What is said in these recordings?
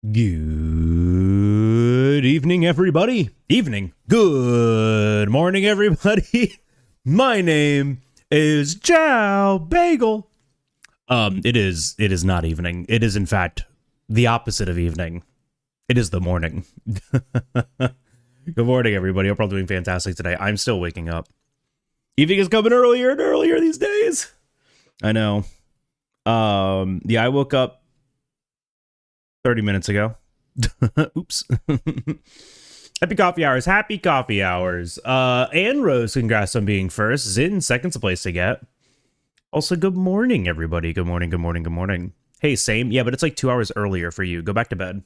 Good evening, everybody. Evening. Good morning, everybody. My name is JalBagel. It is not evening. It is, in fact, the opposite of evening. It is the morning. Good morning, everybody. Hope you're all doing fantastic today. I'm still waking up. Evening is coming earlier and earlier these days. I know. Yeah, I woke up 30 minutes ago. Oops. Happy coffee hours. Happy coffee hours. And Rose, congrats on being first. Zin, second's a place to get. Also, good morning, everybody. Good morning, good morning, good morning. Hey, same. Yeah, but it's like 2 hours earlier for you. Go back to bed.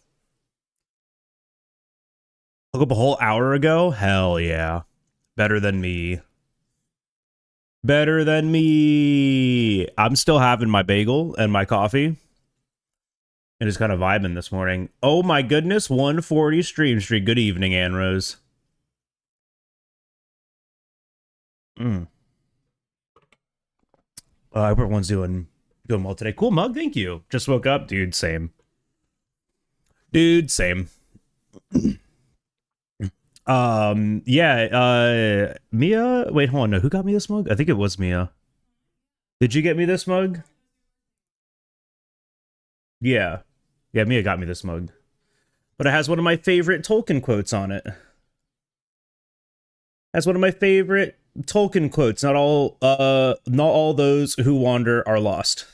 Woke up a whole hour ago? Hell yeah. Better than me. Better than me. I'm still having my bagel and my coffee. And just kind of vibing this morning. Oh my goodness, 140 stream streak. Good evening, Ann Rose. I hope everyone's doing well today. Cool mug, thank you. Just woke up, dude. Same. Dude, same. Yeah. Mia. Wait, hold on. No, who got me this mug? I think it was Mia. Did you get me this mug? Yeah. Yeah, Mia got me this mug. But it has one of my favorite Tolkien quotes on it. Has one of my favorite Tolkien quotes. Not all those who wander are lost.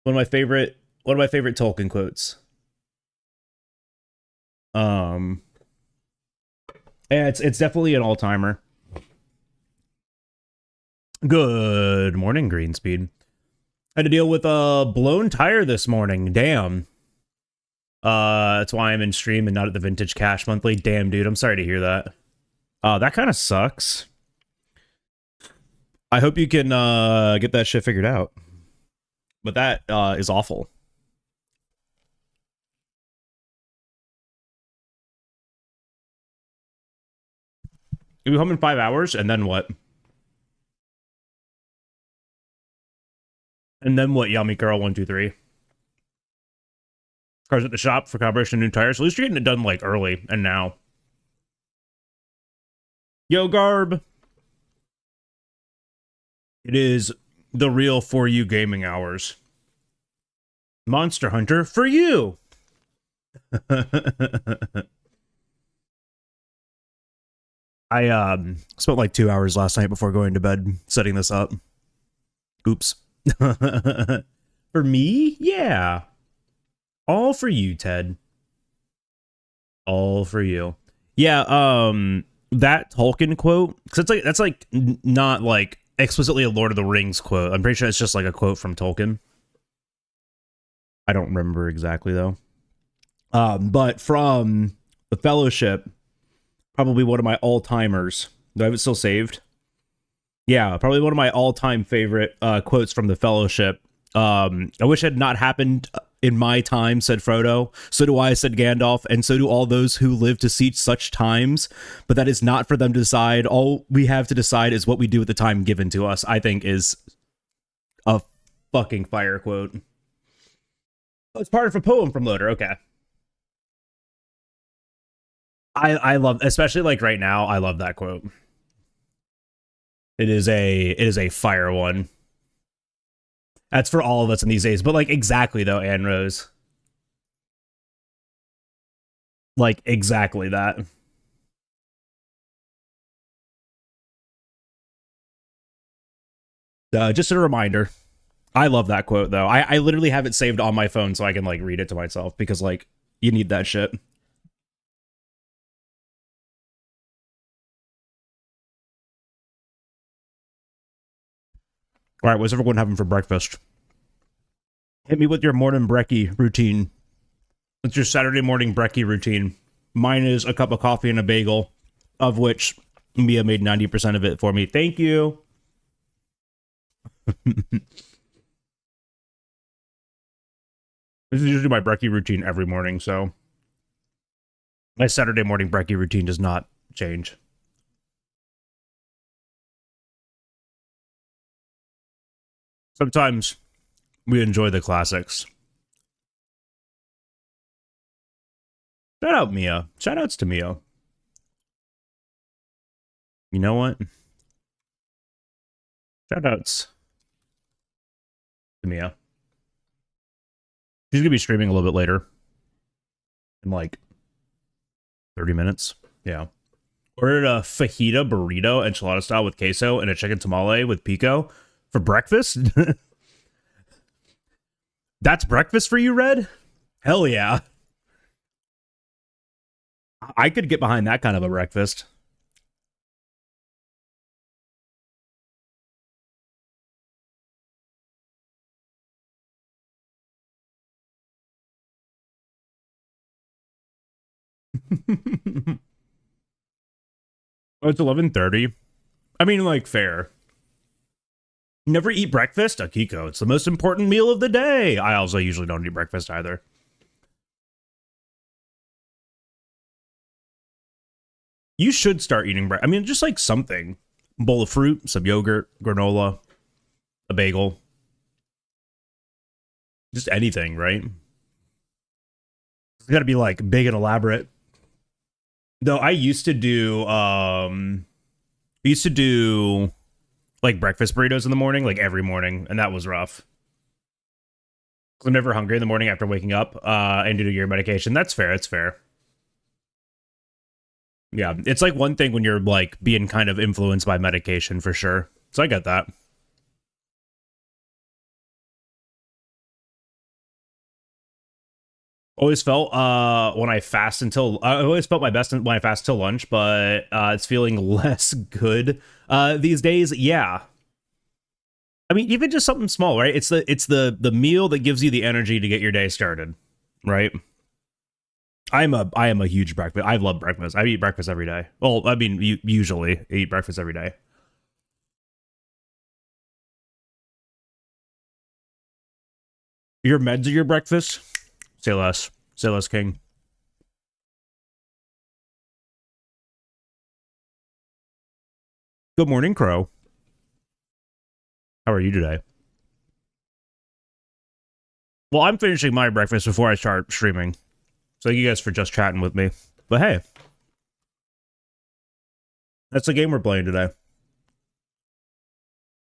One of my favorite Tolkien quotes. And it's definitely an all-timer. Good morning, Greenspeed. Had to deal with a blown tire this morning. Damn. That's why I'm in stream and not at the Vintage Cash Monthly. Damn, dude, I'm sorry to hear that. That kind of sucks. I hope you can get that shit figured out. But that is awful. You'll be home in 5 hours, and then what? And then what, Yummy Girl 123? Cars at the shop for calibration new tires. At least you're getting it done like early and now. Yo, Garb. It is the real for you gaming hours. Monster Hunter for you. I spent like 2 hours last night before going to bed setting this up. Oops. For me? Yeah. All for you, Ted. All for you. Yeah, that Tolkien quote, because that's like not like explicitly a Lord of the Rings quote. I'm pretty sure it's just like a quote from Tolkien. I don't remember exactly though. But from The Fellowship, probably one of my all-timers. Do I have it still saved? Yeah, probably one of my all-time favorite quotes from The Fellowship. I wish it had not happened in my time, said Frodo. So do I, said Gandalf, and so do all those who live to see such times. But that is not for them to decide. All we have to decide is what we do with the time given to us, I think is a fucking fire quote. Oh, it's part of a poem from Loader, okay. I love, especially like right now, I love that quote. It is a fire one. That's for all of us in these days. But like exactly though, Ann Rose. Like exactly that. Just a reminder. I love that quote though. I literally have it saved on my phone so I can like read it to myself because like you need that shit. All right, what's everyone having for breakfast? Hit me with your morning brekkie routine. What's your Saturday morning brekkie routine? Mine is a cup of coffee and a bagel, of which Mia made 90% of it for me. Thank you. This is usually my brekkie routine every morning, so my Saturday morning brekkie routine does not change. Sometimes we enjoy the classics. Shout out Mia. Shout outs to Mia. You know what? Shout outs to Mia. She's gonna be streaming a little bit later. In like 30 minutes. Yeah. Ordered a fajita burrito enchilada style with queso and a chicken tamale with pico for breakfast. That's breakfast for you, Red? Hell yeah. I could get behind that kind of a breakfast. Oh, it's 11:30. I mean, like, fair. Never eat breakfast? Akiko, it's the most important meal of the day. I also usually don't eat breakfast either. You should start eating breakfast. I mean, just like something. Bowl of fruit, some yogurt, granola, a bagel. Just anything, right? It's got to be like big and elaborate. Though I used to do like breakfast burritos in the morning, like every morning, and that was rough. I'm never hungry in the morning after waking up and do your medication. That's fair. It's fair. Yeah, it's like one thing when you're like being kind of influenced by medication for sure. So I get that. Always felt when I fast until I always felt my best when I fast till lunch, but it's feeling less good these days. Yeah. I mean, even just something small, right? It's the meal that gives you the energy to get your day started, right? I am a huge breakfast. I love breakfast. I eat breakfast every day. Well, I mean, usually I eat breakfast every day. Your meds are your breakfast? Say less. Say less, King. Good morning, Crow. How are you today? Well, I'm finishing my breakfast before I start streaming. So thank you guys for just chatting with me. But hey, that's the game we're playing today.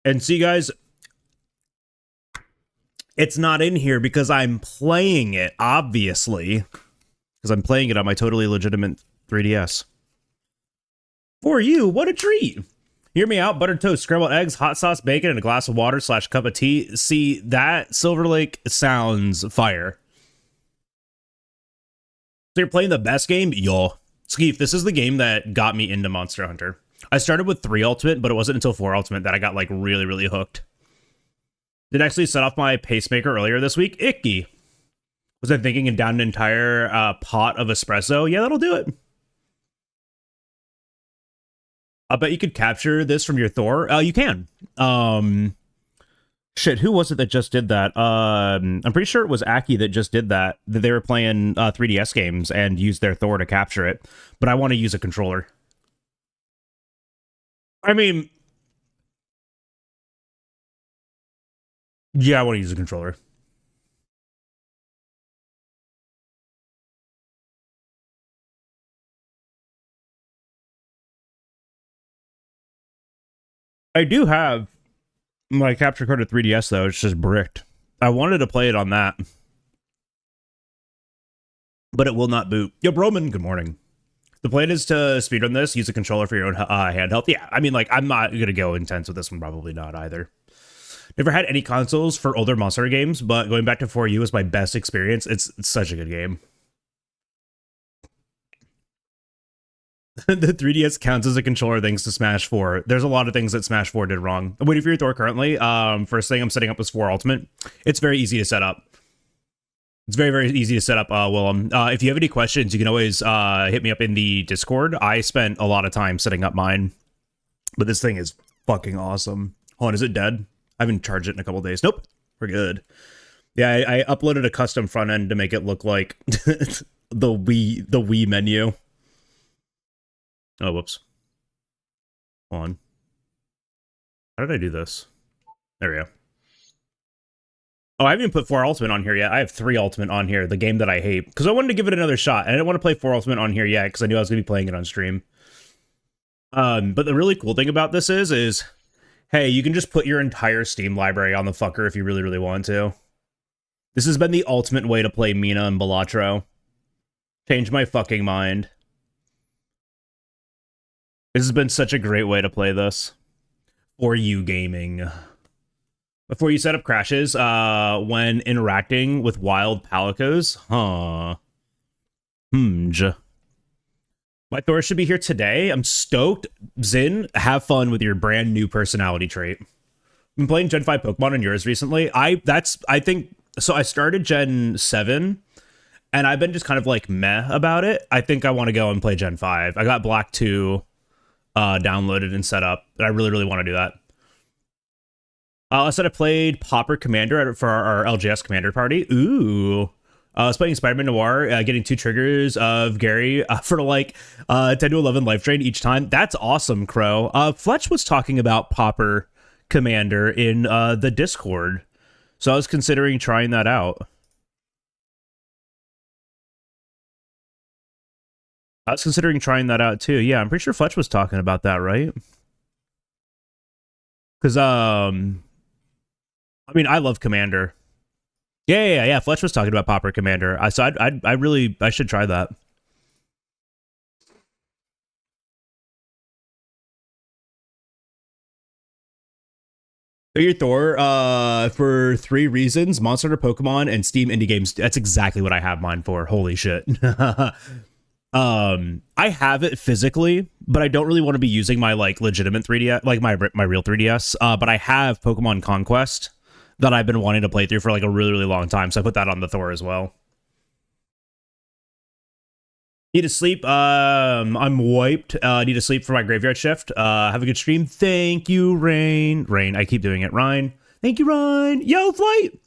And see, guys, it's not in here because I'm playing it, obviously. Because I'm playing it on my totally legitimate 3DS. For you, what a treat. Hear me out. Buttered toast, scrambled eggs, hot sauce, bacon, and a glass of water / cup of tea. See, that Silver Lake sounds fire. So you're playing the best game? Yo. Skeef, this is the game that got me into Monster Hunter. I started with 3 Ultimate, but it wasn't until 4 Ultimate that I got, like, really, really hooked. Did actually set off my pacemaker earlier this week. Icky. Was I thinking and down an entire pot of espresso? Yeah, that'll do it. I bet you could capture this from your Thor. You can. Shit, who was it that just did that? I'm pretty sure it was Aki that just did that. That they were playing 3DS games and used their Thor to capture it. But I want to use a controller. I mean, yeah, I want to use a controller. I do have my capture card at 3DS though. It's just bricked. I wanted to play it on that, but it will not boot. Yo, Broman, good morning. The plan is to speedrun this, use a controller for your own handheld. Yeah, I mean, like, I'm not going to go intense with this one, probably not either. Never had any consoles for older Monster games, but going back to 4U is my best experience. It's such a good game. The 3DS counts as a controller thanks to Smash 4. There's a lot of things that Smash 4 did wrong. I'm waiting for your Thor currently. First thing I'm setting up is 4 Ultimate. It's very easy to set up. It's very, very easy to set up, Willem. If you have any questions, you can always hit me up in the Discord. I spent a lot of time setting up mine, but this thing is fucking awesome. Hold on, is it dead? I haven't charged it in a couple days. Nope, we're good. Yeah, I uploaded a custom front end to make it look like the Wii menu. Oh, whoops. Hold on. How did I do this? There we go. Oh, I haven't even put 4 Ultimate on here yet. I have 3 Ultimate on here, the game that I hate. Because I wanted to give it another shot. I didn't want to play 4 Ultimate on here yet because I knew I was going to be playing it on stream. But the really cool thing about this is, hey, you can just put your entire Steam library on the fucker if you really, really want to. This has been the ultimate way to play Mina and Balatro. Change my fucking mind. This has been such a great way to play this. For you gaming. Before you set up crashes, when interacting with wild palicos, huh? My Thor should be here today. I'm stoked. Zin, have fun with your brand new personality trait. I've been playing Gen 5 Pokemon on yours recently. I think so. I started Gen 7, and I've been just kind of like meh about it. I think I want to go and play Gen 5. I got Black 2 downloaded and set up, and I really, really want to do that. I said I played Popper Commander for our LGS Commander party. Ooh. I was playing Spider-Man Noir, getting 2 triggers of Gary for like 10 to 11 life drain each time. That's awesome, Crow. Fletch was talking about Popper Commander in the Discord, so I was considering trying that out. I was considering trying that out too. Yeah, I'm pretty sure Fletch was talking about that, right? Because I mean, I love Commander. Yeah. Fletch was talking about Popper Commander. So I should try that. Your Thor for 3 reasons: Monster Hunter, Pokemon, and Steam indie games. That's exactly what I have mine for. Holy shit. I have it physically, but I don't really want to be using my like legitimate 3DS, like my real 3DS. But I have Pokemon Conquest that I've been wanting to play through for like a really, really long time. So I put that on the Thor as well. Need to sleep. I'm wiped. Need to sleep for my graveyard shift. Have a good stream. Thank you, Rain. Rain, I keep doing it. Ryan. Thank you, Ryan. Yo, Flight.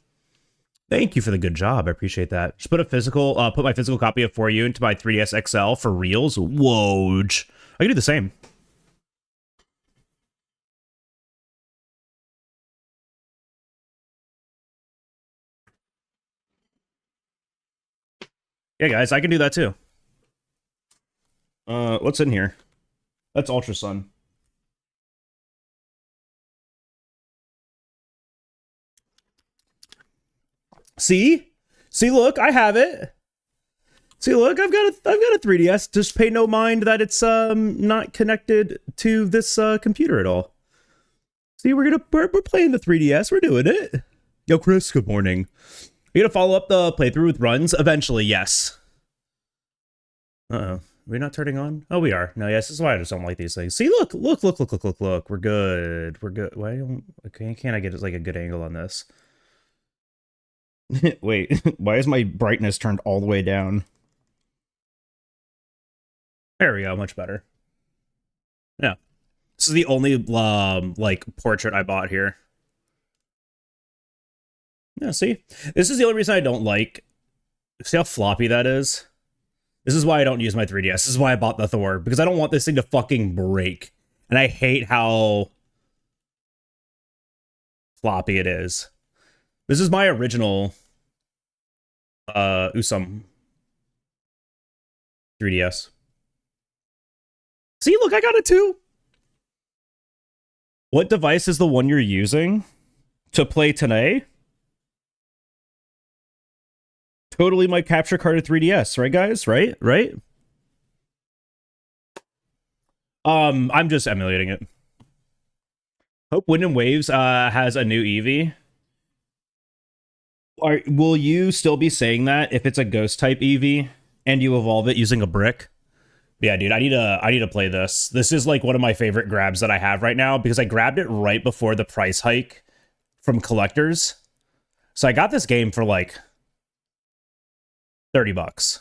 Thank you for the good job. I appreciate that. Just put my physical copy of For You into my 3DS XL for reals. Whoa. I can do the same. Yeah, guys, I can do that too. What's in here? That's Ultra Sun. See, look, I have it. See, look, I've got a 3DS. Just pay no mind that it's not connected to this computer at all. See, we're playing the 3DS. We're doing it. Yo, Chris, good morning. Are you gonna follow up the playthrough with runs eventually? Yes. Uh-oh. We're not turning on? Oh, we are. No, yes, this is why I just don't like these things. See, look. We're good. We're good. Why can't I get like a good angle on this? Wait, why is my brightness turned all the way down? There we go, much better. Yeah. This is the only like portrait I bought here. Yeah, see? This is the only reason I don't like. See how floppy that is? This is why I don't use my 3DS. This is why I bought the Thor, because I don't want this thing to fucking break. And I hate how floppy it is. This is my original Usum 3DS. See, look, I got it too. What device is the one you're using to play today? Totally my capture card of 3DS, right, guys? Right? I'm just emulating it. Hope Wind and Waves has a new Eevee. Will you still be saying that if it's a ghost type Eevee and you evolve it using a brick? Yeah, dude, I need to play this. This is like one of my favorite grabs that I have right now because I grabbed it right before the price hike from collectors. So I got this game for like $30.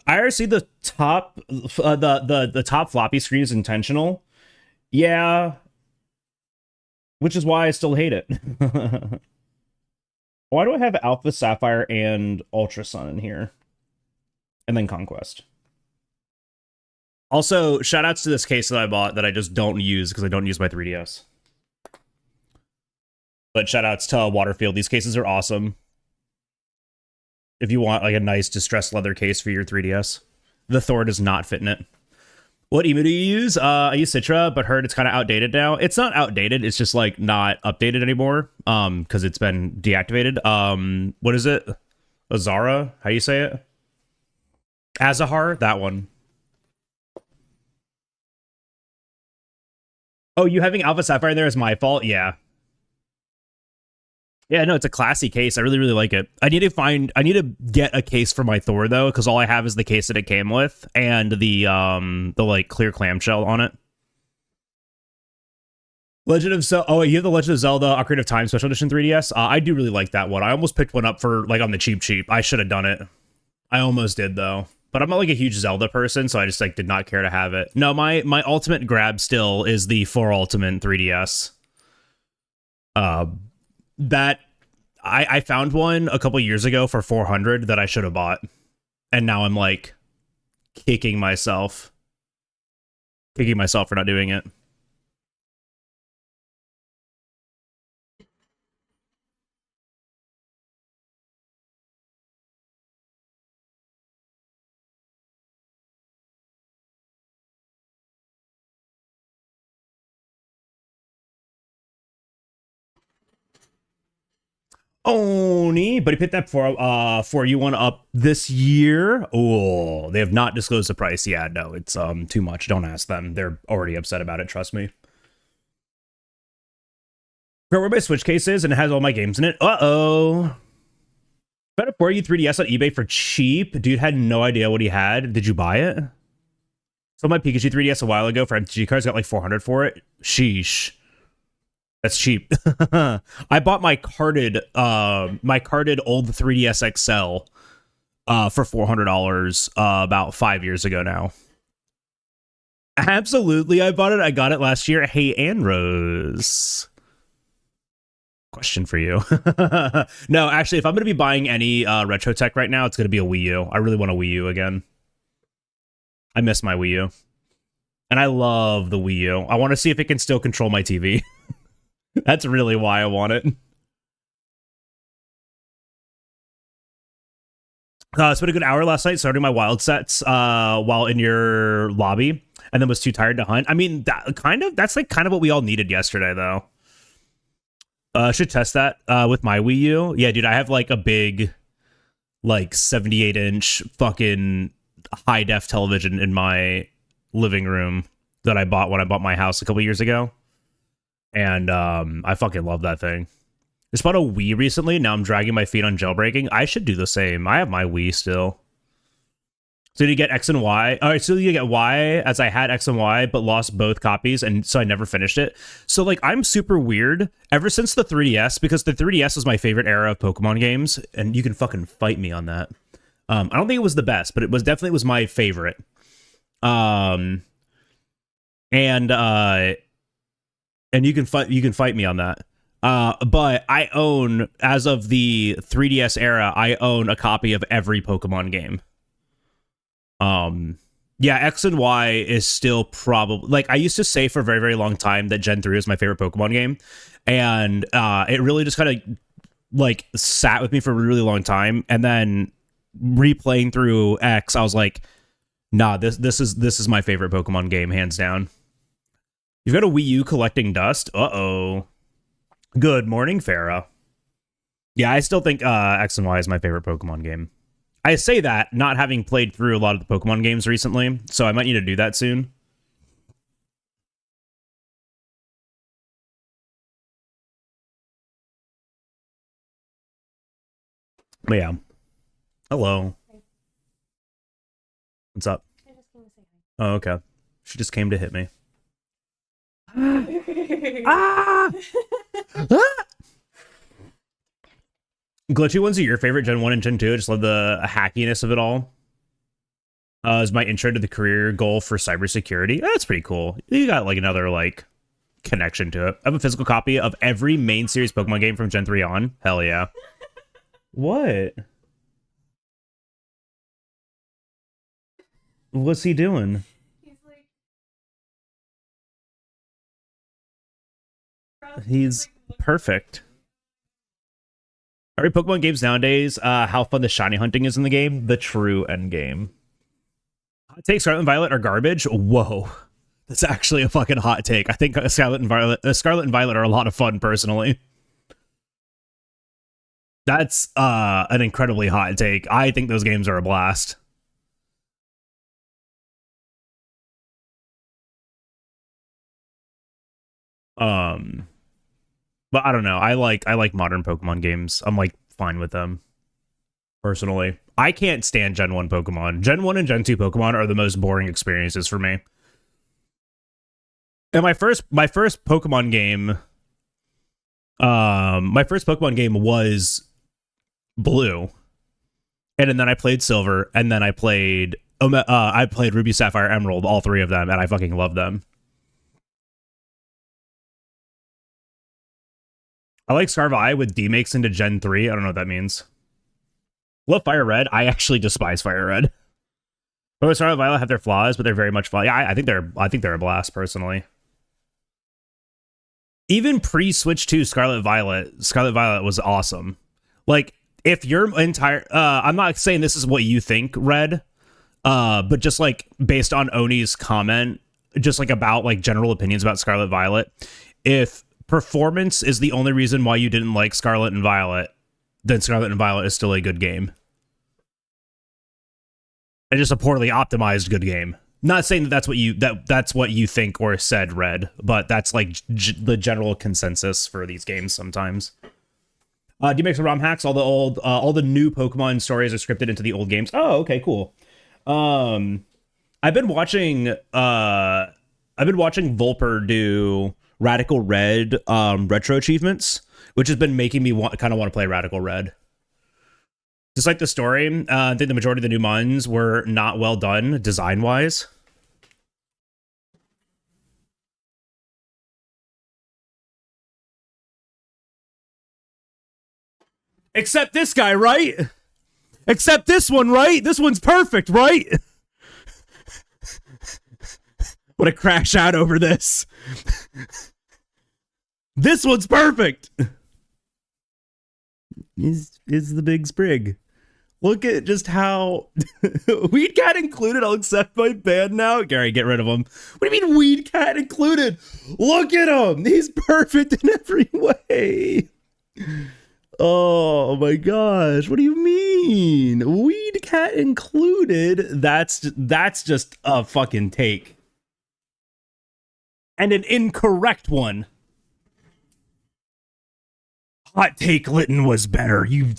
IRC the top the top floppy screen is intentional. Yeah. Which is why I still hate it. Why do I have Alpha, Sapphire, and Ultra Sun in here? And then Conquest. Also, shoutouts to this case that I bought that I just don't use because I don't use my 3DS. But shout outs to Waterfield. These cases are awesome. If you want like a nice distressed leather case for your 3DS. The Thor does not fit in it. What emu do you use? I use Citra, but heard it's kind of outdated now. It's not outdated. It's just like not updated anymore. Because it's been deactivated. What is it? Azara? How you say it? Azahar? That one. Oh, you having Alpha Sapphire there is my fault? Yeah. Yeah, no, it's a classy case. I really, really like it. I need to get a case for my Thor though, because all I have is the case that it came with and the like clear clamshell on it. Legend of Zelda. Oh, you have the Legend of Zelda Ocarina of Time Special Edition 3DS. I do really like that one. I almost picked one up for like on the cheap. I should have done it. I almost did though, but I'm not like a huge Zelda person, so I just like did not care to have it. No, my ultimate grab still is the 4 Ultimate 3DS. That I found one a couple years ago for 400 that I should have bought, and now I'm like kicking myself for not doing it. Oni, but he picked that for you one up this year. Oh, they have not disclosed the price. Yeah, no, it's too much. Don't ask them. They're already upset about it. Trust me. Where my Switch case is, and it has all my games in it. Uh-oh. Found a 4U 3DS on eBay for cheap. Dude had no idea what he had. Did you buy it? So my Pikachu 3DS a while ago for MTG cards got like 400 for it. Sheesh. That's cheap. I bought my carded old 3DS XL for $400 about 5 years ago now. Absolutely, I bought it. I got it last year. Hey, Anrose. Question for you. No, actually, if I'm going to be buying any retro tech right now, it's going to be a Wii U. I really want a Wii U again. I miss my Wii U. And I love the Wii U. I want to see if it can still control my TV. That's really why I want it. Spent a good hour last night starting my wild sets while in your lobby, and then was too tired to hunt. I mean, that's like kind of what we all needed yesterday, though. Should test that with my Wii U. Yeah, dude, I have like a big, like 78-inch fucking high def television in my living room that I bought when I bought my house a couple years ago. And I fucking love that thing. I just bought a Wii recently. Now I'm dragging my feet on jailbreaking. I should do the same. I have my Wii still. So you get X and Y. All right, so you get Y as I had X and Y, but lost both copies, and so I never finished it. So like I'm super weird ever since the 3DS, because the 3DS was my favorite era of Pokemon games, and you can fucking fight me on that. I don't think it was the best, but it was definitely was my favorite. And you can fight me on that. But I own, as of the 3DS era, I own a copy of every Pokemon game. Yeah, X and Y is still probably, like, I used to say for a very, very long time that Gen 3 was my favorite Pokemon game. And it really just kind of like sat with me for a really long time. And then replaying through X, I was like, nah, this is my favorite Pokemon game, hands down. You've got a Wii U collecting dust? Uh-oh. Good morning, Farah. Yeah, I still think X and Y is my favorite Pokemon game. I say that not having played through a lot of the Pokemon games recently, so I might need to do that soon. But yeah. Hello. What's up? I just came to say hi. Oh, okay. She just came to hit me. Ah! Glitchy ones are your favorite, Gen 1 and Gen 2. I just love the hackiness of it all. Is my intro to the career goal for cybersecurity. That's pretty cool. You got like another like connection to it. I have a physical copy of every main series Pokemon game from Gen 3 on. Hell yeah. What? What's he doing? He's perfect. Every Pokemon games nowadays, how fun the shiny hunting is in the game, the true end game. Hot take: Scarlet and Violet are garbage. Whoa, that's actually a fucking hot take. I think Scarlet and Violet are a lot of fun personally. That's an incredibly hot take. I think those games are a blast. But I don't know. I like modern Pokemon games. I'm like fine with them personally. I can't stand Gen 1 Pokemon. Gen 1 and Gen 2 Pokemon are the most boring experiences for me. And my first Pokemon game was Blue. And then I played Silver, and then I played Ruby, Sapphire, Emerald, all three of them, and I fucking love them. I like Scarvi with demakes into Gen 3. I don't know what that means. Love Fire Red. I actually despise Fire Red. But Scarlet and Violet have their flaws, but they're very much fun. Yeah, I think they're a blast personally. Even pre-Switch 2 Scarlet Violet was awesome. Like, if your entire I'm not saying this is what you think, Red, but just like based on Oni's comment, just like about like general opinions about Scarlet Violet, if performance is the only reason why you didn't like Scarlet and Violet, then Scarlet and Violet is still a good game. And just a poorly optimized good game. Not saying that's what you think or said, Red, but that's like the general consensus for these games sometimes. D-Mix and ROM hacks. All the new Pokemon stories are scripted into the old games. Oh, okay, cool. I've been watching Volper do Radical Red retro achievements, which has been making me kind of want to play Radical Red. Just like the story, I think the majority of the new mons were not well done design-wise. Except this guy, right? Except this one, right? This one's perfect, right? What a crash out over this. This one's perfect. Is the big sprig. Look at just how Weed Cat included. I'll accept my ban now. Gary, get rid of him. What do you mean Weed Cat included? Look at him. He's perfect in every way. Oh my gosh. What do you mean? Weed Cat included? That's just a fucking take. And an incorrect one. Hot take Litten was better. You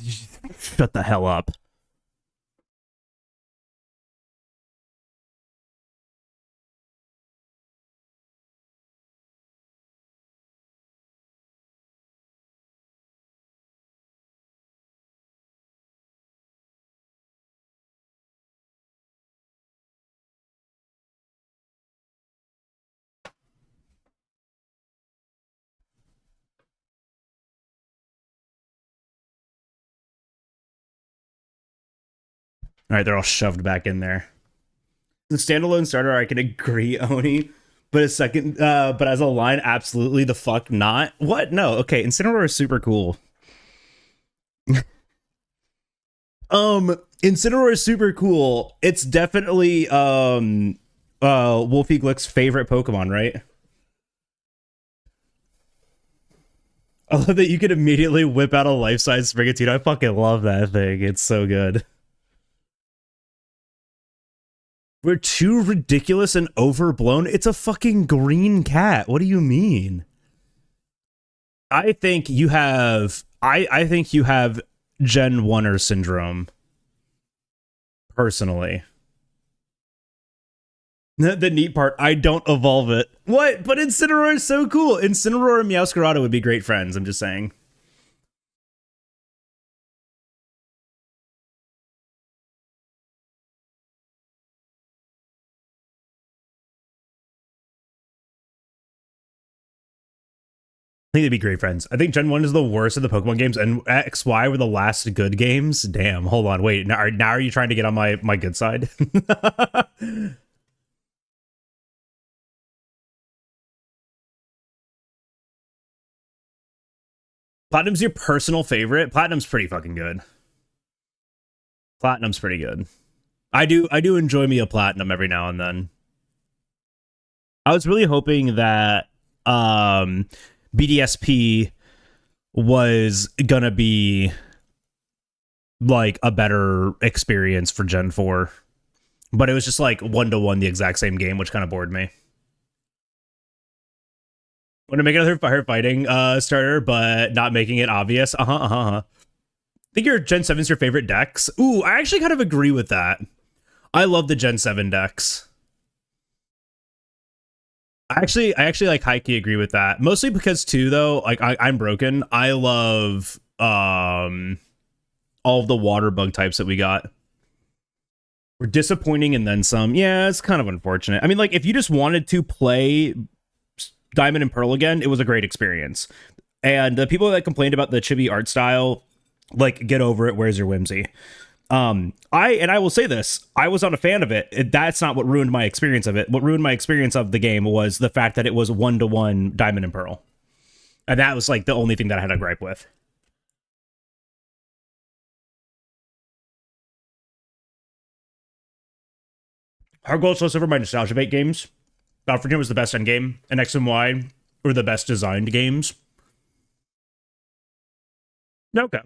shut the hell up. All right, they're all shoved back in there. The standalone starter, I can agree, Oni. But but as a line, absolutely the fuck not. What? No. Okay, Incineroar is super cool. Incineroar is super cool. It's definitely Wolfie Glick's favorite Pokemon, right? I love that you can immediately whip out a life-size Sprigatito. I fucking love that thing. It's so good. We're too ridiculous and overblown. It's a fucking green cat. What do you mean? I think you have Gen 1er syndrome. Personally. The neat part, I don't evolve it. What? But Incineroar is so cool. Incineroar and Meowscarada would be great friends, I'm just saying. I think they'd be great friends. I think Gen 1 is the worst of the Pokemon games, and XY were the last good games. Damn, hold on, wait. Now are you trying to get on my good side? Platinum's your personal favorite? Platinum's pretty fucking good. Platinum's pretty good. I do enjoy me a platinum every now and then. I was really hoping that BDSP was gonna be like a better experience for Gen 4. But it was just like 1-to-1 the exact same game, which kind of bored me. Want to make another firefighting starter, but not making it obvious. I think your Gen 7's your favorite decks. Ooh, I actually kind of agree with that. I love the Gen 7 decks. I actually like high-key agree with that. Mostly because too, though, like I'm broken. I love all of the water bug types that we got. We're disappointing and then some. Yeah, it's kind of unfortunate. I mean, like, if you just wanted to play Diamond and Pearl again, it was a great experience. And the people that complained about the chibi art style, like, get over it. Where's your whimsy? I will say this, I was not a fan of it. That's not what ruined my experience of it. What ruined my experience of the game was the fact that it was 1-to-1 Diamond and Pearl. And that was like the only thing that I had a gripe with. Hard Gold Soul Silver, my nostalgia bait games. Fortune was the best end game, and X and Y were the best designed games. Okay.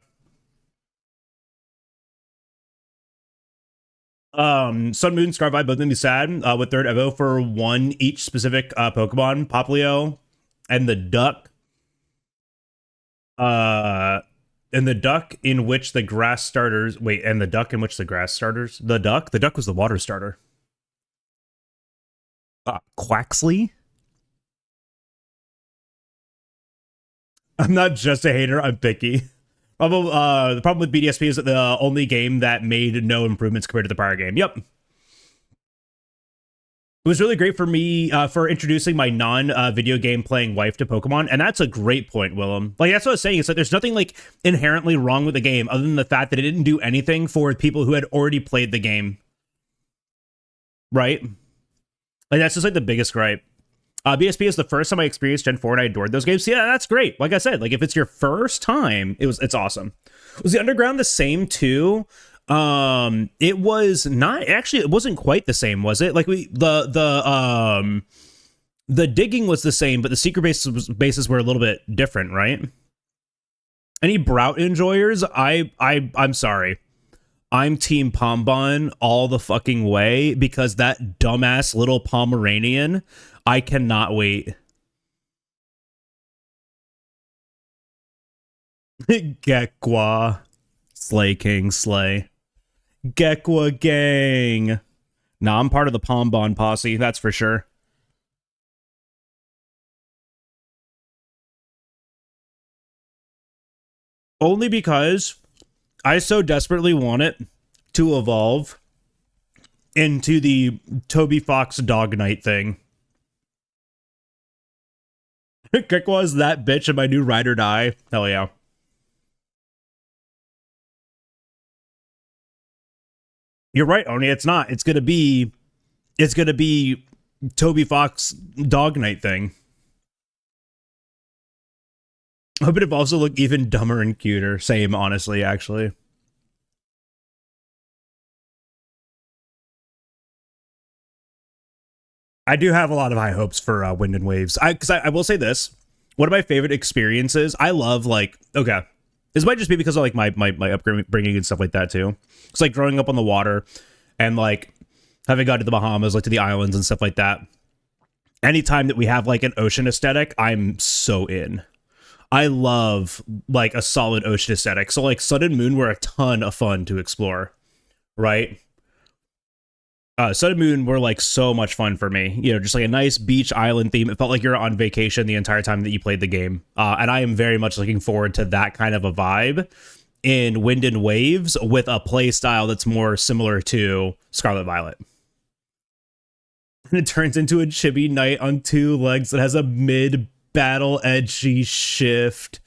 Sun, Moon, Scarvi, both of them be sad. With third Evo for one each specific Pokemon, Poplio and the duck. And the duck in which the grass starters. Wait, and the duck in which the grass starters. The duck was the water starter. Quaxley. I'm not just a hater. I'm picky. The problem with BDSP is that the only game that made no improvements compared to the prior game. Yep. It was really great for me for introducing my non-video game playing wife to Pokemon, and that's a great point, Willem. Like, that's what I was saying. It's like there's nothing like inherently wrong with the game other than the fact that it didn't do anything for people who had already played the game. Right? Like, that's just like the biggest gripe. BSP is the first time I experienced Gen 4 and I adored those games. So yeah, that's great. Like I said, like if it's your first time, it's awesome. Was the Underground the same too? It was not actually. It wasn't quite the same, was it? Like the digging was the same, but the secret bases were a little bit different, right? Any Brout enjoyers? I'm sorry. I'm Team Pombon all the fucking way because that dumbass little Pomeranian. I cannot wait. Gekwa. Slay King, slay. Gekwa gang. Nah, I'm part of the Pombon posse, that's for sure. Only because I so desperately want it to evolve into the Toby Fox Dog Knight thing. Gekwa is that bitch in my new Ride or Die. Hell yeah. You're right, Oni. It's not. It's gonna be Toby Fox Dog Knight thing. I hope it evolves to look even dumber and cuter. Same, honestly, actually. I do have a lot of high hopes for Wind and Waves. Because I will say this. One of my favorite experiences, I love, like, okay, this might just be because of, like, my upbringing and stuff like that, too. It's like growing up on the water and, like, having gone to the Bahamas, like, to the islands and stuff like that. Anytime that we have, like, an ocean aesthetic, I'm so in. I love, like, a solid ocean aesthetic. So, like, Sun and Moon were a ton of fun to explore, right? Sun and Moon were like so much fun for me. You know, just like a nice beach island theme. It felt like you're on vacation the entire time that you played the game. And I am very much looking forward to that kind of a vibe in Wind and Waves with a play style that's more similar to Scarlet Violet. And it turns into a chibi knight on two legs that has a mid-battle edgy shift.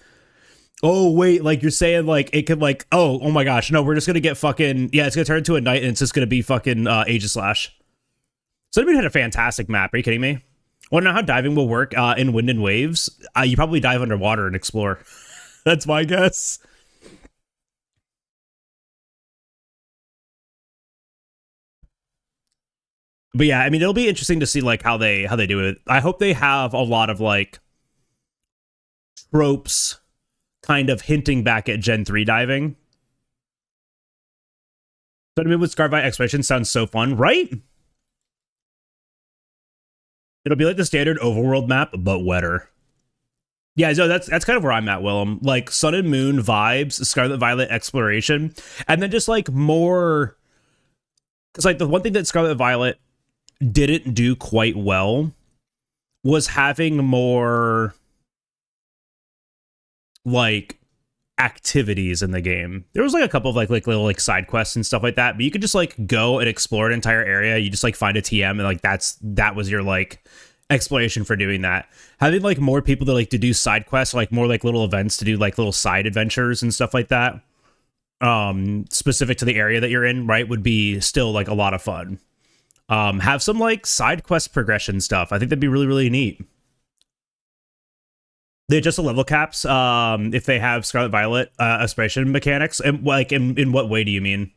Oh, wait, like you're saying, like, it could, like, oh my gosh, no, we're just gonna get fucking, yeah, it's gonna turn into a knight and it's just gonna be fucking Aegislash. Sunbeam had a fantastic map, are you kidding me? Want to know how diving will work in Wind and Waves? You probably dive underwater and explore. That's my guess. But yeah, I mean, it'll be interesting to see like how they do it. I hope they have a lot of like tropes kind of hinting back at Gen 3 diving. So I mean, with Scarby Expedition sounds so fun, right? It'll be like the standard overworld map, but wetter. Yeah, so that's kind of where I'm at, Willem. Like Sun and Moon vibes, Scarlet Violet exploration, and then just like more. Because like the one thing that Scarlet Violet didn't do quite well was having more like activities in the game. There was like a couple of like little like side quests and stuff like that, but you could just like go and explore an entire area. You just like find a TM and like that was your like exploration for doing that. Having like more people that like to do side quests, like more like little events to do like little side adventures and stuff like that, specific to the area that you're in, right, would be still like a lot of fun. Have some like side quest progression stuff. I think that'd be really, really neat. They adjust the level caps if they have Scarlet Violet aspiration mechanics. And like in what way do you mean?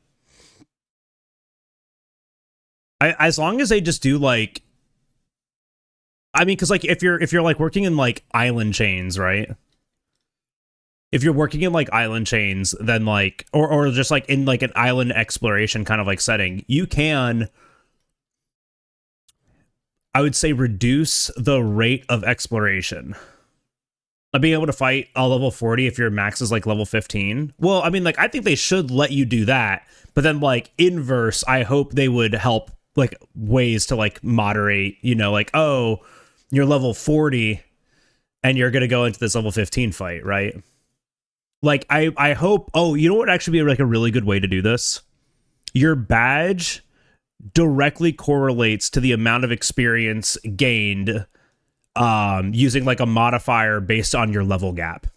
As long as they just do like, I mean, because like if you're like working in like island chains, right? If you're working in like island chains, then like or just like in like an island exploration kind of like setting, you can, I would say, reduce the rate of exploration. Like being able to fight a level 40 if your max is like level 15. Well, I mean, like I think they should let you do that, but then like inverse, I hope they would help like ways to like moderate, you know, like, oh, you're level 40 and you're gonna go into this level 15 fight, right? Like I hope, oh, you know what would actually be like a really good way to do this? Your badge directly correlates to the amount of experience gained using like a modifier based on your level gap.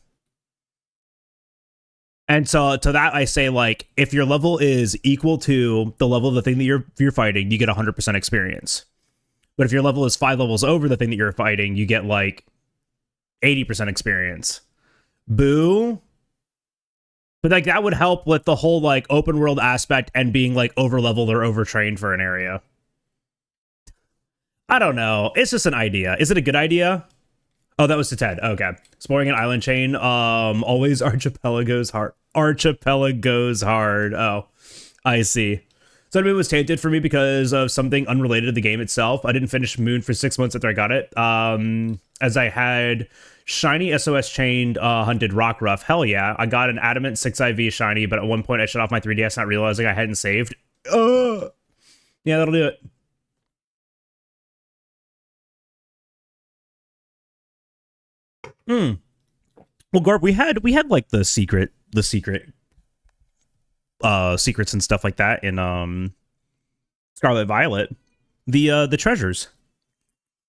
And so to that I say, like, if your level is equal to the level of the thing that you're fighting, you get 100% experience. But if your level is 5 levels over the thing that you're fighting, you get like 80% experience. Boo. But like that would help with the whole like open world aspect and being like over leveled or overtrained for an area. I don't know. It's just an idea. Is it a good idea? Oh, that was to Ted. Okay. Exploring an island chain. Always archipelagos hard. Archipelagos hard. Oh, I see. So it was tainted for me because of something unrelated to the game itself. I didn't finish Moon for 6 months after I got it. As I had shiny SOS chained hunted Rockruff. Hell yeah. I got an adamant 6IV shiny, but at one point I shut off my 3DS not realizing I hadn't saved. Yeah, that'll do it. Well, Garb, we had like the secrets and stuff like that in Scarlet Violet. The treasures.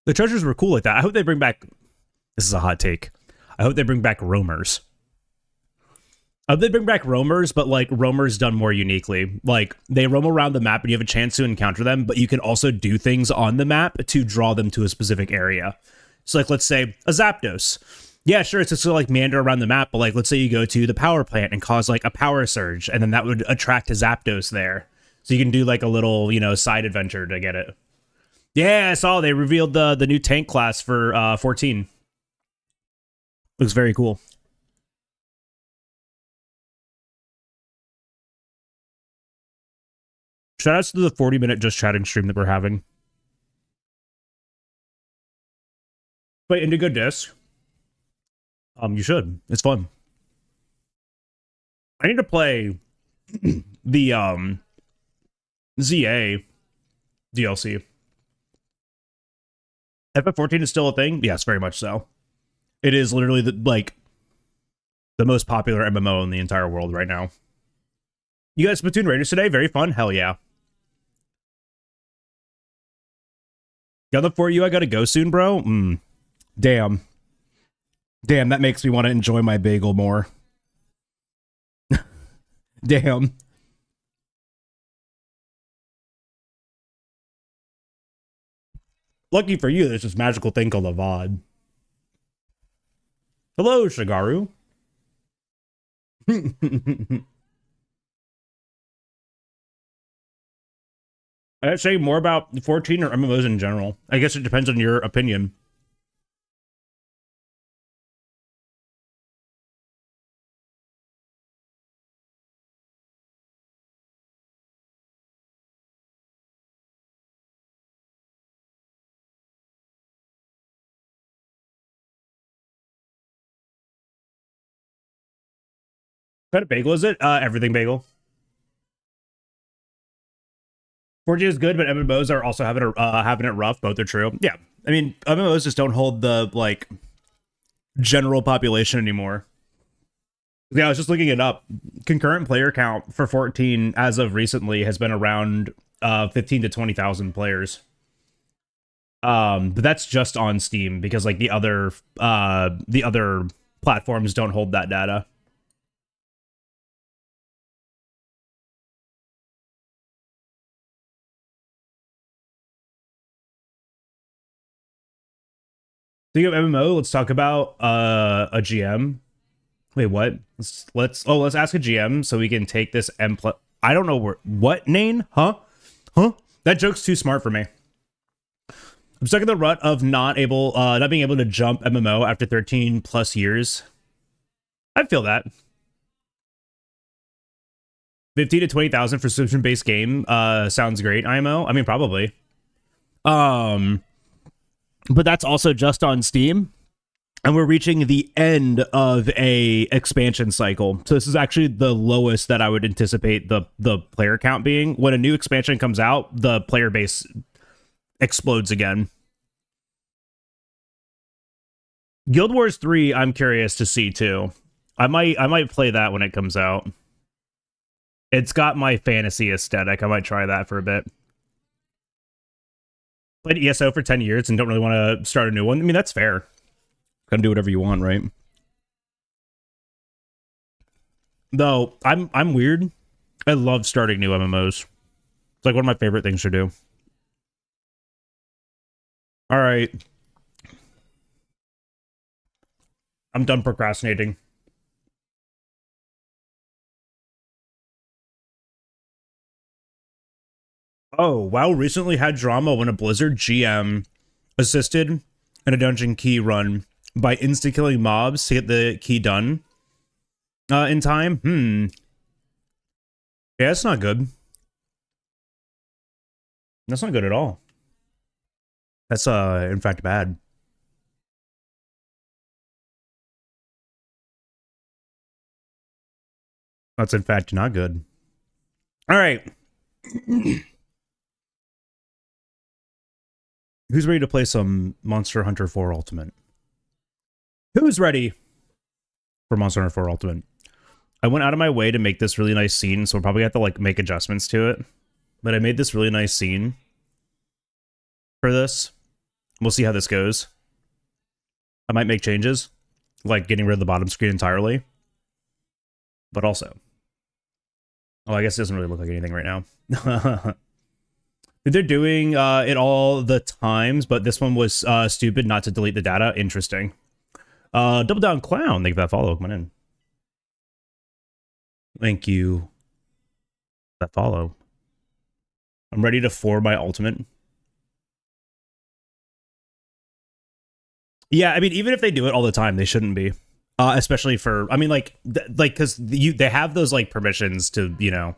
The treasures were cool like that. I hope they bring back, this is a hot take, I hope they bring back roamers. I hope they bring back roamers, but like roamers done more uniquely. Like they roam around the map and you have a chance to encounter them, but you can also do things on the map to draw them to a specific area. So like, let's say a Zapdos. Yeah, sure, it's just to like meander around the map, but like, let's say you go to the power plant and cause like a power surge, and then that would attract a Zapdos there. So you can do like a little, you know, side adventure to get it. Yeah, I saw they revealed the new tank class for 14. Looks very cool. Shout outs to the 40-minute just chatting stream that we're having. But Indigo Disc. You should. It's fun. I need to play the ZA DLC. FF14 is still a thing? Yes, very much so. It is literally the most popular MMO in the entire world right now. You guys Splatoon Raiders today? Very fun? Hell yeah. Got them for you. I gotta go soon, bro. Damn. Damn, that makes me want to enjoy my bagel more. Damn. Lucky for you, there's this magical thing called a VOD. Hello, Shigaru. I'd say more about 14 or MMOs in general. I guess it depends on your opinion. What kind of bagel is it? Everything bagel. 4G is good, but MMOs are also having it rough. Both are true. Yeah, I mean, MMOs just don't hold the like general population anymore. Yeah, I was just looking it up. Concurrent player count for 14 as of recently has been around 15 to 20,000 players. But that's just on Steam because like the other platforms don't hold that data. Speaking of MMO, let's talk about a GM. Wait, what? Let's ask a GM so we can take this I don't know what name? Huh? That joke's too smart for me. I'm stuck in the rut of not being able to jump MMO after 13 plus years. I feel that. 15 to 20,000 for subscription-based game sounds great, IMO. I mean, probably. But that's also just on Steam. And we're reaching the end of a expansion cycle. So this is actually the lowest that I would anticipate the player count being. When a new expansion comes out, the player base explodes again. Guild Wars 3, I'm curious to see too. I might play that when it comes out. It's got my fantasy aesthetic. I might try that for a bit. Played ESO for 10 years and don't really want to start a new one. I mean, that's fair. Gotta do whatever you want, right? Though, I'm weird. I love starting new MMOs. It's like one of my favorite things to do. All right. I'm done procrastinating. Oh, WoW recently had drama when a Blizzard GM assisted in a dungeon key run by insta-killing mobs to get the key done in time. Yeah, that's not good. That's not good at all. That's, in fact, bad. That's, in fact, not good. All right. Who's ready to play some Monster Hunter 4 Ultimate? Who's ready for Monster Hunter 4 Ultimate? I went out of my way to make this really nice scene, so we'll probably have to like make adjustments to it. But I made this really nice scene for this. We'll see how this goes. I might make changes, like getting rid of the bottom screen entirely. But also, oh, I guess it doesn't really look like anything right now. They're doing it all the times, but this one was stupid not to delete the data. Interesting. Double Down Clown, thank you for that follow. Come on in. Thank you for that follow. I'm ready to for my ultimate. Yeah, I mean, even if they do it all the time, they shouldn't be. Especially for, I mean, like, because they have those like permissions to, you know,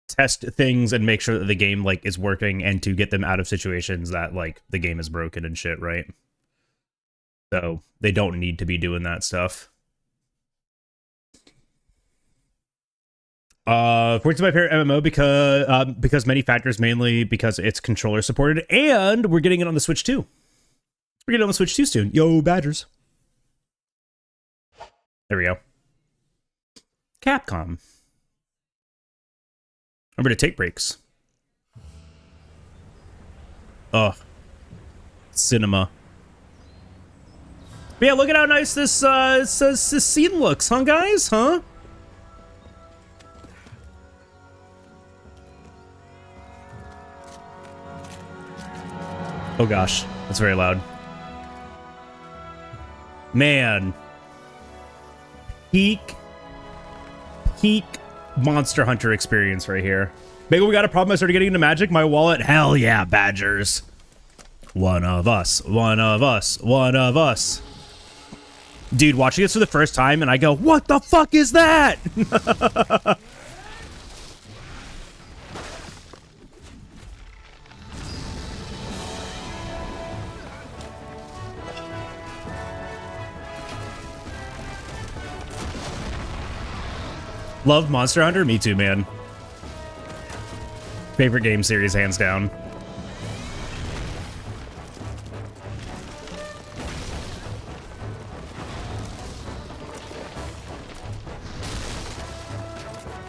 test things and make sure that the game like is working and to get them out of situations that like the game is broken and shit, right? So they don't need to be doing that stuff. It's my favorite MMO because many factors, mainly because it's controller supported, and we're getting it on the Switch too. We're getting it on the Switch too soon. Yo, Badgers. There we go. Capcom. Remember to take breaks. Ugh. Cinema. But yeah, look at how nice this scene looks, huh, guys? Huh? Oh gosh, that's very loud. Man. peak Monster Hunter experience right here. Maybe we got a problem. I started getting into Magic. My wallet. Hell yeah, Badgers. One of us. One of us. One of us. Dude, watching this for the first time, and I go, what the fuck is that? Love Monster Hunter? Me too, man. Favorite game series, hands down.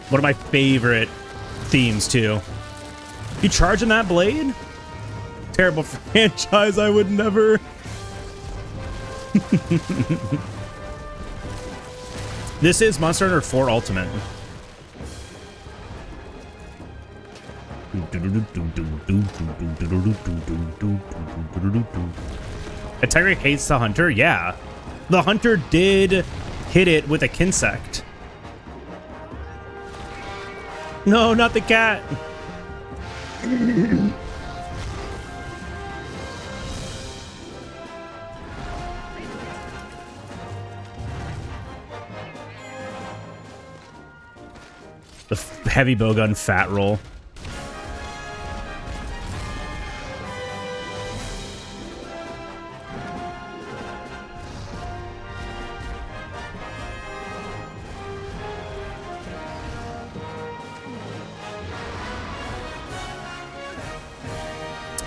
One of my favorite themes, too. You charging that blade? Terrible franchise, I would never. This is Monster Hunter 4 Ultimate. A tiger hates the hunter? Yeah. The hunter did hit it with a Kinsect. No, not the cat. The heavy bowgun fat roll.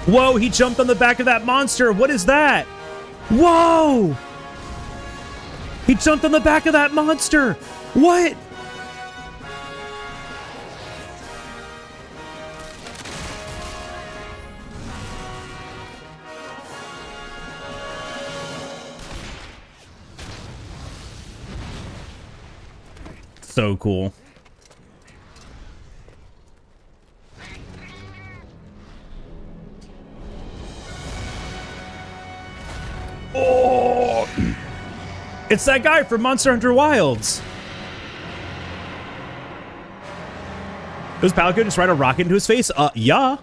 Whoa, he jumped on the back of that monster. What is that? Whoa! He jumped on the back of that monster. What? So cool. Oh! It's that guy from Monster Hunter Wilds. Does Palico just ride a rocket into his face? Yeah.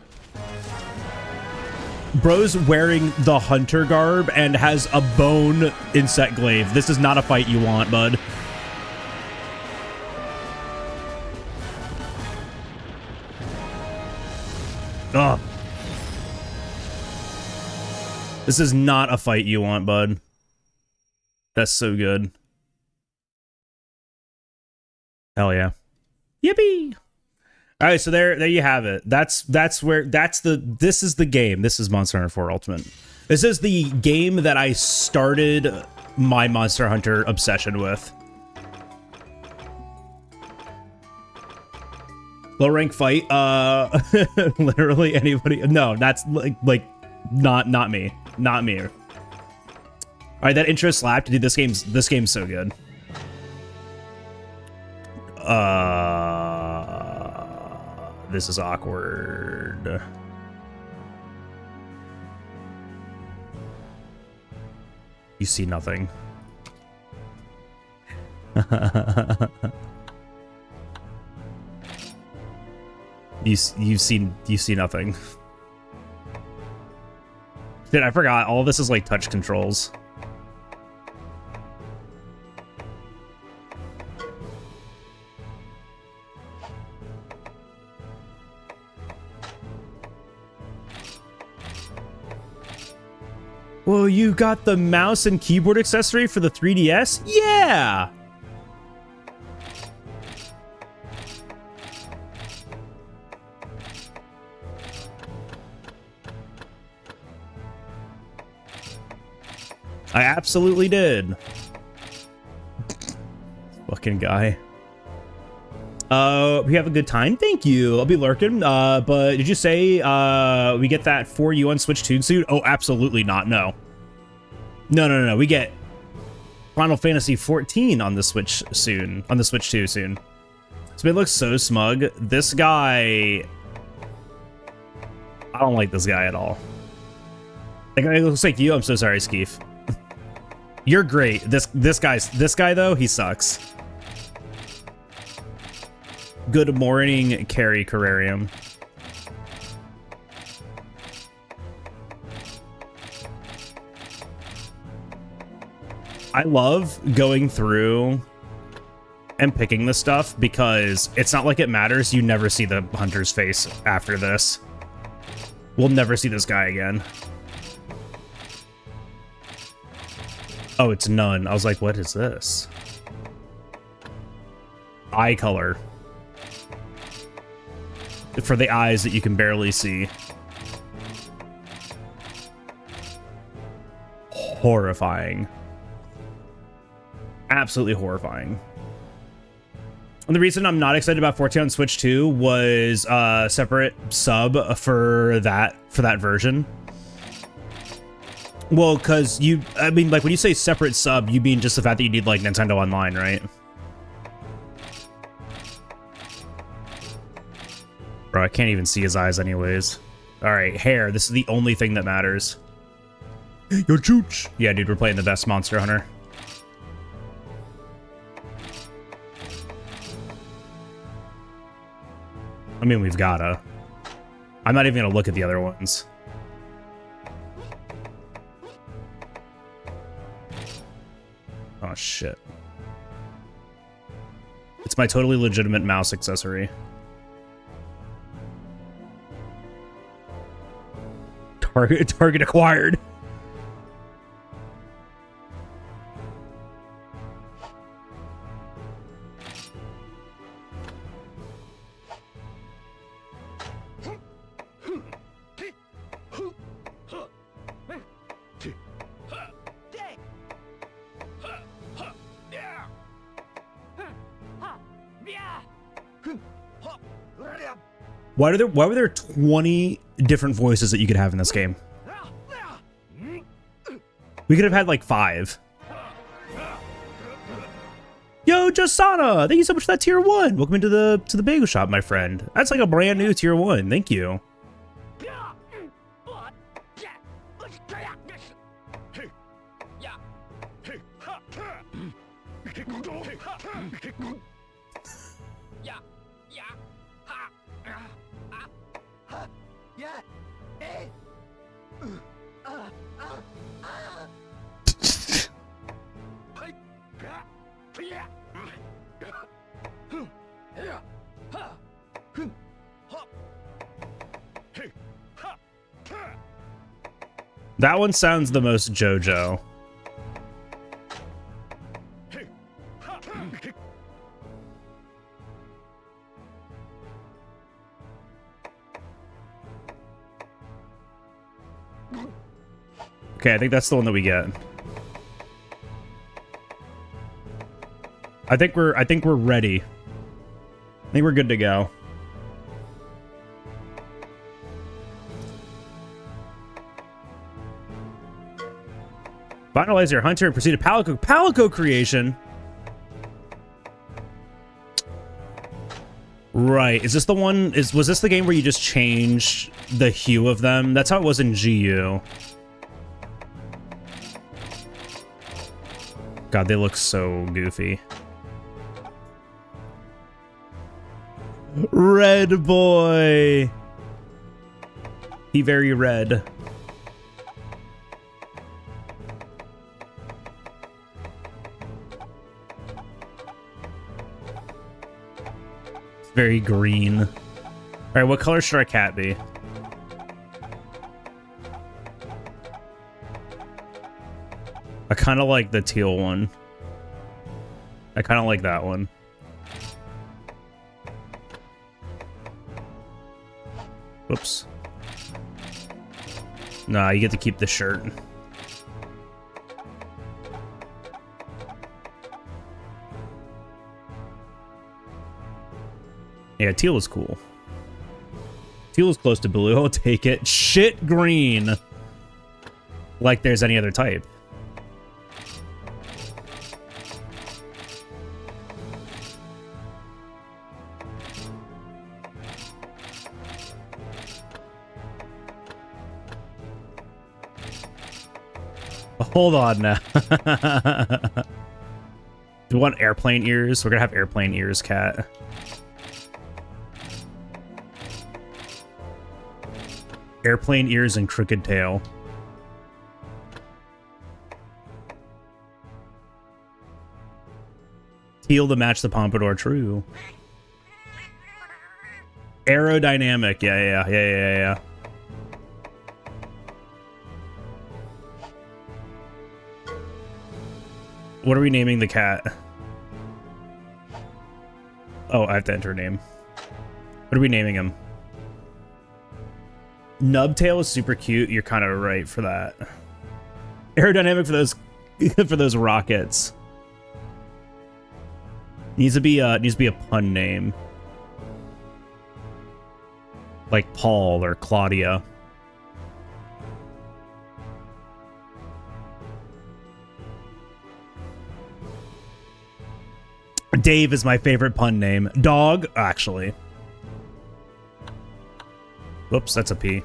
Bro's wearing the hunter garb and has a bone insect glaive. This is not a fight you want, bud. Ugh. This is not a fight you want, bud. That's so good. Hell yeah. Yippee! All right, so there you have it. This is the game. This is Monster Hunter 4 Ultimate. This is the game that I started my Monster Hunter obsession with. Low rank fight, literally anybody. No, that's like not me. Not me. All right, that intro slapped. Dude, this game's so good. This is awkward. You see nothing. You see nothing. Dude, I forgot. All this is like touch controls. Well, you got the mouse and keyboard accessory for the 3DS? Yeah! I absolutely did. Fucking guy. We have a good time. Thank you. I'll be lurking. But did you say we get that for you on Switch 2 soon? Oh, absolutely not. No. No. We get Final Fantasy 14 on the Switch soon. On the Switch 2 soon. This man looks so smug. This guy, I don't like this guy at all. Like, it looks like you. I'm so sorry, Skeef. You're great. This guy though, he sucks. Good morning, Carrie Carrarium. I love going through and picking this stuff because it's not like it matters. You never see the hunter's face after this. We'll never see this guy again. Oh, it's none. I was like, what is this? Eye color. For the eyes that you can barely see. Horrifying. Absolutely horrifying. And the reason I'm not excited about 14 on Switch 2 was separate sub for that version. Well, because I mean, like, when you say separate sub, you mean just the fact that you need, like, Nintendo Online, right? Bro, I can't even see his eyes anyways. Alright, hair. This is the only thing that matters. Yo, chooch! Yeah, dude, we're playing the best Monster Hunter. I mean, we've gotta. I'm not even gonna look at the other ones. Oh, shit. It's my totally legitimate mouse accessory. Target acquired. Why were there 20 different voices that you could have in this game? We could have had like 5. Yo, Jasana! Thank you so much for that tier 1. Welcome into the bagel shop, my friend. That's like a brand new tier 1. Thank you. That one sounds the most JoJo. Okay, I think that's the one that we get. I think we're ready. I think we're good to go. Finalize your hunter and proceed to Palico creation. Right. Is this the one? Was this the game where you just changed the hue of them? That's how it was in GU. God, they look so goofy. Red boy. He very red. Very green. All right, what color should our cat be? I kind of like the teal one. I kind of like that one. Whoops. Nah, you get to keep the shirt. Yeah, teal is cool. Teal is close to blue. I'll take it. Shit green. Like there's any other type. Hold on now. Do we want airplane ears? We're gonna have airplane ears, cat. Airplane ears and crooked tail. Teal to match the pompadour. True. Aerodynamic. Yeah. What are we naming the cat? Oh, I have to enter a name. What are we naming him? Nubtail is super cute. You're kind of right for that. Aerodynamic for those for those rockets. Needs to be a pun name. Like Paul or Claudia. Dave is my favorite pun name. Dog, actually. Whoops, that's a P.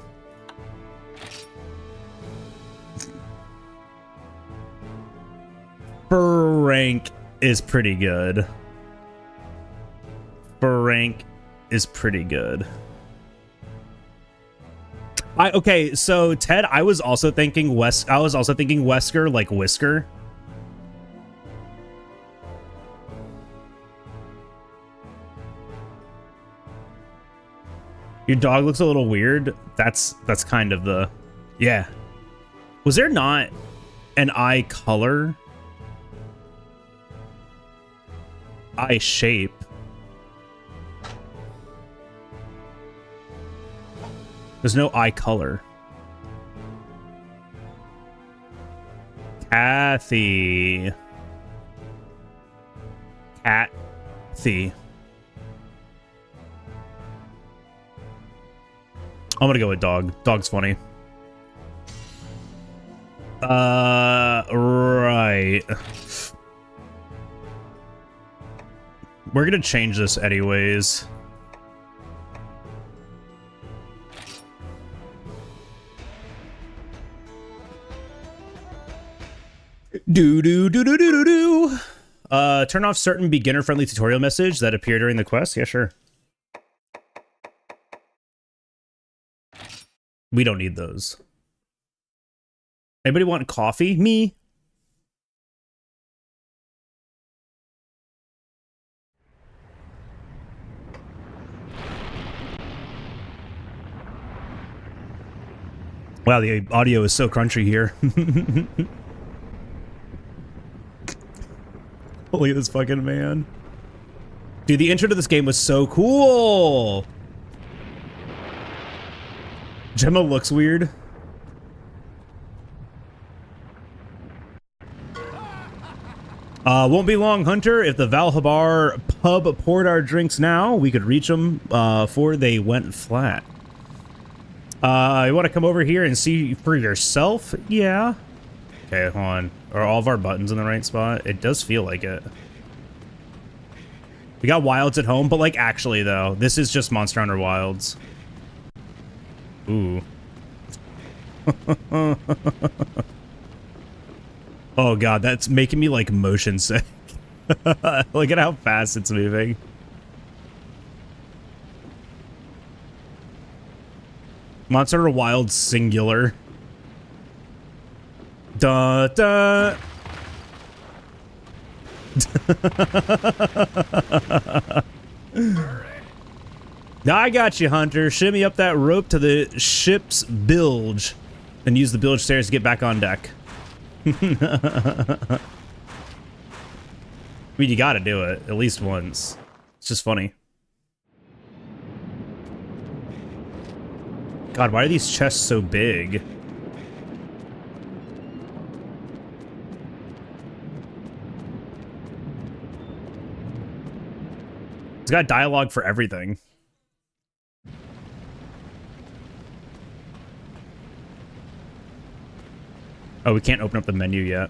Frank is pretty good. Frank is pretty good. Okay, so Ted, I was also thinking Wesker, like Whisker. Your dog looks a little weird. That's kind of the... Yeah. Was there not an eye color? Eye shape? There's no eye color. Kathy. Kathy. I'm gonna go with dog. Dog's funny. Right. We're gonna change this anyways. Turn off certain beginner-friendly tutorial message that appear during the quest. Yeah, sure. We don't need those. Anybody want coffee? Me. Wow, the audio is so crunchy here. Look at this fucking man. Dude, the intro to this game was so cool. Gemma looks weird. Won't be long, Hunter. If the Valhabar pub poured our drinks now, we could reach them before they went flat. You want to come over here and see for yourself? Yeah. Okay, hold on. Are all of our buttons in the right spot? It does feel like it. We got Wilds at home, but like actually though, this is just Monster Hunter Wilds. Ooh. Oh god, that's making me like motion sick. Look at how fast it's moving. Monster Hunter Wilds singular. Da da. I got you, Hunter. Shimmy up that rope to the ship's bilge and use the bilge stairs to get back on deck. I mean, you gotta do it at least once. It's just funny. God, why are these chests so big? It's got dialogue for everything. Oh, we can't open up the menu yet.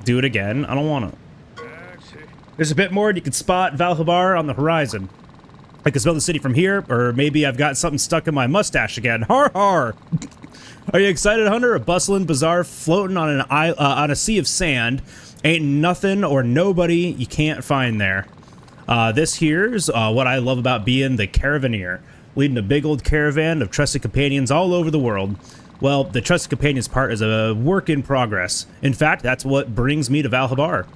Do it again? I don't want to. There's a bit more and you can spot Valhabar on the horizon. I can smell the city from here, or maybe I've got something stuck in my mustache again. Har har! Are you excited, Hunter? A bustling bazaar floating on an on a sea of sand. Ain't nothing or nobody you can't find there. This here's what I love about being the Caravaneer, leading a big old caravan of trusted companions all over the world. Well, the trusted companions part is a work in progress. In fact, that's what brings me to Valhabar.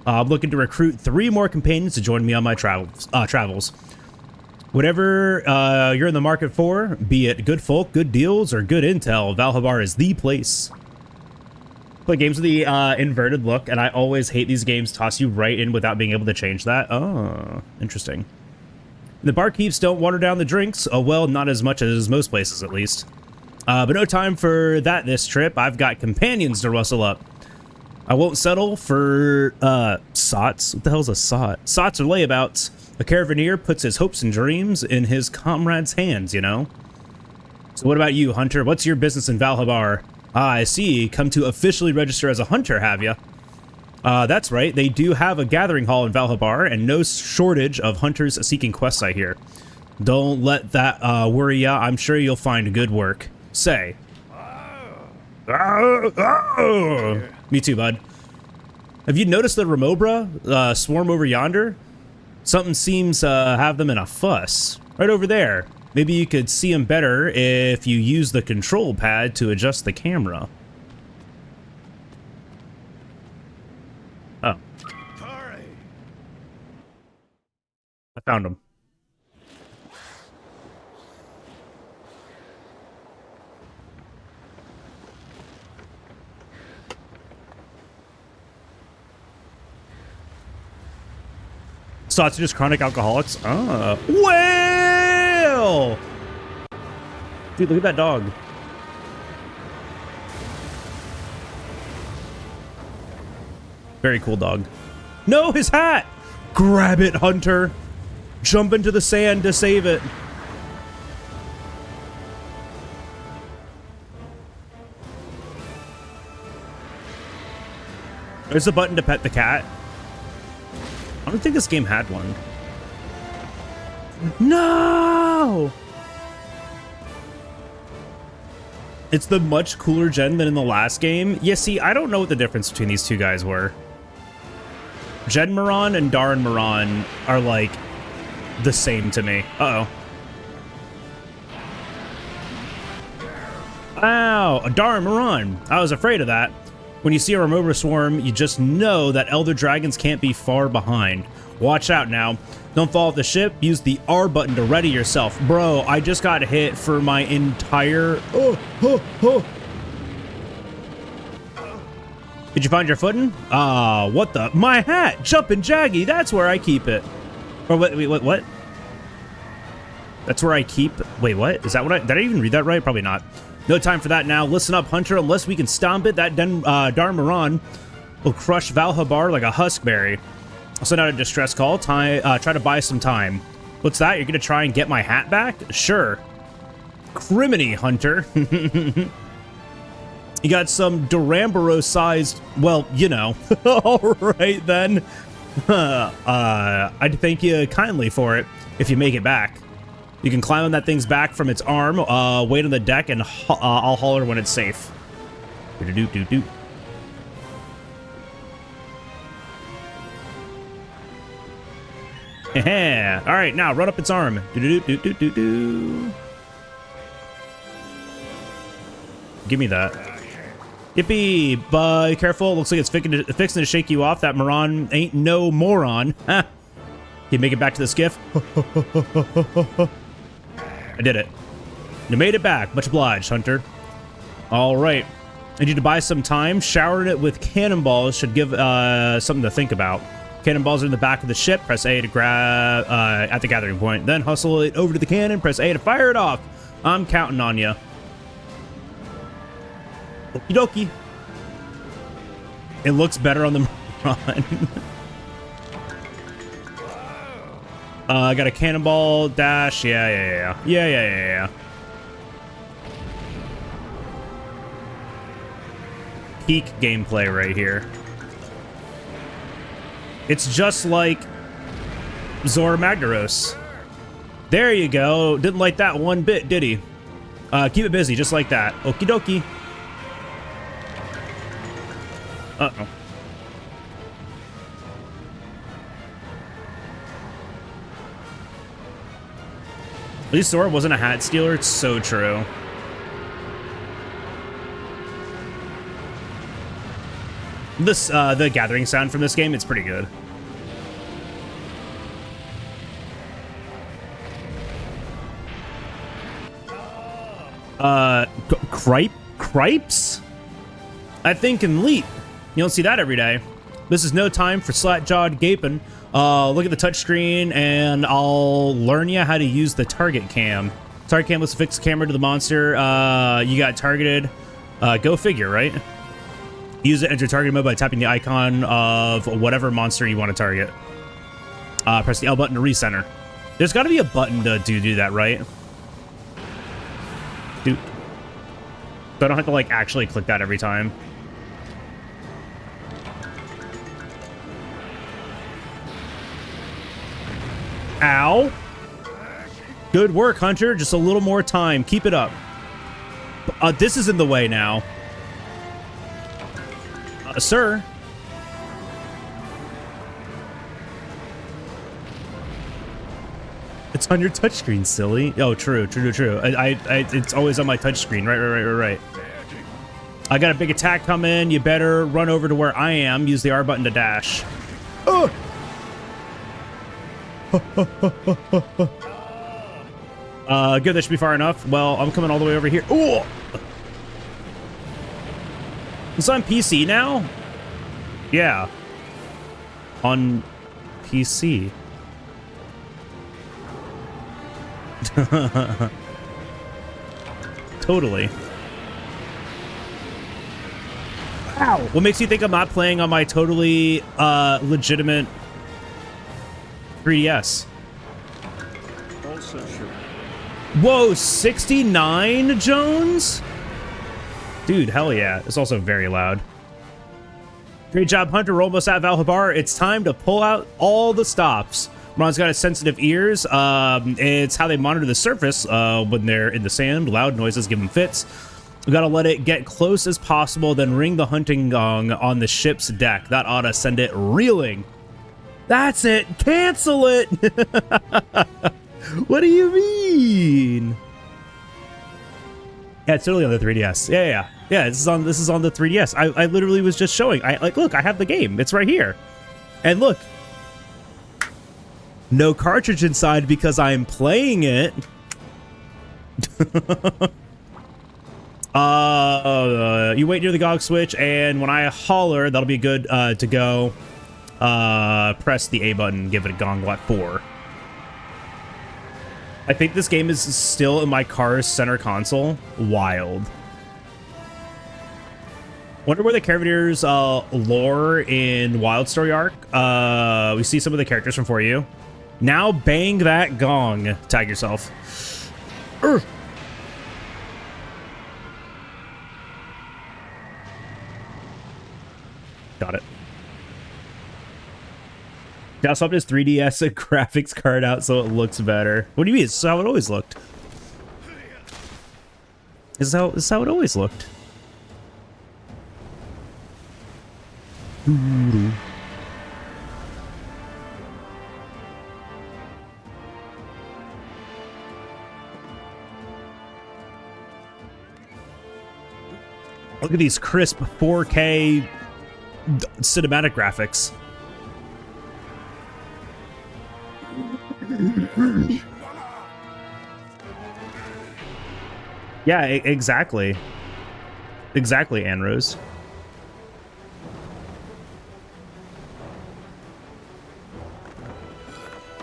I'm looking to recruit 3 more companions to join me on my travels. Whatever you're in the market for, be it good folk, good deals, or good intel, Valhabar is the place. Play games with the inverted look, and I always hate these games toss you right in without being able to change that. Oh, interesting. The barkeeps don't water down the drinks. Oh, well, not as much as most places, at least. But no time for that this trip. I've got companions to rustle up. I won't settle for sots. What the hell's a sot? Sots are layabouts. A caravaneer puts his hopes and dreams in his comrade's hands, you know? So what about you, Hunter? What's your business in Valhabar? Ah, I see. Come to officially register as a hunter, have ya? That's right. They do have a gathering hall in Valhabar, and no shortage of hunters seeking quests, I hear. Don't let that worry ya. I'm sure you'll find good work. Say. Me too, bud. Have you noticed the Remobra swarm over yonder? Something seems to have them in a fuss. Right over there. Maybe you could see them better if you use the control pad to adjust the camera. Oh. I found him. Sots are just chronic alcoholics? Ah. Well! Dude, look at that dog. Very cool dog. No, his hat! Grab it, Hunter! Jump into the sand to save it. There's a button to pet the cat. I don't think this game had one. No! It's the much cooler gen than in the last game. Yeah, see, I don't know what the difference between these two guys were. Gen Moran and Darn Moran are, like, the same to me. Uh-oh. Ow! A Darn Moran. I was afraid of that. When you see a Remobra swarm, you just know that Elder Dragons can't be far behind. Watch out now. Don't fall off the ship. Use the R button to ready yourself. Bro, I just got hit for my entire... Did you find your footing? What the... My hat! Jumpin' Jaggy! That's where I keep it. Or wait, what? That's where I keep... Wait, what? Is that what I... Did I even read that right? Probably not. No time for that now. Listen up, Hunter. Unless we can stomp it, that Darn Moran will crush Valhabar like a huskberry. I'll send out a distress call. Try to buy some time. What's that? You're going to try and get my hat back? Sure. Criminy, Hunter. You got some Durambaro-sized... Well, you know. All right, then. I'd thank you kindly for it if you make it back. You can climb on that thing's back from its arm, wait on the deck, and I'll holler when it's safe. Do-do-do-do-do. All right, now run up its arm. Do-do-do-do-do-do. Give me that. Yippee! But careful, looks like it's fixing to shake you off. That Moran ain't no moron. Can you make it back to the skiff? I did it. You made it back. Much obliged, Hunter. All right. I need you to buy some time. Showering it with cannonballs should give something to think about. Cannonballs are in the back of the ship. Press A to grab at the gathering point. Then hustle it over to the cannon. Press A to fire it off. I'm counting on you. Okie dokie. It looks better on the run. I got a cannonball dash. Yeah. Peak gameplay right here. It's just like Zora Magdaros. There you go. Didn't like that one bit, did he? Keep it busy, just like that. Okie dokie. Uh-oh. At least Sora wasn't a hat stealer. It's so true. This the gathering sound from this game, it's pretty good. Cripes? I think in Leap. You don't see that every day. This is no time for slat-jawed gaping. Look at the touchscreen, and I'll learn you how to use the target cam. Target cam lets fix the camera to the monster. You got targeted. Go figure, right? Use it, enter target mode by tapping the icon of whatever monster you want to target. Press the L button to recenter. There's got to be a button to do that, right? Dude. So I don't have to, like, actually click that every time. Ow. Good work, Hunter. Just a little more time. Keep it up. This is in the way now. Sir. It's on your touchscreen, silly. Oh, true. It's always on my touchscreen. Right. I got a big attack coming. You better run over to where I am. Use the R button to dash. Oh! Good, that should be far enough. Well, I'm coming all the way over here. Ooh! It's on PC now? Yeah. On PC. Totally. Wow. What makes you think I'm not playing on my totally legitimate 3DS? Also sure. Whoa, 69, Jones? Dude, hell yeah. It's also very loud. Great job, Hunter. We're almost at Valhabar. It's time to pull out all the stops. Ron's got his sensitive ears. It's how they monitor the surface when they're in the sand. Loud noises give them fits. We gotta let it get close as possible, then ring the hunting gong on the ship's deck. That ought to send it reeling. That's it. Cancel it. What do you mean? Yeah, it's totally on the 3DS. Yeah. This is on the 3DS. I literally was just showing. Look, I have the game. It's right here. And look. No cartridge inside because I'm playing it. You wait near the GOG switch, and when I holler, that'll be good to go. Press the A button, give it a gong at 4. I think this game is still in my car's center console. Wild. Wonder where the Caravaneers lore in Wild Story Arc. We see some of the characters from For You. Now bang that gong. Tag yourself. Urgh. Got it. Now swapped his 3DS graphics card out so it looks better. What do you mean? This is how it always looked. This is how it always looked. Look at these crisp 4K cinematic graphics. Yeah, exactly. Exactly, Anrose.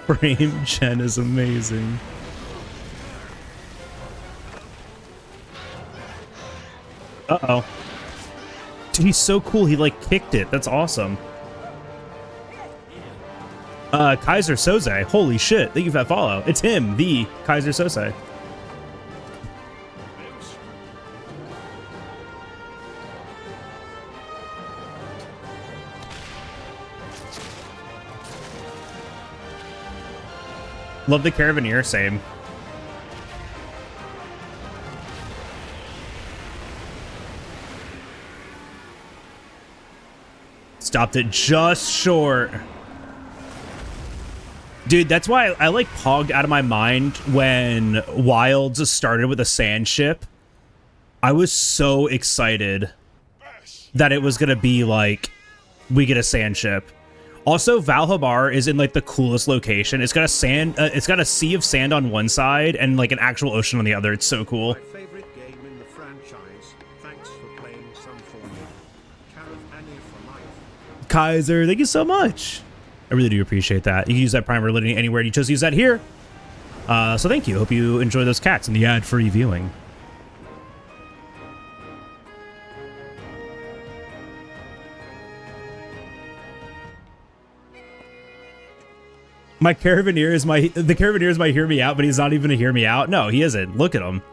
Frame gen is amazing. Uh-oh. Dude, he's so cool. He, like, kicked it. That's awesome. Kaiser Soze. Holy shit. Thank you for that follow. It's him, the Kaiser Soze. Love the Caravaneer, same. Stopped it just short. Dude, that's why I like pogged out of my mind when Wilds started with a sand ship. I was so excited that it was gonna be like, we get a sand ship. Also, Valhabar is in like the coolest location. It's got a sand, it's got a sea of sand on one side and like an actual ocean on the other. It's so cool. My favorite game in the franchise. Thanks for playing some for me. Annie for life. Kaiser, thank you so much. I really do appreciate that. You can use that primer literally anywhere. You just use that here. So thank you. Hope you enjoy those cats and the ad-free viewing. The Caravaneer might hear me out, but he's not even to hear me out. No, he isn't. Look at him.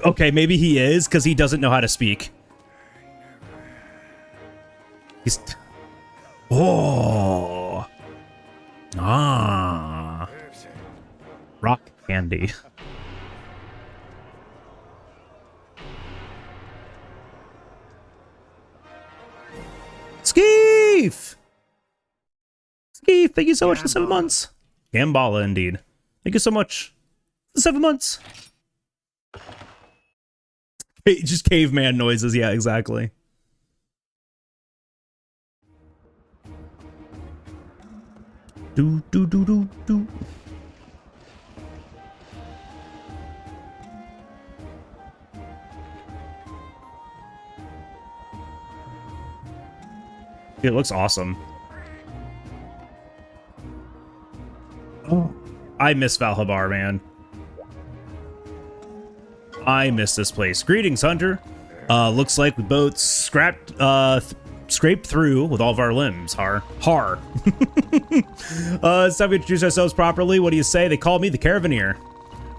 Okay, maybe he is because he doesn't know how to speak. He's... Oh. Ah. Rock candy. Skeef! Skeef, thank you so much for 7 months. Gambala, indeed. Thank you so much for 7 months. Just caveman noises. Yeah, exactly. Do, do, do, do, do. It looks awesome. Oh, I miss Valhabar, man. I miss this place. Greetings, Hunter. Looks like we both scraped through with all of our limbs. Har. It's time we introduce ourselves properly. What do you say? They call me the Caravaneer.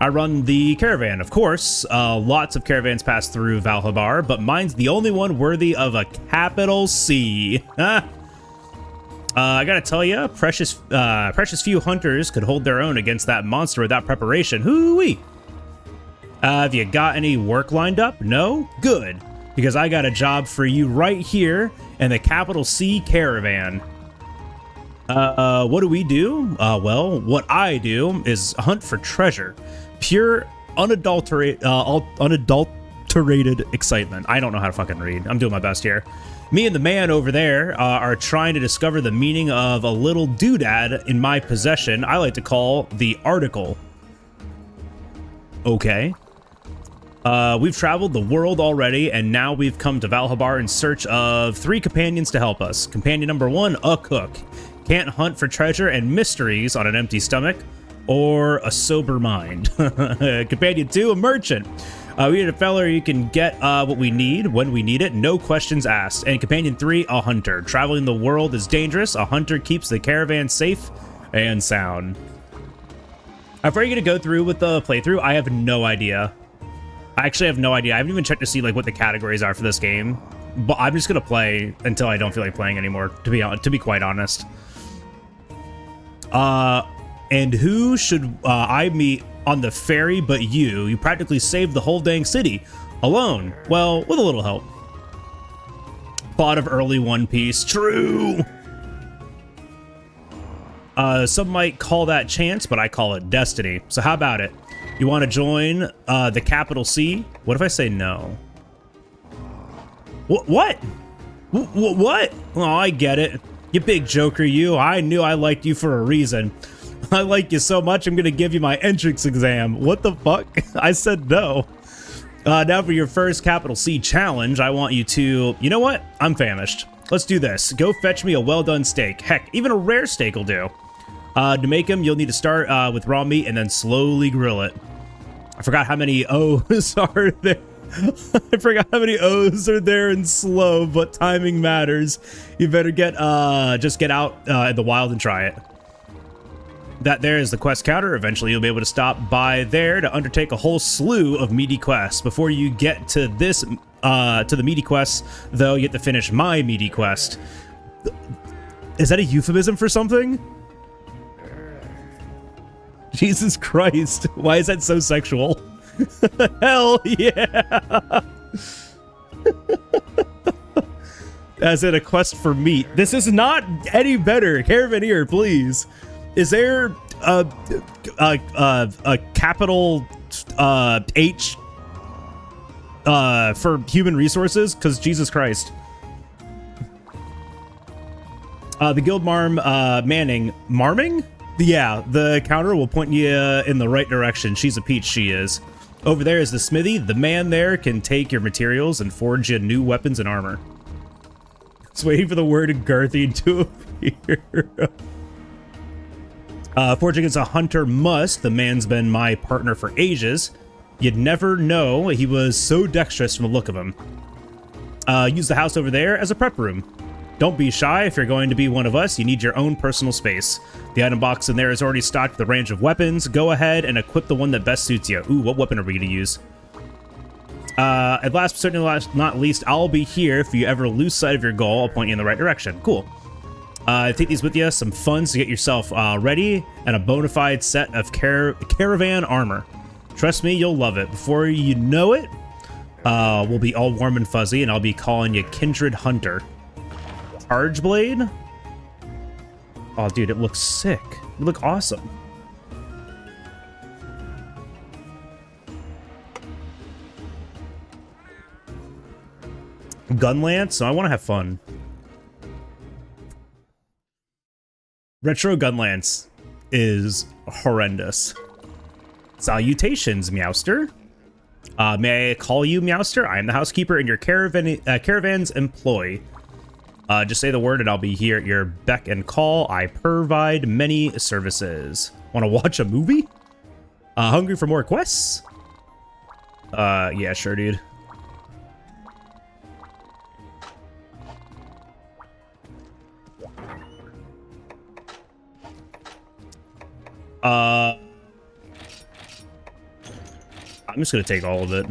I run the caravan, of course. Lots of caravans pass through Valhabar, but mine's the only one worthy of a capital C. I gotta tell you, precious few hunters could hold their own against that monster without preparation. Hoo-wee! Have you got any work lined up? No? Good. Because I got a job for you right here in the capital C caravan. What do we do? Well, what I do is hunt for treasure. Pure, unadulterated excitement. I don't know how to fucking read. I'm doing my best here. Me and the man over there are trying to discover the meaning of a little doodad in my possession I like to call the article. Okay. We've traveled the world already, and now we've come to Valhabar in search of 3 companions to help us. Companion number 1, a cook. Can't hunt for treasure and mysteries on an empty stomach or a sober mind. Companion 2, a merchant. We need a fella you can get what we need when we need it, no questions asked. And Companion 3, a hunter. Traveling the world is dangerous. A hunter keeps the caravan safe and sound. How far are you going to go through with the playthrough? I have no idea. I actually have no idea. I haven't even checked to see like what the categories are for this game. But I'm just going to play until I don't feel like playing anymore, to be quite honest. And who should I meet on the ferry but you? You practically saved the whole dang city. Alone. Well, with a little help. Plot of early One Piece. True! Some might call that chance, but I call it destiny. So how about it? You want to join the capital C? What if I say no? What? What? Oh, I get it. You big joker, you. I knew I liked you for a reason. I like you so much, I'm going to give you my entrance exam. What the fuck? I said no. Now for your first capital C challenge, I want you to... You know what? I'm famished. Let's do this. Go fetch me a well-done steak. Heck, even a rare steak will do. To make them, you'll need to start with raw meat and then slowly grill it. I forgot how many O's are there. I forgot how many O's are there in slow, but timing matters. You better just get out in the wild and try it. That there is the quest counter. Eventually, you'll be able to stop by there to undertake a whole slew of meaty quests. Before you get to this, to the meaty quests, though, you have to finish my meaty quest. Is that a euphemism for something? Jesus Christ. Why is that so sexual? Hell yeah. as in a quest for meat. This is not any better. Caravaneer, please. Is there a capital H for human resources? Because Jesus Christ. The guild marm Manning. Marming? Yeah, the counter will point you in the right direction. She's a peach, she is. Over there is the smithy. The man there can take your materials and forge you new weapons and armor. Just waiting for the word Garthian to appear. Forging is a hunter must. The man's been my partner for ages. You'd never know he was so dexterous from the look of him. Use the house over there as a prep room. Don't be shy. If you're going to be one of us, you need your own personal space. The item box in there is already stocked with a range of weapons. Go ahead and equip the one that best suits you. Ooh, what weapon are we going to use? At last, but certainly not least, I'll be here. If you ever lose sight of your goal, I'll point you in the right direction. Cool. Take these with you. Some funds to get yourself ready, and a bona fide set of caravan armor. Trust me, you'll love it. Before you know it, we'll be all warm and fuzzy, and I'll be calling you Kindred Hunter. Charge Blade? Oh, dude, it looks sick. You look awesome. Gun Lance? So I want to have fun. Retro Gun Lance is horrendous. Salutations, Meowster. May I call you Meowster? I am the housekeeper and your caravan's employee. Just say the word and I'll be here at your beck and call. I provide many services. Want to watch a movie? Hungry for more quests? Yeah, sure, dude. I'm just gonna take all of it.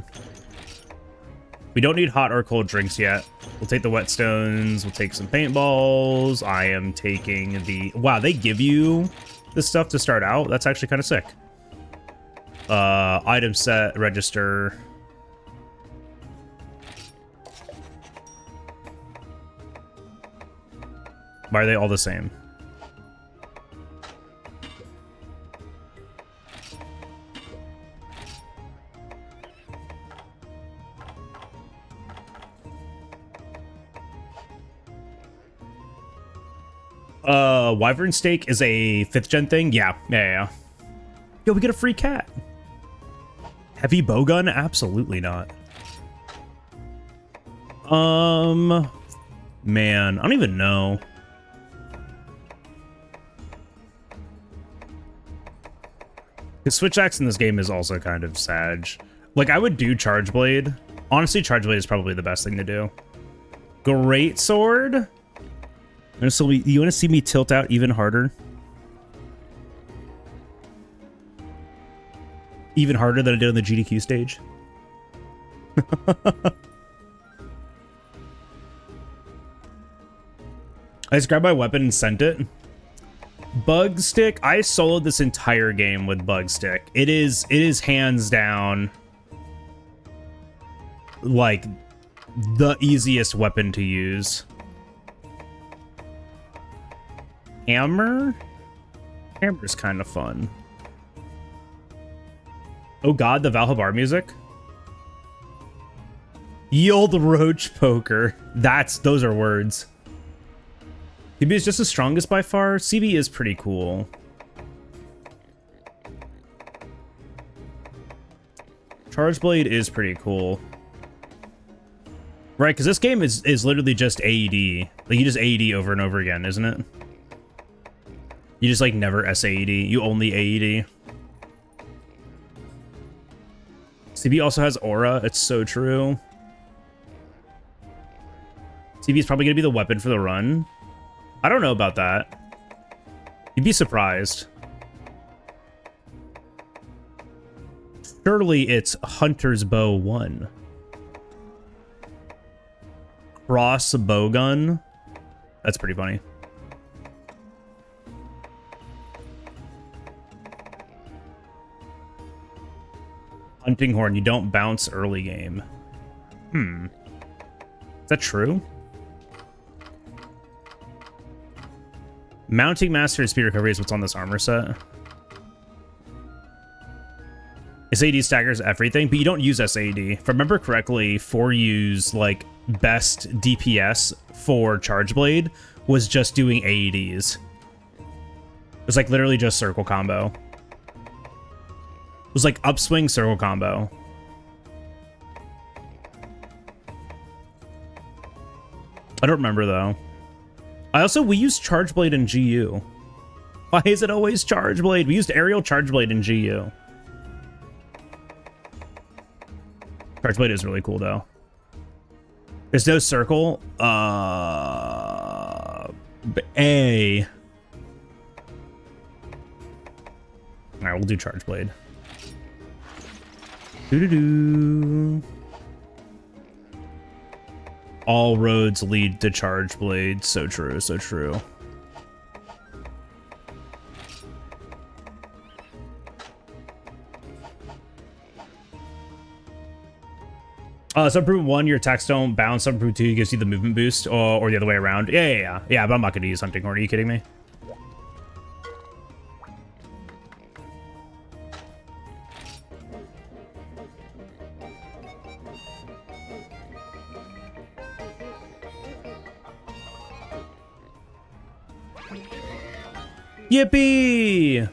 We don't need hot or cold drinks yet. We'll take the whetstones. We'll take some paintballs. I am taking the... Wow, they give you this stuff to start out? That's actually kind of sick. Item set, register. Why are they all the same? Wyvern steak is a 5th gen thing? Yeah. Yo, we get a free cat. Heavy bowgun? Absolutely not. Man, I don't even know. The switch axe in this game is also kind of sag. Like, I would do Charge Blade. Honestly, Charge Blade is probably the best thing to do. Great Sword? So you want to see me tilt out even harder? Even harder than I did on the GDQ stage? I just grabbed my weapon and sent it. Bug Stick. I soloed this entire game with Bug Stick. It is hands down like the easiest weapon to use. Hammer? Hammer's kind of fun. Oh god, the Valhabar music. Yield Roach Poker. Those are words. CB is just the strongest by far. CB is pretty cool. Charge Blade is pretty cool. Right, because this game is literally just AED. Like, you just AED over and over again, isn't it? You just, like, never SAED. You only AED. CB also has aura. It's so true. CB is probably going to be the weapon for the run. I don't know about that. You'd be surprised. Surely it's Hunter's Bow 1. Cross bowgun. That's pretty funny. Hunting Horn, you don't bounce early game. Is that true? Mounting master and speed recovery is what's on this armor set. SAD staggers everything, but you don't use SAD. If I remember correctly, 4U's like best DPS for Charge Blade was just doing AEDs. It was like literally just circle combo. It was like upswing circle combo. I don't remember though. We used Charge Blade in GU. Why is it always Charge Blade? We used aerial Charge Blade in GU. Charge Blade is really cool though. There's no circle. A. Alright, we'll do Charge Blade. Doo-doo-doo. All roads lead to Charge Blade. So true, so true. Sub-improvement 1, your attacks don't bounce. Sub-improvement 2 gives you the movement boost, or the other way around. Yeah, but I'm not going to use Hunting Horn. Are you kidding me? Yippee!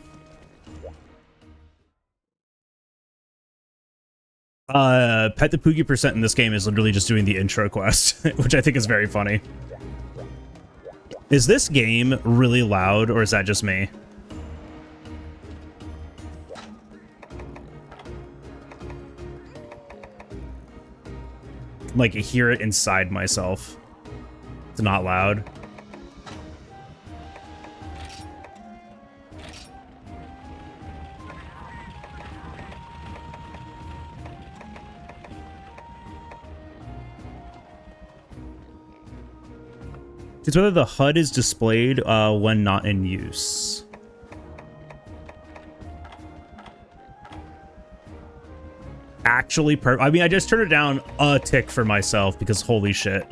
Pet the Poogie percent in this game is literally just doing the intro quest, which I think is very funny. Is this game really loud, or is that just me? Like, I hear it inside myself. It's not loud. It's whether the HUD is displayed when not in use. Actually, I mean, I just turned it down a tick for myself because holy shit.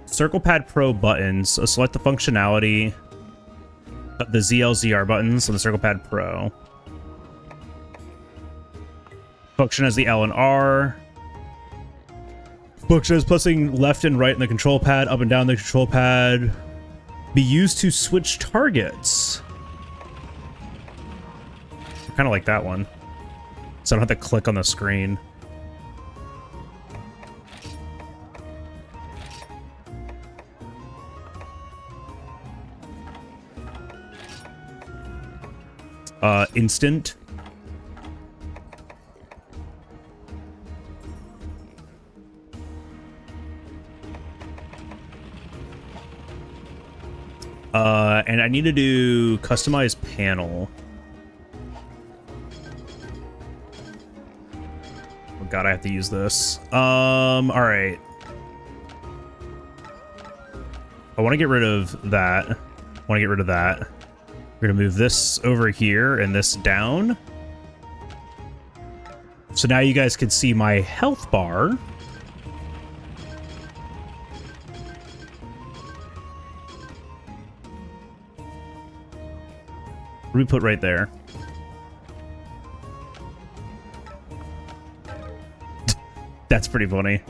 Circle Pad Pro buttons. So select the functionality. The ZLZR buttons on the Circle Pad Pro. Function as the L and R. Function as pressing left and right in the control pad, up and down the control pad. Be used to switch targets. I kind of like that one. So I don't have to click on the screen. Instant. And I need to do customize panel. Oh god, I have to use this. All right. I want to get rid of that. We're gonna move this over here and this down. So now you guys can see my health bar. What do we put right there? That's pretty funny.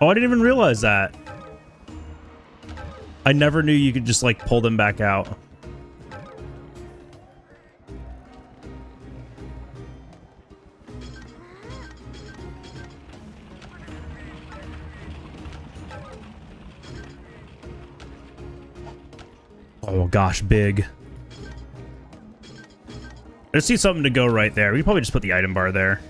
Oh, I didn't even realize that. I never knew you could just, like, pull them back out. Oh, gosh, big. I just see something to go right there. We could probably just put the item bar there.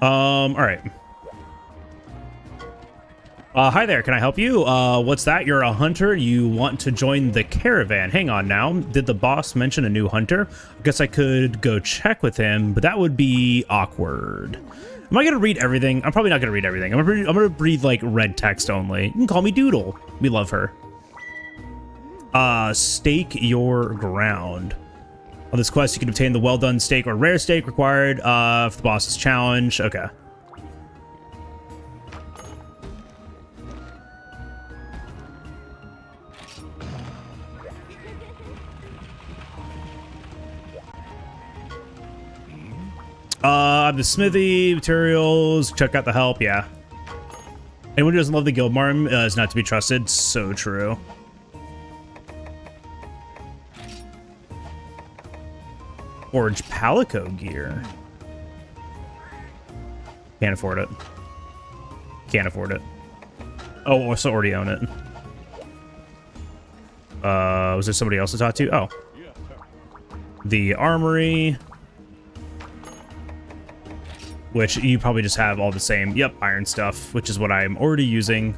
All right. Hi there, can I help you? What's that? You're a hunter? You want to join the caravan? Hang on now. Did the boss mention a new hunter? I guess I could go check with him, but that would be awkward. Am I gonna read everything? I'm probably not gonna read everything. I'm gonna read like red text only. You can call me Doodle. We love her. Stake your ground. On this quest, you can obtain the well done steak or rare steak required for the boss's challenge. Okay. The smithy materials. Check out the help. Yeah. Anyone who doesn't love the guild marm is not to be trusted. So true. Forge Palico gear. Can't afford it. Can't afford it. Oh, also already own it. Was there somebody else to talk to? Oh. The armory. Which you probably just have all the same. Yep, iron stuff, which is what I'm already using.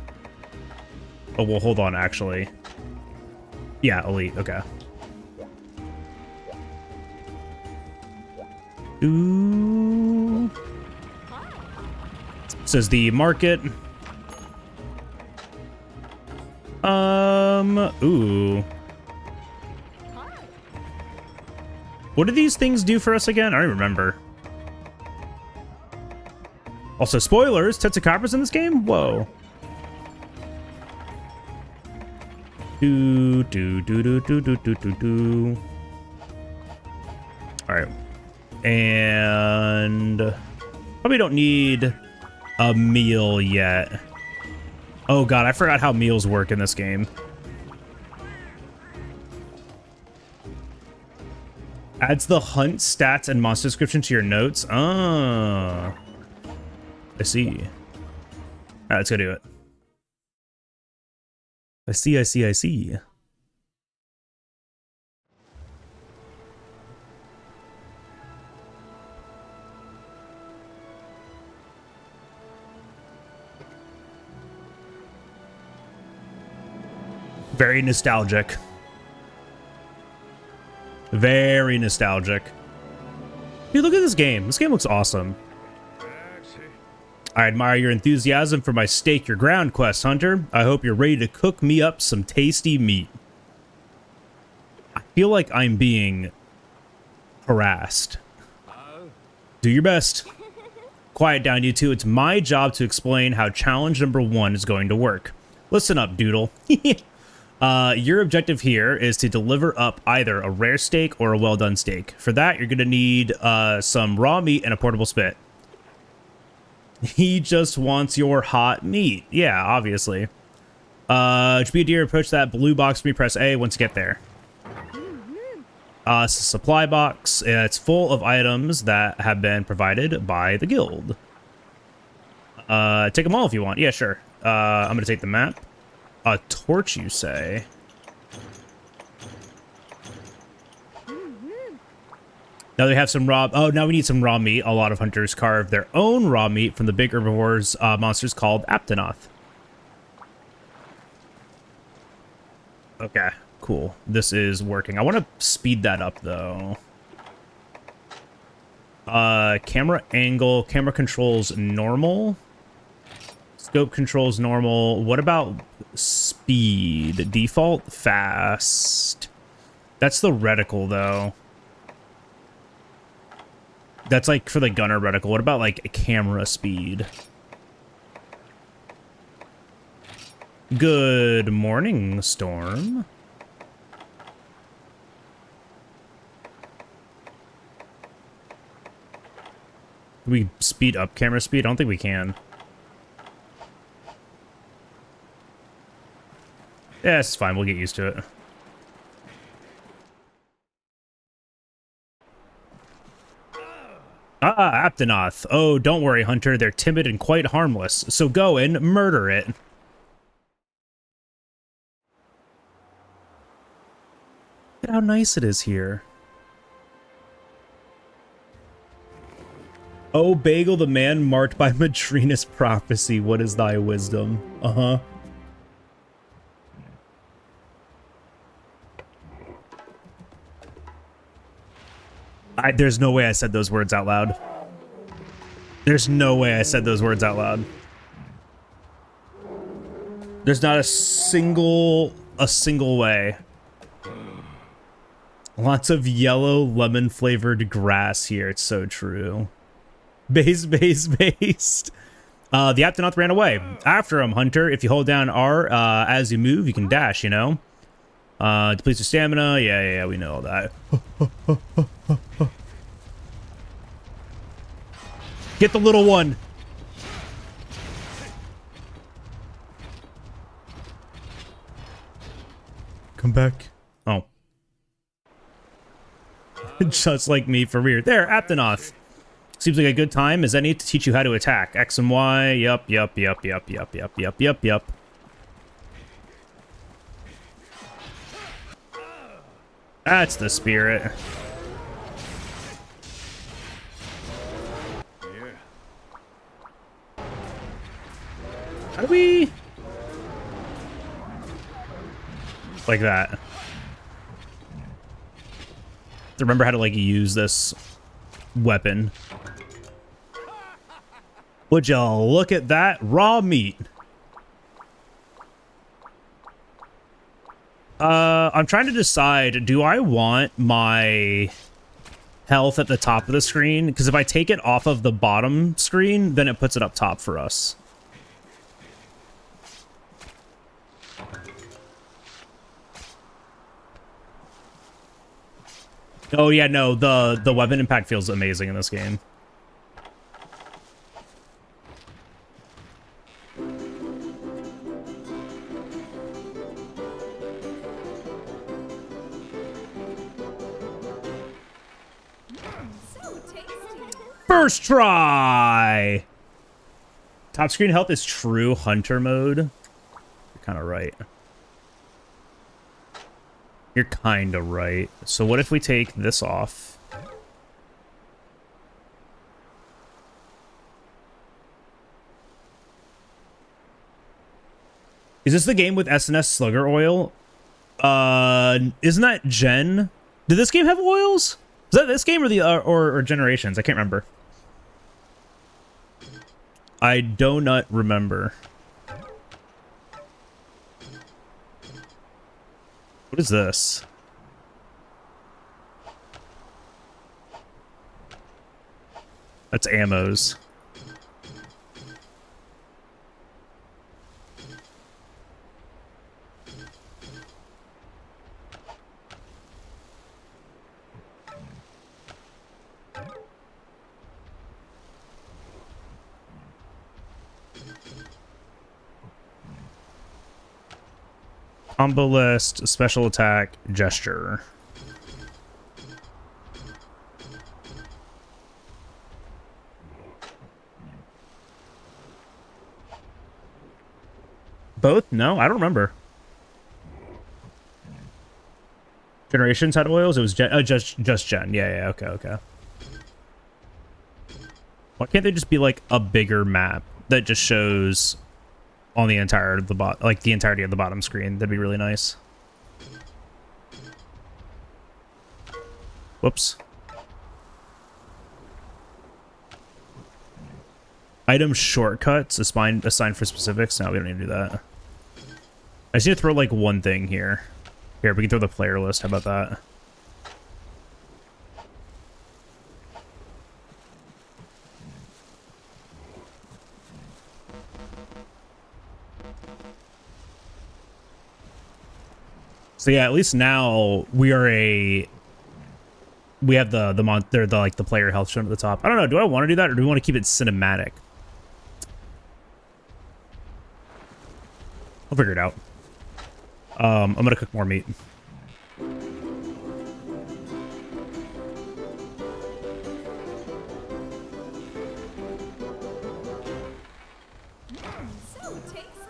Oh, well, hold on, actually. Yeah, elite, okay. Ooh. Says the market. Ooh. What do these things do for us again? I don't remember. Also, spoilers, Tetsukaka's in this game? Whoa. Alright. And probably don't need a meal yet. Oh god, I forgot how meals work in this game. Adds the hunt stats and monster description to your notes. Ah. I see. Alright, let's go do it. I see. Very nostalgic. Very nostalgic. Dude, look at this game. This game looks awesome. I admire your enthusiasm for my Stake Your Ground quest, Hunter. I hope you're ready to cook me up some tasty meat. I feel like I'm being harassed. Do your best. Quiet down, you two. It's my job to explain how challenge number 1 is going to work. Listen up, Doodle. Your objective here is to deliver up either a rare steak or a well-done steak. For that, you're going to need some raw meat and a portable spit. He just wants your hot meat. Yeah, obviously. To be a deer, approach that blue box for me, press A once you get there. It's a supply box. It's full of items that have been provided by the guild. Take them all if you want. Yeah, sure. I'm going to take the map. A torch, you say? Now they have some raw... Oh, now we need some raw meat. A lot of hunters carve their own raw meat from the big herbivores monsters called Aptonoth. Okay, cool. This is working. I want to speed that up, though. Camera angle. Camera controls normal. Scope controls normal. What about speed? Default fast. That's the reticle, though. That's like for the gunner reticle. What about like a camera speed? Good morning, Storm. Can we speed up camera speed? I don't think we can. Yeah, it's fine. We'll get used to it. Ah, Aptonoth. Oh, don't worry, Hunter. They're timid and quite harmless. So go and murder it. Look at how nice it is here. Oh, Bagel, the man marked by Madrina's prophecy. What is thy wisdom? Uh-huh. There's no way I said those words out loud. There's no way I said those words out loud. There's not a single way. Lots of yellow lemon flavored grass here. It's so true. Based. The Aptonaut ran away. After him, Hunter. If you hold down R as you move, you can dash, you know? Depletes your stamina. Yeah, we know all that. Get the little one. Come back. Oh. Just like me for real. There, Aptonaut. Seems like a good time as any to teach you how to attack. X and Y. Yup. That's the spirit. How do we... like that. To remember how to, like, use this weapon. Would y'all look at that raw meat? I'm trying to decide, do I want my health at the top of the screen? Because if I take it off of the bottom screen, then it puts it up top for us. Oh yeah, no, the weapon impact feels amazing in this game. First try! Top screen health is true hunter mode. You're kind of right. You're kind of right. So what if we take this off? Is this the game with SNS Slugger Oil? Isn't that Gen? Did this game have oils? Is that this game or the or Generations? I can't remember. I do not remember. What is this? That's ammos. Combo list, special attack, gesture. Both? No, I don't remember. Generations had oils? It was just Gen. Yeah, okay. Why can't they just be like a bigger map that just shows on the entire of the like the entirety of the bottom screen? That'd be really nice. Whoops. Item shortcuts assigned for specifics. No, we don't need to do that. I just need to throw like one thing here. Here, we can throw the player list. How about that? So yeah, at least now we are we have the player health shown at the top. I don't know. Do I want to do that, or do we want to keep it cinematic? I'll figure it out. I'm gonna cook more meat.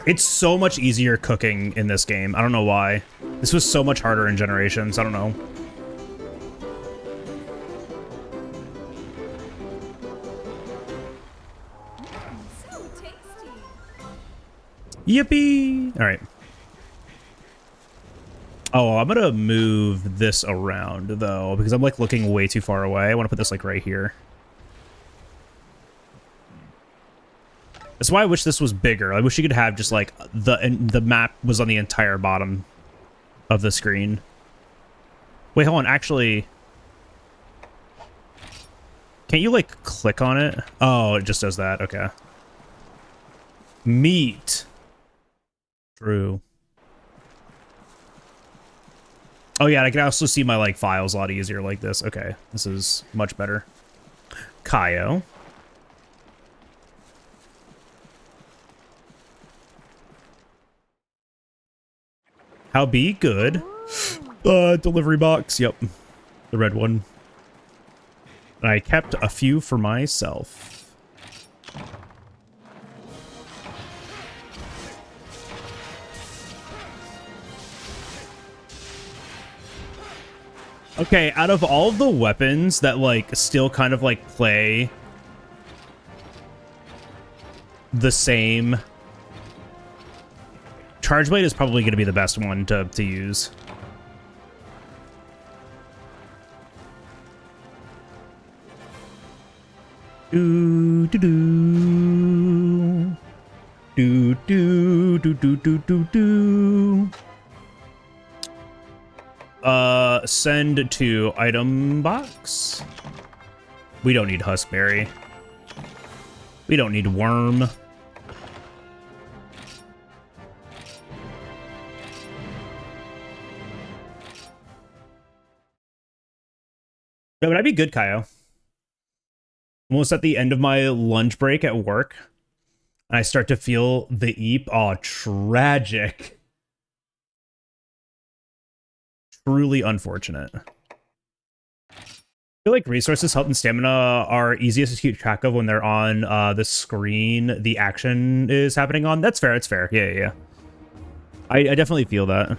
It's so much easier cooking in this game. I don't know why. This was so much harder in Generations. I don't know. Yippee! All right. Oh, I'm gonna move this around though, because I'm like looking way too far away. I want to put this like right here. That's why I wish this was bigger. I wish you could have just like the map was on the entire bottom of the screen. Wait, hold on. Actually, can't you like click on it? Oh, it just does that. Okay. Meat. True. Oh yeah, I can also see my like files a lot easier like this. Okay, this is much better. Kaio. How be good? Delivery box. Yep, the red one. I kept a few for myself. Okay, out of all of the weapons that like still kind of like play the same, Charge Blade is probably going to be the best one to use. Do do do do do do do do do do. Send to item box. We don't need Huskberry. We don't need Worm. Yeah, but I'd be good, Kaio. Almost at the end of my lunch break at work, and I start to feel the eep. Oh, tragic. Truly unfortunate. I feel like resources, health, and stamina are easiest to keep track of when they're on the screen the action is happening on. That's fair, it's fair. Yeah, yeah, yeah. I definitely feel that.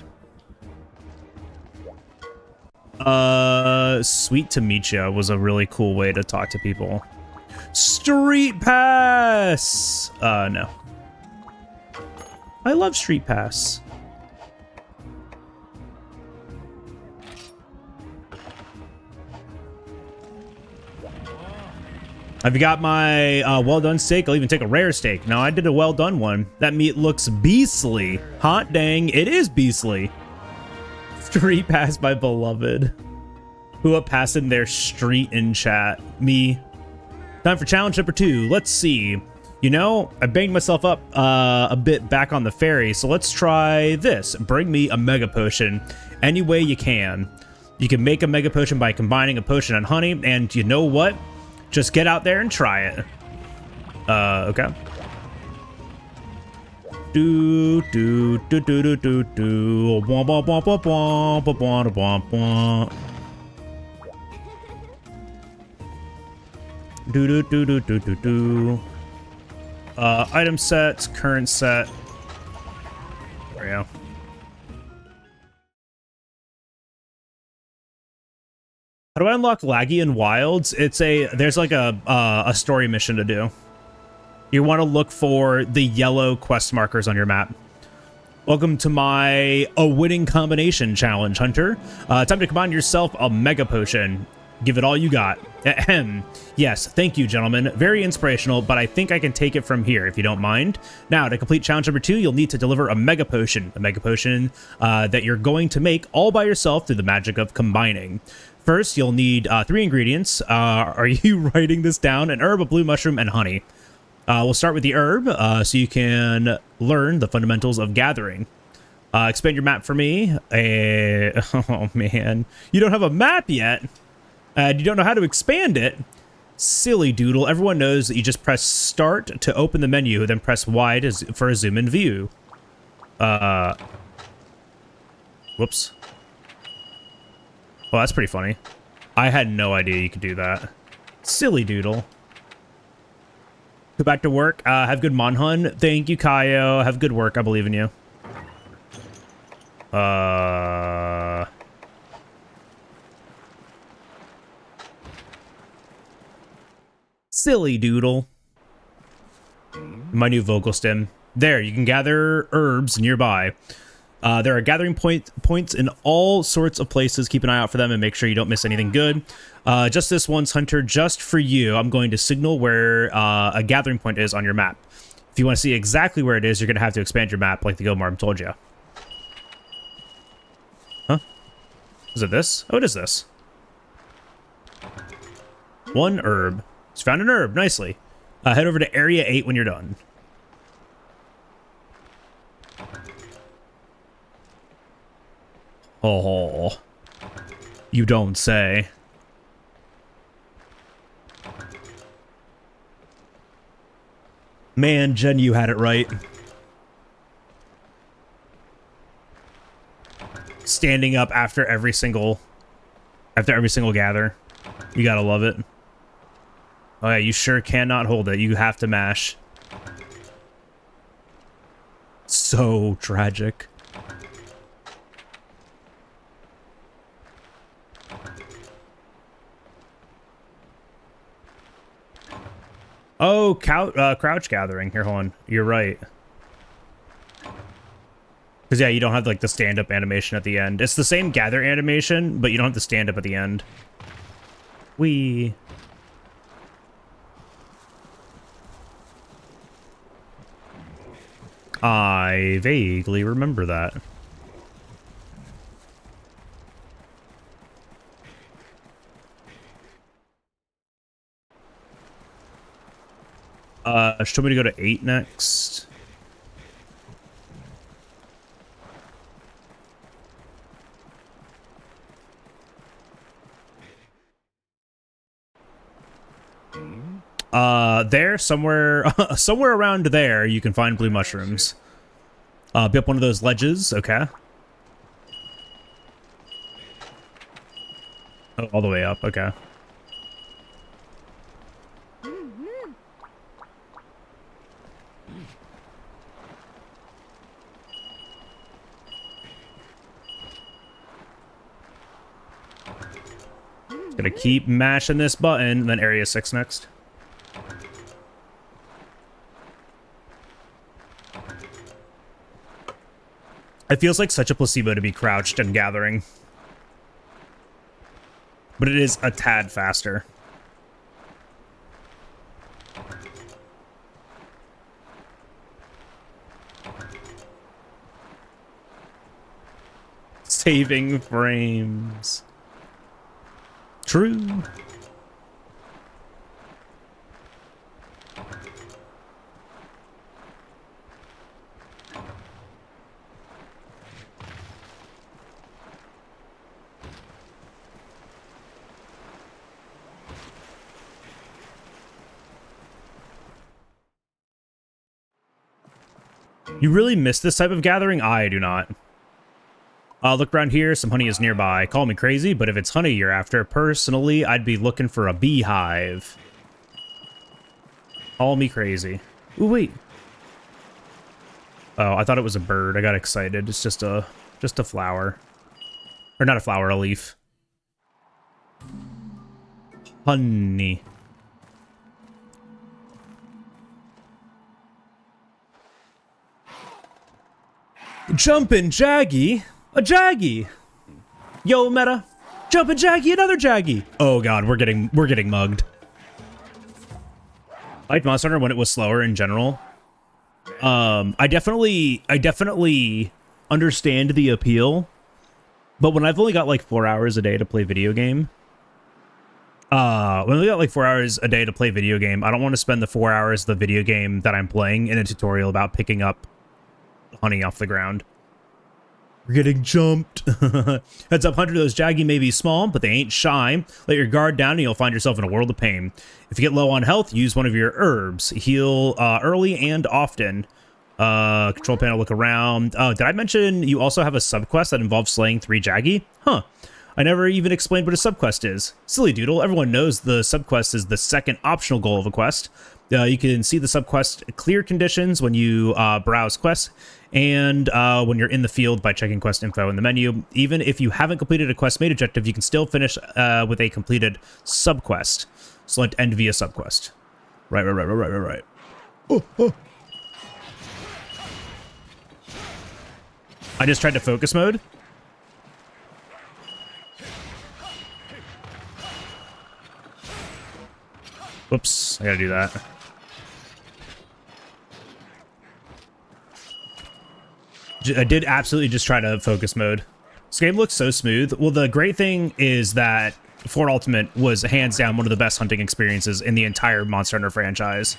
Sweet to meet ya was a really cool way to talk to people. Street Pass! No. I love Street Pass. I've got my well done steak. I'll even take a rare steak. No, I did a well done one. That meat looks beastly. Hot dang, it is beastly. Street Pass, my beloved. Who up passing their street in chat? Me. Time for challenge number 2. Let's see. You know, I banged myself up a bit back on the ferry, so let's try this. Bring me a mega potion any way you can. You can make a mega potion by combining a potion and honey, and you know what? Just get out there and try it. Okay. Do do do do do do do. Bwah, bwah, bwah, bwah, bwah, bwah, bwah, bwah, bwah. Do do do do do do do. Item sets, current set. There we go. How do I unlock Laggy and Wilds? There's like a story mission to do. You want to look for the yellow quest markers on your map. Welcome to my A Winning Combination Challenge, Hunter. Time to combine yourself a Mega Potion. Give it all you got. Ahem. Yes, thank you, gentlemen. Very inspirational, but I think I can take it from here, if you don't mind. Now, to complete challenge number 2, you'll need to deliver a Mega Potion. A Mega Potion that you're going to make all by yourself through the magic of combining. First, you'll need 3 ingredients. Are you writing this down? An herb, a blue mushroom, and honey. We'll start with the herb, so you can learn the fundamentals of gathering. Expand your map for me. Oh, man. You don't have a map yet? You don't know how to expand it? Silly doodle. Everyone knows that you just press start to open the menu, then press Y for a zoom in view. Whoops. Oh, that's pretty funny. I had no idea you could do that. Silly doodle. Go back to work. Have good Monhun. Thank you, Kaio. Have good work. I believe in you. Silly doodle. My new vocal stem. There, you can gather herbs nearby. There are gathering points in all sorts of places. Keep an eye out for them and make sure you don't miss anything good. Just this once, Hunter, just for you, I'm going to signal where a gathering point is on your map. If you want to see exactly where it is, you're going to have to expand your map like the Go Marm told you. Huh? Is it this? Oh, it is this. One herb. Just found an herb. Nicely. Head over to Area 8 when you're done. Oh. You don't say. Man, Jen, you had it right. Standing up after every single gather. You gotta love it. Oh yeah, you sure cannot hold it. You have to mash. So tragic. Oh, crouch gathering. Here, hold on. You're right. Because, yeah, you don't have, like, the stand-up animation at the end. It's the same gather animation, but you don't have the stand-up at the end. Whee. I vaguely remember that. Should we go to 8 next? There, somewhere around there, you can find blue mushrooms. Be up one of those ledges, okay. Oh, all the way up, okay. Gonna keep mashing this button, and then area 6 next. It feels like such a placebo to be crouched and gathering. But it is a tad faster. Saving frames. True. You really miss this type of gathering? I do not. Look around here. Some honey is nearby. Call me crazy, but if it's honey you're after, personally, I'd be looking for a beehive. Call me crazy. Ooh, wait. Oh, I thought it was a bird. I got excited. It's just a flower. Or not a flower, a leaf. Honey. Jumpin' Jaggy. A Jaggy. Yo, meta. Jumpin' Jaggy, another Jaggy. Oh god, we're getting mugged. I liked Monster Hunter when it was slower in general. I definitely understand the appeal, but when I've only got like 4 hours a day to play video game, I don't want to spend the 4 hours of the video game that I'm playing in a tutorial about picking up honey off the ground. We're getting jumped. Heads up, 100 of those Jaggy may be small, but they ain't shy. Let your guard down and you'll find yourself in a world of pain. If you get low on health, use one of your herbs. Heal early and often. Control panel, look around. Did I mention you also have a subquest that involves slaying 3 Jaggy? Huh. I never even explained what a subquest is. Silly doodle, everyone knows the subquest is the second optional goal of a quest. You can see the subquest clear conditions when you browse quests, and when you're in the field by checking quest info in the menu. Even if you haven't completed a quest made objective, you can still finish with a completed subquest. Select end via subquest. Right. Oh. I just tried to focus mode. Whoops, I gotta do that. I did absolutely just try to focus mode. This game looks so smooth. Well, the great thing is that Fort Ultimate was hands down one of the best hunting experiences in the entire Monster Hunter franchise.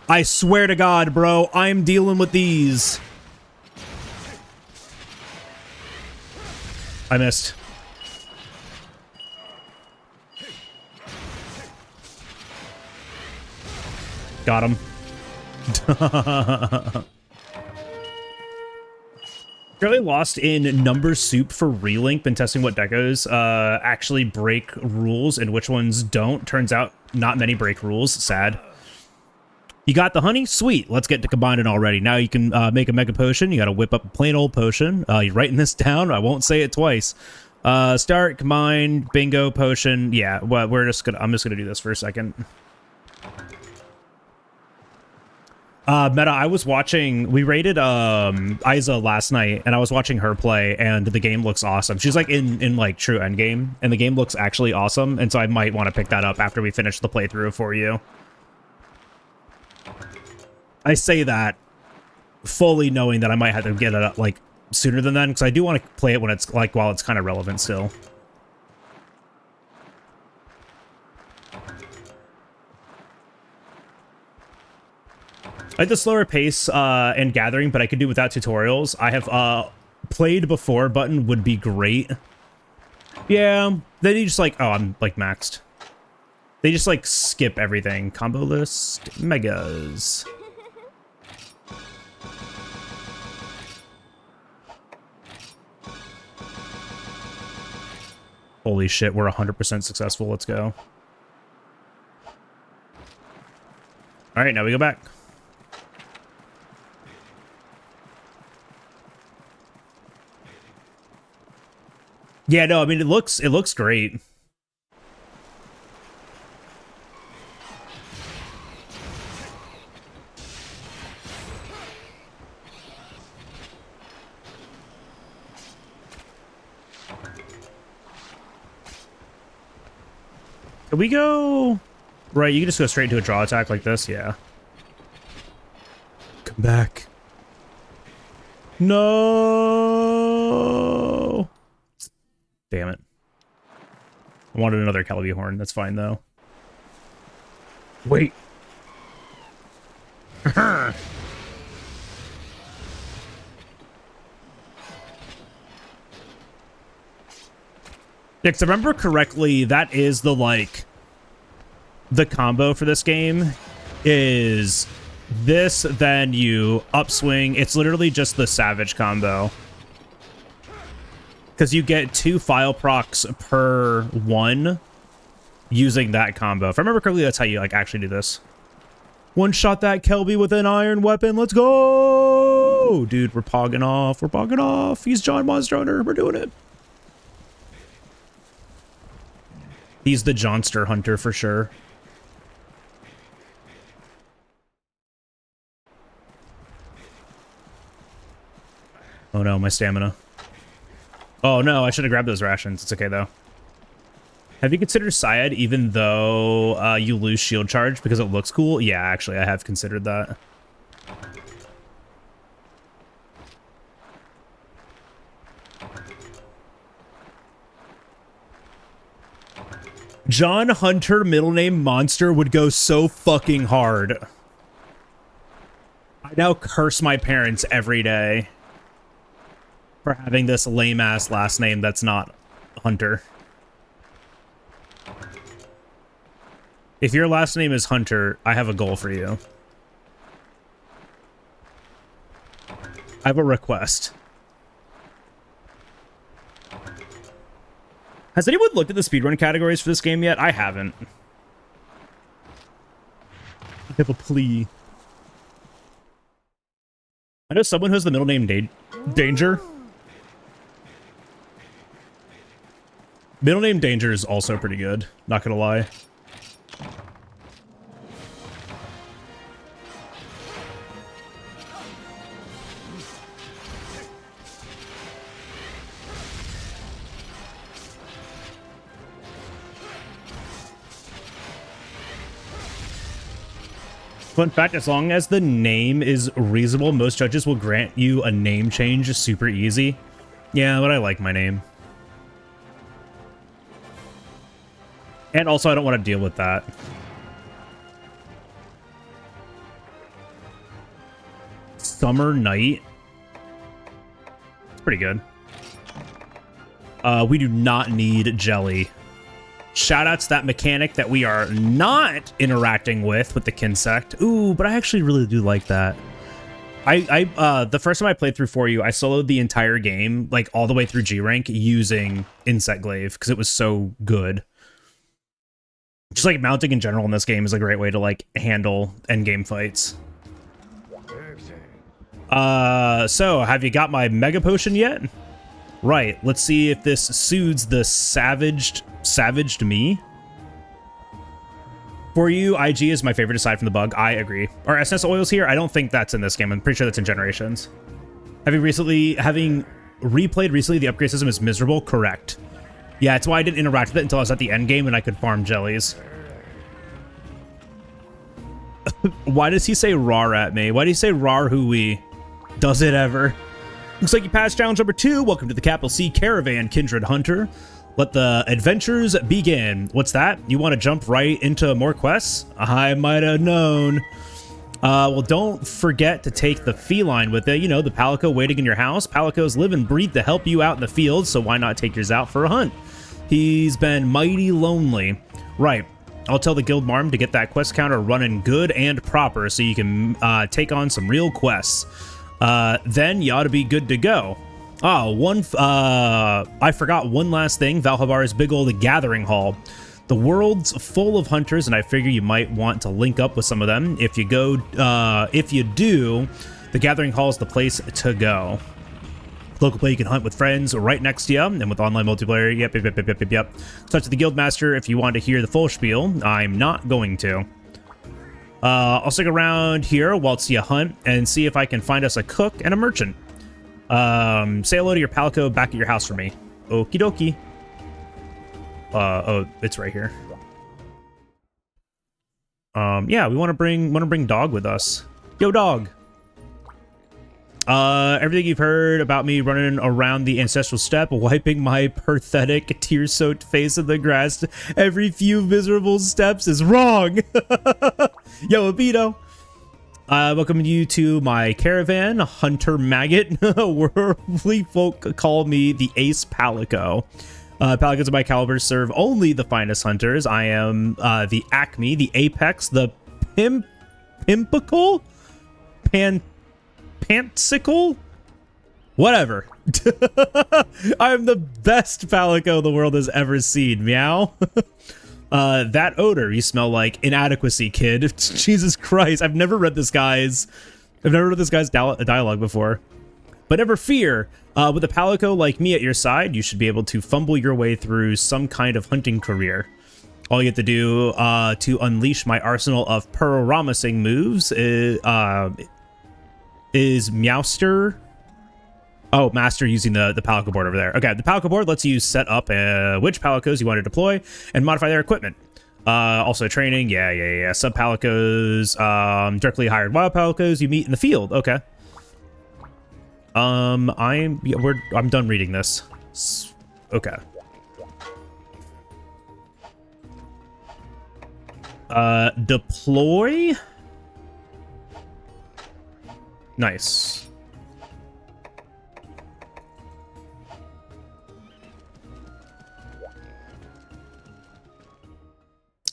I swear to God, bro, I'm dealing with these. I missed. Got him. Fairly lost in number soup for relink. Been testing what decos actually break rules and which ones don't. Turns out not many break rules. Sad. You got the honey? Sweet. Let's get to combining already. Now you can make a mega potion. You got to whip up a plain old potion. You're writing this down. I won't say it twice. Start, combine, bingo, potion. Yeah, well, I'm just gonna do this for a second. Meta, I was watching, we rated Isa last night, and I was watching her play, and the game looks awesome. She's like in like true endgame, and the game looks actually awesome, and so I might want to pick that up after we finish the playthrough for you. I say that fully knowing that I might have to get it up like sooner than then, because I do want to play it when it's like while it's kind of relevant still. I like the slower pace and gathering, but I could do without tutorials. I have played before button would be great. Yeah, then you just like, oh, I'm like maxed. They just like skip everything. Combo list, megas. Holy shit, we're 100% successful. Let's go. All right, now we go back. Yeah, no, I mean, it looks great. Can we go... Right, you can just go straight into a draw attack like this, yeah. Come back. No! Damn it. I wanted another Celebi horn. That's fine, though. Wait. Yeah, because I remember correctly, that is the, like... The combo for this game is this, then you upswing. It's literally just the Savage combo. Because you get 2 file procs per one using that combo. If I remember correctly, that's how you like actually do this. One shot that Kelby with an iron weapon. Let's go! Dude, we're pogging off. We're pogging off. He's John Monster Hunter. We're doing it. He's the Johnster Hunter for sure. Oh no, my stamina. Oh no, I should have grabbed those rations. It's okay though. Have you considered Syed even though you lose shield charge because it looks cool? Yeah, actually, I have considered that. John Hunter, middle name Monster, would go so fucking hard. I now curse my parents every day for having this lame-ass last name that's not Hunter. If your last name is Hunter, I have a goal for you. I have a request. Has anyone looked at the speedrun categories for this game yet? I haven't. I have a plea. I know someone who has the middle name Danger. Middle name Danger is also pretty good, not gonna lie. Fun fact, as long as the name is reasonable, most judges will grant you a name change super easy. Yeah, but I like my name. And also, I don't want to deal with that. Summer Night. It's pretty good. We do not need jelly. Shout out to that mechanic that we are not interacting with the Kinsect. Ooh, but I actually really do like that. The first time I played through For You, I soloed the entire game, like all the way through G rank, using Insect Glaive because it was so good. Just like mounting in general in this game is a great way to like handle endgame fights. So have you got my Mega Potion yet? Right, let's see if this soothes the savaged me. For You, IG is my favorite aside from the bug. I agree. Are SNS oils here? I don't think that's in this game. I'm pretty sure that's in Generations. Having replayed recently, the upgrade system is miserable. Correct. Yeah, that's why I didn't interact with it until I was at the end game and I could farm jellies. Why does he say rar at me? Why do you say rar hooey? Does it ever? Looks like you passed challenge number 2. Welcome to the Capital C Caravan, Kindred Hunter. Let the adventures begin. What's that? You want to jump right into more quests? I might have known. Well, don't forget to take the feline with it. You know, the Palico waiting in your house. Palicos live and breathe to help you out in the field, so why not take yours out for a hunt? He's been mighty lonely. Right. I'll tell the Guild Marm to get that quest counter running good and proper so you can take on some real quests. Then you ought to be good to go. Oh, I forgot one last thing. Valhavar's big old gathering hall. The world's full of hunters, and I figure you might want to link up with some of them. If you do, the gathering hall is the place to go. Local play, you can hunt with friends right next to you, and with online multiplayer, yep. Touch to the Guildmaster if you want to hear the full spiel. I'm not going to. I'll stick around here whilst you hunt and see if I can find us a cook and a merchant. Say hello to your Palico back at your house for me. Okie dokie. Oh, it's right here. Yeah, we want to bring dog with us. Yo, dog. Everything you've heard about me running around the ancestral steppe, wiping my pathetic, tear-soaked face in the grass every few miserable steps is wrong. Yo, Abito. Welcome you to my caravan, Hunter Maggot. Worldly folk call me the Ace Palico. Palicos of my caliber serve only the finest hunters. I am the acme, the apex, the pimpicle, pantsicle, whatever. I am the best Palico the world has ever seen. Meow. That odor, you smell like inadequacy, kid. Jesus Christ, I've never read this guy's dialogue before. But never fear, with a Palico like me at your side, you should be able to fumble your way through some kind of hunting career. All you have to do to unleash my arsenal of promising moves is Meowster. Oh, master using the Palico board over there. Okay, the Palico board lets you set up which Palicos you want to deploy and modify their equipment. Also training, yeah. Sub Palicos, directly hired wild Palicos you meet in the field. Okay. I'm done reading this. Okay. Deploy. Nice.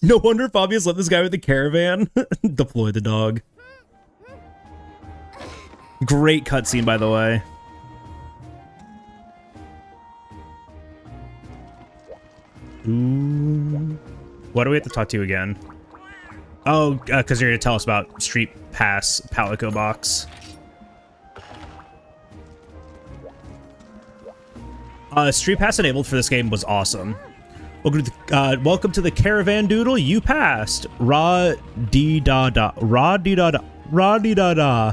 No wonder Fabius let this guy with the caravan deploy the dog. Great cutscene, by the way. Ooh. Why do we have to talk to you again? Oh, because you're going to tell us about Street Pass Palico Box. Street Pass enabled for this game was awesome. Welcome to the Caravan Doodle. You passed. Ra-dee-da-da. Ra-dee-da-da. Ra-dee-da-da.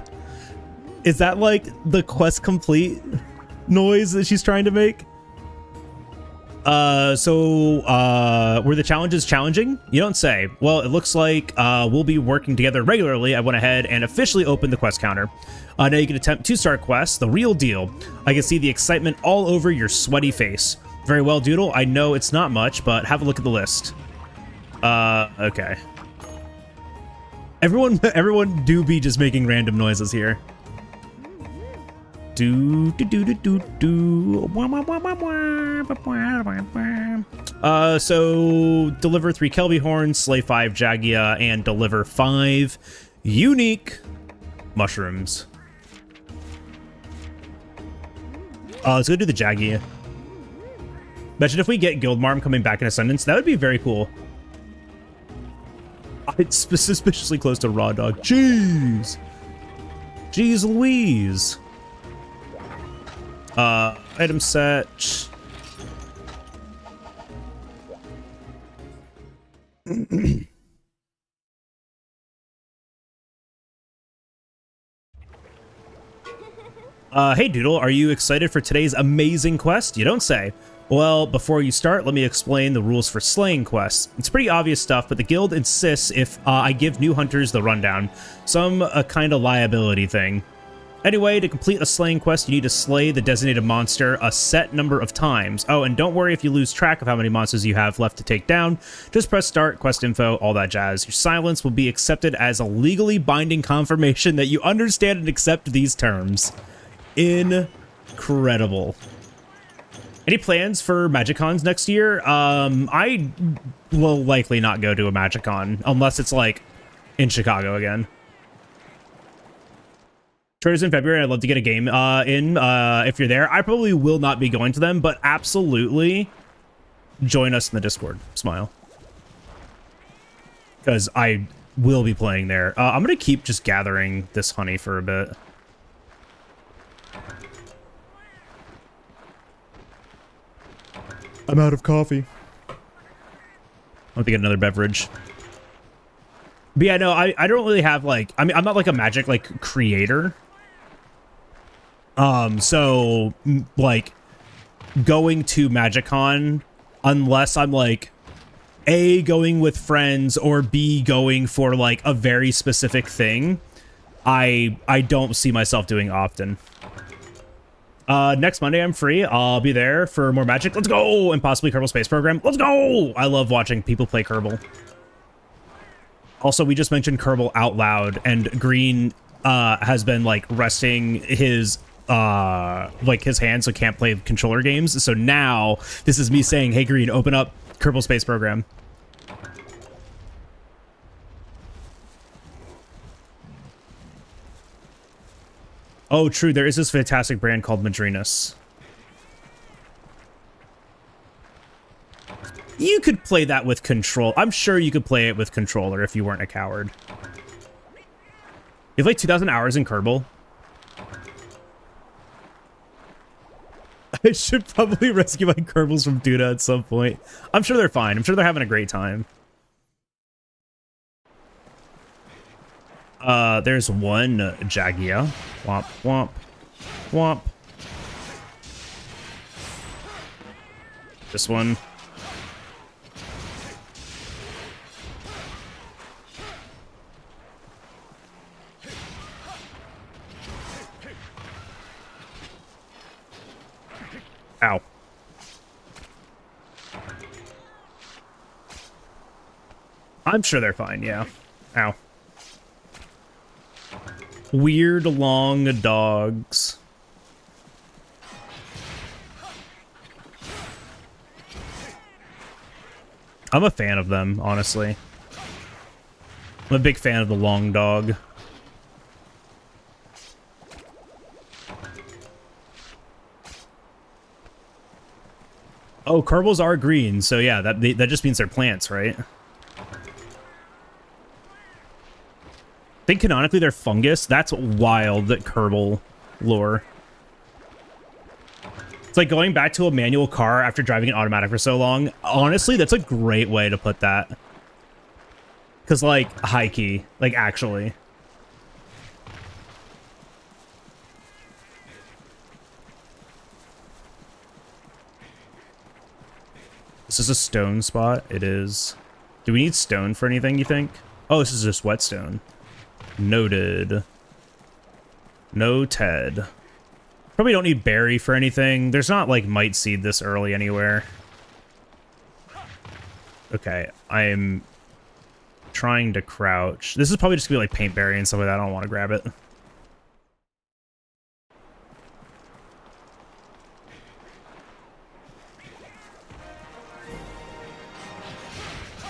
Is that like the quest complete noise that she's trying to make? Were the challenges challenging? You don't say. Well, it looks like we'll be working together regularly. I went ahead and officially opened the quest counter. Now you can attempt 2-star quests, the real deal. I can see the excitement all over your sweaty face. Very well, Doodle. I know it's not much, but have a look at the list. Okay. Everyone do be just making random noises here. So deliver 3 Kelby horns, slay 5 Jagia, and deliver 5 unique mushrooms. Let's go do the Jagia. Imagine if we get Guildmarm coming back in Ascendance. That would be very cool. It's suspiciously close to Raw Dog. Jeez. Jeez Louise. Item set. Hey Doodle, are you excited for today's amazing quest? You don't say. Well, before you start, let me explain the rules for slaying quests. It's pretty obvious stuff, but the guild insists if I give new hunters the rundown. Some kind of liability thing. Anyway, to complete a slaying quest, you need to slay the designated monster a set number of times. Oh, and don't worry if you lose track of how many monsters you have left to take down. Just press start, quest info, all that jazz. Your silence will be accepted as a legally binding confirmation that you understand and accept these terms. Incredible. Any plans for MagicCons next year? I will likely not go to a MagicCon unless it's like in Chicago again. Trader's in February. I'd love to get a game in if you're there. I probably will not be going to them, but absolutely join us in the Discord. Smile. Because I will be playing there. I'm going to keep just gathering this honey for a bit. I'm out of coffee. I want to get another beverage. But yeah, no, I don't really have like, I mean, I'm not like a Magic like creator. So like going to MagicCon, unless I'm like A, going with friends, or B, going for like a very specific thing, I don't see myself doing often. Next Monday I'm free. I'll be there for more Magic. Let's go! And possibly Kerbal Space Program. Let's go! I love watching people play Kerbal. Also, we just mentioned Kerbal out loud, and Green has been like resting his his hands, so can't play controller games. So now this is me saying, hey Green, open up Kerbal Space Program. Oh, true. There is this fantastic brand called MADRINAS. You could play that with control. I'm sure you could play it with controller if you weren't a coward. You've played 2,000 hours in Kerbal. I should probably rescue my Kerbals from Duda at some point. I'm sure they're fine. I'm sure they're having a great time. There's one Jagia. Womp, womp, womp. This one. Ow. I'm sure they're fine, yeah. Ow. Weird long dogs. I'm a fan of them, honestly. I'm a big fan of the long dog. Oh, Kerbals are green, so yeah, that just means they're plants, right? I think canonically they're fungus. That's wild, that Kerbal lore. It's like going back to a manual car after driving an automatic for so long. Honestly, that's a great way to put that. Because, like, high key. Like, actually. Is this a stone spot? It is. Do we need stone for anything, you think? Oh, this is just whetstone. Noted. No Ted. Probably don't need berry for anything. There's not, like, might seed this early anywhere. Okay, I'm trying to crouch. This is probably just gonna be, like, paint berry and stuff like that. I don't want to grab it.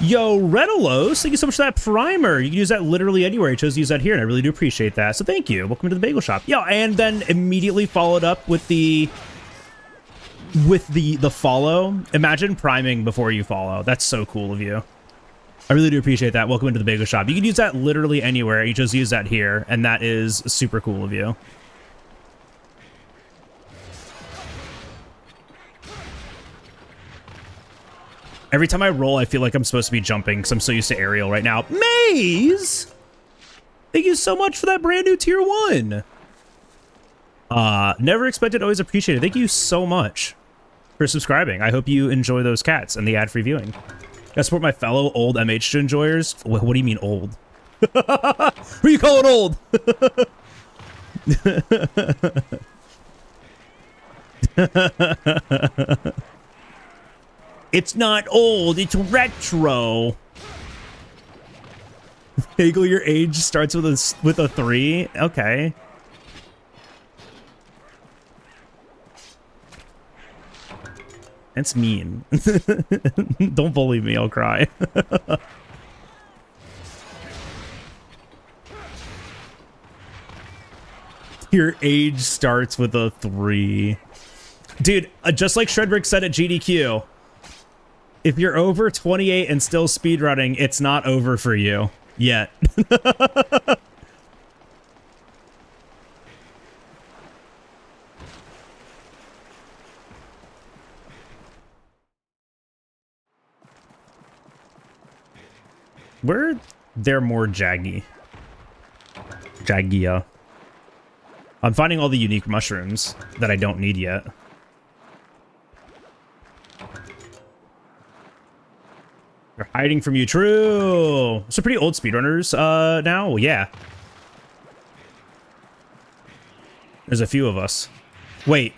Yo, Redalos, thank you so much for that primer. You can use that literally anywhere. I chose to use that here, and I really do appreciate that. So thank you. Welcome to the bagel shop. Yo, and then immediately followed up with the follow. Imagine priming before you follow. That's so cool of you. I really do appreciate that. Welcome into the bagel shop. You can use that literally anywhere. You just use that here, and that is super cool of you. Every time I roll, I feel like I'm supposed to be jumping because I'm so used to aerial right now. Maze! Thank you so much for that brand new tier 1. Never expected, always appreciated. Thank you so much for subscribing. I hope you enjoy those cats and the ad-free viewing. I support my fellow old MH enjoyers. What do you mean old? Who are you calling old? It's not old, it's retro. Hagel, your age starts with a 3. Okay. That's mean. Don't bully me, I'll cry. Your age starts with a 3. Dude, just like Shredrick said at GDQ, if you're over 28 and still speedrunning, it's not over for you. Yet. Where they're more jaggy. Jaggia. I'm finding all the unique mushrooms that I don't need yet. They're hiding from you. True. So pretty old speedrunners now. Well, yeah. There's a few of us. Wait.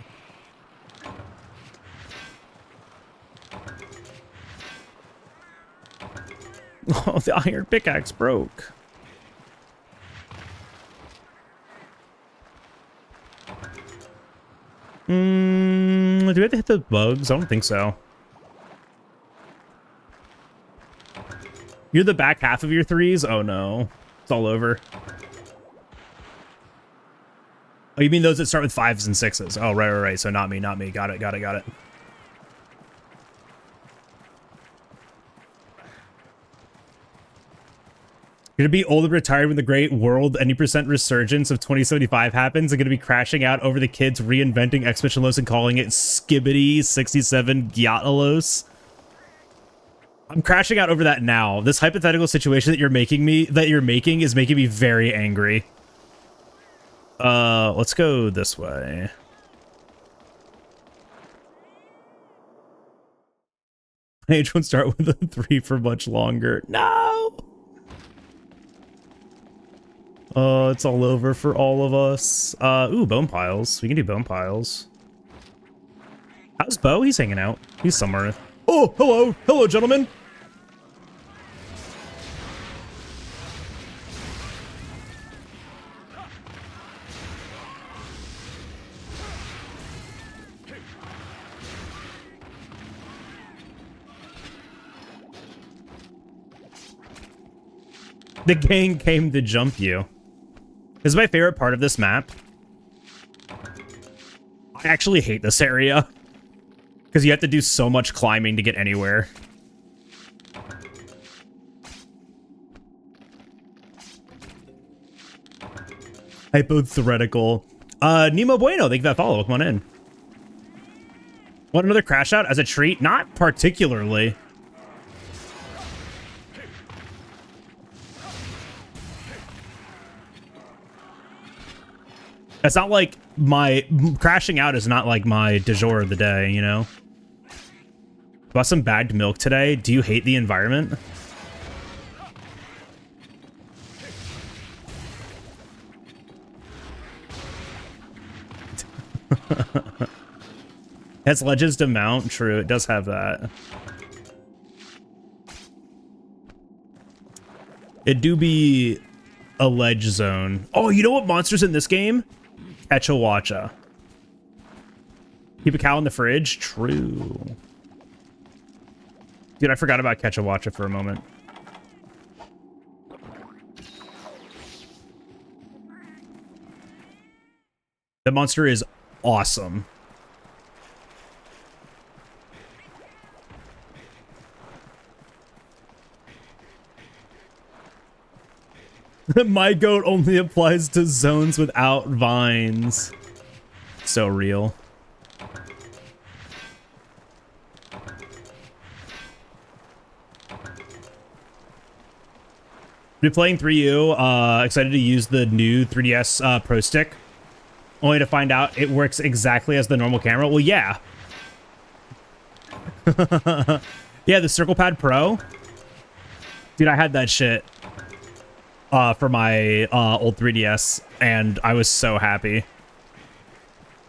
Oh, the iron pickaxe broke. Do we have to hit the bugs? I don't think so. You're the back half of your 3s? Oh no. It's all over. Oh, you mean those that start with 5s and 6s? Oh, right. So not me. Got it. You're gonna be old and retired when the great world any percent resurgence of 2075 happens. I'm gonna be crashing out over the kids reinventing Expansionos and calling it Skibbity 67 Gyatalos. I'm crashing out over that now. This hypothetical situation that you're making is making me very angry. Let's go this way. Age won't start with a 3 for much longer. No! It's all over for all of us. Ooh, bone piles. We can do bone piles. How's Bo? He's hanging out. He's somewhere. Oh, hello. Hello, gentlemen. The gang came to jump you. This is my favorite part of this map. I actually hate this area. Because you have to do so much climbing to get anywhere. Hypothetical. Nemo Bueno, thank you for that follow. Come on in. Want another crash out as a treat? Not particularly. It's not like my crashing out is not like my du jour of the day, you know? Bought some bagged milk today. Do you hate the environment? Has ledges to mount. True, it does have that. It do be a ledge zone. Oh, you know what monster's in this game? Ketchawacha. Keep a cow in the fridge? True. Dude, I forgot about Ketchawacha for a moment. The monster is awesome. My goat only applies to zones without vines. So real. Been playing 3U. Excited to use the new 3DS Pro Stick. Only to find out it works exactly as the normal camera. Well, yeah. Yeah, the Circle Pad Pro. Dude, I had that shit for my old 3DS, and I was so happy.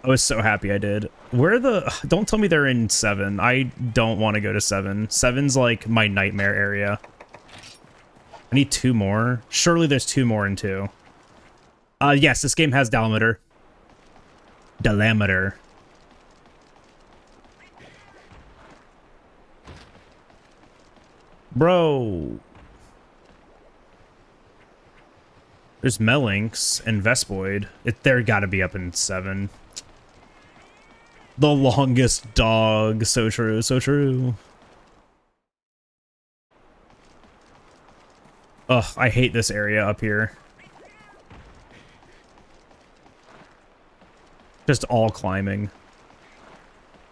I was so happy I did. Where the... Don't tell me they're in 7. I don't want to go to 7. 7's like my nightmare area. I need 2 more. Surely there's 2 more in 2. Yes, this game has Dalameter. Dalameter. Bro. There's Melinx and Vespoid. They're gotta be up in 7. The longest dog. So true, so true. Ugh, I hate this area up here. Just all climbing.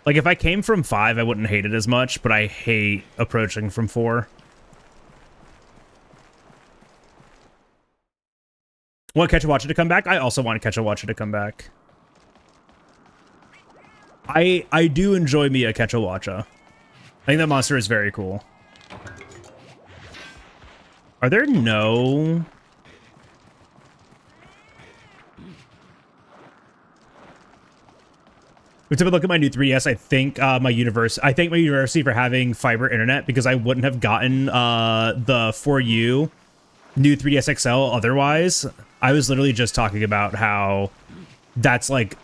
Like, if I came from 5, I wouldn't hate it as much, but I hate approaching from 4. Want Ketchawacha to come back? I also want Ketchawacha to come back. I do enjoy me a Ketchawacha. I think that monster is very cool. Are there no... We took a look at my new 3DS. I thank my university for having fiber internet, because I wouldn't have gotten the 4U new 3DS XL otherwise. I was literally just talking about how that's like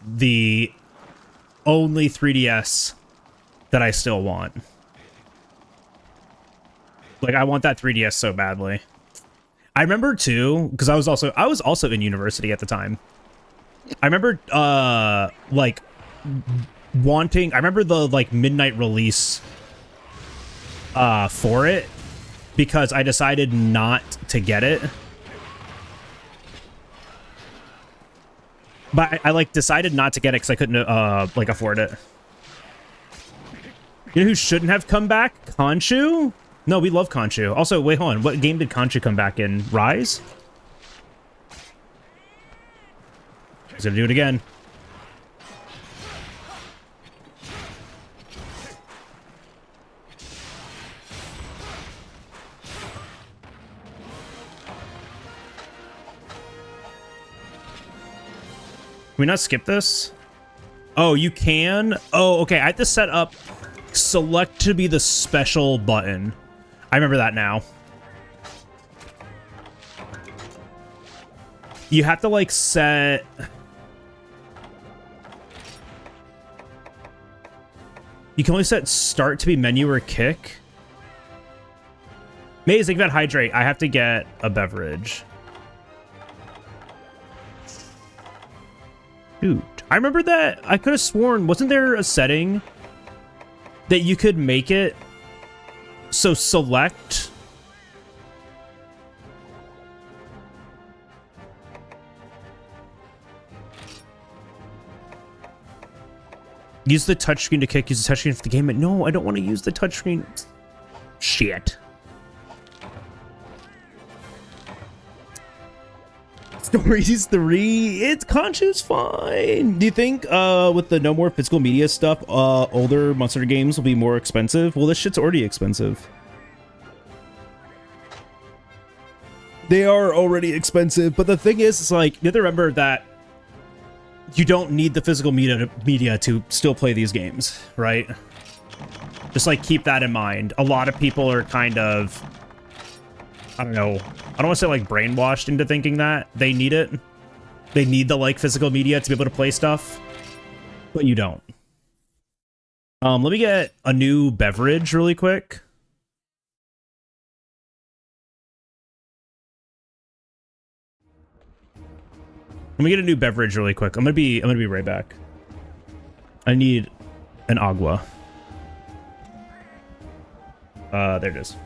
the only 3DS that I still want. Like, I want that 3DS so badly. I remember too, because I was also in university at the time. I remember like wanting, I remember the like midnight release for it, because I decided not to get it. But I like decided not to get it because I couldn't like afford it. You know who shouldn't have come back? Conchu? No, we love Conchu. Also, wait, hold on. What game did Conchu come back in? Rise? He's gonna do it again. Can we not skip this? Oh, you can? Oh, okay. I have to set up select to be the special button. I remember that now. You have to like set... You can only set start to be menu or kick. Amazing, about hydrate. I have to get a beverage. Dude, I remember that. I could have sworn, wasn't there a setting that you could make it so select? Use the touchscreen to kick, use the touchscreen for the game. But no, I don't want to use the touchscreen. Shit. Stories 3, it's Conchu's fine. Do you think with the no more physical media stuff, older Monster games will be more expensive? Well, this shit's already expensive. They are already expensive, but the thing is, it's like, you have to remember that you don't need the physical media to still play these games, right? Just like keep that in mind. A lot of people are kind of, I don't know, I don't want to say like brainwashed into thinking that they need it. They need the like physical media to be able to play stuff, but you don't. Let me get a new beverage really quick. Let me get a new beverage really quick. I'm gonna be right back. I need an agua. There it is.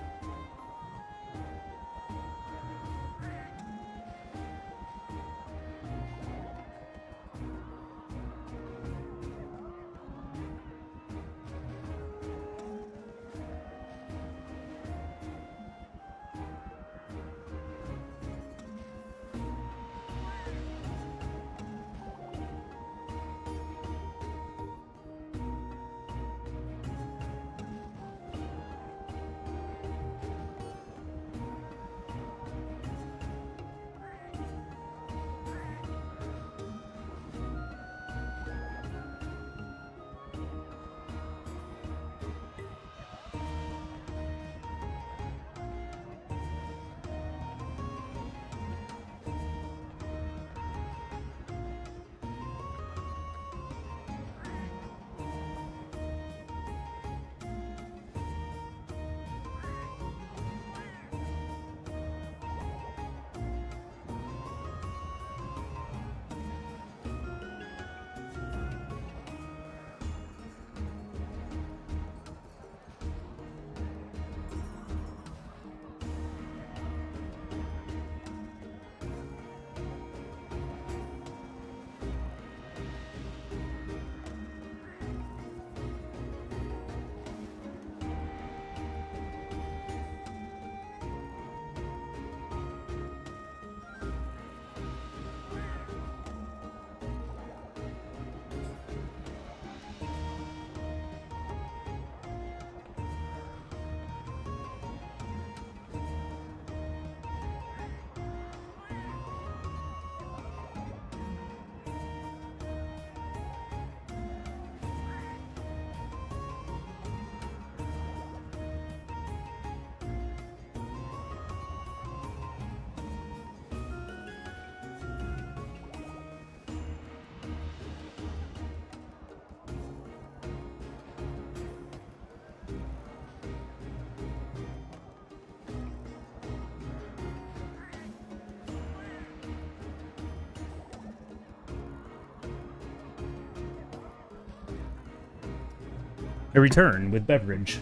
I return with beverage.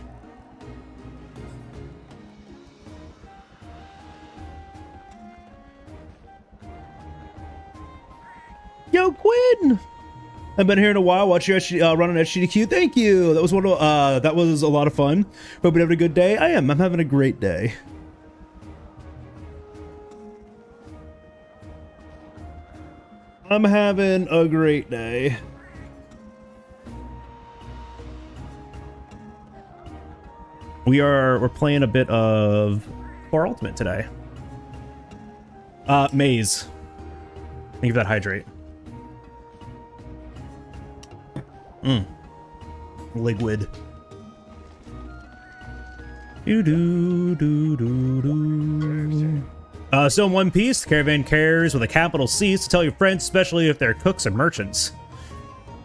Yo, Quinn! I've been here in a while. Watch you run on HGDQ. Thank you. That was that was a lot of fun. Hope you're having a good day. I am. I'm having a great day. I'm having a great day. We're playing a bit of Core Ultimate today. Maze. Thank you for that hydrate. Liquid. So in One Piece, the caravan cares with a capital C to tell your friends, especially if they're cooks or merchants.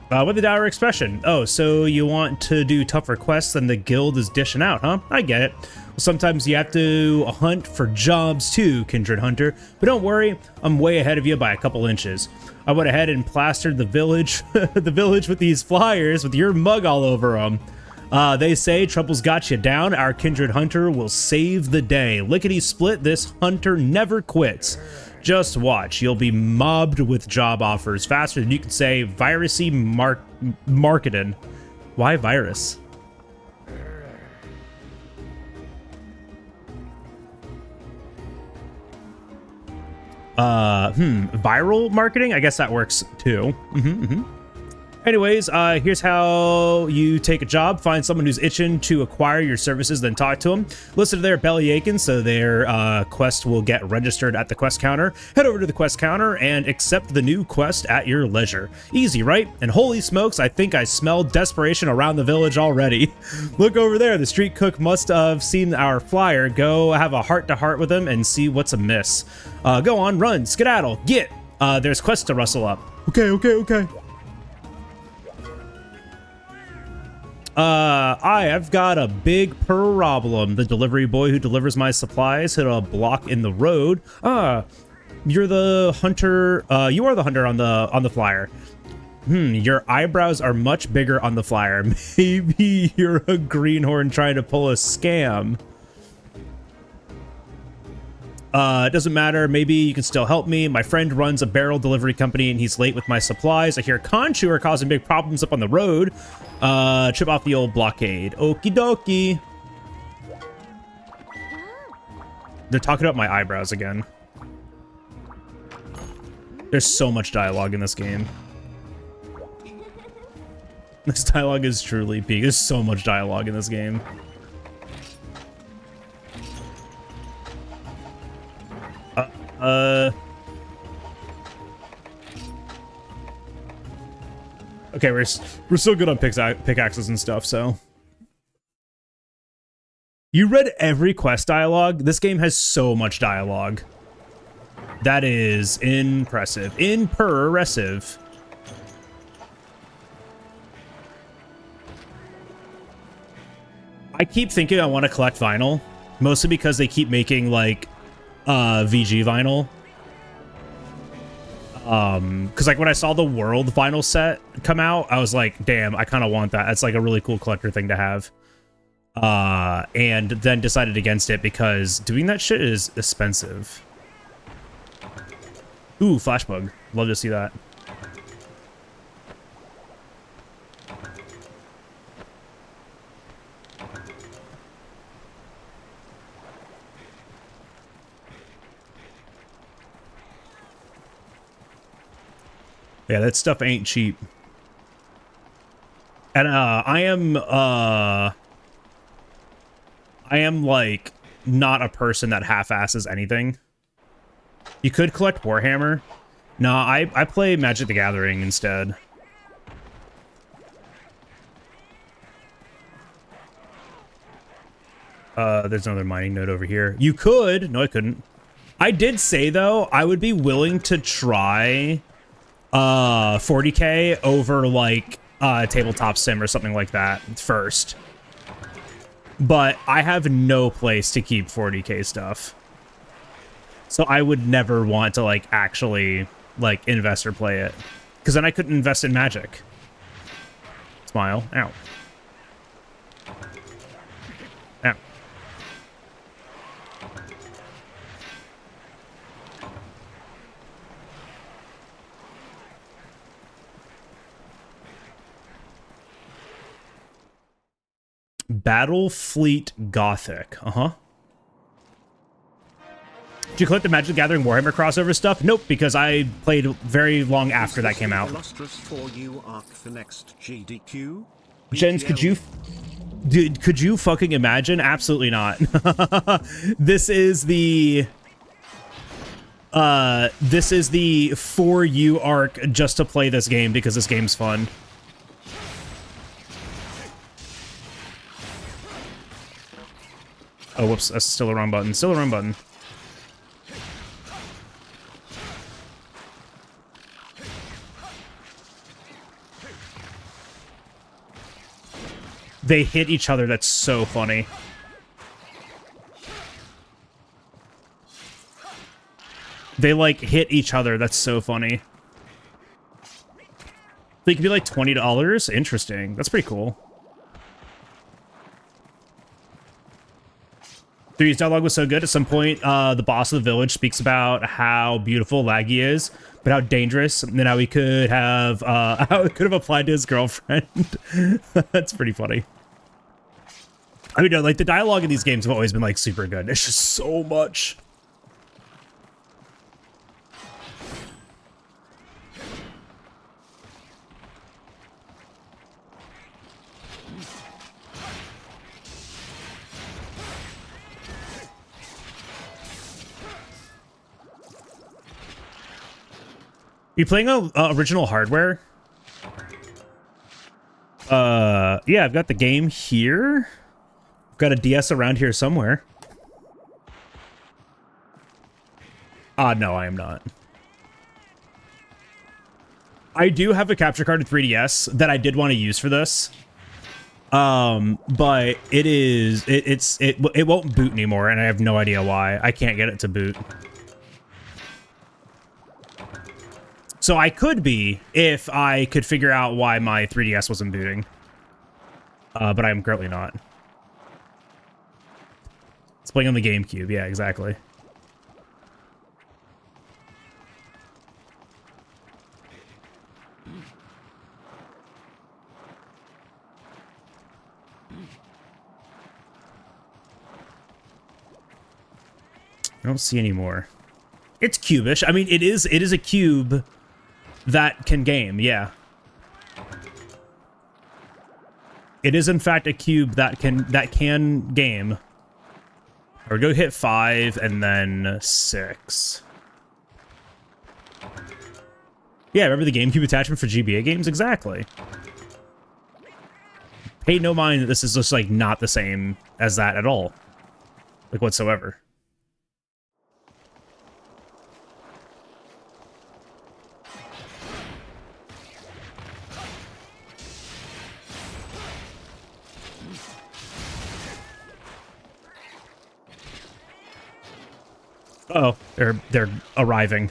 With the dour expression. Oh, so you want to do tougher quests than the guild is dishing out, huh? I get it. Well, sometimes you have to hunt for jobs too, Kindred Hunter. But don't worry, I'm way ahead of you by a couple inches. I went ahead and plastered the village, with these flyers with your mug all over them. They say trouble's got you down. Our Kindred Hunter will save the day. Lickety split, this hunter never quits. Just watch. You'll be mobbed with job offers faster than you can say virusy marketing. Why virus? Viral marketing? I guess that works too. Anyways, here's how you take a job. Find someone who's itching to acquire your services, then talk to them. Listen to their belly aching so their quest will get registered at the quest counter. Head over to the quest counter and accept the new quest at your leisure. Easy, right? And holy smokes, I think I smell desperation around the village already. Look over there. The street cook must have seen our flyer. Go have a heart-to-heart with him and see what's amiss. Go on, run, skedaddle, get. There's quests to rustle up. Okay. I've got a big problem. The delivery boy who delivers my supplies hit a block in the road. You're the hunter. You are the hunter on the flyer. Your eyebrows are much bigger on the flyer. Maybe you're a greenhorn trying to pull a scam. It doesn't matter. Maybe you can still help me. My friend runs a barrel delivery company and he's late with my supplies. I hear Conchu are causing big problems up on the road. Trip off the old blockade. Okie dokie. They're talking about my eyebrows again. There's so much dialogue in this game. This dialogue is truly peak. There's so much dialogue in this game. Okay, we're still good on pickaxes and stuff, so. You read every quest dialogue? This game has so much dialogue. That is impressive. Impressive. I keep thinking I want to collect vinyl, mostly because they keep making, like, VG vinyl. Because like when I saw the world vinyl set come out, I was like, damn, I kind of want that. That's like a really cool collector thing to have. And then decided against it because doing that shit is expensive. Ooh, flashbug. Love to see that. Yeah, that stuff ain't cheap. And I am like not a person that half-asses anything. You could collect Warhammer. No, I play Magic the Gathering instead. There's another mining node over here. You could. No, I couldn't. I did say though, I would be willing to try 40k over like tabletop sim or something like that first, but I have no place to keep 40k stuff, so I would never want to like actually like invest or play it, because then I couldn't invest in Magic. Smile. Ow. Ow. Battle Fleet Gothic. Did you collect the Magic the Gathering Warhammer crossover stuff? Nope, because I played very long after that came out. For you arc the next GDQ. Jens, could you fucking imagine? Absolutely not. This is the for you arc just to play this game because this game's fun. Oh, whoops, that's still the wrong button. Still the wrong button. They hit each other. That's so funny. They, like, hit each other. That's so funny. They could be, like, $20. Interesting. That's pretty cool. 3's dialogue was so good. At some point, the boss of the village speaks about how beautiful Laggy is, but how dangerous, and then how he could have how it could have applied to his girlfriend. That's pretty funny. I mean, no, like the dialogue in these games have always been like super good. It's just so much. You playing original hardware? Yeah, I've got the game here. I've got a DS around here somewhere. No, I am not. I do have a capture card in 3DS that I did want to use for this. But it won't boot anymore, and I have no idea why. I can't get it to boot. So I could be if I could figure out why my 3DS wasn't booting. But I'm currently not. It's playing on the GameCube. Yeah, exactly. I don't see any more. It's cubish. I mean, it is a cube that can game, yeah. It is in fact a cube that can game. Or go hit 5 and then 6. Yeah, remember the GameCube attachment for GBA games? Exactly. Pay no mind that this is just like not the same as that at all. Like whatsoever. Uh-oh, they're arriving.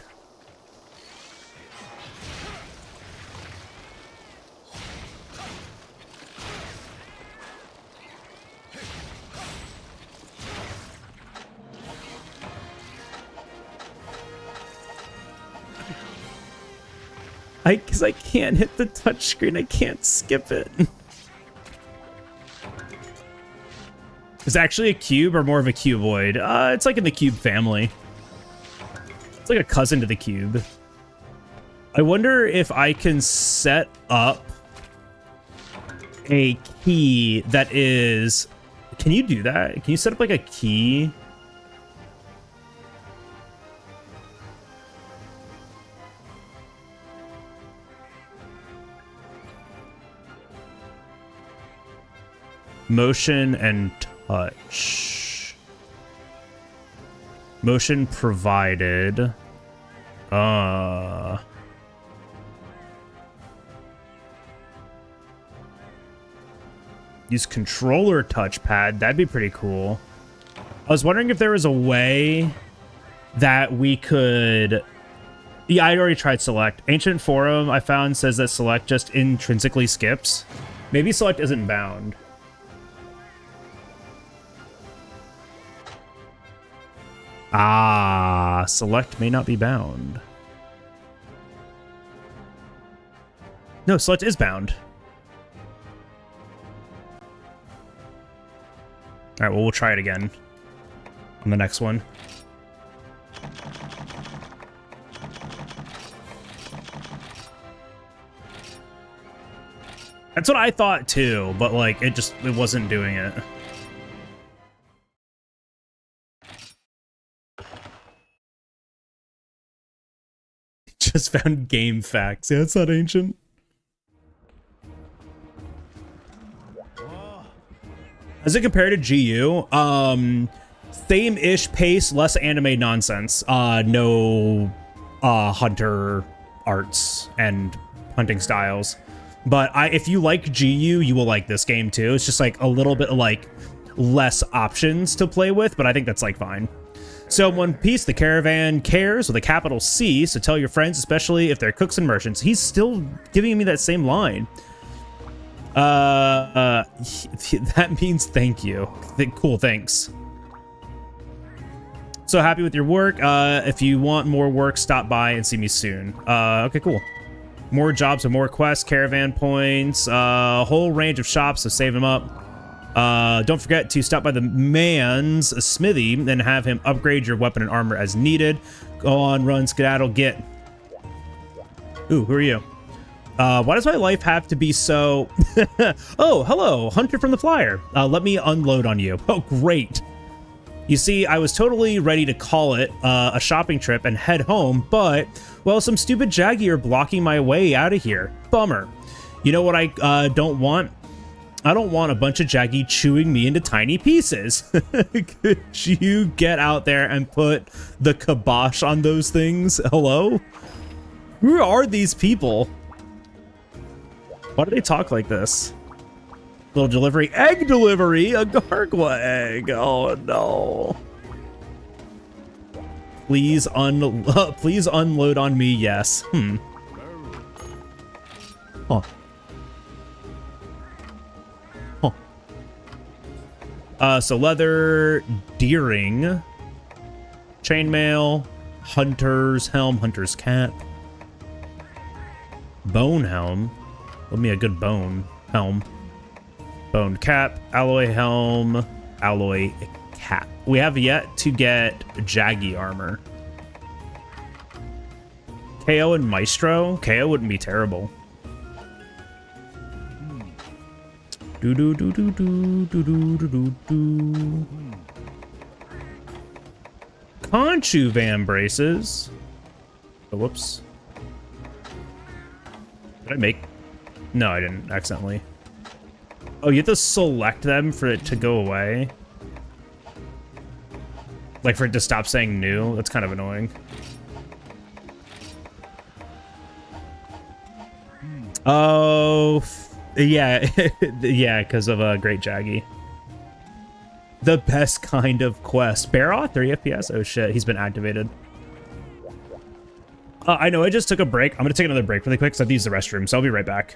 Because I can't hit the touchscreen, I can't skip it. Is it actually a cube or more of a cuboid? It's like in the cube family. It's like a cousin to the cube. I wonder if I can set up a key that is... Can you do that? Can you set up like a key? Motion and touch. Motion provided. Use controller touchpad. That'd be pretty cool. I was wondering if there was a way that we could... Yeah, I already tried select. Ancient forum I found says that select just intrinsically skips. Maybe select isn't bound. Select may not be bound. No, select is bound. All right, well, we'll try it again on the next one. That's what I thought too, but like it wasn't doing it. Just found game facts. Yeah, it's not ancient. As it compared to GU, same-ish pace, less anime nonsense. No hunter arts and hunting styles. But if you like GU, you will like this game too. It's just like a little bit like less options to play with, but I think that's like fine. So in One Piece, the caravan cares with a capital C, so tell your friends, especially if they're cooks and merchants. He's still giving me that same line. That means thank you. Cool, thanks. So happy with your work. If you want more work, stop by and see me soon. Okay, cool. More jobs and more quests, caravan points, a whole range of shops, so save them up. Don't forget to stop by the man's smithy and have him upgrade your weapon and armor as needed. Go on, run, skedaddle, get. Ooh, who are you? Why does my life have to be so... Oh, hello, Hunter from the Flyer. Let me unload on you. Oh, great. You see, I was totally ready to call it a shopping trip and head home, but, well, some stupid Jaggy are blocking my way out of here. Bummer. You know what I don't want? I don't want a bunch of Jaggy chewing me into tiny pieces. Could you get out there and put the kibosh on those things? Hello? Who are these people? Why do they talk like this? Little delivery. Egg delivery? A gargwa egg. Oh, no. Please unload on me, yes. Huh. So leather, deering, chainmail, hunter's helm, hunter's cap, bone helm. Let me a good bone helm. Bone cap, alloy helm, alloy cap. We have yet to get Jaggy armor. KO and Maestro? KO wouldn't be terrible. Do do do do do do do do do. Conchu Van braces. Oh, whoops. Did I make? No, I didn't accidentally. Oh, you have to select them for it to go away. Like for it to stop saying new. That's kind of annoying. Oh, yeah. Yeah, because of a Great Jaggy. The best kind of quest. Baroth, 3 FPS? Oh shit, he's been activated. I know, I just took a break. I'm gonna take another break really quick because I have to use the restroom, so I'll be right back.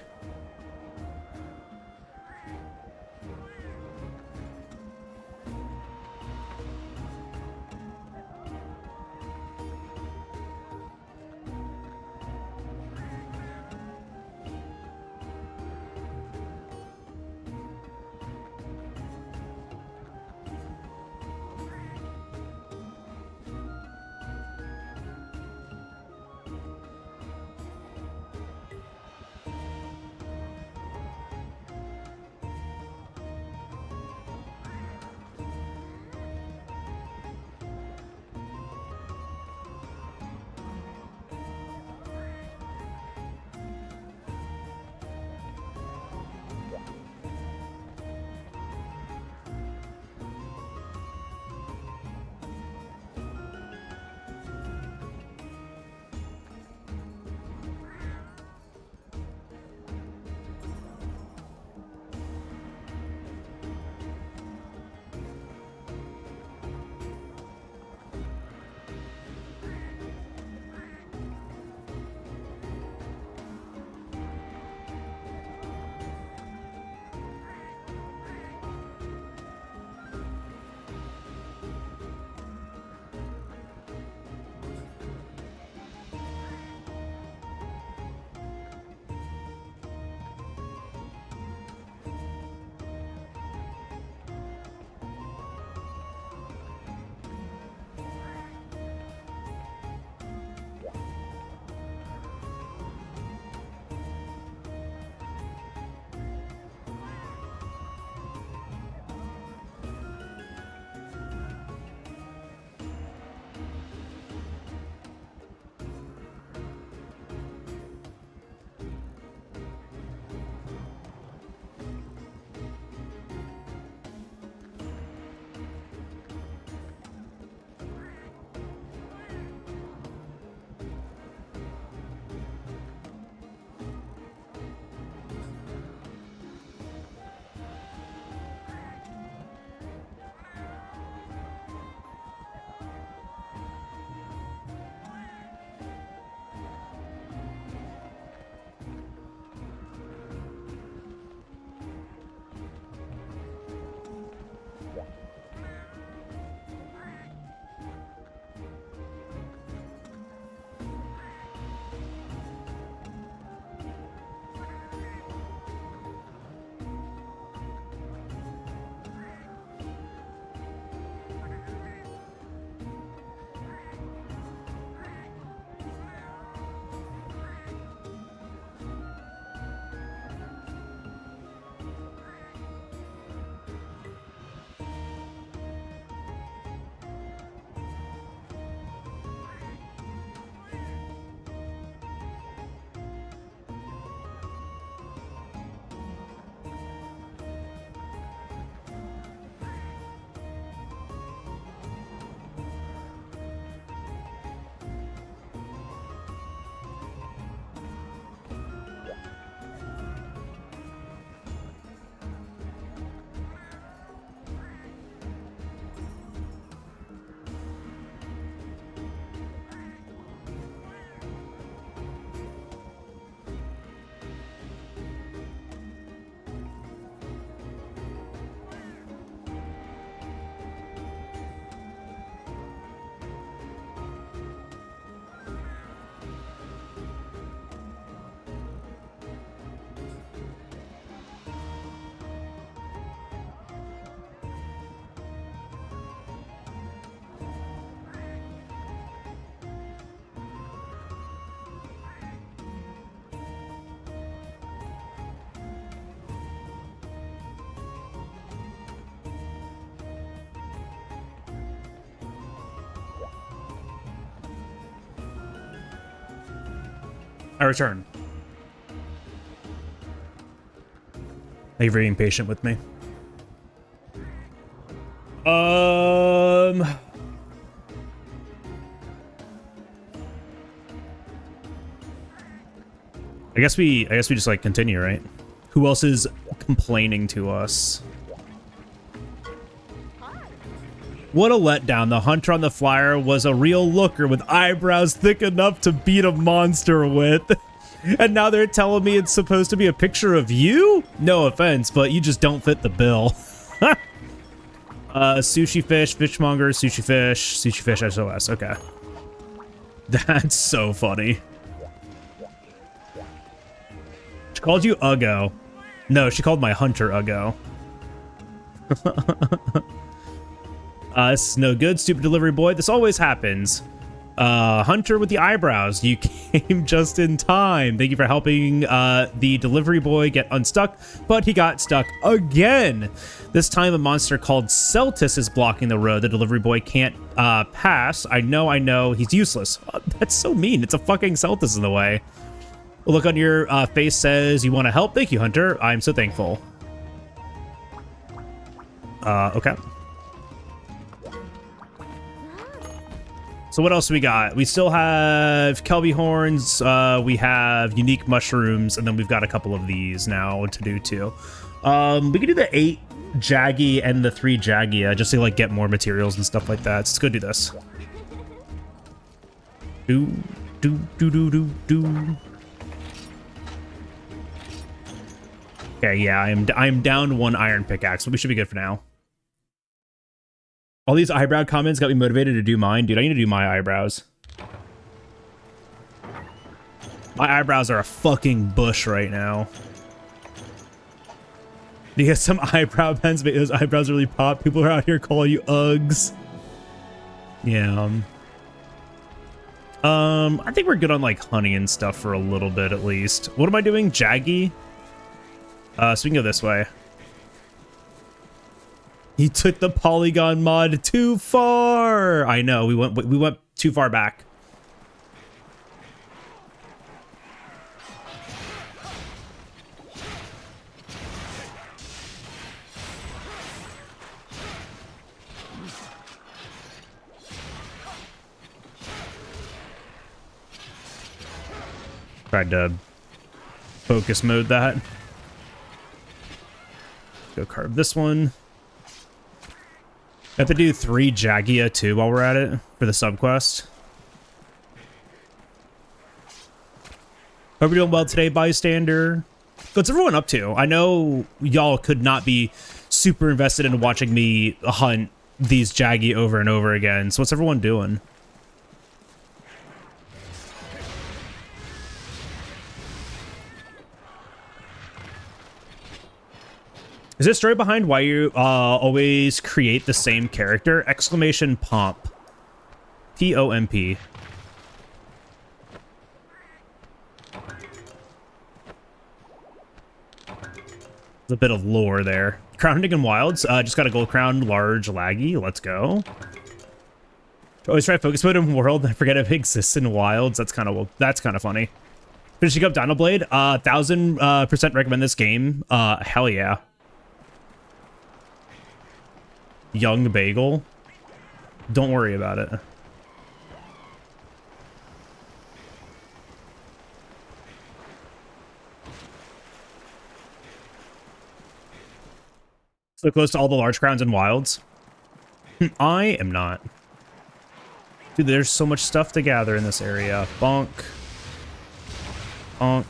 I return. Thank you for being patient with me. I guess we just like continue, right? Who else is complaining to us? What a letdown. The hunter on the flyer was a real looker with eyebrows thick enough to beat a monster with. And now they're telling me it's supposed to be a picture of you? No offense, but you just don't fit the bill. Sushi fish, fishmonger, sushi fish SOS. Okay. That's so funny. She called you Uggo. No, she called my hunter Uggo. This is no good, stupid delivery boy. This always happens. Hunter with the eyebrows. You came just in time. Thank you for helping the delivery boy get unstuck, but he got stuck again. This time a monster called Celtis is blocking the road. The delivery boy can't pass. I know. He's useless. That's so mean. It's a fucking Celtis in the way. A look on your face says you want to help. Thank you, Hunter. I'm so thankful. Okay. So what else we got? We still have Kelby horns, we have unique mushrooms, and then we've got a couple of these now to do too. We could do the 8 Jaggy and the 3 Jaggia just to like get more materials and stuff like that. So let's go do this. Do. Okay, yeah, I'm down 1 iron pickaxe, so we should be good for now. All these eyebrow comments got me motivated to do mine. Dude, I need to do my eyebrows. My eyebrows are a fucking bush right now. You get some eyebrow pens, but those eyebrows really pop. People are out here calling you Uggs. Yeah. I think we're good on like honey and stuff for a little bit at least. What am I doing? Jaggy? So we can go this way. He took the polygon mod too far. I know, we went too far back. Tried to focus mode that. Go carve this one. I have to do 3 Jaggia too while we're at it for the subquest. Hope you're doing well today, bystander. What's everyone up to? I know y'all could not be super invested in watching me hunt these Jaggy over and over again. So what's everyone doing? Is there a story behind why you always create the same character? Exclamation pomp. P-O-M-P. There's a bit of lore there. Crown hunting in wilds. Just got a gold crown, large, laggy. Let's go. Always try focus mode in world. I forget if it exists in wilds. That's kind of funny. Finishing up Dino Blade. 1000% recommend this game. Hell yeah. Young bagel. Don't worry about it. So close to all the large crowns and wilds. I am not. Dude, there's so much stuff to gather in this area. Bonk. Bonk.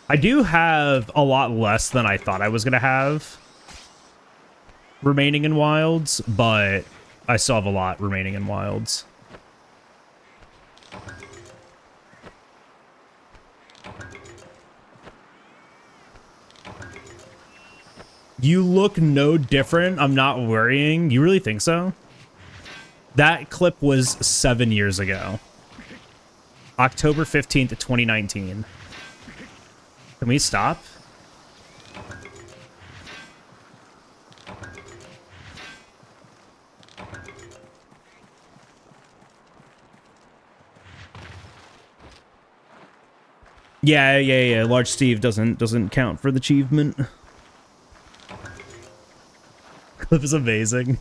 I do have a lot less than I thought I was going to have remaining in wilds, but I still have a lot remaining in wilds. You look no different. I'm not worrying. You really think so? That clip was 7 years ago. October 15th, 2019. Can we stop? Yeah. Large Steve doesn't count for the achievement. Clip is amazing.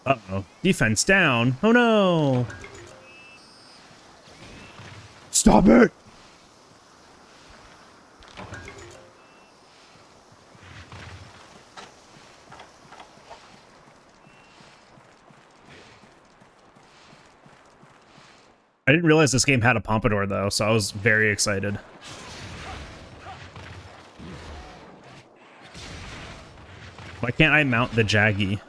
Uh-oh. Defense down. Oh no. Stop it! I didn't realize this game had a pompadour, though, so I was very excited. Why can't I mount the Jaggy?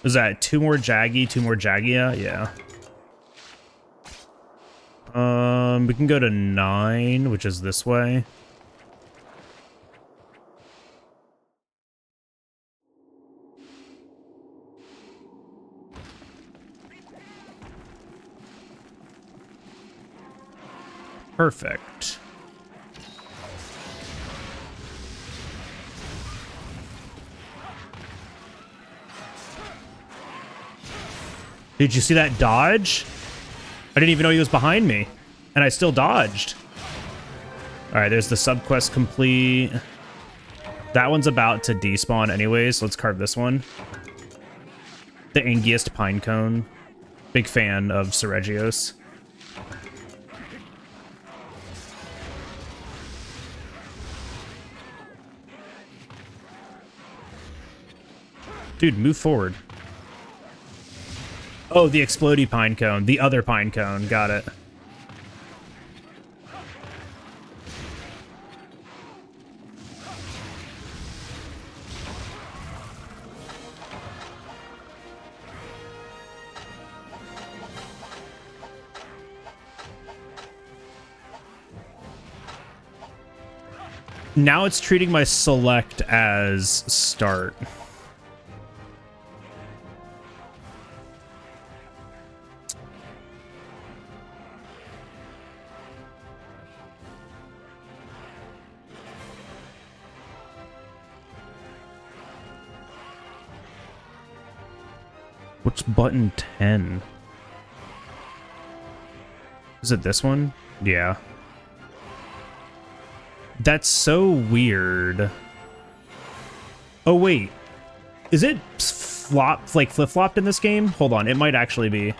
Is that 2 more Jaggy, 2 more Jaggia? Yeah. We can go to 9, which is this way. Perfect. Did you see that dodge? I didn't even know he was behind me, and I still dodged. All right, there's the subquest complete. That one's about to despawn anyways, so let's carve this one. The Angiest Pinecone. Big fan of Seregios. Dude, move forward. Oh, the explodey Pinecone. The other Pinecone. Got it. Now it's treating my select as start. What's button 10? Is it this one? Yeah. That's so weird. Oh, wait. Is it flip-flopped in this game? Hold on, it might actually be.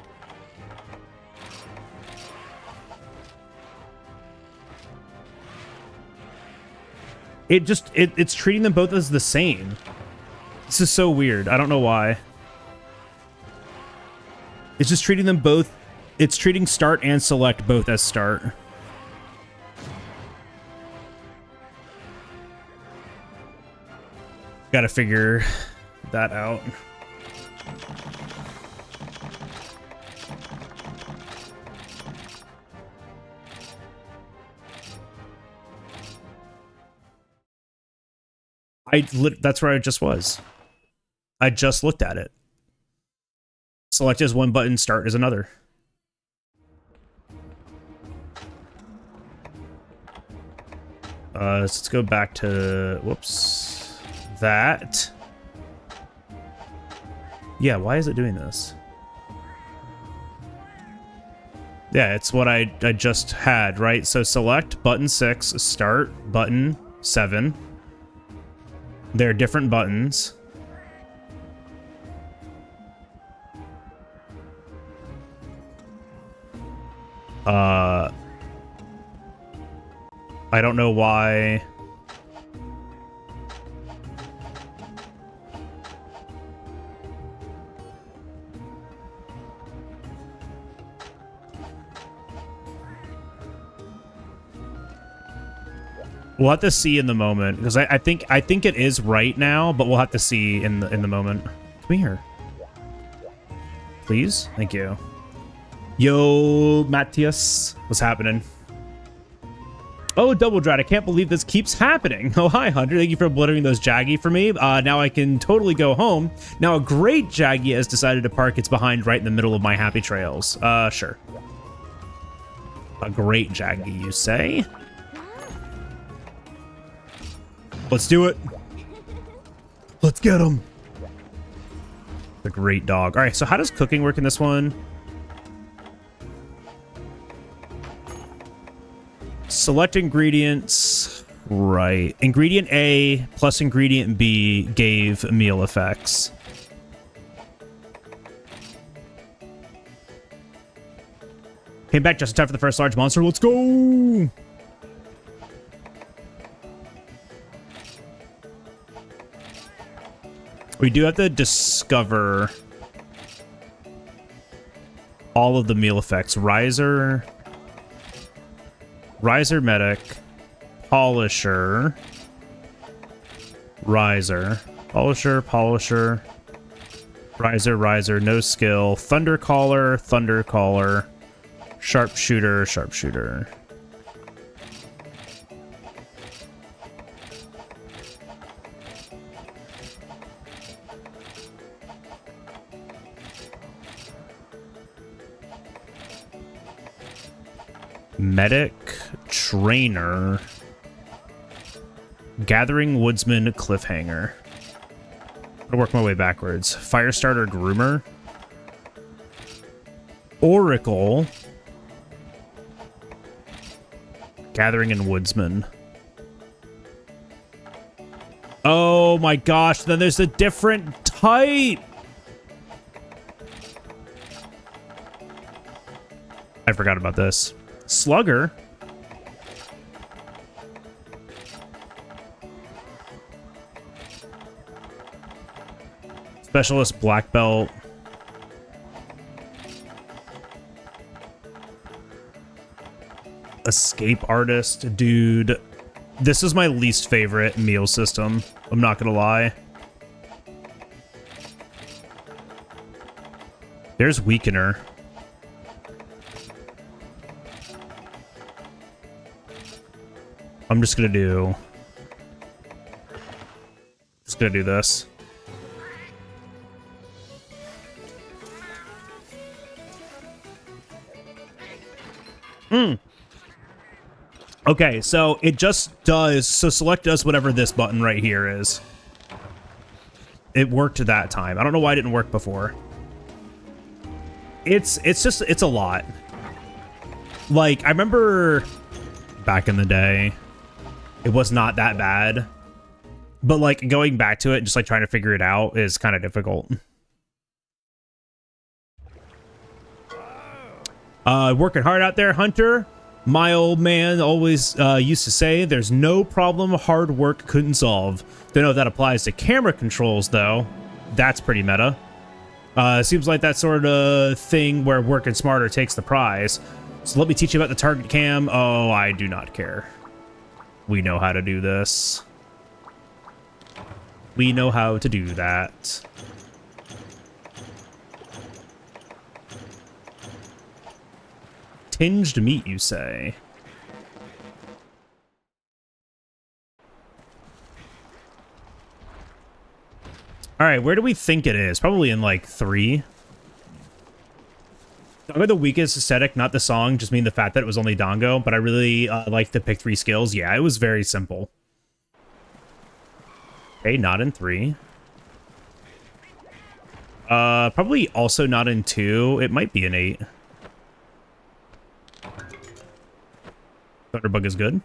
It's treating them both as the same. This is so weird. I don't know why. It's just treating them both. It's treating start and select both as start. Gotta figure that out. That's where I just was. I just looked at it. Select is one button, start is another. Let's go back to, whoops, that. Yeah, why is it doing this? Yeah, it's what I just had, right? So select button 6, start button 7. They're different buttons. I don't know why. We'll have to see in the moment, because I think it is right now, but we'll have to see in the moment. Come here. Please? Thank you. Yo, Matthias, what's happening? Oh, Double Drat, I can't believe this keeps happening. Oh, hi, Hunter. Thank you for obliterating those Jaggy for me. Now I can totally go home. Now a great Jaggy has decided to park its behind right in the middle of my happy trails. Sure. A great Jaggy, you say? Let's do it. Let's get him. The great dog. All right, so how does cooking work in this one? Select ingredients. Right. Ingredient A plus ingredient B gave meal effects. Came back just in time for the first large monster. Let's go! We do have to discover all of the meal effects. Riser medic, polisher, riser, polisher, riser, no skill, thundercaller, sharpshooter. Medic, trainer, gathering woodsman, cliffhanger. I'll work my way backwards. Firestarter, groomer, oracle, gathering and woodsman. Oh my gosh, then there's a different type. I forgot about this. Slugger. Specialist, black belt. Escape artist. Dude, this is my least favorite meal system. I'm not gonna lie. There's weakener. I'm just gonna do this. Okay, so it just does, so select does whatever this button right here is. It worked that time. I don't know why it didn't work before. It's a lot. Like, I remember back in the day, it was not that bad. But, like, going back to it and just, like, trying to figure it out is kind of difficult. Working hard out there, Hunter. My old man always used to say, there's no problem hard work couldn't solve. Don't know if that applies to camera controls, though. That's pretty meta. Seems like that sort of thing where working smarter takes the prize. So let me teach you about the target cam. Oh, I do not care. We know how to do this. We know how to do that. Tinged meat, you say? All right, where do we think it is? Probably in like 3. Dongo the weakest aesthetic, not the song, just mean the fact that it was only Dongo, but I really like the pick 3 skills. Yeah, it was very simple. Okay, not in 3. Probably also not in 2. It might be in 8. Thunderbug is good.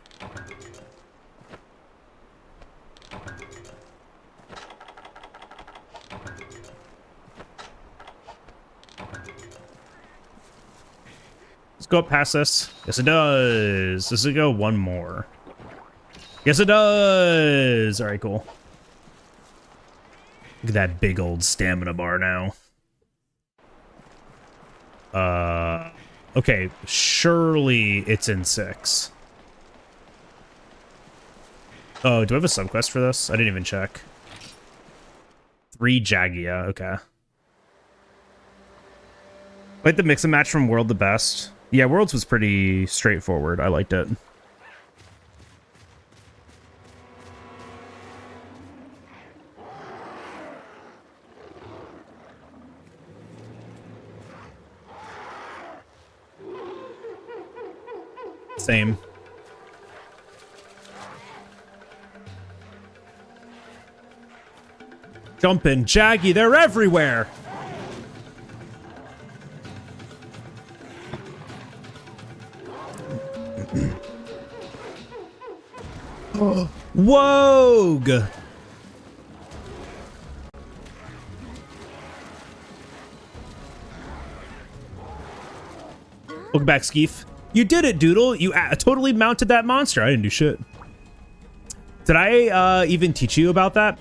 Let's go up past this. Yes, it does. Does it go one more? Yes, it does. All right, cool. Look at that big old stamina bar now. Okay, surely it's in 6. Oh, do I have a subquest for this? I didn't even check. 3 Jagia, okay. Like the mix and match from World the best. Yeah, Worlds was pretty straightforward. I liked it. Same. Jumpin', Jaggy, they're everywhere! Wogue! Welcome back, Skeef. You did it, Doodle. You totally mounted that monster. I didn't do shit. Did I even teach you about that?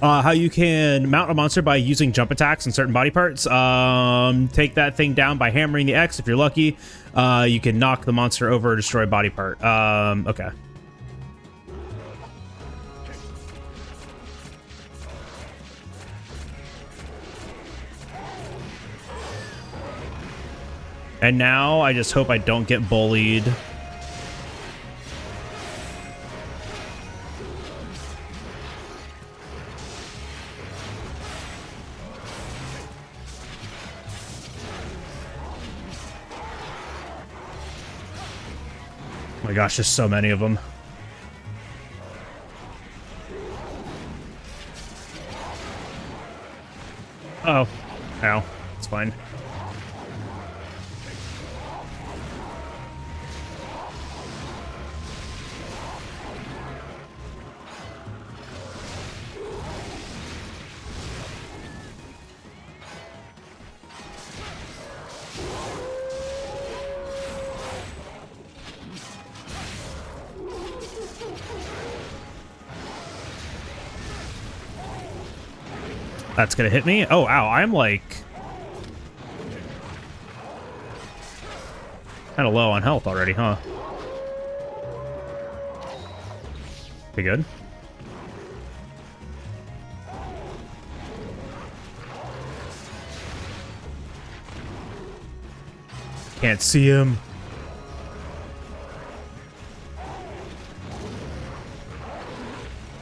How you can mount a monster by using jump attacks on certain body parts. Take that thing down by hammering the X if you're lucky. You can knock the monster over or destroy a body part. Okay. And now I just hope I don't get bullied. Oh my gosh, there's so many of them. Uh oh. Ow. It's fine. That's gonna hit me. Oh, ow. I'm like kind of low on health already, huh? Pretty good. Can't see him.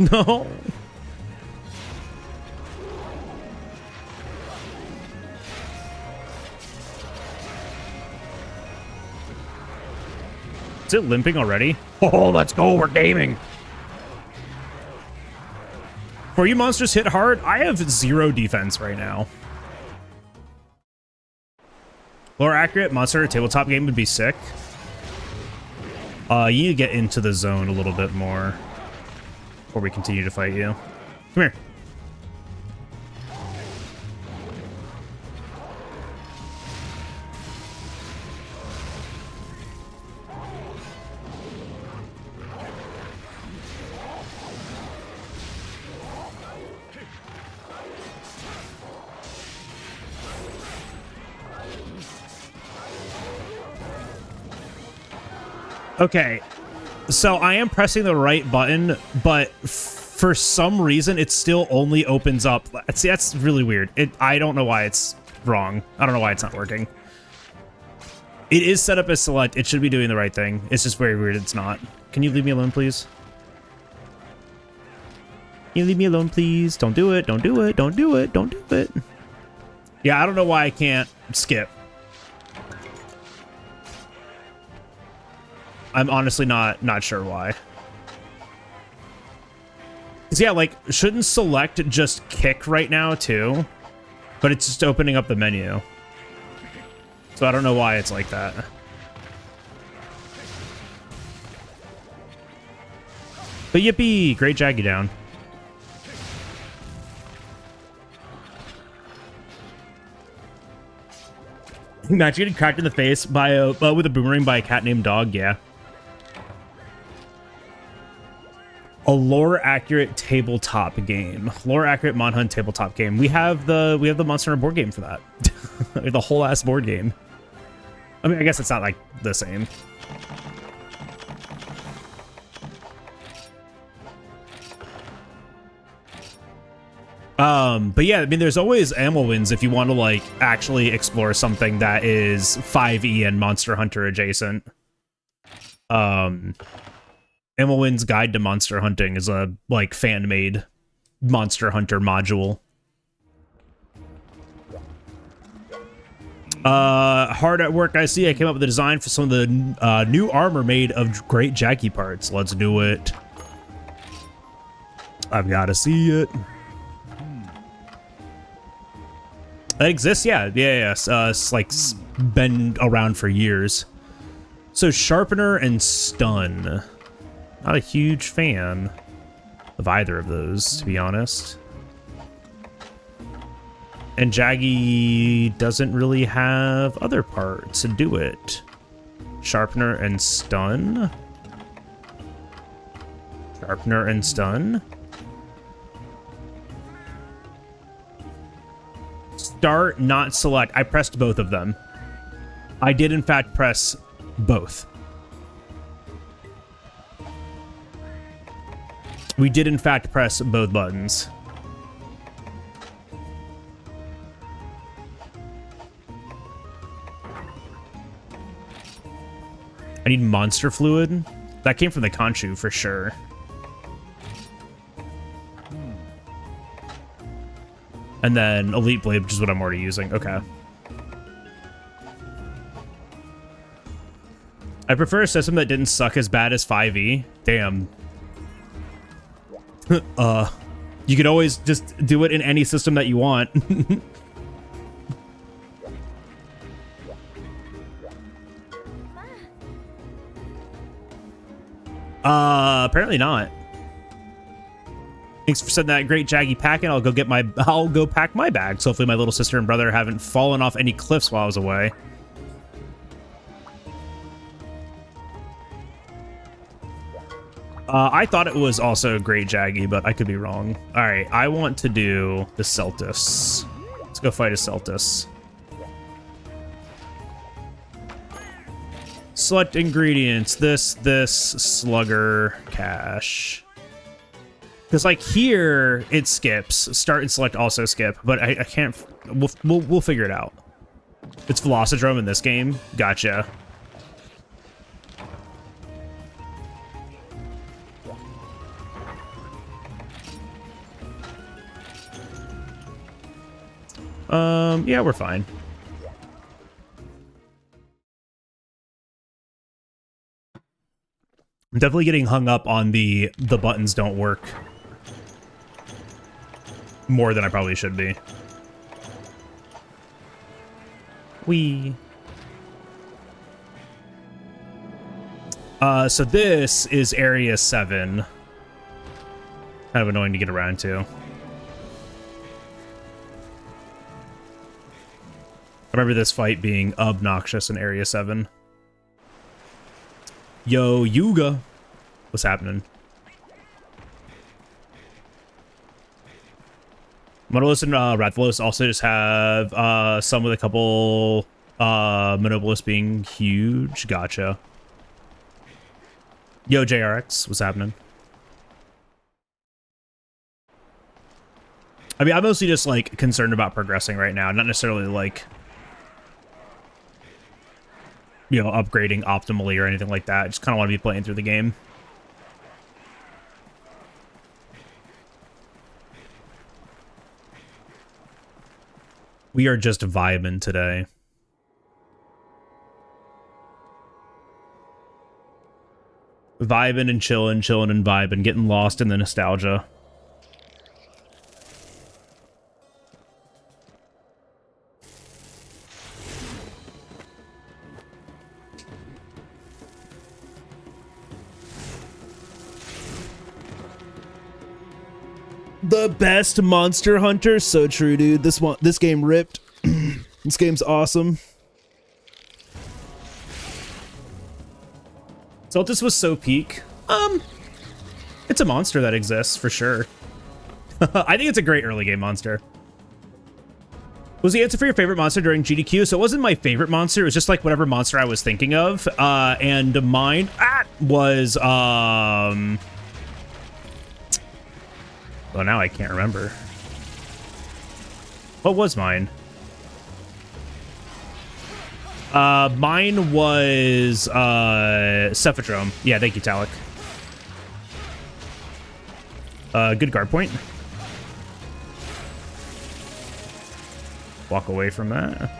No. Is it limping already? Oh, let's go. We're gaming. For you monsters hit hard, I have 0 defense right now. Lore accurate monster tabletop game would be sick. You need to get into the zone a little bit more before we continue to fight you. Come here. Okay, so I am pressing the right button, but for some reason it still only opens up. See, that's really weird. I don't know why it's wrong. I don't know why it's not working. It is set up as select. It should be doing the right thing. It's just very weird it's not. Can you leave me alone, please? Can you leave me alone, please? Don't do it. Don't do it. Don't do it. Don't do it. Yeah, I don't know why I can't skip. I'm honestly not sure why. 'Cause yeah, like, shouldn't select just kick right now too? But it's just opening up the menu. So I don't know why it's like that. But yippee! Great Jaggy down. Imagine getting cracked in the face by with a boomerang by a cat named Dog, yeah. A lore-accurate tabletop game. Lore-accurate Monhunt tabletop game. We have the Monster Hunter board game for that. The whole ass board game. I mean, I guess it's not like the same. But yeah, I mean, there's always ammo wins if you want to like actually explore something that is 5e and Monster Hunter adjacent. Emmelin's Guide to Monster Hunting is a like fan-made Monster Hunter module. Hard at work, I see. I came up with a design for some of the new armor made of great Jackie parts. Let's do it. I've got to see it. That exists? Yeah. It's like been around for years. So Sharpener and Stun. Not a huge fan of either of those, to be honest. And Jaggy doesn't really have other parts to do it. Sharpener and Stun. Sharpener and Stun. Start, not select. I pressed both of them. I did, in fact, press both. We did, in fact, press both buttons. I need monster fluid. That came from the Conchu for sure. And then Elite Blade, which is what I'm already using. Okay. I prefer a system that didn't suck as bad as 5e. Damn. You could always just do it in any system that you want. Apparently not. Thanks for sending that great Jaggy packet. I'll go pack my bags. Hopefully my little sister and brother haven't fallen off any cliffs while I was away. I thought it was also great Jaggy, but I could be wrong. All right, I want to do the Celtis. Let's go fight a Celtis. Select ingredients. This, slugger, cache. Because like here, it skips. Start and select also skip, but I can't. We'll figure it out. It's Velocidrome in this game. Gotcha. Yeah, we're fine. I'm definitely getting hung up on the buttons don't work more than I probably should be. So this is Area 7. Kind of annoying to get around to. I remember this fight being obnoxious in Area 7. Yo, Yuga. What's happening? Monobolus and Rathalos also just have some with a couple Monobolus being huge. Gotcha. Yo, JRX. What's happening? I mean, I'm mostly just like concerned about progressing right now, not necessarily like, you know, upgrading optimally or anything like that. I just kind of want to be playing through the game. We are just vibing today. Vibing and chilling and vibing, getting lost in the nostalgia. The best Monster Hunter. So true, dude. This game ripped. This game's awesome. Celtis was so peak. It's a monster that exists for sure. I think it's a great early game monster. Was the answer for your favorite monster during GDQ? So it wasn't my favorite monster. It was just like whatever monster I was thinking of. And mine was well, now I can't remember. What was mine? Mine was Cephadrome. Yeah, thank you, Talik. Good guard point. Walk away from that.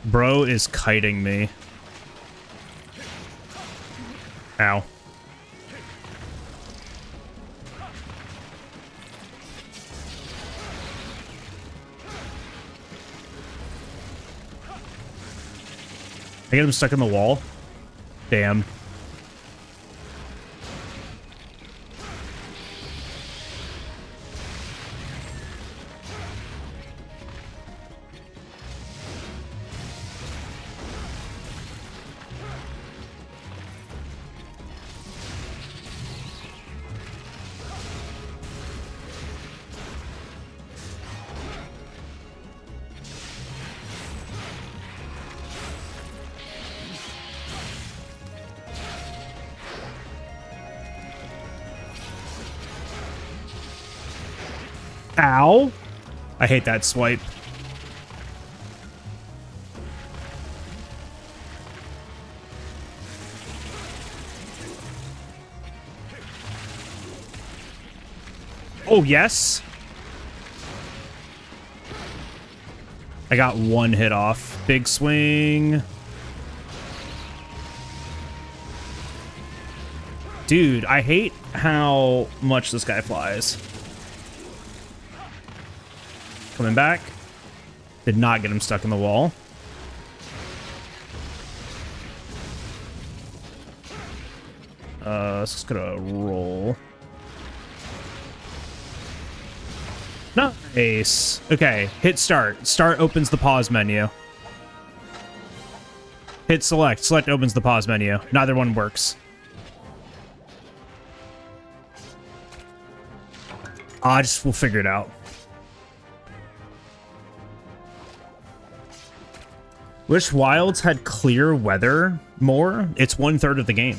Bro is kiting me. Ow. I get him stuck in the wall. Damn. Ow. I hate that swipe. Oh, yes. I got one hit off. Big swing. Dude, I hate how much this guy flies. Coming back. Did not get him stuck in the wall. Let's just gonna roll. Nice. Okay, hit start. Start opens the pause menu. Hit select. Select opens the pause menu. Neither one works. We'll figure it out. Wish Wilds had clear weather more. It's 1/3 of the game.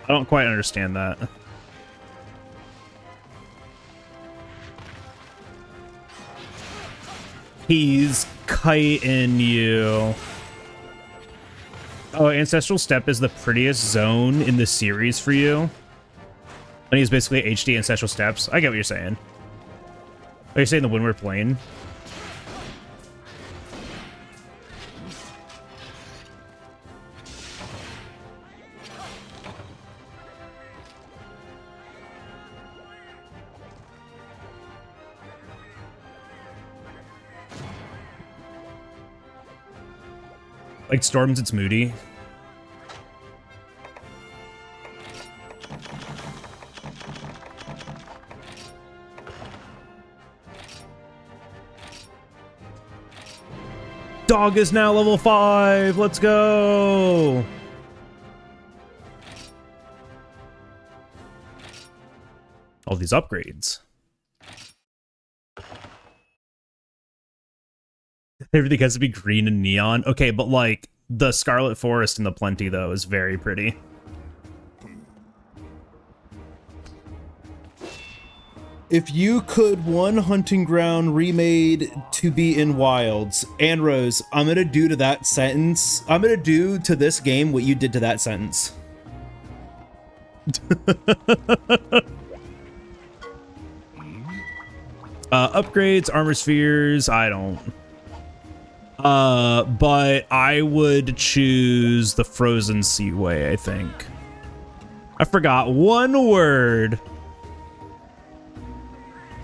I don't quite understand that. He's kiting you. Oh, Ancestral Step is the prettiest zone in the series for you. And he's basically HD Ancestral Steps. I get what you're saying. Are you saying the Windward Plain? Like Storms, it's moody. Dog is now level 5. Let's go. All these upgrades. Everything has to be green and neon. Okay, but like the Scarlet Forest and the Plenty though is very pretty. If you could one hunting ground remade to be in Wilds, and Rose, I'm gonna do to that sentence. I'm gonna do to this game what you did to that sentence. Upgrades, armor spheres, I don't. But I would choose the Frozen Seaway, I think. I forgot one word.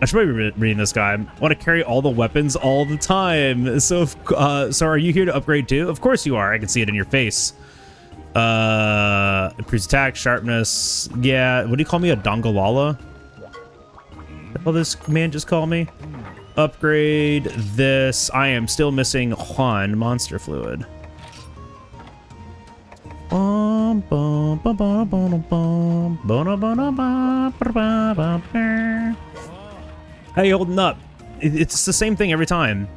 I should probably be reading this guy. I want to carry all the weapons all the time. So, so are you here to upgrade too? Of course you are. I can see it in your face. Increase attack, sharpness. Yeah, what do you call me? A dongalala? What this man just called me? Upgrade this. I am still missing Juan monster fluid. How you holding up? It's the same thing every time.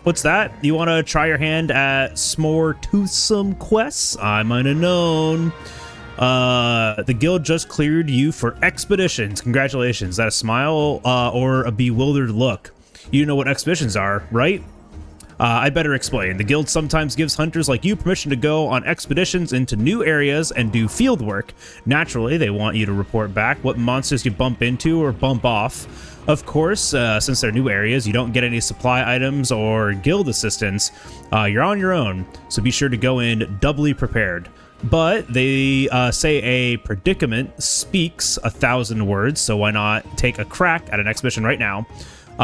What's that? You want to try your hand at s'more toothsome quests? I might have known. The guild just cleared you for expeditions. Congratulations. Is that a smile or a bewildered look? You know what expeditions are, right? I better explain. The guild sometimes gives hunters like you permission to go on expeditions into new areas and do field work. Naturally, they want you to report back what monsters you bump into or bump off. Of course, since they're new areas, you don't get any supply items or guild assistance. You're on your own, so be sure to go in doubly prepared. But they say a predicament speaks 1,000 words, so why not take a crack at an expedition right now?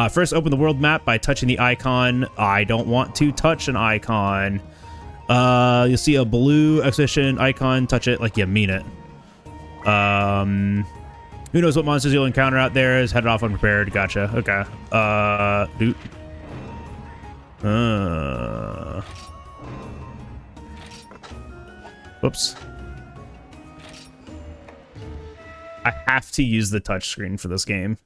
First, open the world map by touching the icon. I don't want to touch an icon. You'll see a blue expedition icon. Touch it like you mean it. Who knows what monsters you'll encounter out there? Is headed off unprepared. Gotcha. Okay. Dude. Whoops. I have to use the touchscreen for this game.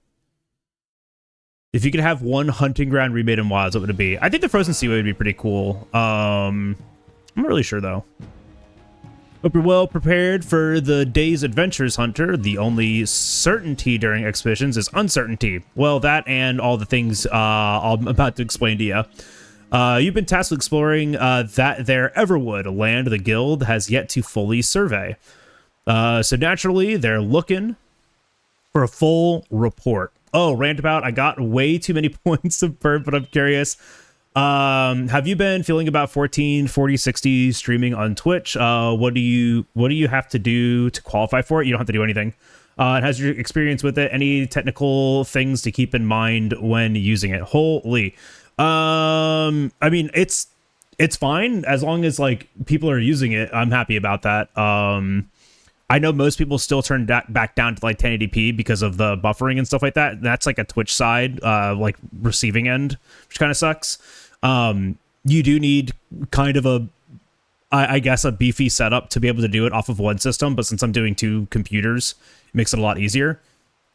If you could have one hunting ground remade in Wilds, what would it be? I think the Frozen Seaway would be pretty cool. I'm not really sure, though. Hope you're well prepared for the day's adventures, Hunter. The only certainty during expeditions is uncertainty. Well, that and all the things I'm about to explain to you. You've been tasked with exploring that there Everwood, a land the guild has yet to fully survey. So naturally, they're looking for a full report. Oh, Randabout, I got way too many points of bird, but I'm curious. Have you been feeling about 14, 40, 60 streaming on Twitch? What do you have to do to qualify for it? You don't have to do anything. And how's your experience with it? Any technical things to keep in mind when using it? Holy. I mean, it's fine as long as like people are using it. I'm happy about that. I know most people still turn back down to like 1080p because of the buffering and stuff like that. That's like a Twitch side, like receiving end, which kind of sucks. You do need kind of I guess a beefy setup to be able to do it off of one system. But since I'm doing two computers, it makes it a lot easier.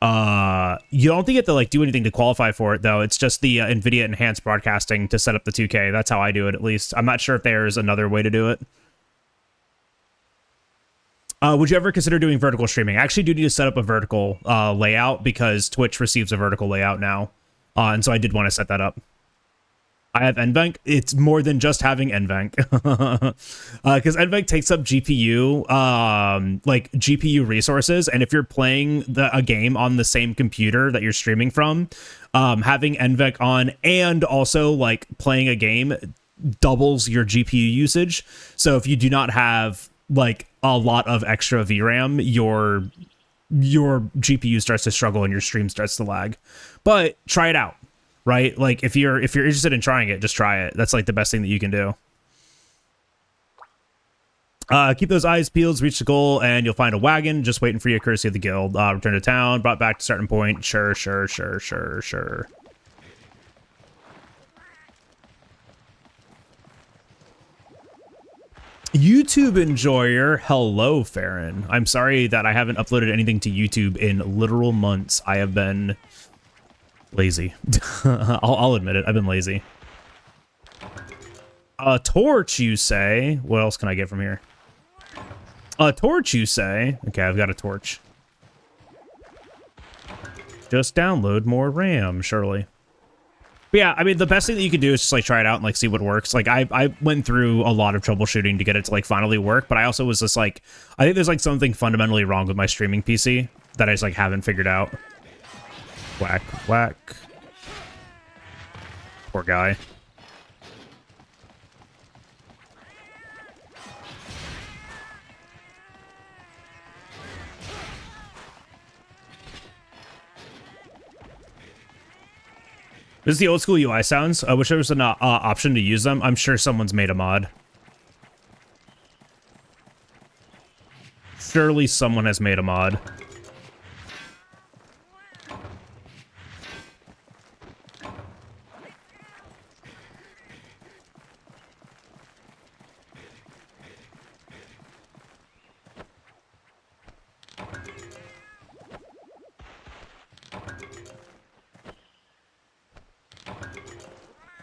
You don't think you have to like do anything to qualify for it though. It's just the NVIDIA enhanced broadcasting to set up the 2K. That's how I do it, at least. I'm not sure if there's another way to do it. Would you ever consider doing vertical streaming? I actually do need to set up a vertical layout because Twitch receives a vertical layout now. And so I did want to set that up. I have NVENC. It's more than just having NVENC. Because NVENC takes up GPU, like GPU resources. And if you're playing a game on the same computer that you're streaming from, having NVENC on and also like playing a game doubles your GPU usage. So if you do not have like a lot of extra VRAM, your GPU starts to struggle and your stream starts to lag. But try it out, right? Like if you're interested in trying it, just try it. That's like the best thing that you can do. Keep those eyes peeled, reach the goal, and you'll find a wagon just waiting for you, courtesy of the guild. Return to town, brought back to starting point. Sure. YouTube enjoyer, hello Farron. I'm sorry that I haven't uploaded anything to YouTube in literal months. I have been lazy. I'll admit it, I've been lazy. A torch, you say? What else can I get from here? A torch, you say? Okay, I've got a torch. Just download more RAM, surely. But yeah, I mean, the best thing that you can do is just like try it out and like see what works. Like I went through a lot of troubleshooting to get it to like finally work, but I also was just like, I think there's like something fundamentally wrong with my streaming PC that I just like haven't figured out. Whack, whack. Poor guy. This is the old school UI sounds. I wish there was an option to use them. I'm sure someone's made a mod. Surely someone has made a mod.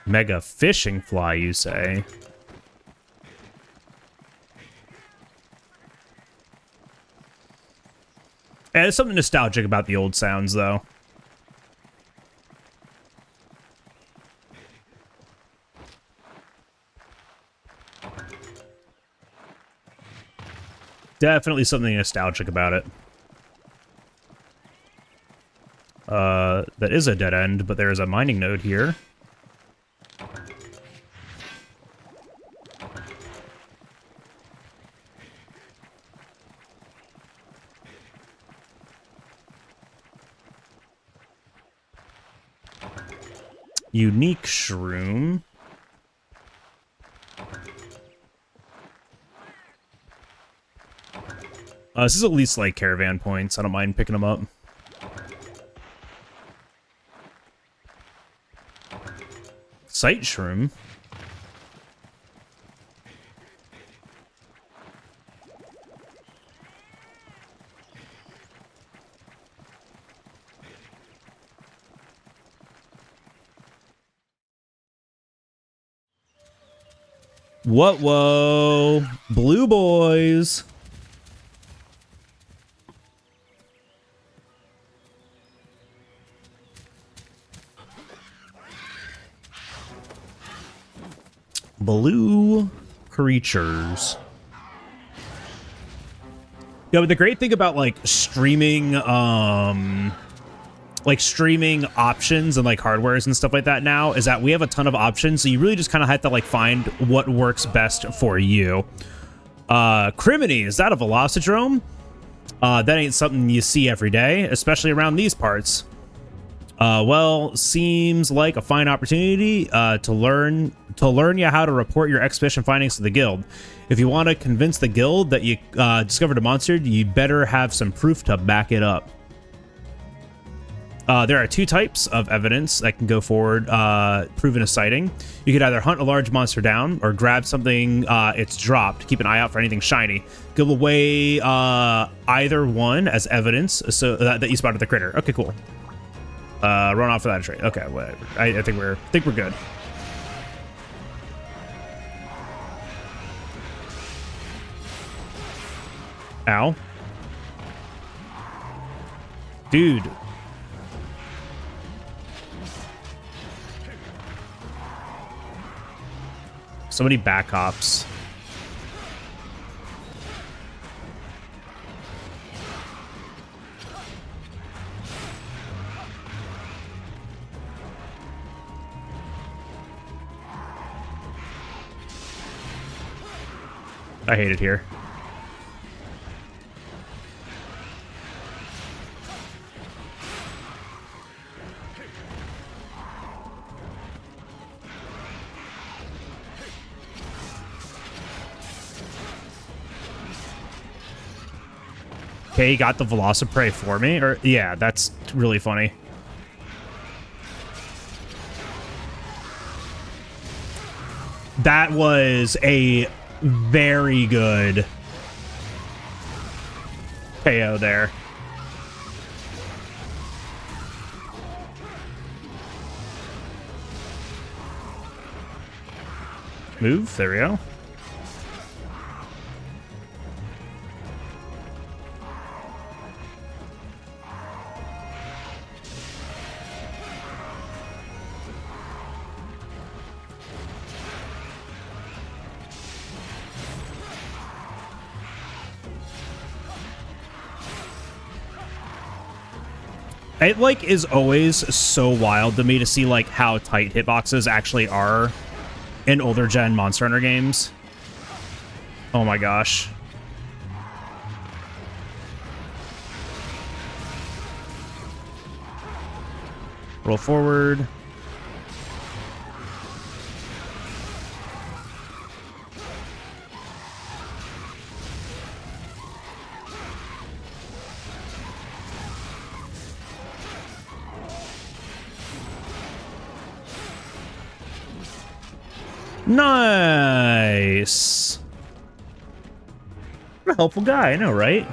Mega fishing fly, you say? There's something nostalgic about the old sounds, though. Definitely something nostalgic about it. That is a dead end, but there is a mining node here. Unique shroom. This is at least like caravan points. I don't mind picking them up. Sight shroom. What? Whoa. Blue boys. Blue creatures. Yeah, but the great thing about like streaming options and like hardwares and stuff like that now is that we have a ton of options, so you really just kind of have to like find what works best for you. Criminy, is that a Velocidrome? That ain't something you see every day, especially around these parts. Well, seems like a fine opportunity to learn you how to report your expedition findings to the guild. If you want to convince the guild that you discovered a monster, you better have some proof to back it up. There are two types of evidence that can go forward proving a sighting. You could either hunt a large monster down or grab something it's dropped. Keep an eye out for anything shiny. Give away either one as evidence so that you spotted the critter. Okay, cool. Run off without a trade. Okay, whatever. I think we're good. Ow. Dude. So many back hops. I hate it here. Okay, he got the Velociprey for me. Or yeah, that's really funny. That was a very good KO there. Move, there we go. It, like, is always so wild to me to see, like, how tight hitboxes actually are in older gen Monster Hunter games. Oh my gosh. Roll forward. Nice. What a helpful guy, I know, right?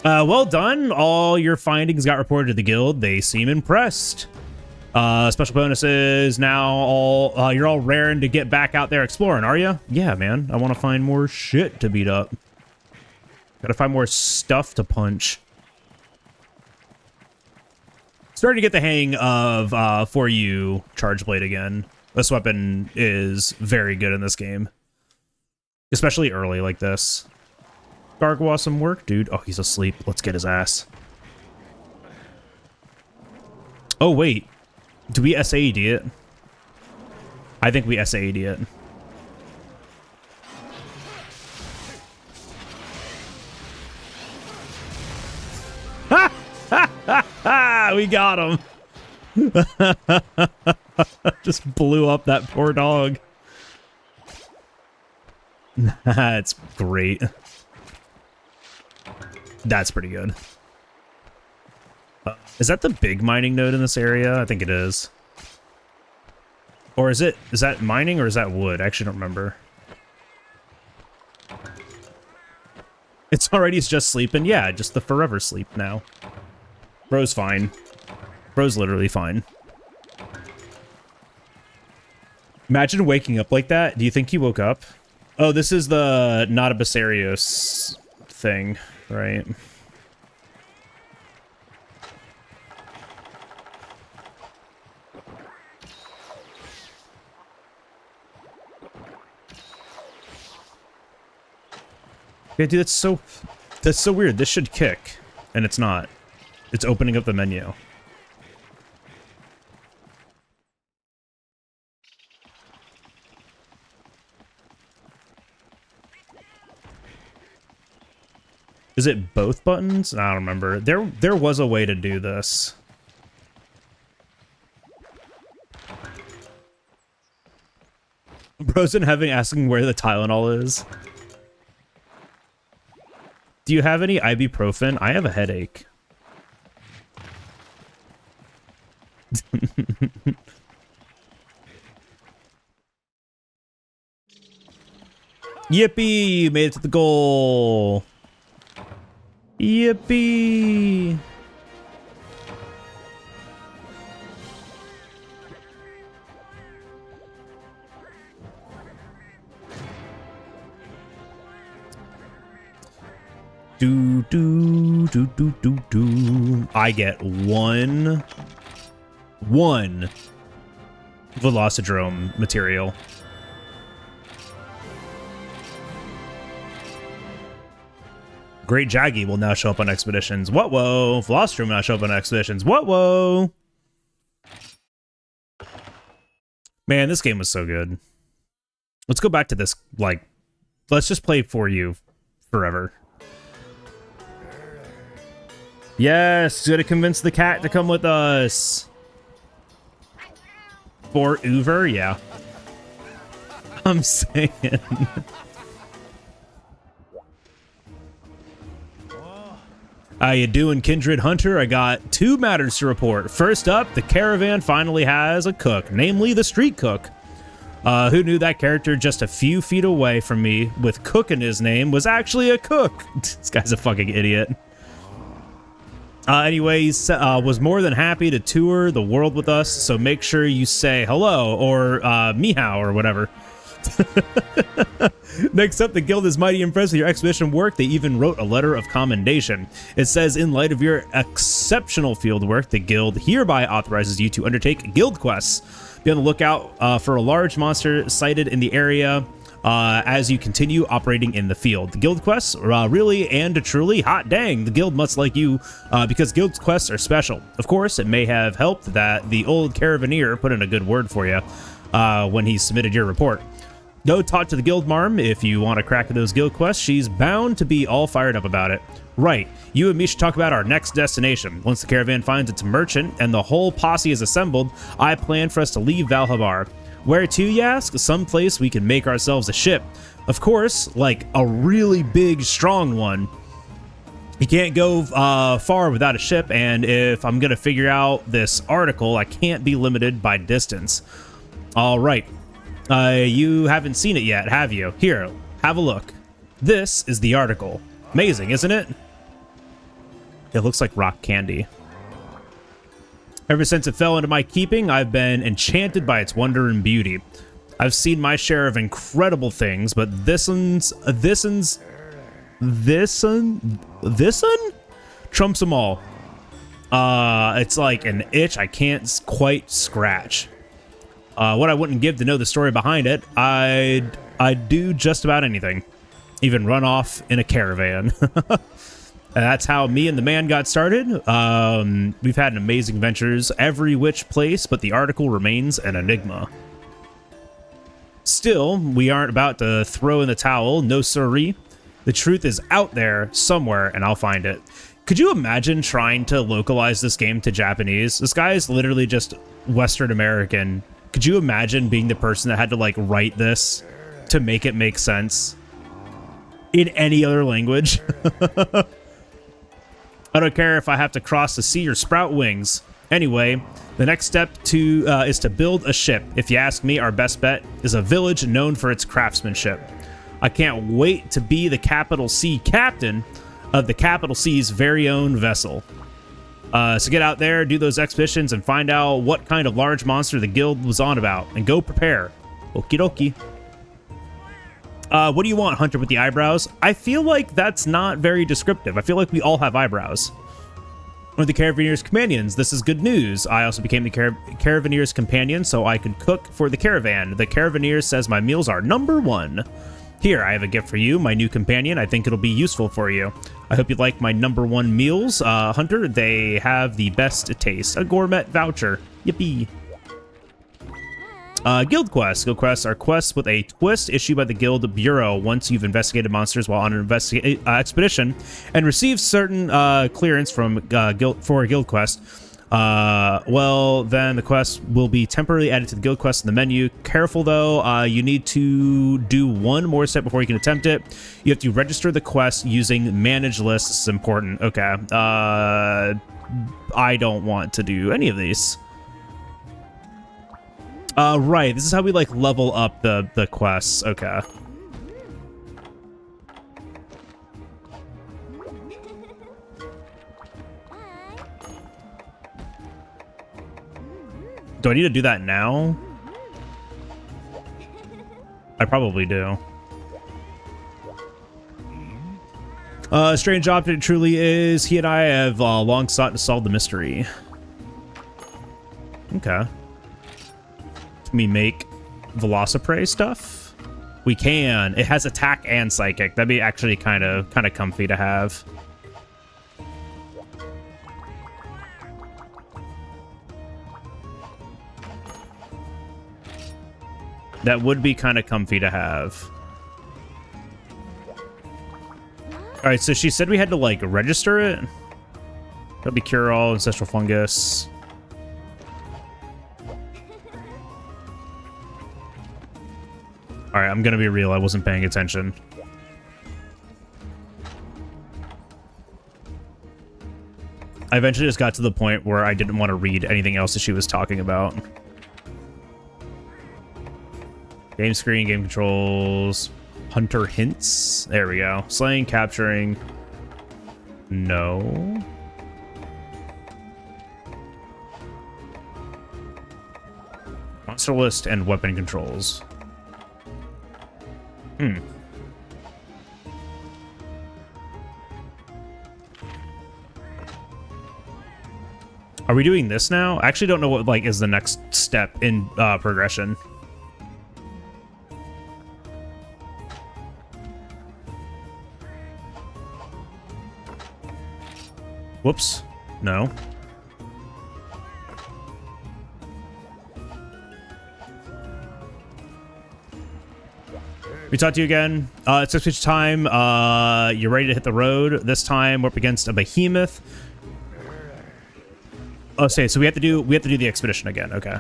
Well done. All your findings got reported to the guild. They seem impressed. Special bonuses now. You're all raring to get back out there exploring, are you? Yeah, man. I want to find more shit to beat up. Gotta find more stuff to punch. Starting to get the hang of For You Charge Blade again. This weapon is very good in this game. Especially early like this. Gargoyle, some work, dude. Oh, he's asleep. Let's get his ass. Oh, wait. Do we SAED it? I think we SAED it. Ha! Ha! Ha! Ha! We got him. Just blew up that poor dog. That's great. That's pretty good. Is that the big mining node in this area? I think it is. Or is that mining or is that wood? I actually don't remember. It's already just sleeping. Yeah, just the forever sleep now. Bro's fine. Bro's literally fine. Imagine waking up like that. Do you think he woke up? Oh, this is the not a Basarios thing, right? Yeah, dude, that's so weird. This should kick, and it's not. It's opening up the menu. Is it both buttons? I don't remember. There was a way to do this. Bro's in heaven asking where the Tylenol is. Do you have any ibuprofen? I have a headache. Yippee! You made it to the goal. Yippee! Do. I get one Velocidrome material. Great Jaggy will now show up on expeditions. What whoa? Velocidrome will now show up on expeditions. What whoa? Man, this game was so good. Let's go back to this, like, let's just play For You forever. Yes, gotta convince the cat to come with us. For Uber, yeah. I'm saying. How you doing, Kindred Hunter? I got 2 matters to report. First up, the caravan finally has a cook, namely the street cook. Who knew that character just a few feet away from me with Cook in his name was actually a cook? This guy's a fucking idiot. Anyways, was more than happy to tour the world with us, so make sure you say hello, or meow, or whatever. Next up, the guild is mighty impressed with your expedition work. They even wrote a letter of commendation. It says, in light of your exceptional field work, the guild hereby authorizes you to undertake guild quests. Be on the lookout for a large monster sighted in the area as you continue operating in the field. The guild quests, really and truly, hot dang, the guild must like you because guild quests are special. Of course, it may have helped that the old caravaneer put in a good word for you when he submitted your report. Go talk to the guild marm if you want to crack those guild quests. She's bound to be all fired up about it. Right, you and me should talk about our next destination. Once the caravan finds its merchant and the whole posse is assembled, I plan for us to leave Valhabar. Where to, you ask? Someplace we can make ourselves a ship. Of course, like a really big, strong one. You can't go far without a ship, and if I'm going to figure out this article, I can't be limited by distance. All right. You haven't seen it yet, have you? Here, have a look. This is the article. Amazing, isn't it? It looks like rock candy. Ever since it fell into my keeping, I've been enchanted by its wonder and beauty. I've seen my share of incredible things, but this one trumps them all. It's like an itch I can't quite scratch. What I wouldn't give to know the story behind it, I'd do just about anything. Even run off in a caravan. That's how me and the man got started. We've had amazing ventures every which place, but the article remains an enigma. Still, we aren't about to throw in the towel, no siree. The truth is out there somewhere, and I'll find it. Could you imagine trying to localize this game to Japanese? This guy is literally just Western American. Could you imagine being the person that had to, like, write this to make it make sense in any other language? I don't care if I have to cross the sea or sprout wings. Anyway, the next step is to build a ship. If you ask me, our best bet is a village known for its craftsmanship. I can't wait to be the capital C captain of the capital C's very own vessel. So get out there, do those expeditions, and find out what kind of large monster the guild was on about. And go prepare. Okie dokie. What do you want, Hunter with the eyebrows? I feel like that's not very descriptive. I feel like we all have eyebrows. Or the Caravanier's companions. This is good news. I also became the Caravanier's companion so I could cook for the caravan. The Caravaneer says my meals are #1. Here, I have a gift for you, my new companion. I think it'll be useful for you. I hope you like my #1 meals, Hunter. They have the best taste. A gourmet voucher. Yippee. Guild quests. Guild quests are quests with a twist issued by the Guild Bureau once you've investigated monsters while on an expedition and received certain clearance from for a guild quest. Well, then the quest will be temporarily added to the guild quest in the menu. Careful though, you need to do one more step before you can attempt it. You have to register the quest using manage lists. This is important. Okay. I don't want to do any of these. Right, this is how we, like, level up the quests. Okay. Do I need to do that now? I probably do. Strange object it truly is. He and I have long sought to solve the mystery. Okay. Can we make Velociprey stuff? We can. It has attack and psychic. That'd be actually kind of comfy to have. That would be kind of comfy to have. All right, so she said we had to, like, register it. That'd be cure-all, ancestral fungus. All right, I'm gonna be real. I wasn't paying attention. I eventually just got to the point where I didn't want to read anything else that she was talking about. Game screen, game controls, hunter hints. There we go. Slaying, capturing. No. Monster list and weapon controls. Are we doing this now? I actually don't know what, like, is the next step in progression. Whoops. No. We talked to you again. It's expedition time. You're ready to hit the road. This time we're up against a behemoth. Oh, say so we have to do the expedition again. Okay.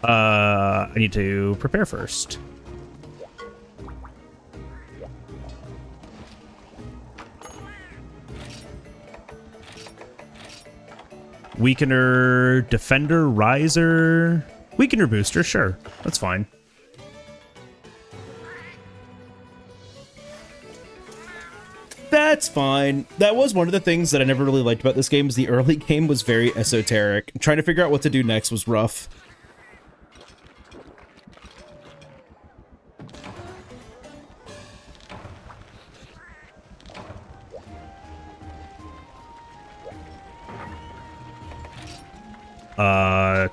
I need to prepare first. Weakener, defender, riser. Weaken your booster, sure. That's fine. That's fine. That was one of the things that I never really liked about this game, is the early game was very esoteric. Trying to figure out what to do next was rough.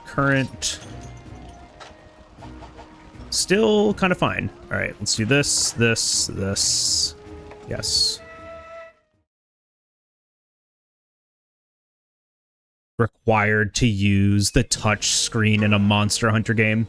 Current. Still kind of fine. All right, let's do this, this. Yes. Required to use the touch screen in a Monster Hunter game.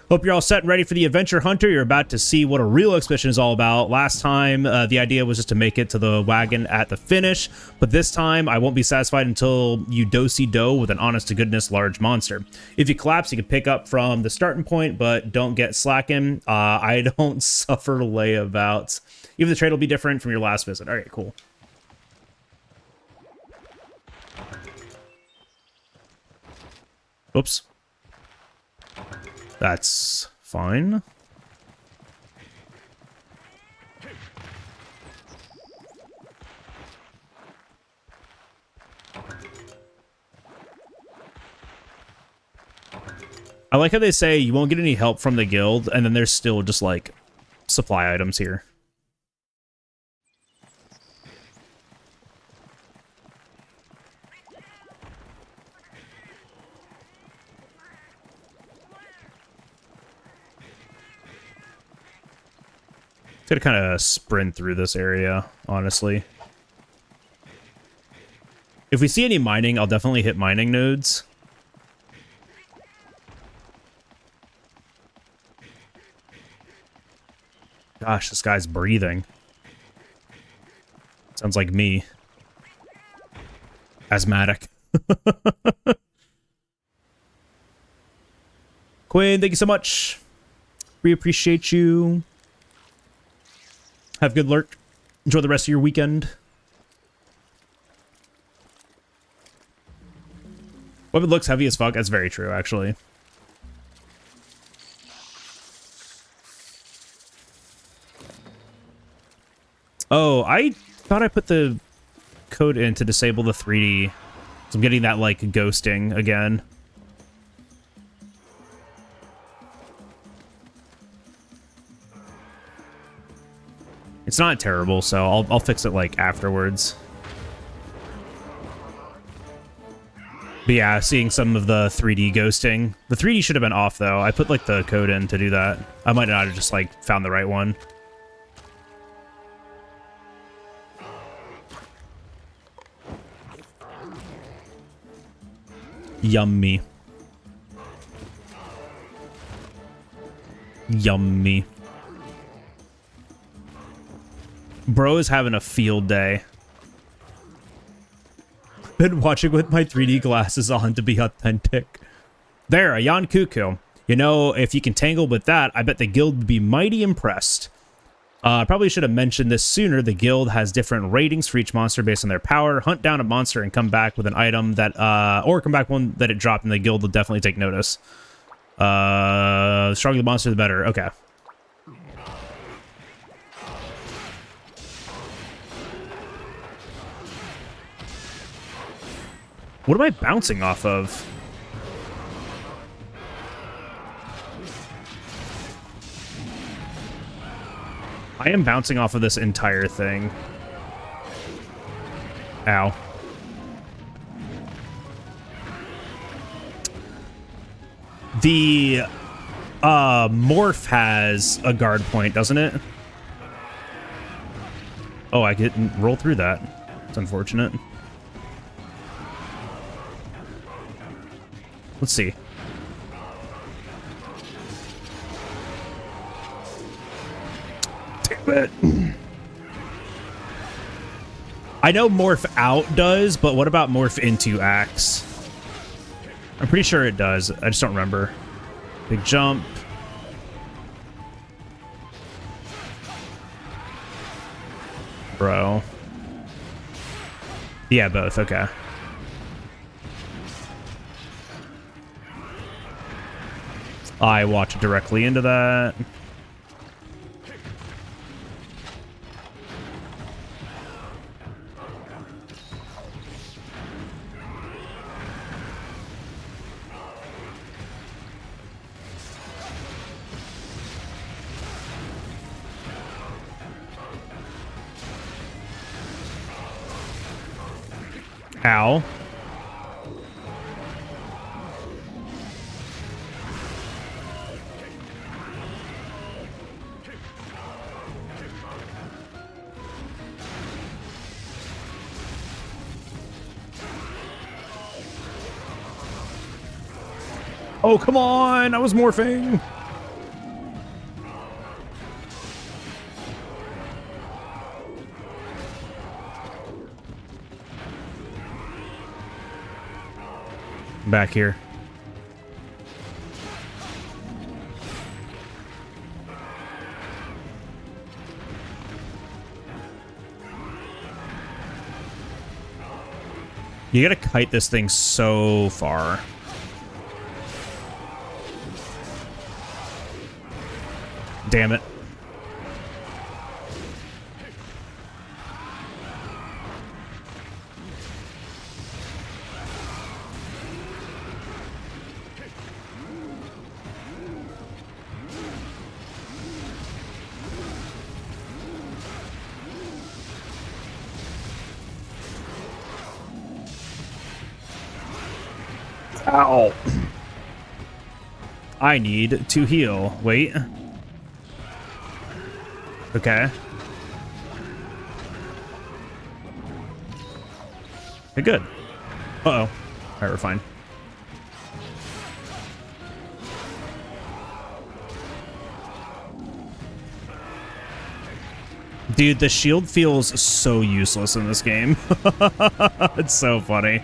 Hope you're all set and ready for the Adventure Hunter. You're about to see what a real expedition is all about. Last time, the idea was just to make it to the wagon at the finish, but this time I won't be satisfied until you do-si-do with an honest-to-goodness large monster. If you collapse, you can pick up from the starting point, but don't get slacking. I don't suffer layabouts. Even the trade will be different from your last visit. All right, cool. Oops. That's fine. I like how they say you won't get any help from the guild, and then there's still just, like, supply items here. Gonna kind of sprint through this area, honestly. If we see any mining, I'll definitely hit mining nodes. Gosh, this guy's breathing. Sounds like me. Asthmatic. Quinn, thank you so much. We appreciate you. Have good lurk. Enjoy the rest of your weekend. Weapon looks heavy as fuck. That's very true, actually. Oh, I thought I put the code in to disable the 3D. So I'm getting that, like, ghosting again. It's not terrible, so I'll fix it, like, afterwards. But yeah, seeing some of the 3D ghosting. The 3D should have been off, though. I put, like, the code in to do that. I might not have just, like, found the right one. Yummy. Yummy. Bro is having a field day. Been watching with my 3D glasses on to be authentic. There, a Yon Cuckoo. You know, if you can tangle with that, I bet the guild would be mighty impressed. I probably should have mentioned this sooner. The guild has different ratings for each monster based on their power. Hunt down a monster and come back with an item that, or come back one that it dropped, and the guild will definitely take notice. The stronger the monster, the better. Okay. What am I bouncing off of? I am bouncing off of this entire thing. Ow. The morph has a guard point, doesn't it? Oh, I didn't roll through that. It's unfortunate. Let's see. Damn it. I know morph out does, but what about morph into axe? I'm pretty sure it does. I just don't remember. Big jump. Bro. Yeah, both. Okay. I walked directly into that. Ow. Oh, come on! I was morphing! Back here. You gotta kite this thing so far. Damn it. Ow. I need to heal. Wait. Okay. Okay, good. Uh-oh. All right, we're fine. Dude, the shield feels so useless in this game. It's so funny.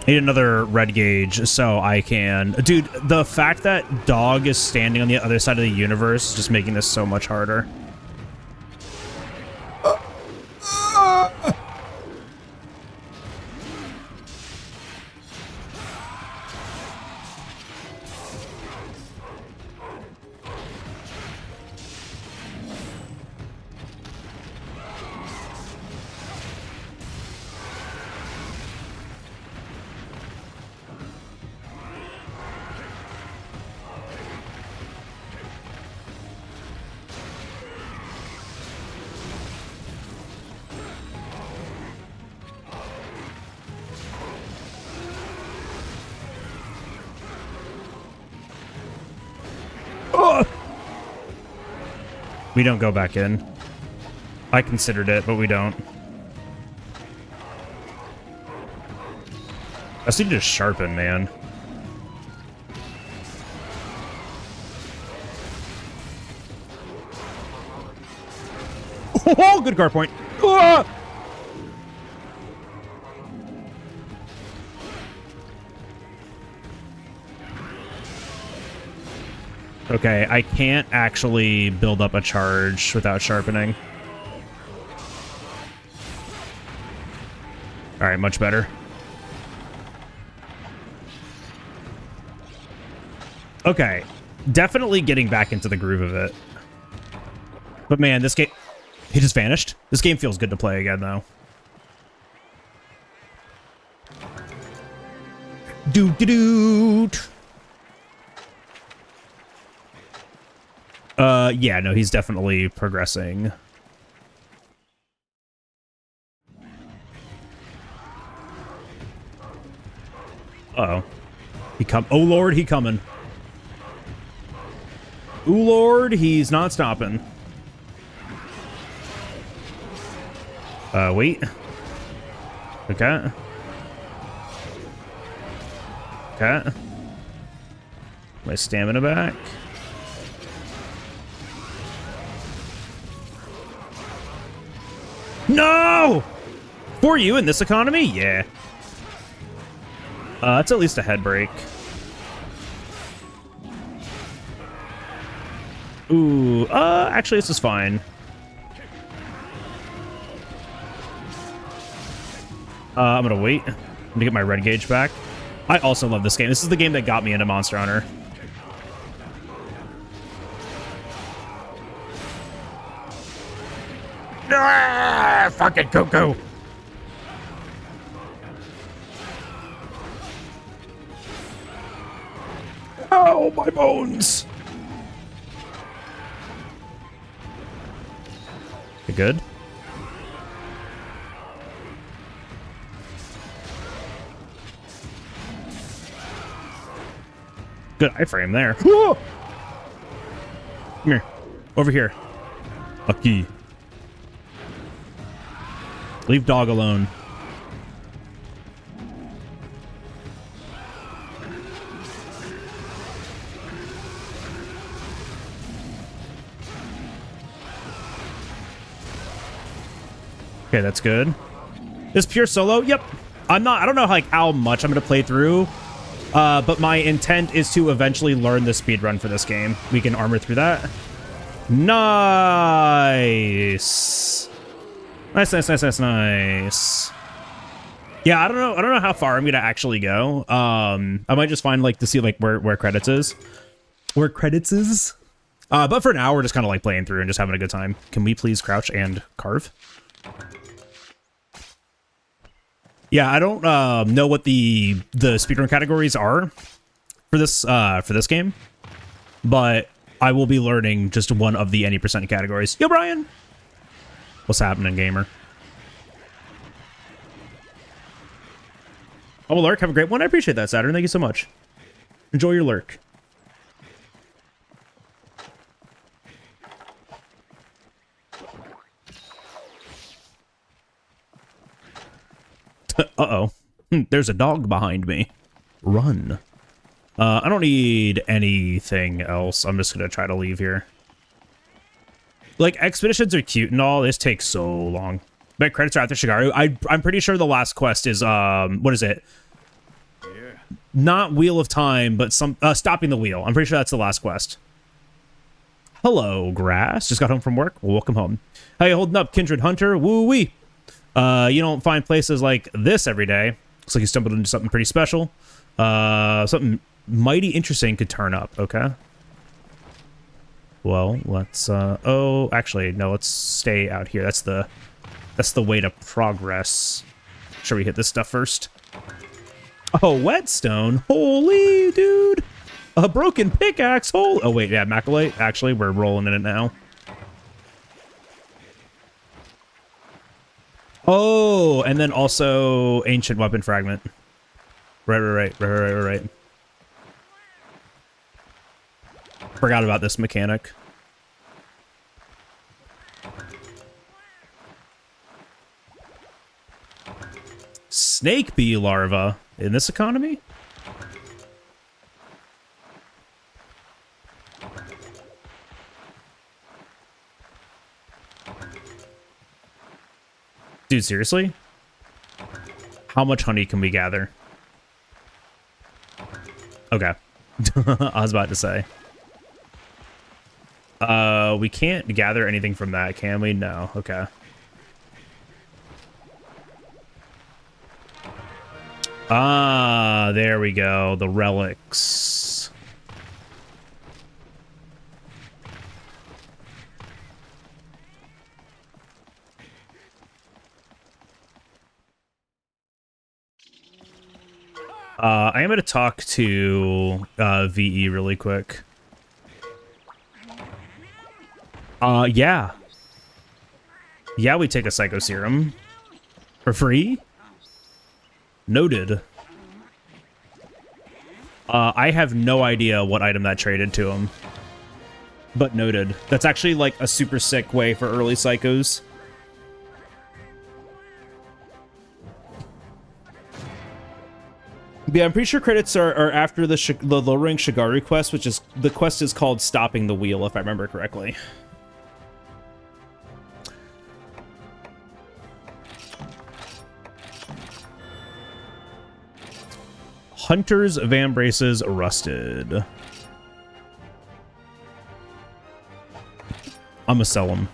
Need another red gauge so I can... Dude, the fact that Dog is standing on the other side of the universe is just making this so much harder. We don't go back in. I considered it, but we don't. I just need to sharpen, man. Oh, good guard point. Ah! Okay, I can't actually build up a charge without sharpening. All right, much better. Okay, definitely getting back into the groove of it. But man, this game... He just vanished? This game feels good to play again, though. Doo-doo-doo! Yeah, no, he's definitely progressing. Uh-oh. Oh, Lord, he coming. Ooh, Lord, he's not stopping. Wait. Okay. Okay. My stamina back. No! For you in this economy? Yeah. It's at least a head break. Ooh, actually this is fine. I'm gonna wait. I'm gonna get my red gauge back. I also love this game. This is the game that got me into Monster Hunter. Ah, fucking cuckoo. Oh, my bones. You good? Good iframe there. Whoa! Come here. Over here. Lucky. Leave dog alone. Okay, that's good. This pure solo? Yep. I don't know like how much I'm gonna play through. But my intent is to eventually learn the speedrun for this game. We can armor through that. Nice. Nice. Yeah, I don't know how far I'm gonna actually go. I might just find like to see like where credits is. Where credits is? But for now we're just kind of like playing through and just having a good time. Can we please crouch and carve? Yeah, I don't know what the speedrun categories are for this game, but I will be learning just one of the any percent categories. Yo, Brian! What's happening, gamer? Oh, lurk, have a great one. I appreciate that, Saturn. Thank you so much. Enjoy your lurk. Uh-oh. There's a dog behind me. Run. I don't need anything else. I'm just gonna try to leave here. Like, expeditions are cute and all. This takes so long. But credits are after Shigaru. I'm pretty sure the last quest is, what is it? Yeah. Not Wheel of Time, but Stopping the Wheel. I'm pretty sure that's the last quest. Hello, Grass. Just got home from work. Well, welcome home. How you holding up, Kindred Hunter? Woo-wee. You don't find places like this every day. Looks like you stumbled into something pretty special. Something mighty interesting could turn up, okay? Well, let's, oh, actually, no, let's stay out here. That's the way to progress. Should we hit this stuff first? Oh, whetstone. Holy, dude. A broken pickaxe. Oh, wait, yeah, Maculate. Actually, we're rolling in it now. Oh, and then also ancient weapon fragment. Right. Forgot about this mechanic. Snake bee larva in this economy? Dude, seriously? How much honey can we gather? Okay. I was about to say. We can't gather anything from that, can we? No. Okay. Ah, there we go. The relics. I am going to talk to VE really quick. Yeah. Yeah, we take a Psycho Serum. For free? Noted. I have no idea what item that traded to him. But noted. That's actually like a super sick way for early Psychos. Yeah, I'm pretty sure credits are after the lowering Shigaru quest, which is the quest is called Stopping the Wheel, if I remember correctly. Hunter's Van Braces Rusted. I'm gonna sell them.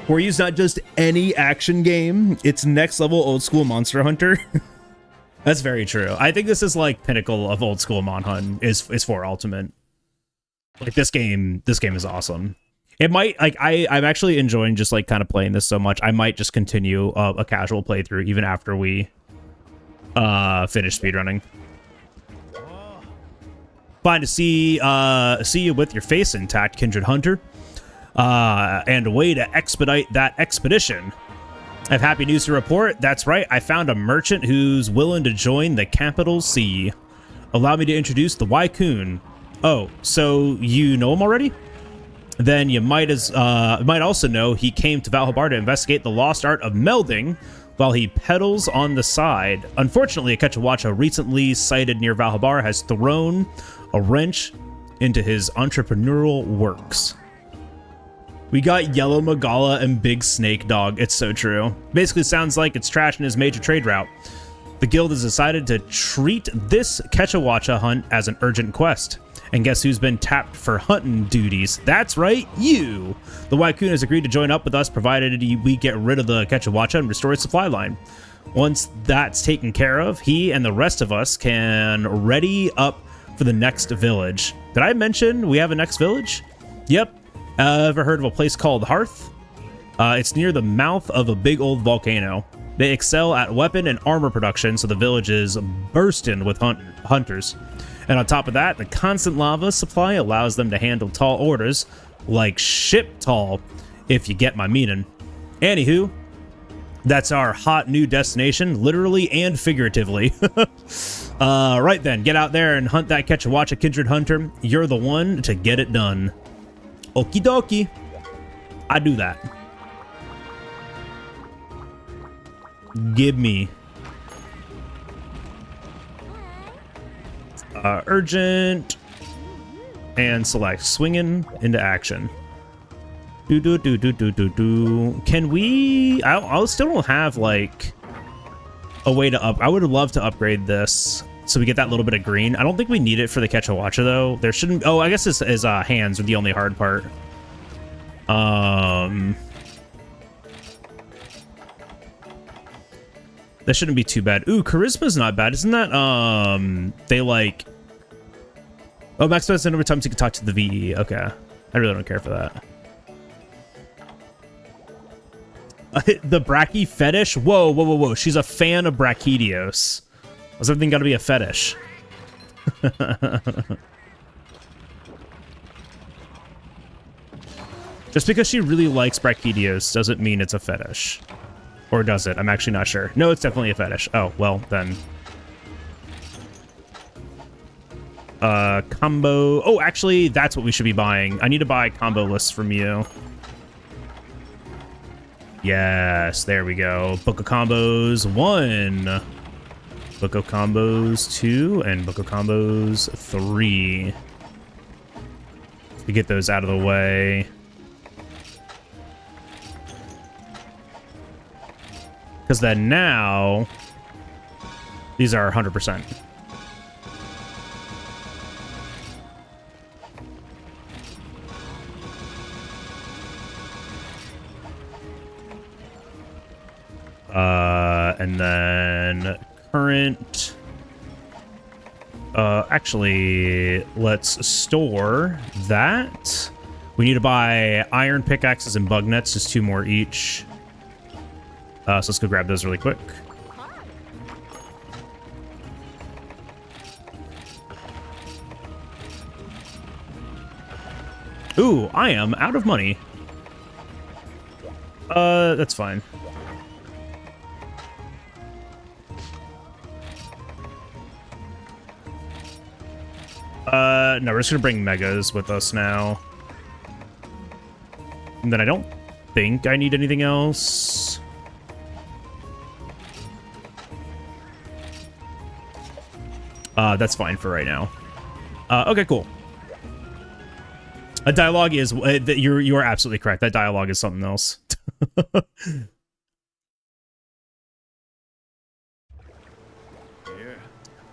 Horyu's not just any action game, it's next level old school Monster Hunter. That's very true. I think this is like pinnacle of old school Mon Hunt is for Ultimate. Like this game is awesome. It might like I'm actually enjoying just like kind of playing this so much. I might just continue a casual playthrough even after we finish speedrunning. Fine to see you with your face intact, Kindred Hunter. And a way to expedite that expedition. I have happy news to report. That's right, I found a merchant who's willing to join the Capital Sea. Allow me to introduce the Wycoon. Oh, so you know him already? Then you might also know he came to Valhabar to investigate the lost art of melding while he peddles on the side. Unfortunately, a Quetzalcoatl recently sighted near Valhabar has thrown a wrench into his entrepreneurial works. We got Yellow Magala and Big Snake Dog. It's so true. Basically sounds like it's trashing his major trade route. The guild has decided to treat this Quetzalcoatl hunt as an urgent quest. And guess who's been tapped for hunting duties? That's right, you! The Wycoon has agreed to join up with us provided we get rid of the Quetzalcoatl and restore its supply line. Once that's taken care of, he and the rest of us can ready up for the next village. Did I mention we have a next village? Yep. Ever heard of a place called Hearth? It's near the mouth of a big old volcano. They excel at weapon and armor production, so the village is bursting with hunters. And on top of that, the constant lava supply allows them to handle tall orders, like ship tall, if you get my meaning. Anywho, that's our hot new destination, literally and figuratively. Right then, get out there and hunt that Quetzalcoatl, Kindred Hunter. You're the one to get it done. Okie dokie. I do that. Give me. Urgent. And select swinging into action. Can we... I still don't have, like, a way to up... I would love to upgrade this so we get that little bit of green. I don't think we need it for the Quetzalcoatl, though. There shouldn't... Oh, I guess his hands are the only hard part. That shouldn't be too bad. Ooh, charisma's not bad. Isn't that, they, like... Oh, maximize the number of times you can talk to the VE. Okay. I really don't care for that. The Brachy fetish? Whoa, whoa, whoa, whoa. She's a fan of Brachydios. What's everything got to be a fetish? Just because she really likes Brachydios doesn't mean it's a fetish. Or does it? I'm actually not sure. No, it's definitely a fetish. Oh, well, then. Combo. Oh, actually, that's what we should be buying. I need to buy combo lists from you. Yes, there we go. Book of Combos 1. Book of Combos 2. And Book of Combos 3. To get those out of the way. Because then now, these are 100%. And then current. Actually, let's store that. We need to buy iron pickaxes and bug nets, just 2 more each. So let's go grab those really quick. Ooh, I am out of money. That's fine. No, we're just gonna bring megas with us now. And then I don't think I need anything else. That's fine for right now. Okay, cool. A dialogue is you are absolutely correct. That dialogue is something else.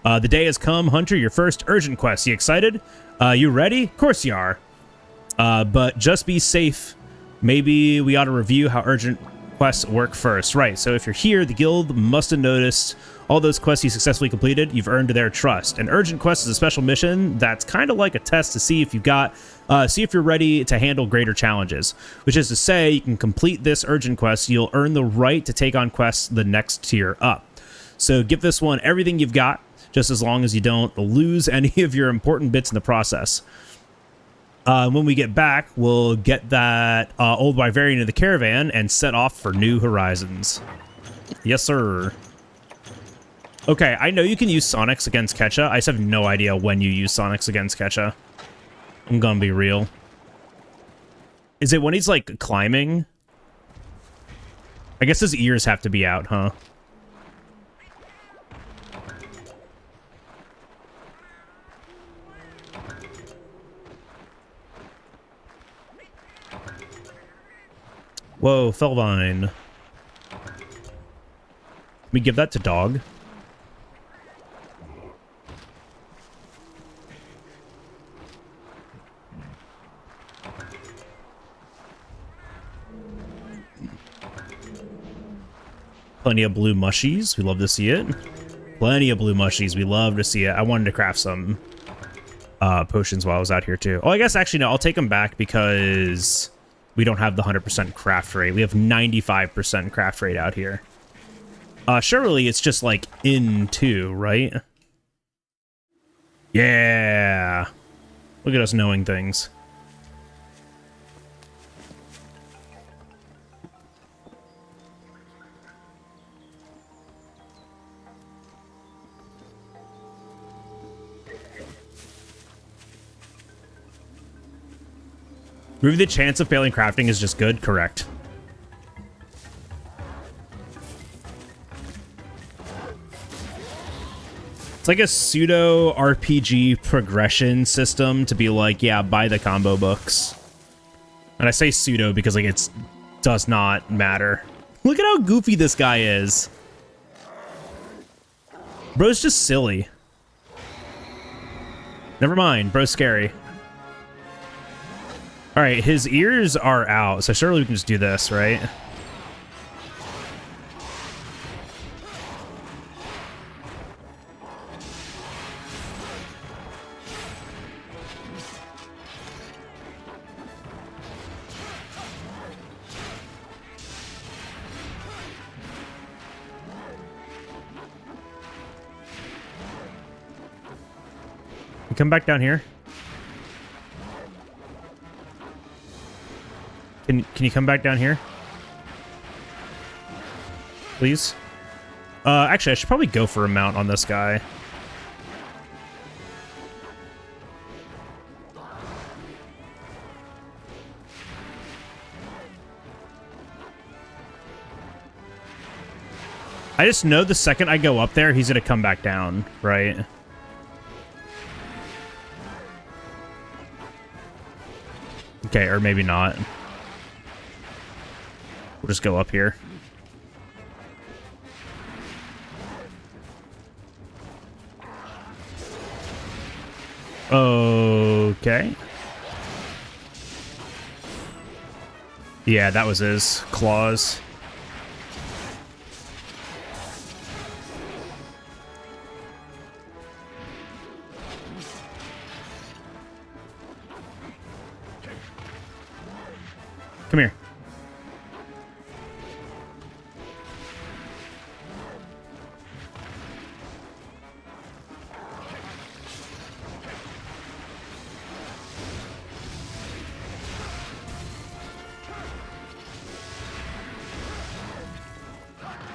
The day has come, Hunter, your first urgent quest. You excited? You ready? Of course you are. But just be safe. Maybe we ought to review how urgent quests work first. Right, so if you're here, the guild must have noticed all those quests you successfully completed. You've earned their trust. An urgent quest is a special mission that's kind of like a test to see if you're ready to handle greater challenges. Which is to say, you can complete this urgent quest, you'll earn the right to take on quests the next tier up. So give this one everything you've got, just as long as you don't lose any of your important bits in the process. When we get back, we'll get that old Wyverian in the caravan and set off for new horizons. Yes, sir. Okay, I know you can use Sonics against Ketcha. I just have no idea when you use Sonics against Ketcha. I'm gonna be real. Is it when he's, like, climbing? I guess his ears have to be out, huh? Whoa, Felvine. Can we give that to dog? Plenty of blue mushies. We love to see it. Plenty of blue mushies. We love to see it. I wanted to craft some potions while I was out here, too. Oh, I guess actually, no. I'll take them back because we don't have the 100% craft rate. We have 95% craft rate out here. Surely it's just like in 2, right? Yeah. Look at us knowing things. Maybe the chance of failing crafting is just good? Correct. It's like a pseudo RPG progression system to be like, yeah, buy the combo books. And I say pseudo because, like, it does not matter. Look at how goofy this guy is. Bro's just silly. Never mind, bro's scary. All right, his ears are out, so surely we can just do this, right? You come back down here. Can you come back down here? Please? Actually, I should probably go for a mount on this guy. I just know the second I go up there, he's gonna come back down, right? Okay, or maybe not. We'll just go up here. Okay. Yeah, that was his claws. Come here.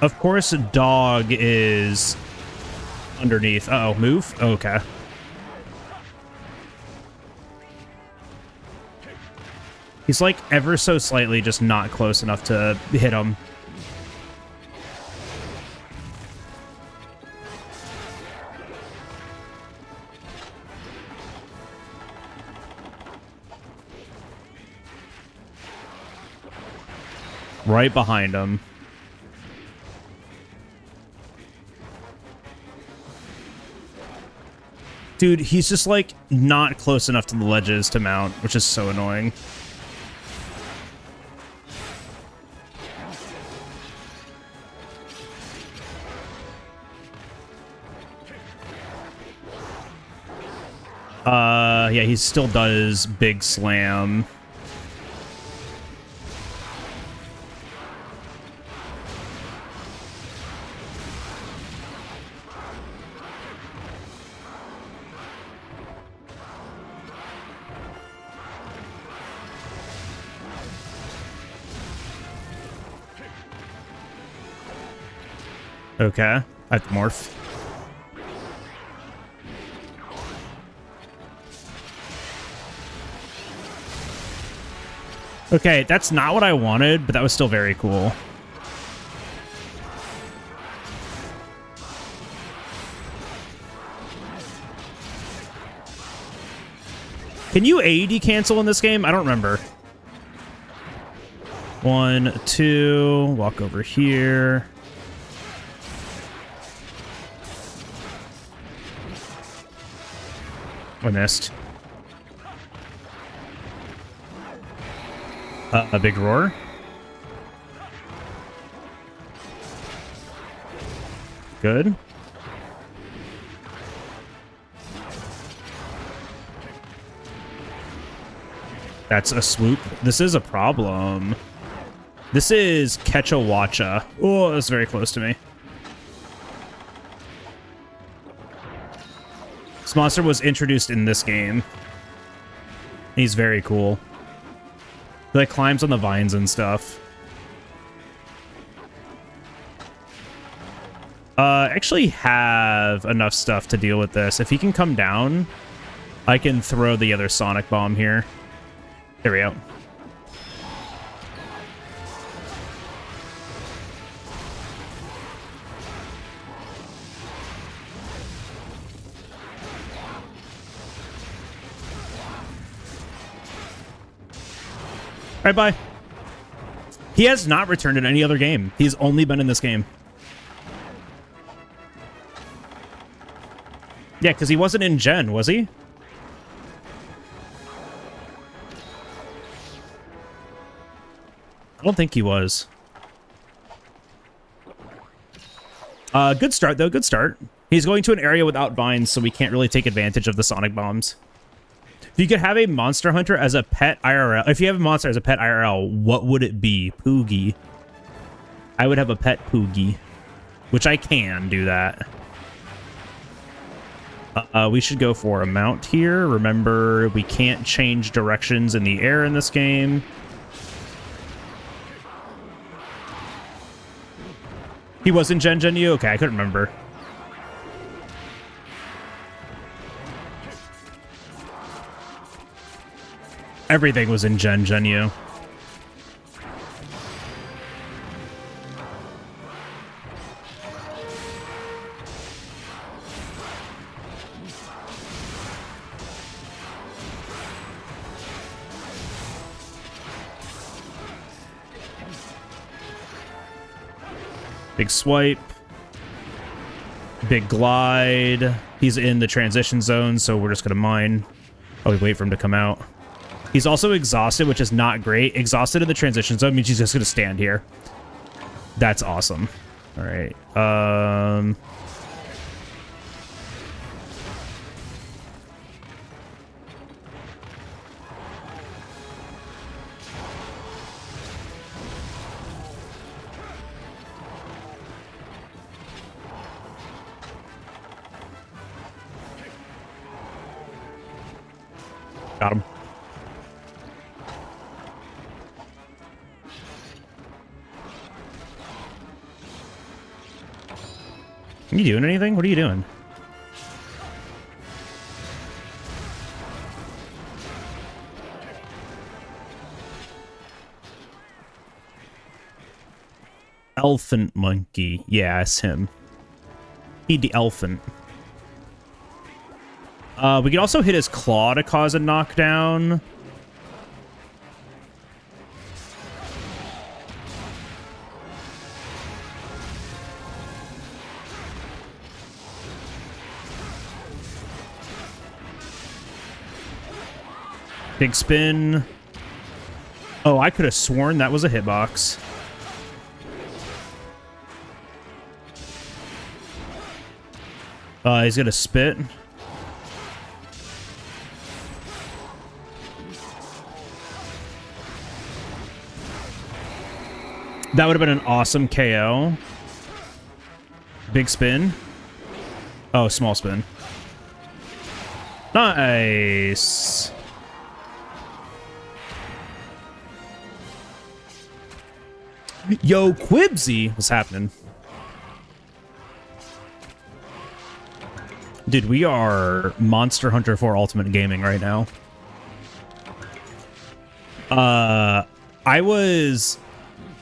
Of course, a dog is underneath. Uh-oh, move? Oh, okay. He's like ever so slightly just not close enough to hit him. Right behind him. Dude, he's just, like, not close enough to the ledges to mount, which is so annoying. Yeah, he still does big slam. Okay, I have to morph. Okay, that's not what I wanted, but that was still very cool. Can you AED cancel in this game? I don't remember. 1, 2, walk over here. I missed. A big roar. Good. That's a swoop. This is a problem. This is Kechawacha. Oh, that's very close to me. This monster was introduced in this game. He's very cool. He, like, climbs on the vines and stuff. Actually have enough stuff to deal with this. If he can come down, I can throw the other Sonic Bomb here. There we go. All right, bye. He has not returned in any other game. He's only been in this game. Yeah, because he wasn't in Gen, was he? I don't think he was. Good start, though. Good start. He's going to an area without vines, so we can't really take advantage of the Sonic Bombs. If you could have a Monster Hunter as a pet IRL... If you have a monster as a pet IRL, what would it be? Poogie. I would have a pet Poogie. Which I can do that. We should go for a mount here. Remember, we can't change directions in the air in this game. He was in Gen U? Okay, I couldn't remember. Everything was in Gen U. Big swipe. Big glide. He's in the transition zone, so we're just going to mine. Oh, we wait for him to come out. He's also exhausted, which is not great. Exhausted in the transition zone means he's just going to stand here. That's awesome. All right. Got him. Are you doing anything? What are you doing? Elephant monkey. Yeah, it's him. He the elephant. We can also hit his claw to cause a knockdown. Big spin. Oh, I could have sworn that was a hitbox. He's gonna spit. That would have been an awesome KO. Big spin. Oh, small spin. Nice. Yo, Quibsy, what's happening? Dude, we are Monster Hunter 4 Ultimate Gaming right now. I was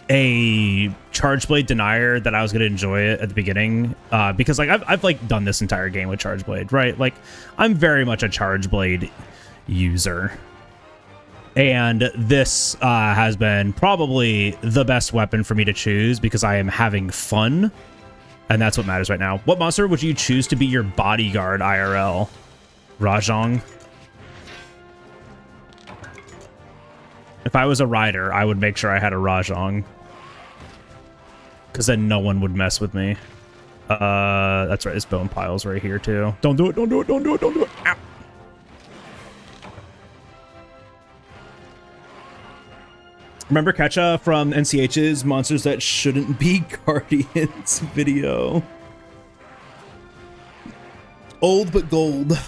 a Charge Blade denier that I was gonna enjoy it at the beginning, because like I've like done this entire game with Charge Blade, right? Like I'm very much a Charge Blade user, and this has been probably the best weapon for me to choose because I am having fun, and that's what matters right now. What monster would you choose to be your bodyguard IRL? Rajang. If I was a rider, I would make sure I had a Rajang, because then no one would mess with me. That's right, his bone pile's right here too. Don't do it, don't do it, don't do it, don't do it. Ow. Remember Ketcha from NCH's Monsters That Shouldn't Be Guardians video? Old but gold.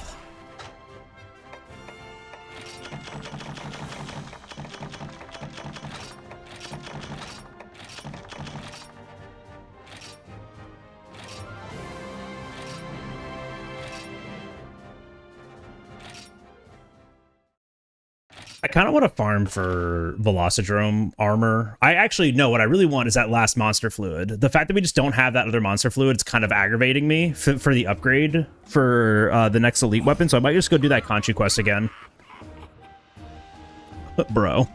I kind of want to farm for Velocidrome armor. I actually know what I really want is that last monster fluid. The fact that we just don't have that other monster fluid is kind of aggravating me for the upgrade for the next elite weapon. So I might just go do that Conchu quest again. Bro.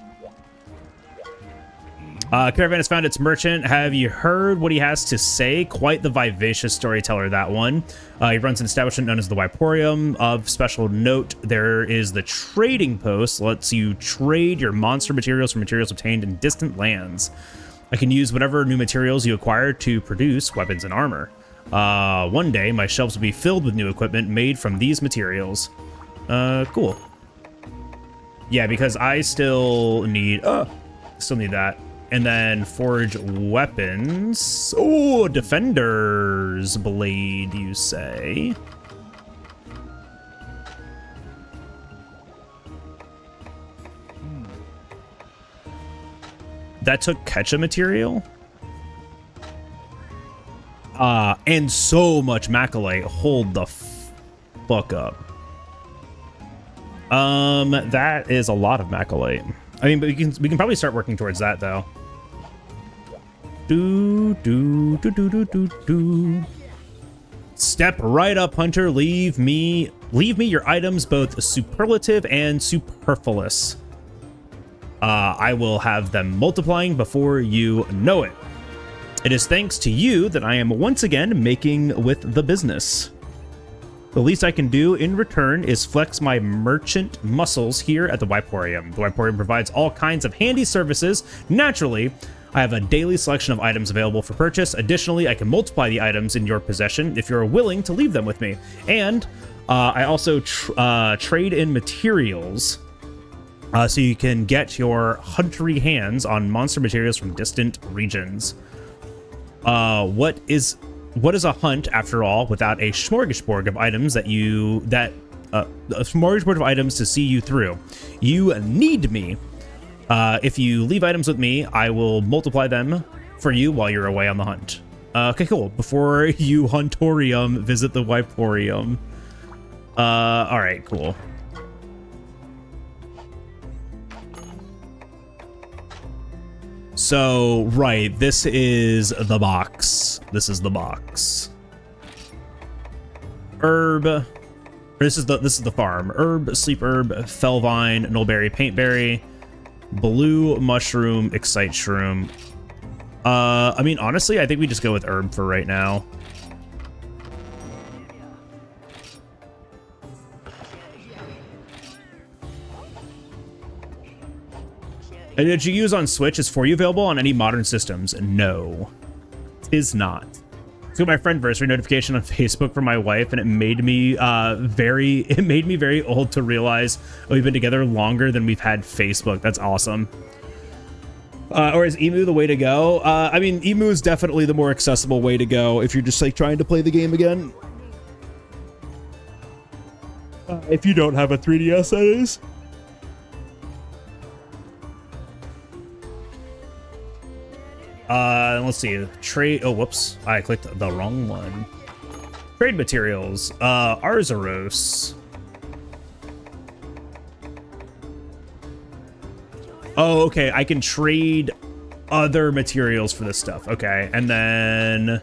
Caravan has found its merchant. Have you heard what he has to say? Quite the vivacious storyteller, that one. He runs an establishment known as the Wiporium. Of special note, there is the trading post. Lets you trade your monster materials for materials obtained in distant lands. I can use whatever new materials you acquire to produce weapons and armor. One day, my shelves will be filled with new equipment made from these materials. Cool. Yeah, because I still need that. And then forge weapons. Oh, defender's blade, you say? That took Ketcha material? And so much Macalate. Hold the fuck up. That is a lot of Macalate. I mean, but we can probably start working towards that though. Step right up, Hunter. Leave me your items both superlative and superfluous. I will have them multiplying before you know it. It is thanks to you that I am once again making with the business. The least I can do in return is flex my merchant muscles here at the Wiporium. The Wiporium provides all kinds of handy services. Naturally, I have a daily selection of items available for purchase. Additionally, I can multiply the items in your possession if you're willing to leave them with me. And I also trade in materials, so you can get your huntery hands on monster materials from distant regions. What is a hunt, after all, without a smorgasbord of items a smorgasbord of items to see you through? You need me. If you leave items with me, I will multiply them for you while you're away on the hunt. Okay, cool. Before you huntorium, visit the Wiporium. All right, cool. So, right, this is the box. This is the box. Herb. This is the farm. Herb, sleep herb, fellvine, nullberry, paintberry, blue mushroom, excite shroom. I mean, honestly, I think we just go with herb for right now. And did you use on Switch? Is 4U available on any modern systems? No, it is not. So my friendversary notification on Facebook from my wife, and it made me very old to realize we've been together longer than we've had Facebook. That's awesome. Or is Emu the way to go? I mean, Emu is definitely the more accessible way to go if you're just like trying to play the game again. If you don't have a 3DS, that is. Let's see. Trade. Oh, whoops. I clicked the wrong one. Trade materials. Arzuros. Oh, okay. I can trade other materials for this stuff. Okay. And then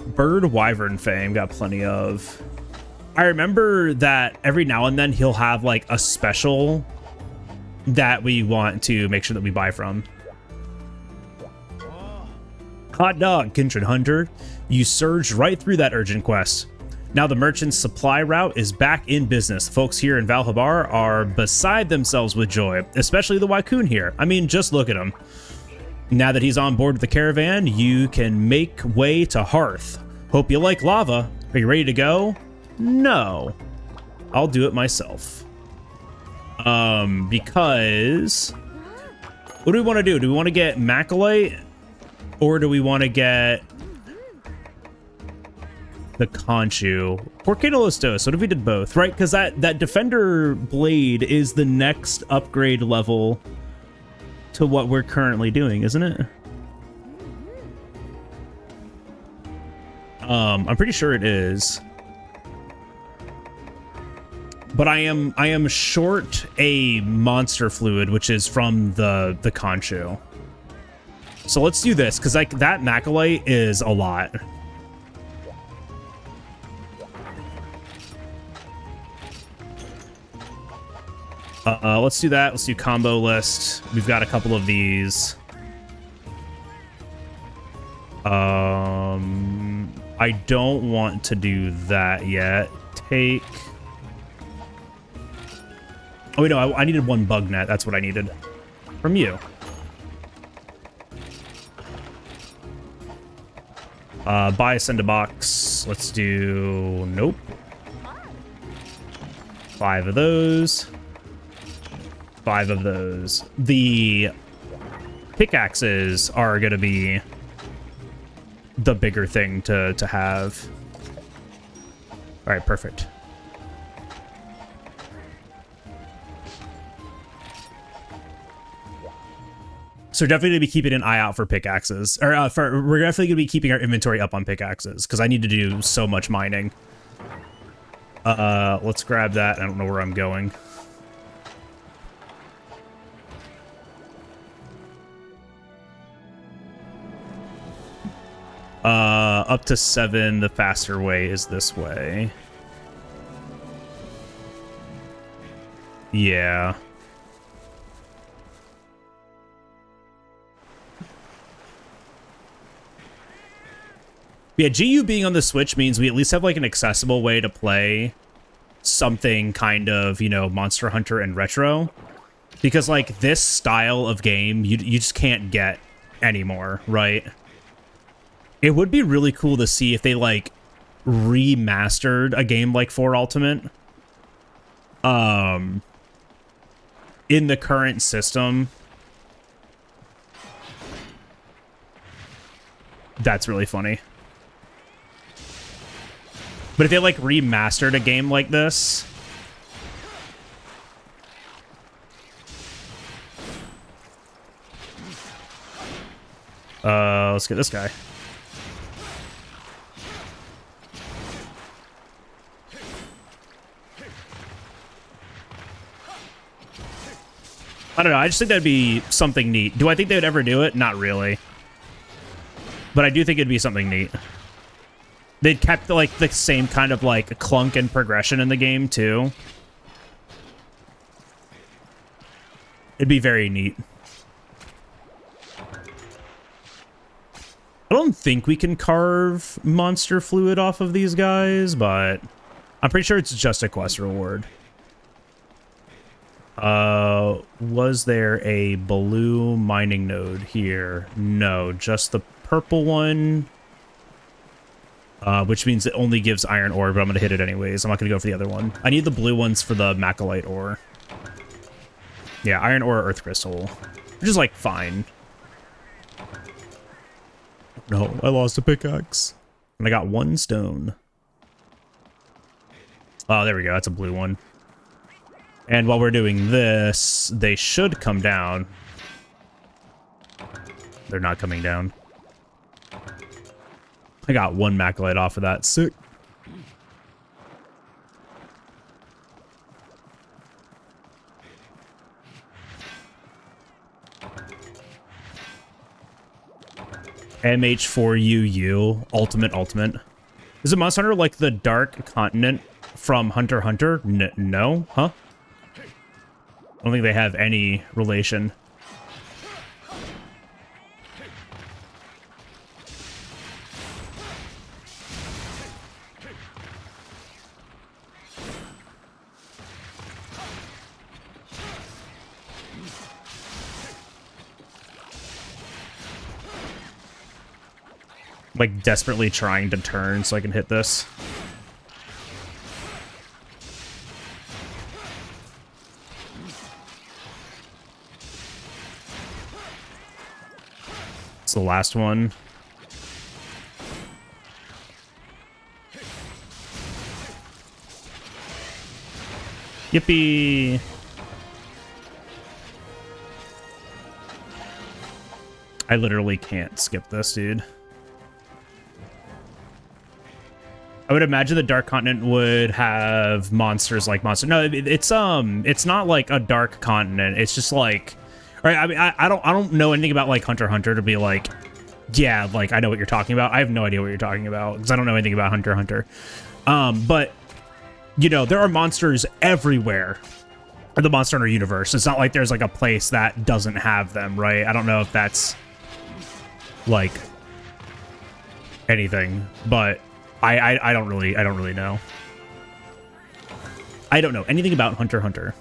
Bird Wyvern Fame got plenty of. I remember that every now and then he'll have like a special that we want to make sure that we buy from. Hot dog, Kindred Hunter. You surged right through that urgent quest. Now the merchant's supply route is back in business. Folks here in Valhabar are beside themselves with joy, especially the Wycoon here. I mean, just look at him. Now that he's on board with the caravan, you can make way to Hearth. Hope you like lava. Are you ready to go? No. I'll do it myself. Because... what do we want to do? Do we want to get Macalite? Or do we want to get the Conchu? Porque no los dos? What if we did both, right? Because that Defender Blade is the next upgrade level to what we're currently doing, isn't it? I'm pretty sure it is. But I am short a monster fluid, which is from the Conchu. So let's do this, because like that Macalite is a lot. Let's do that. Let's do combo list. We've got a couple of these. I don't want to do that yet. Take... oh, wait, no, I needed one bug net. That's what I needed from you. Buy a send a box. Let's do... nope. 5 of those. 5 of those. The pickaxes are going to be the bigger thing to have. All right, perfect. So we're definitely going to be keeping an eye out for pickaxes. Or we're definitely going to be keeping our inventory up on pickaxes, because I need to do so much mining. Let's grab that. I don't know where I'm going. Up to 7, the faster way is this way. Yeah. Yeah, GU being on the Switch means we at least have like an accessible way to play something kind of, you know, Monster Hunter and retro. Because like this style of game, you just can't get anymore, right? It would be really cool to see if they like remastered a game like 4 Ultimate in the current system. That's really funny. But if they like remastered a game like this, let's get this guy. I don't know. I just think that'd be something neat. Do I think they would ever do it? Not really. But I do think it'd be something neat. They'd kept like the same kind of like clunk and progression in the game too. It'd be very neat. I don't think we can carve monster fluid off of these guys, but I'm pretty sure it's just a quest reward. Was there a blue mining node here? No, just the purple one. Which means it only gives iron ore, but I'm gonna hit it anyways. I'm not gonna go for the other one. I need the blue ones for the macrolite ore. Yeah, iron ore, earth crystal. Which is like fine. No, I lost a pickaxe. And I got one stone. Oh, there we go. That's a blue one. And while we're doing this, they should come down. They're not coming down. I got one macrolite off of that. Sick. MH4UU Ultimate. Is it Monster Hunter like the Dark Continent from Hunter x Hunter? No? Huh? I don't think they have any relation. Like desperately trying to turn so I can hit this. It's the last one. Yippee! I literally can't skip this, dude. I would imagine the Dark Continent would have monsters like Monster. No, it's not like a Dark Continent. It's just like, right? I mean, I don't know anything about like Hunter x Hunter to be like, yeah, like I know what you're talking about. I have no idea what you're talking about because I don't know anything about Hunter x Hunter. But you know, there are monsters everywhere in the Monster Hunter universe. It's not like there's like a place that doesn't have them, right? I don't know if that's like anything, but I don't really know. I don't know anything about Hunter x Hunter.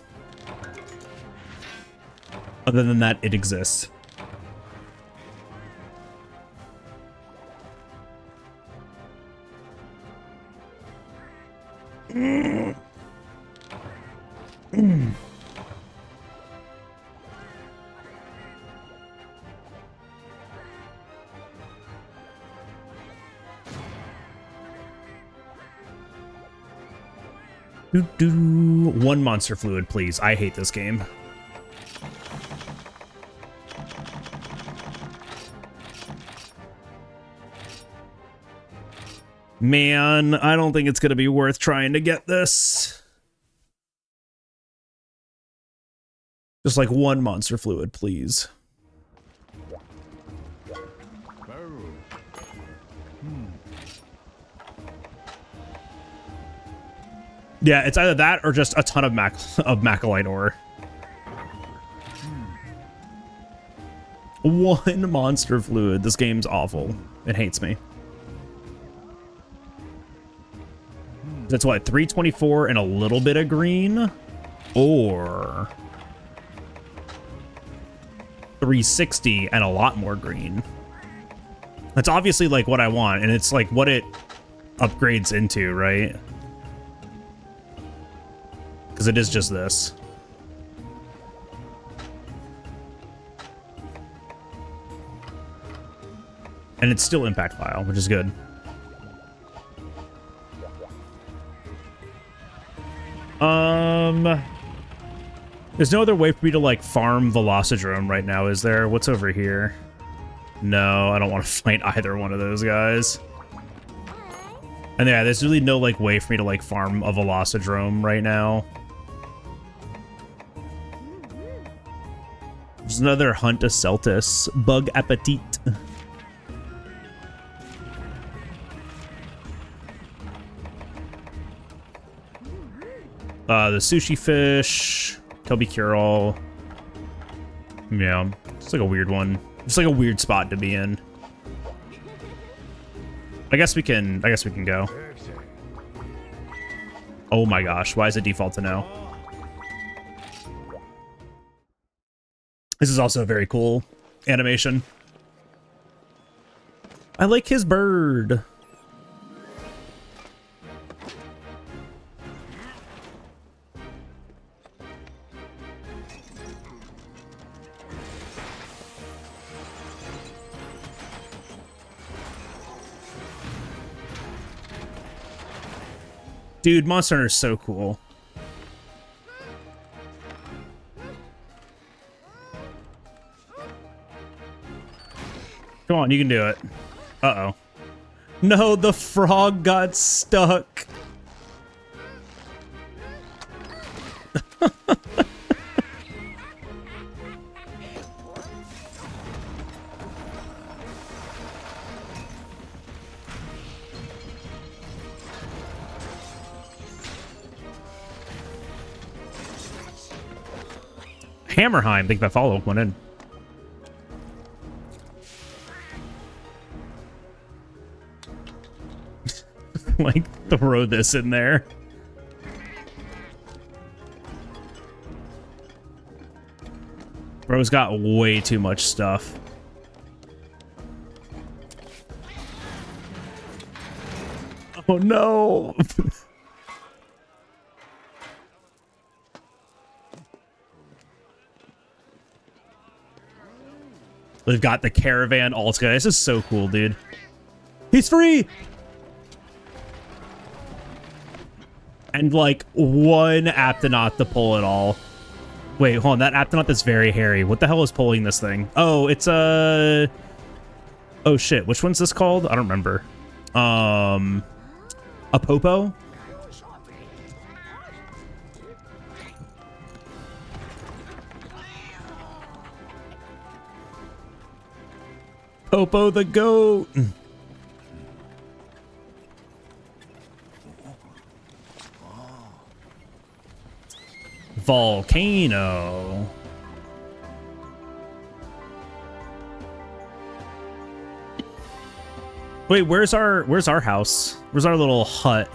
Other than that, it exists. One monster fluid, please. I hate this game. Man, I don't think it's gonna be worth trying to get this. Just like one monster fluid, please. Yeah, it's either that or just a ton of macrolite ore. One monster fluid. This game's awful. It hates me. That's what, 324 and a little bit of green? Or 360 and a lot more green. That's obviously like what I want, and it's like what it upgrades into, right? Because it is just this. And it's still impact file, which is good. There's no other way for me to like farm Velocidrome right now, is there? What's over here? No, I don't want to fight either one of those guys. And yeah, there's really no like way for me to like farm a Velocidrome right now. There's another Hunt a Celtis. Bug Appetit. The sushi fish. Toby Cure-All. Yeah, it's like a weird one. It's like a weird spot to be in. I guess we can go. Oh my gosh, why is it default to no? This is also a very cool animation. I like his bird. Dude, Monster Hunter is so cool. Come on, you can do it. Uh-oh. No, the frog got stuck. Hammerheim, I think that follow-up went in. Like, throw this in there. Bro's got way too much stuff. Oh no! We've got the caravan all together. This is so cool, dude. He's free! And like one Aptonaut to pull it all. Wait, hold on. That Aptonaut is very hairy. What the hell is pulling this thing? Oh, it's a... Oh shit, which one's this called? I don't remember. A Popo? Popo the goat. Volcano. Wait, where's our house? Where's our little hut?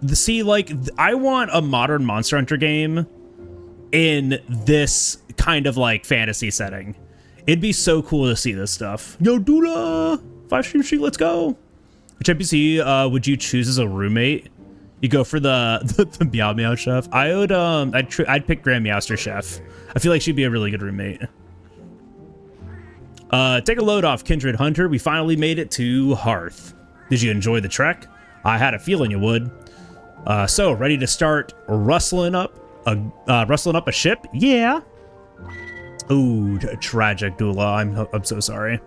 See, like, I want a modern Monster Hunter game in this kind of like fantasy setting. It'd be so cool to see this stuff. Yo, Dula! 5 Stream Street, let's go! Which NPC would you choose as a roommate? You go for the Meow Meow Chef. I would I'd pick Grand Meowster Chef. I feel like she'd be a really good roommate. Take a load off, Kindred Hunter. We finally made it to Hearth. Did you enjoy the trek? I had a feeling you would. So ready to start rustling up a ship? Yeah. Ooh, tragic, Dula. I'm so sorry.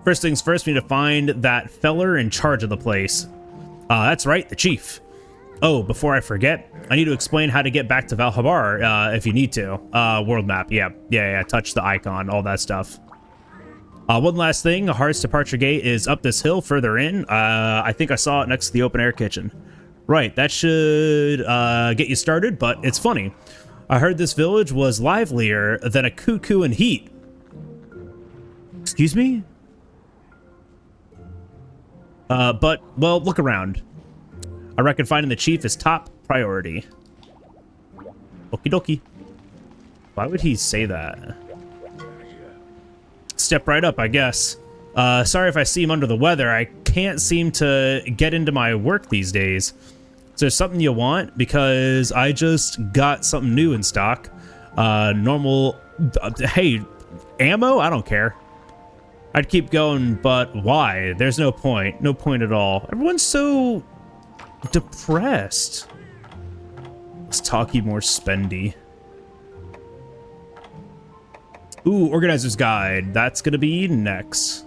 First things first, we need to find that feller in charge of the place. That's right, the chief. Oh, before I forget, I need to explain how to get back to Valhabar, if you need to. World map, yeah, touch the icon, all that stuff. One last thing, Hearth's departure gate is up this hill further in. I think I saw it next to the open air kitchen. Right, that should get you started, but it's funny. I heard this village was livelier than a cuckoo in heat. Excuse me? But, well, look around. I reckon finding the chief is top priority. Okie dokie. Why would he say that? Step right up, I guess. Sorry if I seem under the weather. I can't seem to get into my work these days. Is there something you want? Because I just got something new in stock. Normal... hey, ammo? I don't care. I'd keep going, but why? There's no point. No point at all. Everyone's so depressed. Let's talky more spendy. Ooh, Organizer's Guide. That's gonna be next.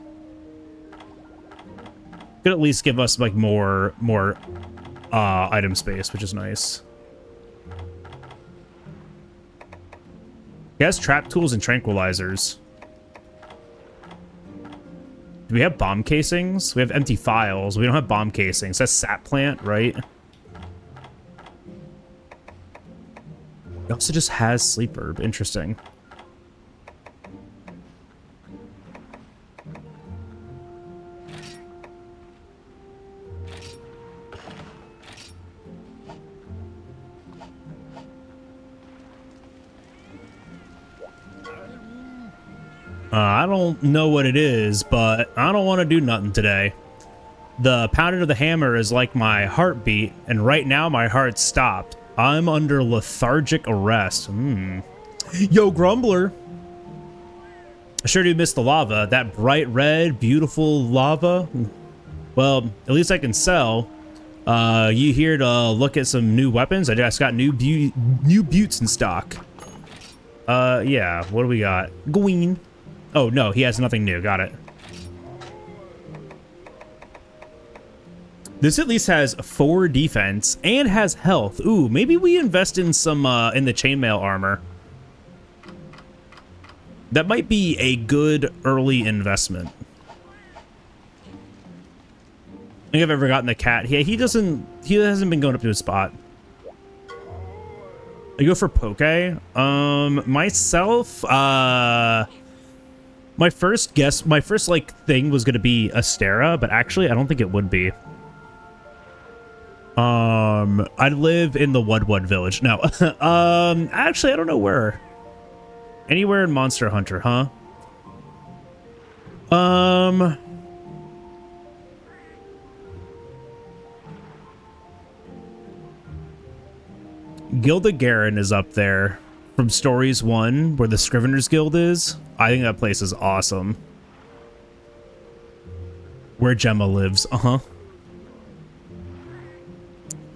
Could at least give us like more item space, which is nice. He has trap tools and tranquilizers. Do we have bomb casings? We have empty files. We don't have bomb casings. That's sap plant, right? He also just has sleep herb. Interesting. I don't know what it is, but I don't want to do nothing today. The pounding of the hammer is like my heartbeat, and right now my heart's stopped. I'm under lethargic arrest. Yo, Grumbler. I sure do miss the lava. That bright red, beautiful lava. Well, at least I can sell. You here to look at some new weapons? I just got new buttes in stock. Yeah, what do we got? Gween. Oh, no, he has nothing new. Got it. This at least has 4 defense and has health. Ooh, maybe we invest in some, in the chainmail armor. That might be a good early investment. I think I've ever gotten the cat. Yeah, he hasn't been going up to his spot. I go for Poke. Myself, my first like thing was gonna be Astera, but actually I don't think it would be. I live in the Woodwood village. No, actually I don't know where. Anywhere in Monster Hunter, huh? Gilda Garen is up there from Stories 1, where the Scriveners Guild is. I think that place is awesome. Where Gemma lives,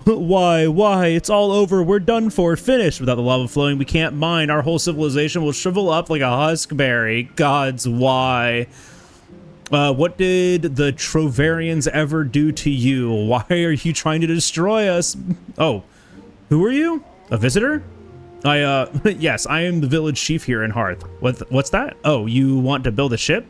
Why? It's all over. We're done for. Finished. Without the lava flowing, we can't mine. Our whole civilization will shrivel up like a huskberry. Gods, why? What did the Trovarians ever do to you? Why are you trying to destroy us? Oh, who are you? A visitor? Yes, I am the village chief here in Hearth. What's that? Oh, you want to build a ship?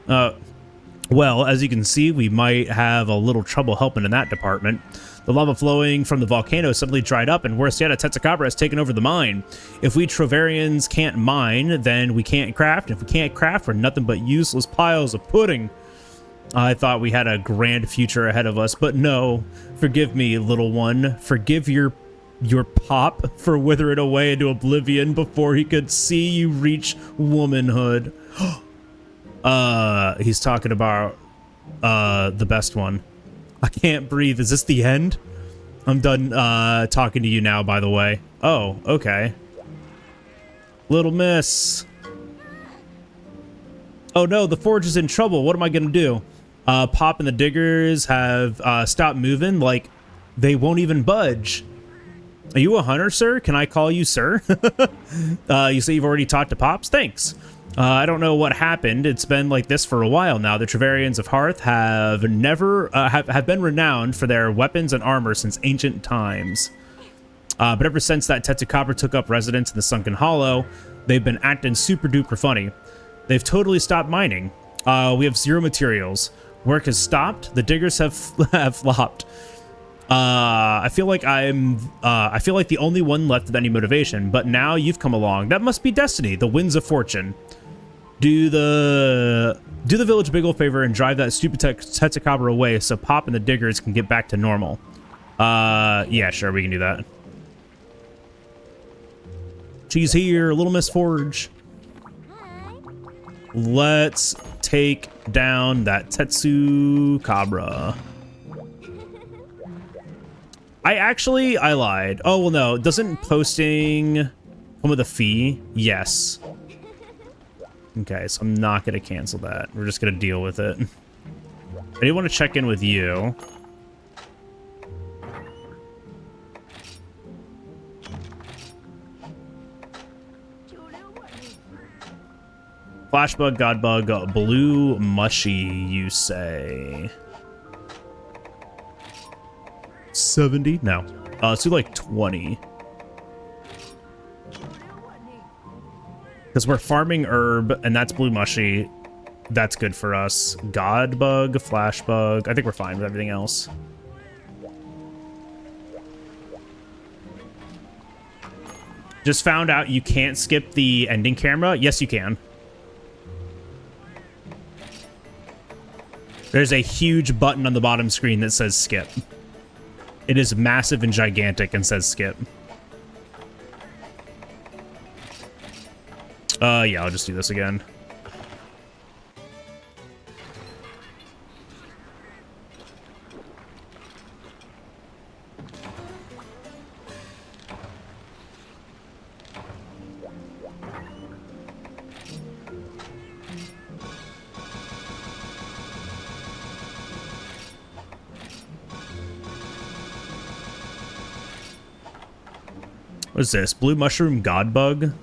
Well, as you can see, we might have a little trouble helping in that department. The lava flowing from the volcano suddenly dried up, and worse yet, a Tetsukabra has taken over the mine. If we Trovarians can't mine, then we can't craft. If we can't craft, we're nothing but useless piles of pudding. I thought we had a grand future ahead of us, but no. Forgive me, little one. Forgive your pop for withering away into oblivion before he could see you reach womanhood. He's talking about the best one. I can't breathe. Is this the end? I'm done talking to you now, by the way. Oh, okay. Little miss. Oh no, the forge is in trouble. What am I gonna do? Pop and the diggers have stopped moving. Like, they won't even budge. Are you a hunter, sir? Can I call you sir? You say you've already talked to Pops? Thanks. I don't know what happened. It's been like this for a while now. The Trovarians of Hearth have been renowned for their weapons and armor since ancient times. But ever since that Tetsukabra took up residence in the Sunken Hollow, they've been acting super duper funny. They've totally stopped mining. We have 0 materials. Work has stopped. The diggers have flopped. I feel like the only one left with any motivation, but now you've come along. That must be destiny, the winds of fortune. Do the village big ol' favor and drive that stupid Tetsukabra away so Pop and the diggers can get back to normal. Yeah, sure, we can do that. She's here, Little Miss Forge. Let's take down that Tetsukabra. I lied. Oh, well, no. Doesn't posting come with a fee? Yes. Okay, so I'm not going to cancel that. We're just going to deal with it. I do want to check in with you. Flashbug, Godbug, Blue Mushy, you say. 70? No. Let's do like 20. Because we're farming herb, and that's Blue Mushy. That's good for us. Godbug, Flashbug. I think we're fine with everything else. Just found out you can't skip the ending camera. Yes, you can. There's a huge button on the bottom screen that says skip. It is massive and gigantic and says skip. Yeah, I'll just do this again. What's this? Blue mushroom god bug.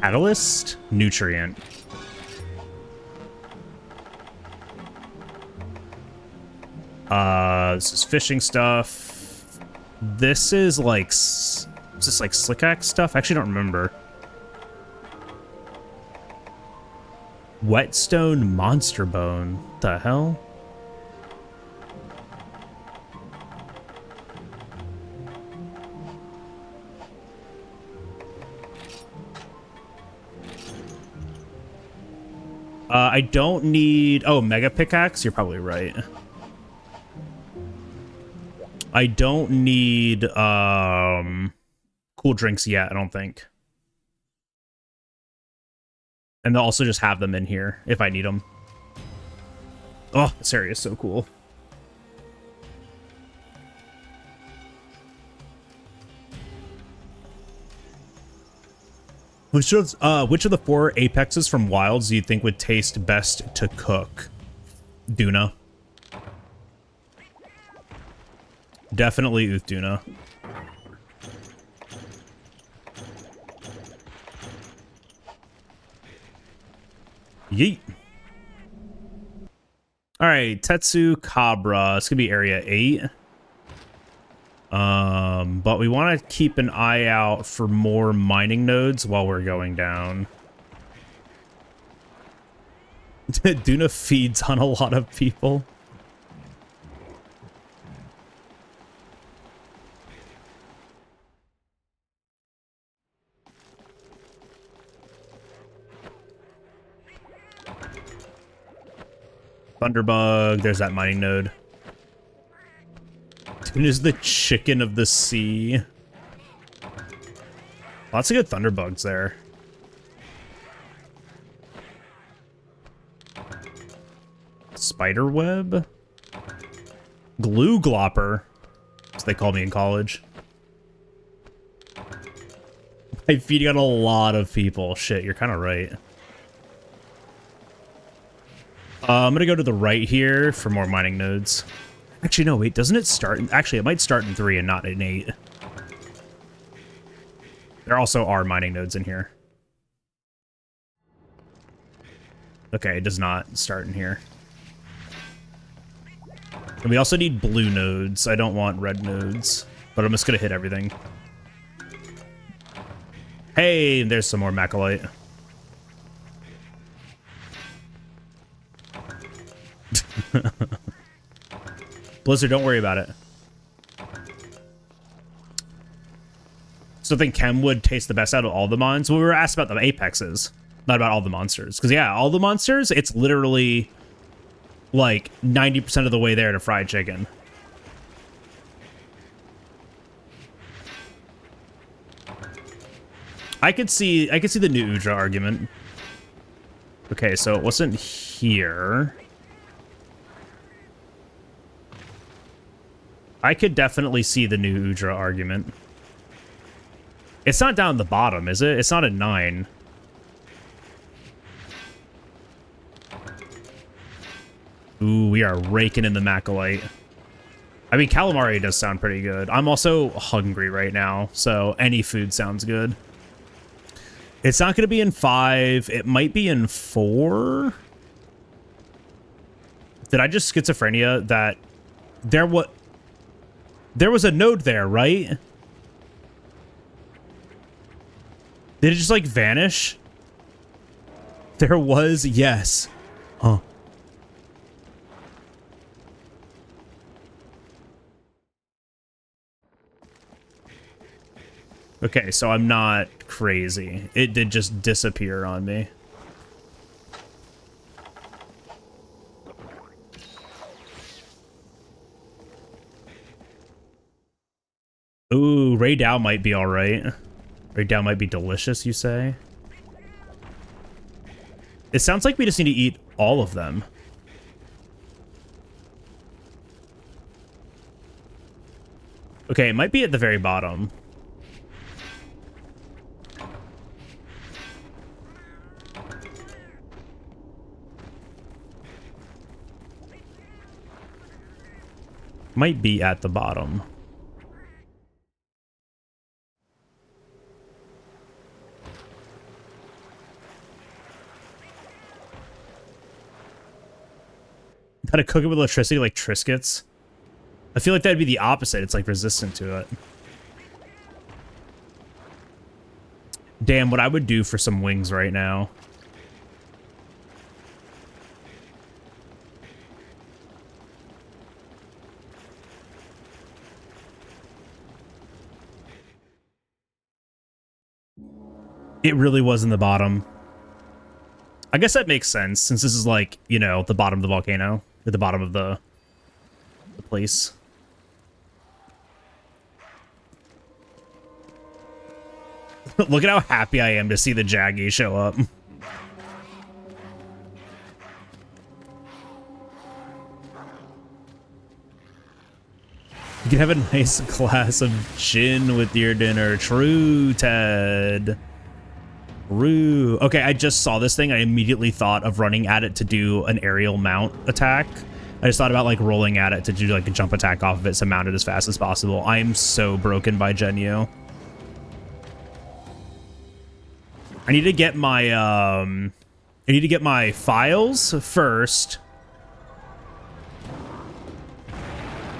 Catalyst? Nutrient. This is fishing stuff. This is like... Is this like slick axe stuff? I actually don't remember. Whetstone monster bone. What the hell? I don't need... Oh, mega pickaxe? You're probably right. I don't need cool drinks yet, I don't think. And they'll also just have them in here if I need them. Oh, this area is so cool. Which of the 4 apexes from Wilds do you think would taste best to cook? Duna. Definitely Uthduna. Yeet. Alright, Tetsu Cabra. It's gonna be area 8. But we want to keep an eye out for more mining nodes while we're going down. Duna feeds on a lot of people. Thunderbug, there's that mining node. Duna is the chicken of the sea. Lots of good thunderbugs there. Spiderweb? Glue glopper, as they called me in college. I'm feeding on a lot of people. Shit, you're kind of right. I'm gonna go to the right here for more mining nodes. Actually, no, wait, doesn't it start? Actually, it might start in 3 and not in 8. There also are mining nodes in here. Okay, it does not start in here. And we also need blue nodes. I don't want red nodes, but I'm just gonna hit everything. Hey, there's some more Macalite. Blizzard, don't worry about it. So I think Chem would taste the best out of all the mons. Well, we were asked about the apexes, not about all the monsters. Because, yeah, all the monsters, it's literally like 90% of the way there to fried chicken. I could see the new Udra argument. Okay, so it wasn't here. I could definitely see the new Udra argument. It's not down the bottom, is it? It's not a 9. Ooh, we are raking in the Macalite. I mean, calamari does sound pretty good. I'm also hungry right now, so any food sounds good. It's not going to be in 5. It might be in 4. Did I just schizophrenia that there was a node there, right? Did it just like vanish? There was, yes. Huh. Okay, so I'm not crazy. It did just disappear on me. Ooh, Ray Dow might be alright. Ray Dow might be delicious, you say? It sounds like we just need to eat all of them. Okay, it might be at the very bottom. Might be at the bottom. How to cook it with electricity like Triscuits? I feel like that'd be the opposite. It's like resistant to it. Damn, what I would do for some wings right now. It really was in the bottom. I guess that makes sense, since this is like, you know, the bottom of the volcano. At the bottom of the place. Look at how happy I am to see the Jaggy show up. You can have a nice glass of gin with your dinner. True, Ted. True. Okay, I just saw this thing. I immediately thought of running at it to do an aerial mount attack. I just thought about like rolling at it to do like a jump attack off of it to mount it as fast as possible. I am so broken by Genyu. I need to get my files first.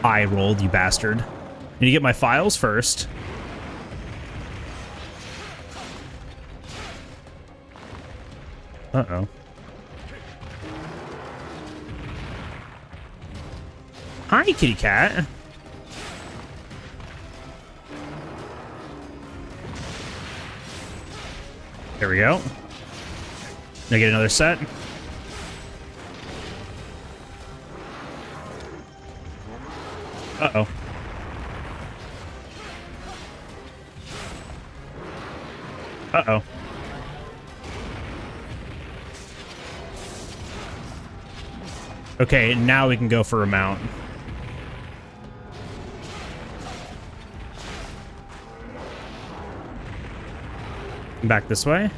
I rolled, you bastard. I need to get my files first. Uh-oh. Hi, kitty cat. There we go. Now get another set. Uh-oh. Uh-oh. Okay, now we can go for a mount. Back this way.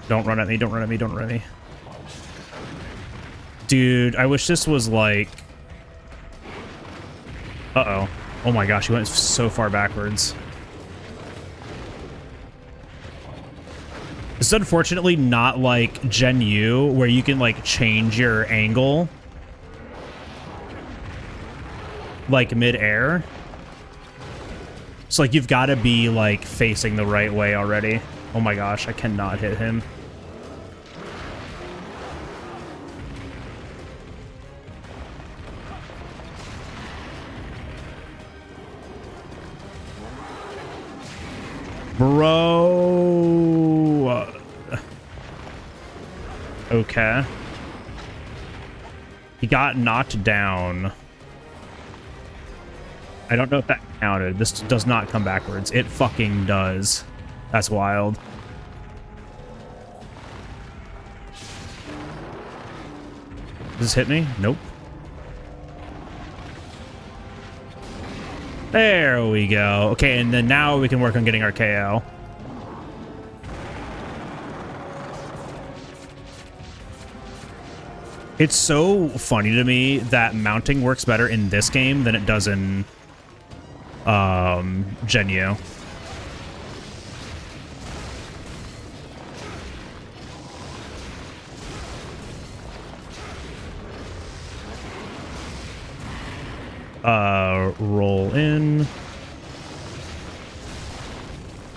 Don't run at me, don't run at me, don't run at me. Dude, I wish this was like... Uh-oh. Oh my gosh, he went so far backwards. This is unfortunately not like Genyu, where you can like change your angle like mid-air. So like you've got to be like facing the right way already. Oh my gosh, I cannot hit him. Bro. Okay. He got knocked down. I don't know if that counted. This does not come backwards. It fucking does. That's wild. Does this hit me? Nope. There we go. Okay, and then now we can work on getting our KO. It's so funny to me that mounting works better in this game than it does in Genyu. Roll in.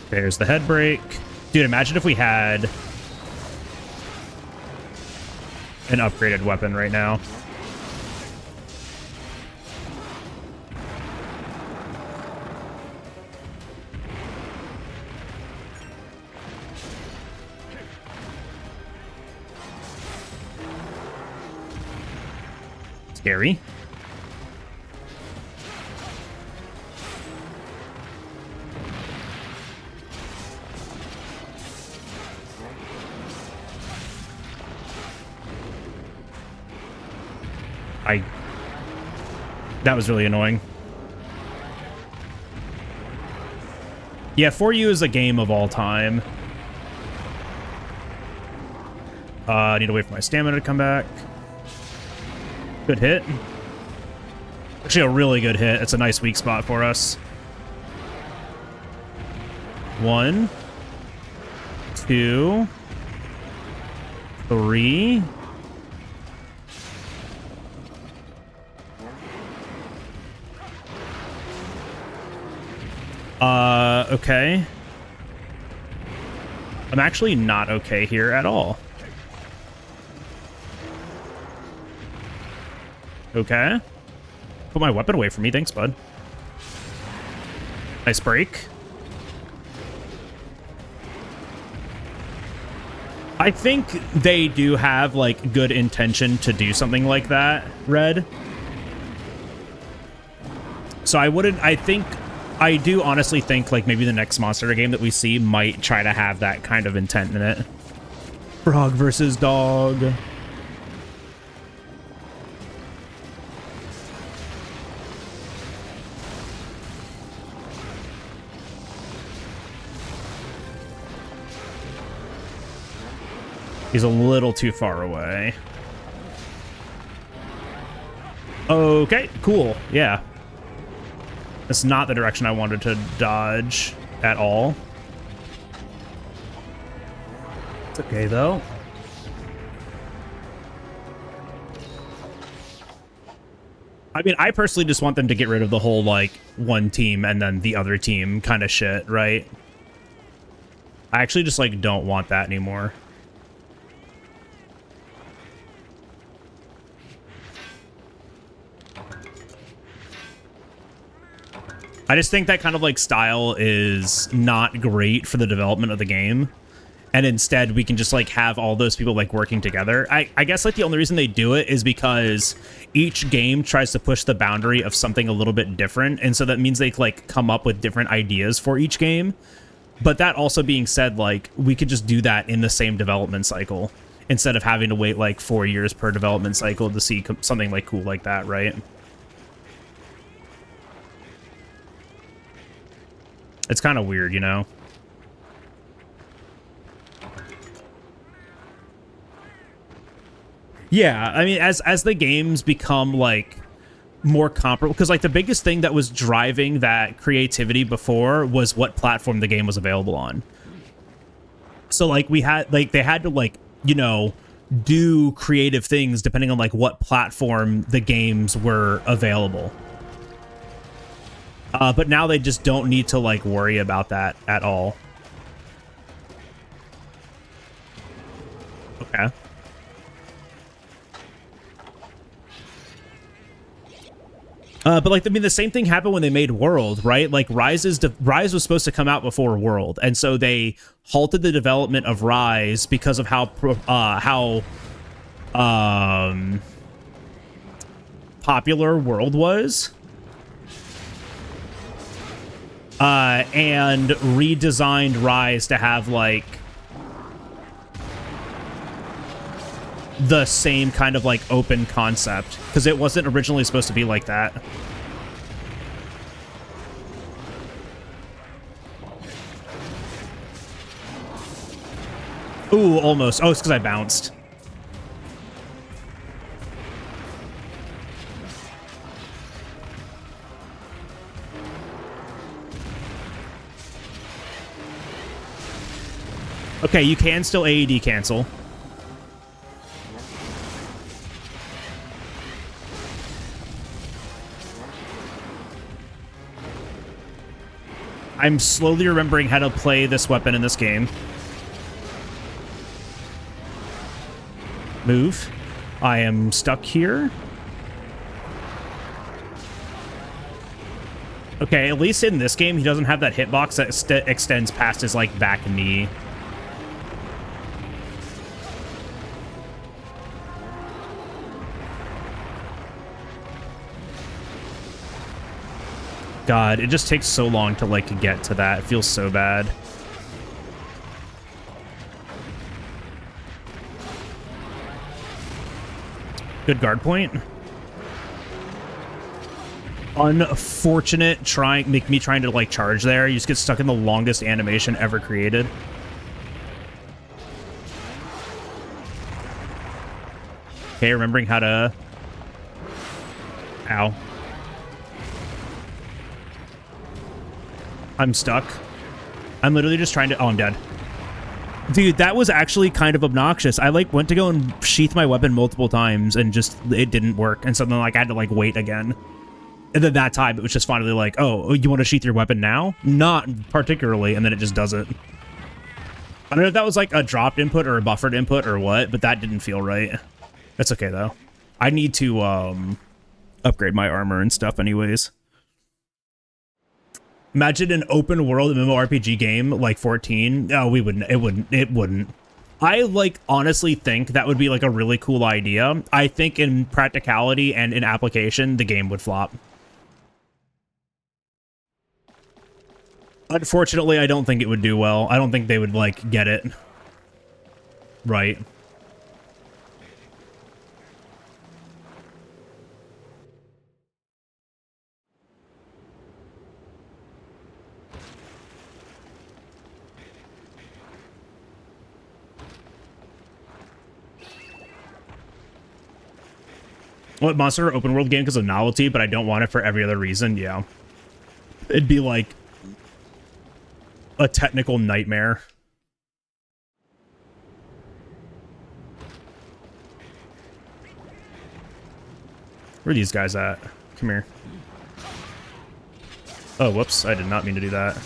There's the head break. Dude, imagine if we had an upgraded weapon right now. Scary. That was really annoying. Yeah, 4U is a game of all time. I need to wait for my stamina to come back. Good hit. Actually, a really good hit. It's a nice weak spot for us. 1, 2, 3. Okay. I'm actually not okay here at all. Okay. Put my weapon away from me. Thanks, bud. Nice break. I think they do have, like, good intention to do something like that, Red. So I do honestly think, like, maybe the next Monster game that we see might try to have that kind of intent in it. Frog versus dog. He's a little too far away. Okay, cool. Yeah. That's not the direction I wanted to dodge at all. It's okay, though. I mean, I personally just want them to get rid of the whole, like, one team and then the other team kind of shit, right? I actually just, like, don't want that anymore. I just think that kind of like style is not great for the development of the game. And instead we can just like have all those people like working together. I guess like the only reason they do it is because each game tries to push the boundary of something a little bit different. And so that means they like come up with different ideas for each game. But that also being said, like we could just do that in the same development cycle instead of having to wait like 4 years per development cycle to see something like cool like that, right? It's kind of weird, you know? Yeah, I mean, as the games become, like, more comparable... Because, like, the biggest thing that was driving that creativity before was what platform the game was available on. So, like, we had... Like, they had to, like, you know, do creative things depending on, like, what platform the games were available. But now they just don't need to, like, worry about that at all. Okay. But, like, I mean, the same thing happened when they made World, right? Like, Rise was supposed to come out before World, and so they halted the development of Rise because of how popular World was. And redesigned Rise to have, like, the same kind of, like, open concept. Because it wasn't originally supposed to be like that. Ooh, almost. Oh, it's because I bounced. Okay, you can still AED cancel. I'm slowly remembering how to play this weapon in this game. Move. I am stuck here. Okay, at least in this game, he doesn't have that hitbox that extends past his, like, back knee. God, it just takes so long to, like, get to that. It feels so bad. Good guard point. Unfortunate me trying to, like, charge there. You just get stuck in the longest animation ever created. Okay, remembering how to Ow. I'm stuck. I'm literally just trying to... Oh, I'm dead. Dude, that was actually kind of obnoxious. I, like, went to go and sheath my weapon multiple times and just... It didn't work. And so then, like, I had to, like, wait again. And then that time, it was just finally like, oh, you want to sheath your weapon now? Not particularly. And then it just does it. I don't know if that was, like, a dropped input or a buffered input or what, but that didn't feel right. That's okay, though. I need to, upgrade my armor and stuff anyways. Imagine an open world MMORPG game like 14. No, we wouldn't. It wouldn't. I like honestly think that would be like a really cool idea. I think in practicality and in application, the game would flop. Unfortunately, I don't think it would do well. I don't think they would like get it right. What, Monster open world game because of novelty, but I don't want it for every other reason? Yeah. It'd be like a technical nightmare. Where are these guys at? Come here. Oh, whoops. I did not mean to do that.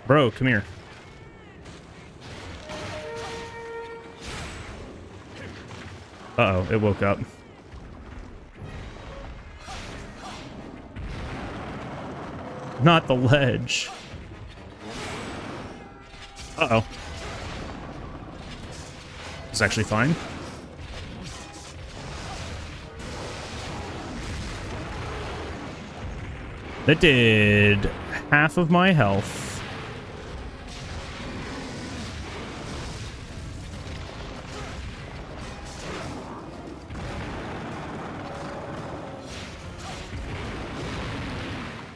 Bro, come here. Uh-oh, it woke up. Not the ledge. Uh-oh. It's actually fine. That did half of my health.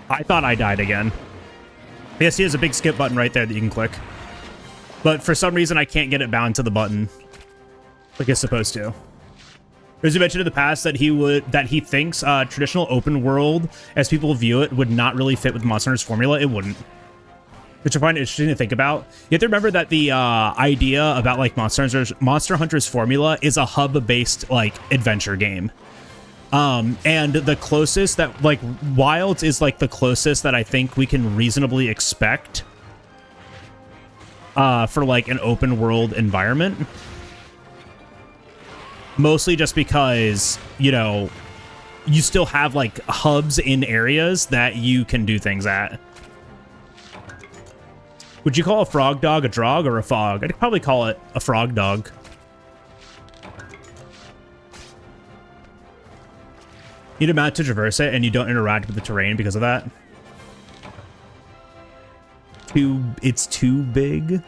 I thought I died again. Yes, he has a big skip button right there that you can click. But for some reason, I can't get it bound to the button like it's supposed to. There's a mention in the past that he thinks traditional open world, as people view it, would not really fit with Monster Hunter's formula. It wouldn't. Which I find interesting to think about. You have to remember that the idea about like Monster Hunter's formula is a hub-based like adventure game. And the closest that, like, Wilds is, like, the closest that I think we can reasonably expect for, like, an open world environment. Mostly just because, you know, you still have, like, hubs in areas that you can do things at. Would you call a frog dog a drog or a fog? I'd probably call it a frog dog. You need a map to traverse it, and you don't interact with the terrain because of that. It's too big.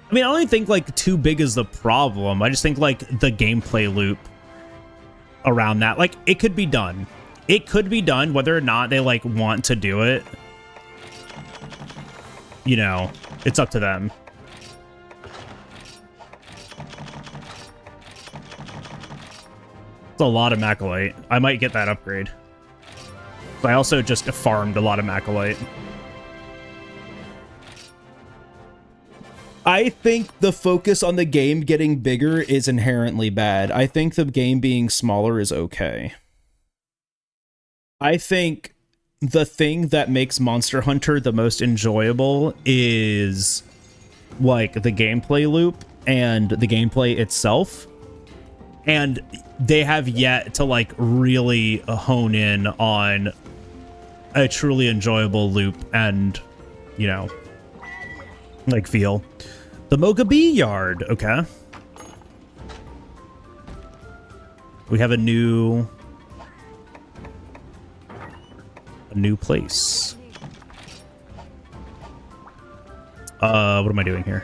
I mean, I don't even think, like, too big is the problem. I just think, like, the gameplay loop around that, like, it could be done. It could be done, whether or not they, like, want to do it. You know, it's up to them. A lot of Macalite. I might get that upgrade. But I also just farmed a lot of Macalite. I think the focus on the game getting bigger is inherently bad. I think the game being smaller is okay. I think the thing that makes Monster Hunter the most enjoyable is like the gameplay loop and the gameplay itself. And they have yet to, like, really hone in on a truly enjoyable loop and, you know, like, feel. The Mocha Bee Yard. Okay. We have a new place. What am I doing here?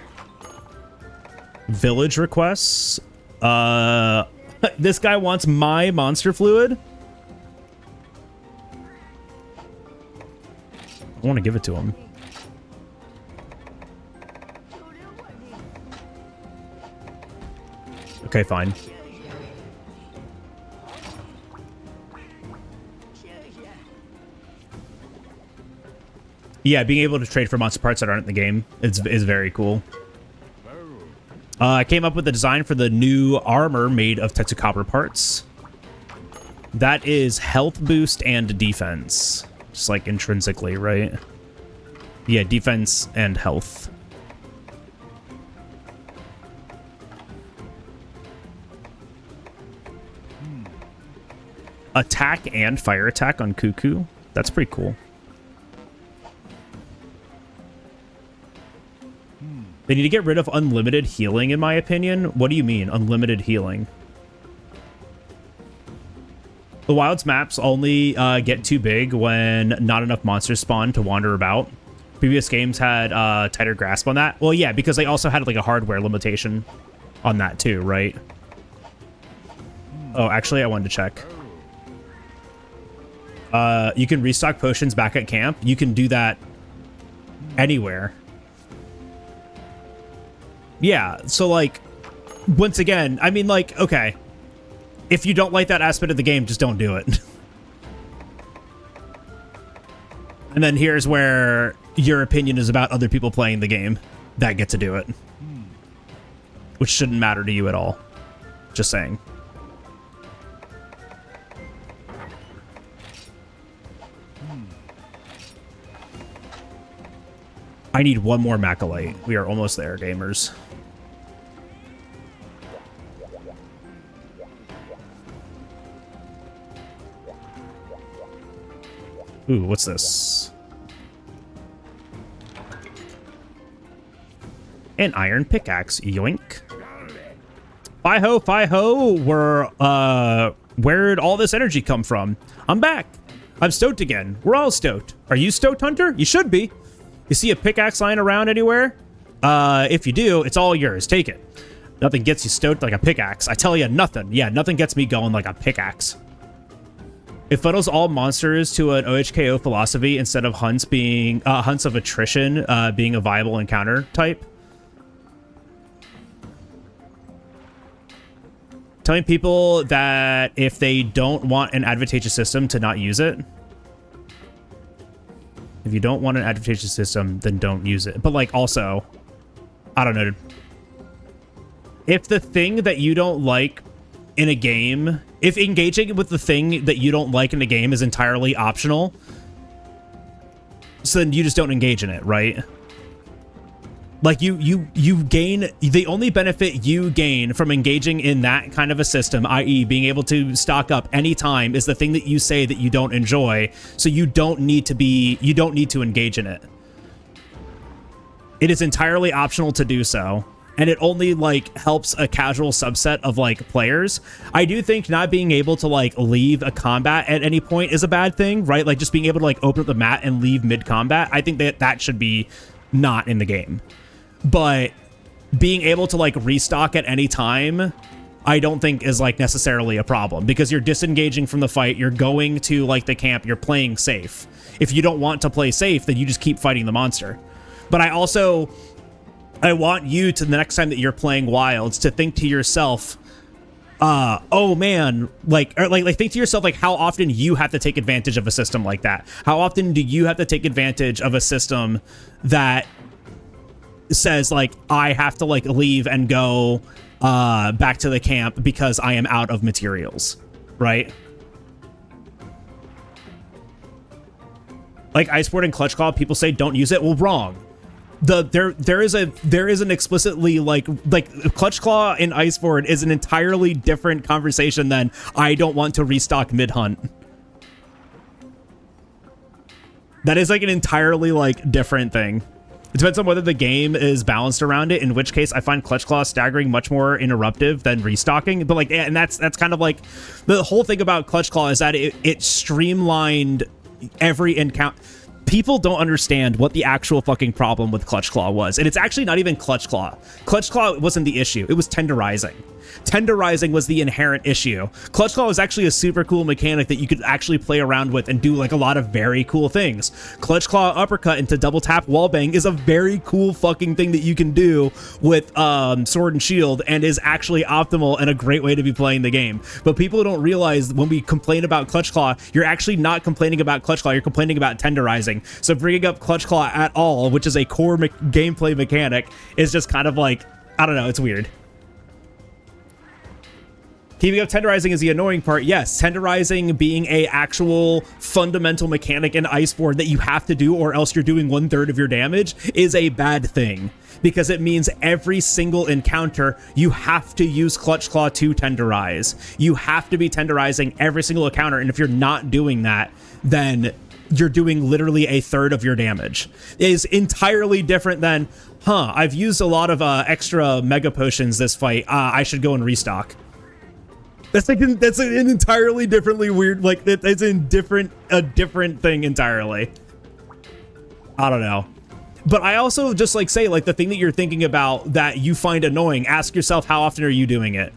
Village requests. This guy wants my monster fluid. want to give it to him. Okay, fine. Yeah, being able to trade for monster parts that aren't in the game is very cool. I came up with a design for the new armor made of Tetsu copper parts. That is health boost and defense. Just like intrinsically, right? Yeah, defense and health. Attack and fire attack on Cuckoo. That's pretty cool. They need to get rid of unlimited healing, in my opinion. What do you mean, unlimited healing? The Wilds maps only get too big when not enough monsters spawn to wander about. Previous games had tighter grasp on that. Well, yeah, because they also had like a hardware limitation on that too, right? Oh, actually, I wanted to check. You can restock potions back at camp. You can do that anywhere. Yeah, so like, once again, I mean, like, okay. If you don't like that aspect of the game, just don't do it. And then here's where your opinion is about other people playing the game that get to do it. Which shouldn't matter to you at all. Just saying. I need one more Macalite. We are almost there, gamers. Ooh, what's this? An iron pickaxe, yoink. Fi-ho, fi-ho, where'd all this energy come from? I'm back. I'm stoked again. We're all stoked. Are you stoked, Hunter? You should be. You see a pickaxe lying around anywhere? If you do, it's all yours. Take it. Nothing gets you stoked like a pickaxe. I tell you, nothing. Yeah, nothing gets me going like a pickaxe. It funnels all monsters to an OHKO philosophy instead of hunts being hunts of attrition being a viable encounter type. Telling people that if they don't want an advantageous system to not use it. If you don't want an advantageous system, then don't use it. But like also, I don't know. If the thing that you don't like in a game, if engaging with the thing that you don't like in a game is entirely optional, so then you just don't engage in it, right? Like you gain, the only benefit you gain from engaging in that kind of a system, i.e. being able to stock up anytime, is the thing that you say that you don't enjoy, so you don't need to engage in it. It is entirely optional to do so. And it only like helps a casual subset of like players. I do think not being able to like leave a combat at any point is a bad thing, right? Like just being able to like open up the map and leave mid combat. I think that should be not in the game. But being able to like restock at any time, I don't think is like necessarily a problem, because you're disengaging from the fight. You're going to like the camp. You're playing safe. If you don't want to play safe, then you just keep fighting the monster. But I want you to, the next time that you're playing Wilds, to think to yourself, oh man, like think to yourself, like how often you have to take advantage of a system like that. How often do you have to take advantage of a system that says like, I have to like leave and go back to the camp because I am out of materials, right? Like Iceboard and Clutch Claw, people say don't use it. Well, wrong. There is an explicitly like Clutch Claw and Iceboard is an entirely different conversation than I don't want to restock mid hunt. That is like an entirely like different thing. It depends on whether the game is balanced around it, in which case I find Clutch Claw staggering much more interruptive than restocking. But like, and that's kind of like the whole thing about Clutch Claw is that it streamlined every encounter. people don't understand what the actual fucking problem with Clutch Claw was. And it's actually not even Clutch Claw. Clutch Claw wasn't the issue. It was tenderizing. Tenderizing was the inherent issue. Clutch Claw was actually a super cool mechanic that you could actually play around with and do like a lot of very cool things. Clutch Claw uppercut into double tap wallbang is a very cool fucking thing that you can do with Sword and Shield, and is actually optimal and a great way to be playing the game. But people don't realize when we complain about Clutch Claw, you're actually not complaining about Clutch Claw, you're complaining about tenderizing. So bringing up Clutch Claw at all, which is a core gameplay mechanic, is just kind of like, I don't know, it's weird. Keeping up tenderizing is the annoying part. Yes, tenderizing being a actual fundamental mechanic in Iceborne that you have to do, or else you're doing 1/3 of your damage, is a bad thing, because it means every single encounter you have to use Clutch Claw to tenderize. You have to be tenderizing every single encounter, and if you're not doing that, then you're doing literally 1/3 of your damage. It is entirely different than, I've used a lot of extra mega potions this fight, I should go and restock. That's like that's an entirely differently weird, like it's a different thing entirely. I don't know. But I also just like say, like, the thing that you're thinking about that you find annoying, ask yourself, how often are you doing it?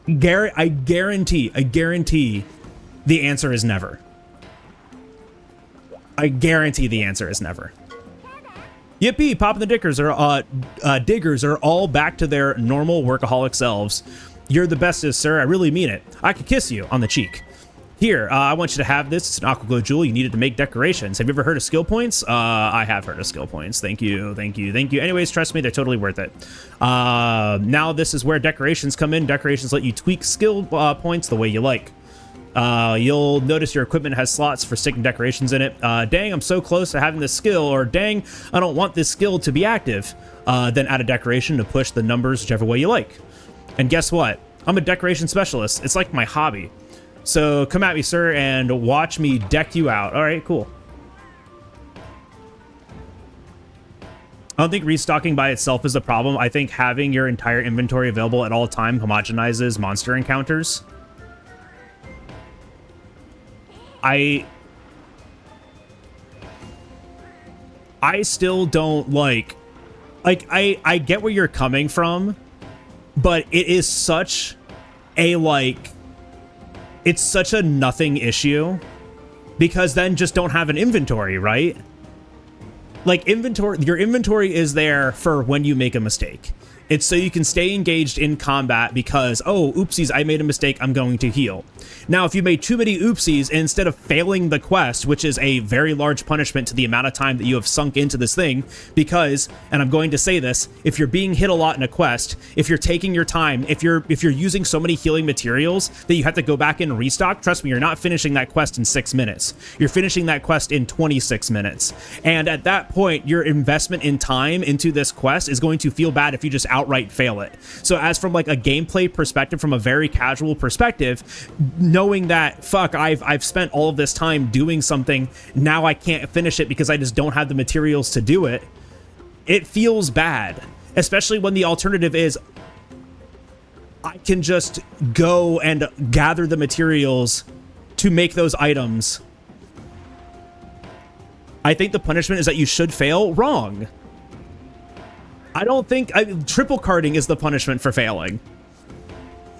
I guarantee the answer is never. I guarantee the answer is never. Yippee, Pop and the Diggers are all back to their normal workaholic selves. You're the bestest, sir. I really mean it. I could kiss you on the cheek. Here, I want you to have this. It's an aqua glow jewel. You need it to make decorations. Have you ever heard of skill points? I have heard of skill points. Thank you, thank you, thank you. Anyways, trust me, they're totally worth it. Now this is where decorations come in. Decorations let you tweak skill points the way you like. You'll notice your equipment has slots for sticking decorations in it. Dang, I'm so close to having this skill, or dang, I don't want this skill to be active. Then add a decoration to push the numbers whichever way you like. And guess what? I'm a decoration specialist. It's like my hobby. So come at me, sir, and watch me deck you out. All right, cool. I don't think restocking by itself is the problem. I think having your entire inventory available at all time homogenizes monster encounters. I still don't like I get where you're coming from, but it is such a it's such a nothing issue, because then just don't have an inventory, right? Like, your inventory is there for when you make a mistake. It's so you can stay engaged in combat because, oh, oopsies, I made a mistake, I'm going to heal. Now, if you made too many oopsies, and instead of failing the quest, which is a very large punishment to the amount of time that you have sunk into this thing, because, and I'm going to say this, if you're being hit a lot in a quest, if you're taking your time, if you're using so many healing materials that you have to go back and restock, trust me, you're not finishing that quest in 6 minutes. You're finishing that quest in 26 minutes. And at that point, your investment in time into this quest is going to feel bad if you just outright fail it. So as from like a gameplay perspective, from a very casual perspective, knowing that, fuck, I've spent all of this time doing something, now I can't finish it because I just don't have the materials to do it, it feels bad. Especially when the alternative is I can just go and gather the materials to make those items. I think the punishment is that you should fail. Wrong. I don't think triple carding is the punishment for failing.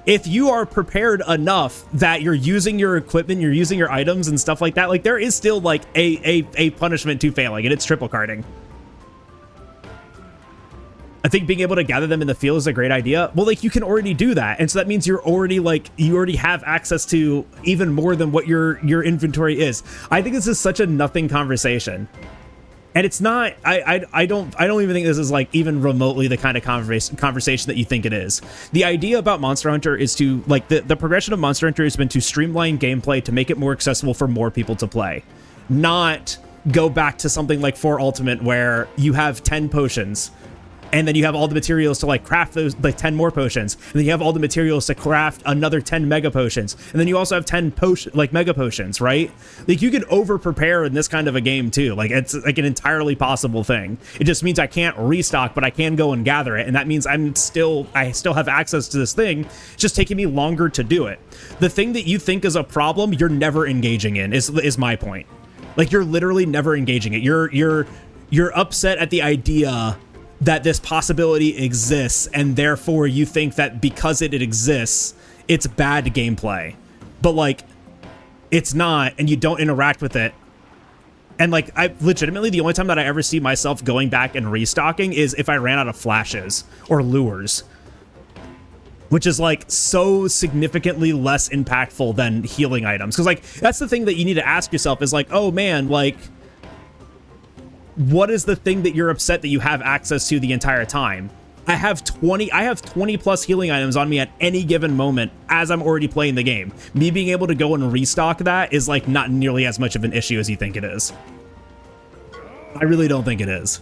If you are prepared enough that you're using your equipment, you're using your items and stuff like that, like, there is still like a punishment to failing, and it's triple carding. I think being able to gather them in the field is a great idea. Well, like, you can already do that, and so that means you're already you already have access to even more than what your inventory is. I think this is such a nothing conversation. And it's not, I don't even think this is like even remotely the kind of conversation that you think it is. The idea about Monster Hunter is to, like, the progression of Monster Hunter has been to streamline gameplay to make it more accessible for more people to play. Not go back to something like 4 Ultimate where you have 10 potions, and then you have all the materials to, like, craft those, like, 10 more potions, and then you have all the materials to craft another 10 mega potions, and then you also have 10 mega potions, right? Like, you can over prepare in this kind of a game too. Like, it's like an entirely possible thing. It just means I can't restock, but I can go and gather it, and that means I still have access to this thing. It's just taking me longer to do it. The thing that you think is a problem, you're never engaging in, is my point. Like, you're literally never engaging it. You're upset at the idea that this possibility exists, and therefore you think that because it exists, it's bad gameplay. But like, it's not, and you don't interact with it. And like, I legitimately, the only time that I ever see myself going back and restocking is if I ran out of flashes or lures, which is like so significantly less impactful than healing items. Because like, that's the thing that you need to ask yourself is like, oh man, like, what is the thing that you're upset that you have access to the entire time? I have 20 plus healing items on me at any given moment as I'm already playing the game. Me being able to go and restock that is like not nearly as much of an issue as you think it is. I really don't think it is.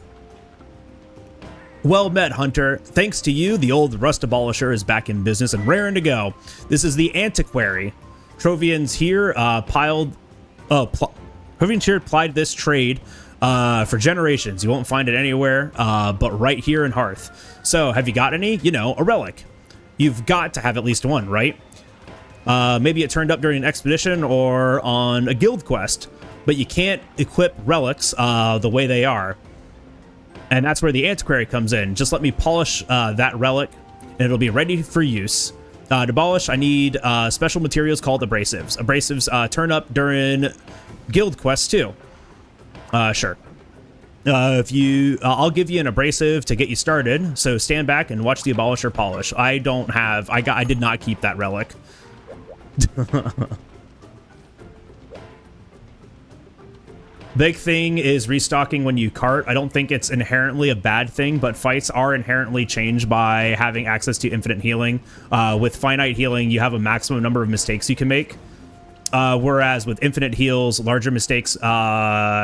Well met, Hunter. Thanks to you, the old Rust Abolisher is back in business and raring to go. This is the Antiquary. Trovians here Trovians here plied this trade for generations. You won't find it anywhere but right here in Hearth. So, have you got any? You know, a relic. You've got to have at least one, right? Maybe it turned up during an expedition or on a guild quest, but you can't equip relics the way they are. And that's where the Antiquary comes in. Just let me polish that relic, and it'll be ready for use. To polish, I need special materials called abrasives. Abrasives turn up during guild quests too. Sure. I'll give you an abrasive to get you started. So stand back and watch the Abolisher polish. I did not keep that relic. Big thing is restocking when you cart. I don't think it's inherently a bad thing, but fights are inherently changed by having access to infinite healing. With finite healing, you have a maximum number of mistakes you can make. Whereas with infinite heals, larger mistakes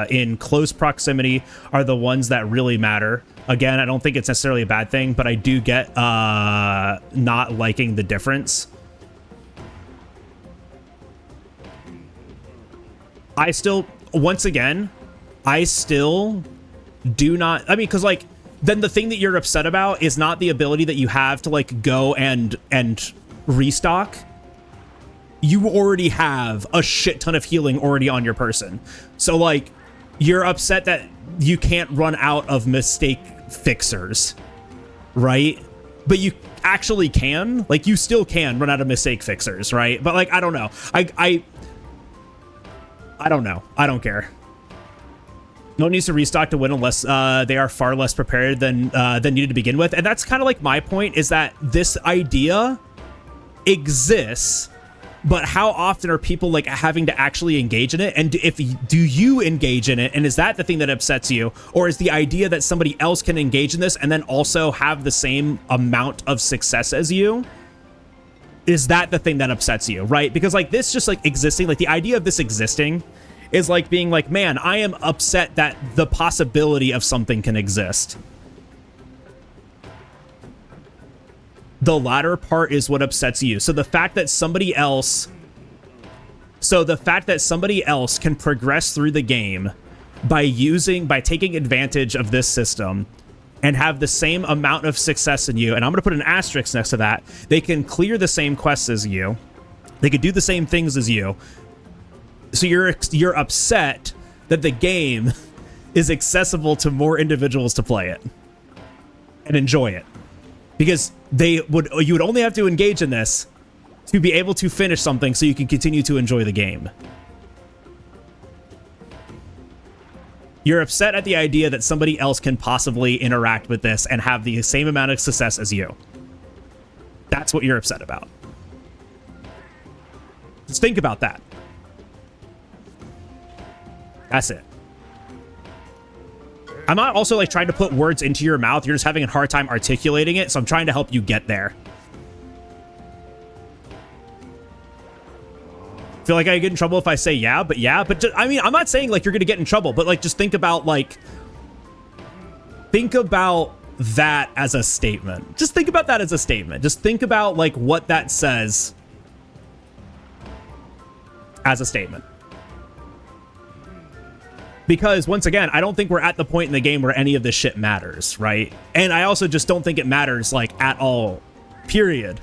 in close proximity are the ones that really matter. Again, I don't think it's necessarily a bad thing, but I do get not liking the difference. I still do not, I mean, because like, then the thing that you're upset about is not the ability that you have to like go and restock. You already have a shit ton of healing already on your person. So like, you're upset that you can't run out of mistake fixers, right? But you actually can. Like, you still can run out of mistake fixers, right? But like, I don't know. I don't know. I don't care. No one needs to restock to win unless they are far less prepared than needed to begin with. And that's kind of like my point, is that this idea exists, but how often are people like having to actually engage in it? And do you engage in it? And is that the thing that upsets you? Or is the idea that somebody else can engage in this and then also have the same amount of success as you? Is that the thing that upsets you, right? Because like this just like existing, like the idea of this existing is like being like, man, I am upset that the possibility of something can exist. The latter part is what upsets you. So the fact that somebody else can progress through the game by taking advantage of this system and have the same amount of success in you, and I'm going to put an asterisk next to that, they can clear the same quests as you. They could do the same things as you. So you're upset that the game is accessible to more individuals to play it and enjoy it. Because you would only have to engage in this to be able to finish something so you can continue to enjoy the game. You're upset at the idea that somebody else can possibly interact with this and have the same amount of success as you. That's what you're upset about. Just think about that. That's it. I'm not also like trying to put words into your mouth. You're just having a hard time articulating it, so I'm trying to help you get there. Feel like I get in trouble if I say yeah, but just, I mean, I'm not saying like you're gonna get in trouble, but like just think about that as a statement. Just think about that as a statement. Just think about like what that says as a statement. Because once again, I don't think we're at the point in the game where any of this shit matters, right? And I also just don't think it matters like at all, period.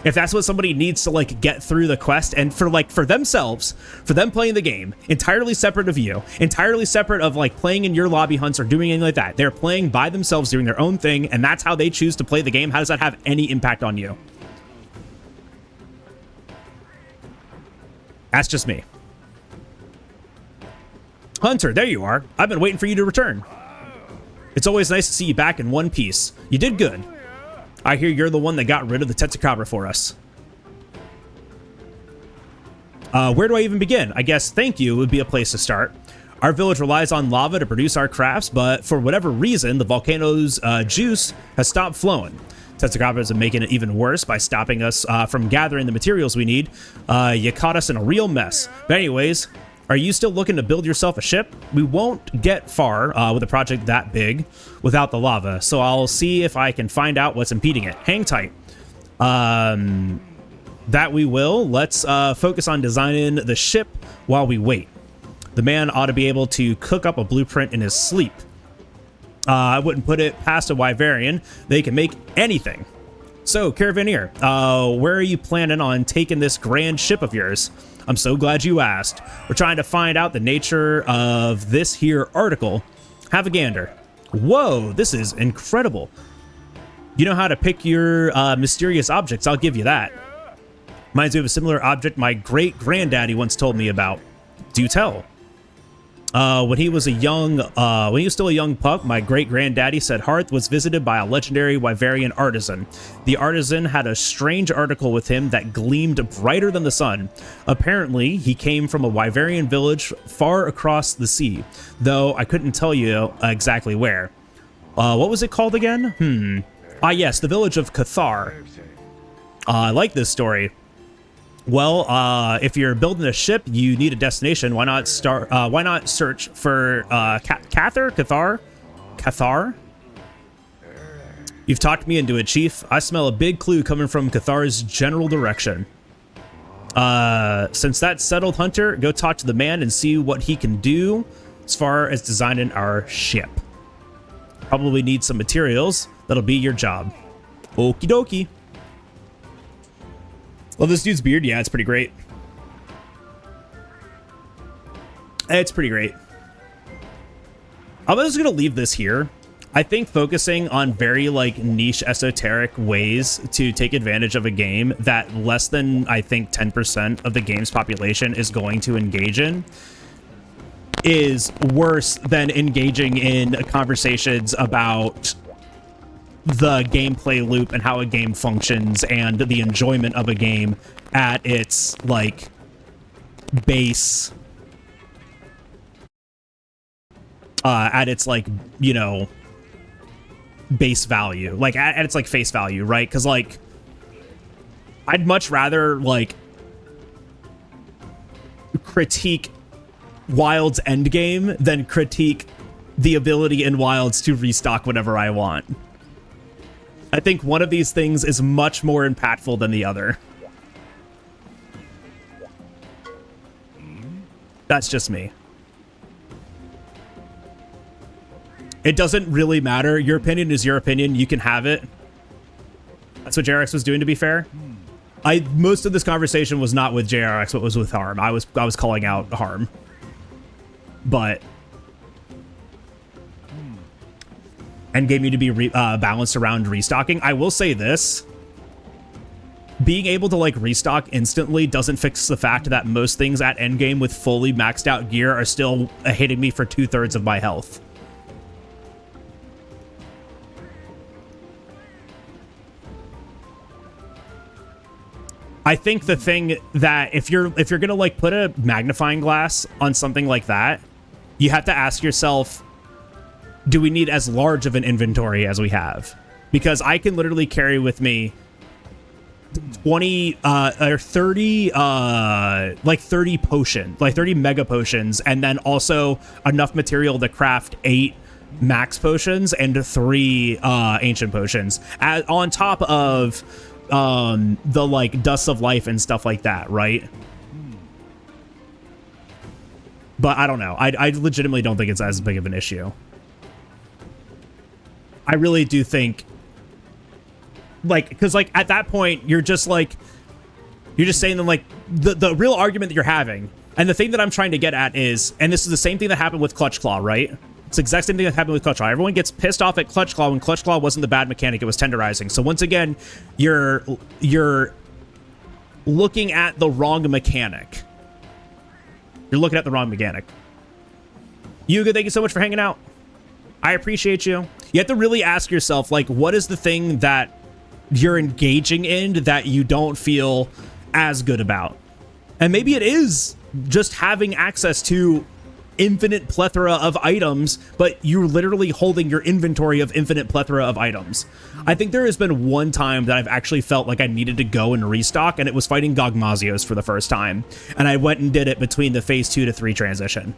If that's what somebody needs to like get through the quest, and for themselves, for them playing the game, entirely separate of you, entirely separate of like playing in your lobby hunts or doing anything like that. They're playing by themselves, doing their own thing, and that's how they choose to play the game. How does that have any impact on you? That's just me. Hunter, there you are. I've been waiting for you to return. It's always nice to see you back in one piece. You did good. I hear you're the one that got rid of the Tetsukabra for us. Where do I even begin? I guess thank you would be a place to start. Our village relies on lava to produce our crafts, but for whatever reason, the volcano's juice has stopped flowing. Tetsukabras are making it even worse by stopping us from gathering the materials we need. You caught us in a real mess. But anyways, are you still looking to build yourself a ship? We won't get far with a project that big without the lava, so I'll see if I can find out what's impeding it. Hang tight. That we will. Let's focus on designing the ship while we wait. The man ought to be able to cook up a blueprint in his sleep. I wouldn't put it past a Wyverian. They can make anything. So, Caravaneer, where are you planning on taking this grand ship of yours? I'm so glad you asked. We're trying to find out the nature of this here article. Have a gander. Whoa, this is incredible. You know how to pick your mysterious objects, I'll give you that. Reminds me of a similar object my great-granddaddy once told me about. Do tell. When he was still a young pup, my great-granddaddy said Hearth was visited by a legendary Wyverian artisan. The artisan had a strange article with him that gleamed brighter than the sun. Apparently, he came from a Wyverian village far across the sea, though I couldn't tell you exactly where. What was it called again? Ah, yes, the village of Cathar. I like this story. Well, if you're building a ship, you need a destination. Why not search for Cathar? You've talked me into it, Chief. I smell a big clue coming from Cathar's general direction. Since that's settled, Hunter, go talk to the man and see what he can do as far as designing our ship. Probably need some materials. That'll be your job. Okie dokie. Love this dude's beard. Yeah, it's pretty great. It's pretty great. I'm just going to leave this here. I think focusing on very like niche esoteric ways to take advantage of a game that less than, I think, 10% of the game's population is going to engage in is worse than engaging in conversations about the gameplay loop and how a game functions and the enjoyment of a game at its like base, at its like, you know, base value, like at its like face value, right? Because like I'd much rather like critique Wild's endgame than critique the ability in Wilds to restock whenever I want. I think one of these things is much more impactful than the other. That's just me. It doesn't really matter. Your opinion is your opinion. You can have it. That's what JRX was doing, to be fair. Most of this conversation was not with JRX, but was with Harm. I was calling out Harm. But endgame need to be balanced around restocking. I will say this. Being able to like restock instantly doesn't fix the fact that most things at endgame with fully maxed out gear are still hitting me for 2/3 of my health. I think the thing that if you're gonna like put a magnifying glass on something like that, you have to ask yourself, do we need as large of an inventory as we have? Because I can literally carry with me 20 or 30 like 30 potions, like 30 mega potions, and then also enough material to craft 8 max potions and 3 ancient potions on top of the like dust of life and stuff like that, right? But I don't know. I legitimately don't think it's as big of an issue. I really do think like, because like at that point you're just saying that like the real argument that you're having, and the thing that I'm trying to get at is, and this is the same thing that happened with Clutch Claw, right? It's the exact same thing that happened with Clutch Claw. Everyone gets pissed off at Clutch Claw when Clutch Claw wasn't the bad mechanic, it was tenderizing. So once again, you're looking at the wrong mechanic. You're looking at the wrong mechanic. Yuga, thank you so much for hanging out. I appreciate you. You have to really ask yourself, like, what is the thing that you're engaging in that you don't feel as good about? And maybe it is just having access to infinite plethora of items, but you're literally holding your inventory of infinite plethora of items. I think there has been one time that I've actually felt like I needed to go and restock, and it was fighting Gogmazios for the first time. And I went and did it between the phase 2 to 3 transition.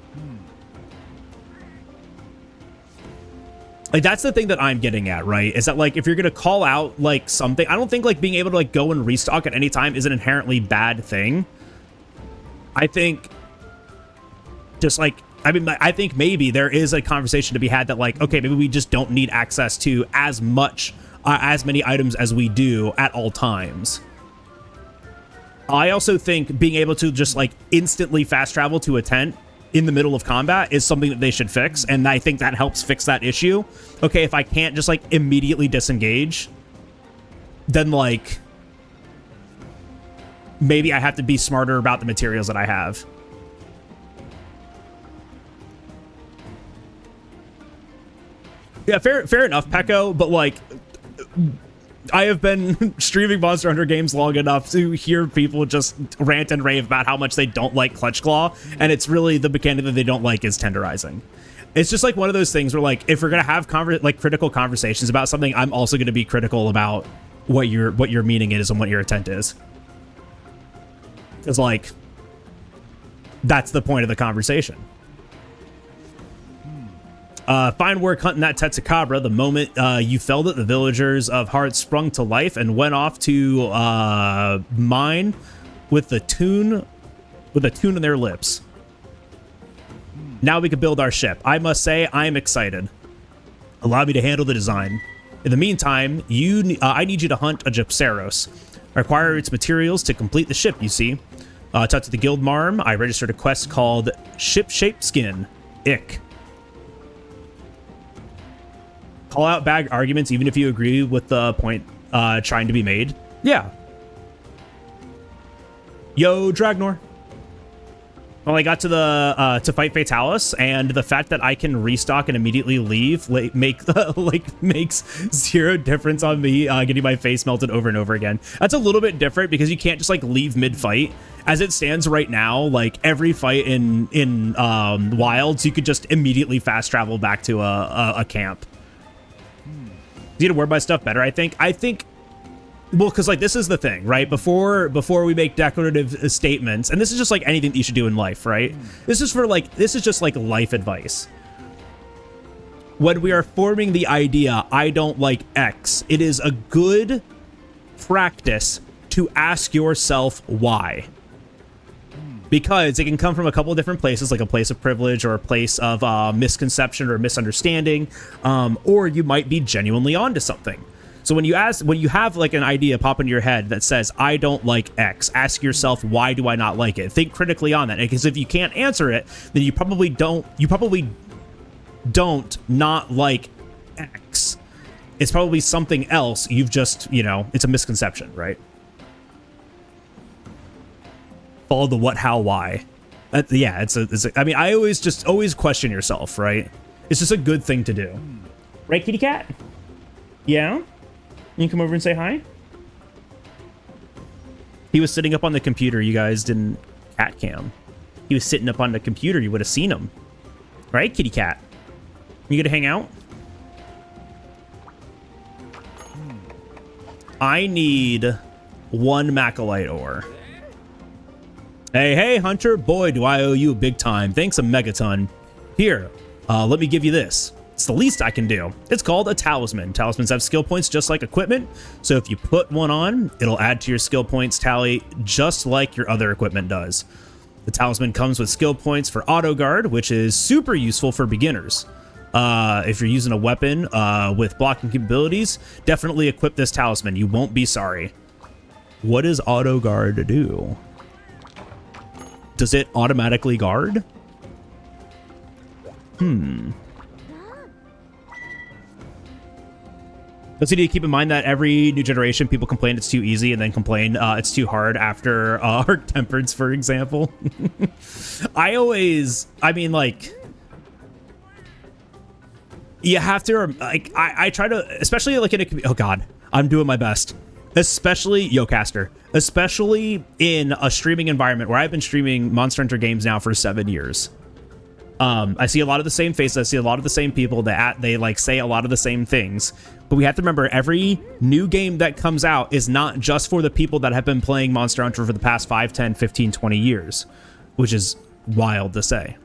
Like, that's the thing that I'm getting at, right? Is that, like, if you're going to call out, like, something, I don't think, like, being able to, like, go and restock at any time is an inherently bad thing. I think just, like, I mean, I think maybe there is a conversation to be had that, like, okay, maybe we just don't need access to as much, as many items as we do at all times. I also think being able to just, like, instantly fast travel to a tent in the middle of combat is something that they should fix, and I think that helps fix that issue. Okay, if I can't just, like, immediately disengage, then, like, maybe I have to be smarter about the materials that I have. Yeah, fair enough, Pecco, but, like, I have been streaming Monster Hunter games long enough to hear people just rant and rave about how much they don't like Clutch Claw, and it's really the mechanic that they don't like is tenderizing. It's just like one of those things where, like, if we're gonna have critical conversations about something, I'm also gonna be critical about what your meaning is and what your intent is. Because, like, that's the point of the conversation. Fine work hunting that Tetsukabra. The moment you felled it, the villagers of Heart sprung to life and went off to mine with a tune in their lips. Now we can build our ship. I must say, I am excited. Allow me to handle the design. In the meantime, I need you to hunt a Gypceros. Require its materials to complete the ship, you see. Talk to the guild marm. I registered a quest called Ship-Shaped Skin. Ick. Call out bag arguments even if you agree with the point trying to be made. Yeah. Yo, Dragnor. Well, I got to the to fight Fatalis, and the fact that I can restock and immediately leave makes zero difference on me getting my face melted over and over again. That's a little bit different because you can't just like leave mid-fight. As it stands right now, like every fight in Wilds, you could just immediately fast travel back to a camp. Need to word my stuff better, I think, well, because like this is the thing, right? Before we make declarative statements, and this is just like anything that you should do in life, right? This is just like life advice. When we are forming the idea, I don't like X, it is a good practice to ask yourself why. Because it can come from a couple of different places, like a place of privilege or a place of misconception or misunderstanding, or you might be genuinely onto something. So when you have like an idea pop into your head that says, I don't like X, ask yourself, why do I not like it? Think critically on that, because if you can't answer it, then you probably don't not like X. It's probably something else. You've just, it's a misconception, right? Follow the what, how, why. Yeah, I mean, I always question yourself, right? It's just a good thing to do. Right, kitty cat? Yeah? You can come over and say hi? He was sitting up on the computer. You guys didn't cat cam. He was sitting up on the computer. You would have seen him. Right, kitty cat? You gonna hang out? I need 1 Macalite ore. Hey, Hunter. Boy, do I owe you big time. Thanks a megaton. Here, let me give you this. It's the least I can do. It's called a talisman. Talismans have skill points just like equipment, so if you put one on, it'll add to your skill points tally just like your other equipment does. The talisman comes with skill points for auto guard, which is super useful for beginners. If you're using a weapon with blocking capabilities, definitely equip this talisman. You won't be sorry. What does auto guard do? Does it automatically guard? Also need to keep in mind that every new generation, people complain it's too easy and then complain it's too hard after Arc Temperance, for example. I mean, like, you have to, like, I try to, especially like in a, oh God, I'm doing my best. Especially, Yocaster, especially in a streaming environment where I've been streaming Monster Hunter games now for 7 years. I see a lot of the same faces. I see a lot of the same people that they like say a lot of the same things. But we have to remember, every new game that comes out is not just for the people that have been playing Monster Hunter for the past 5, 10, 15, 20 years, which is wild to say.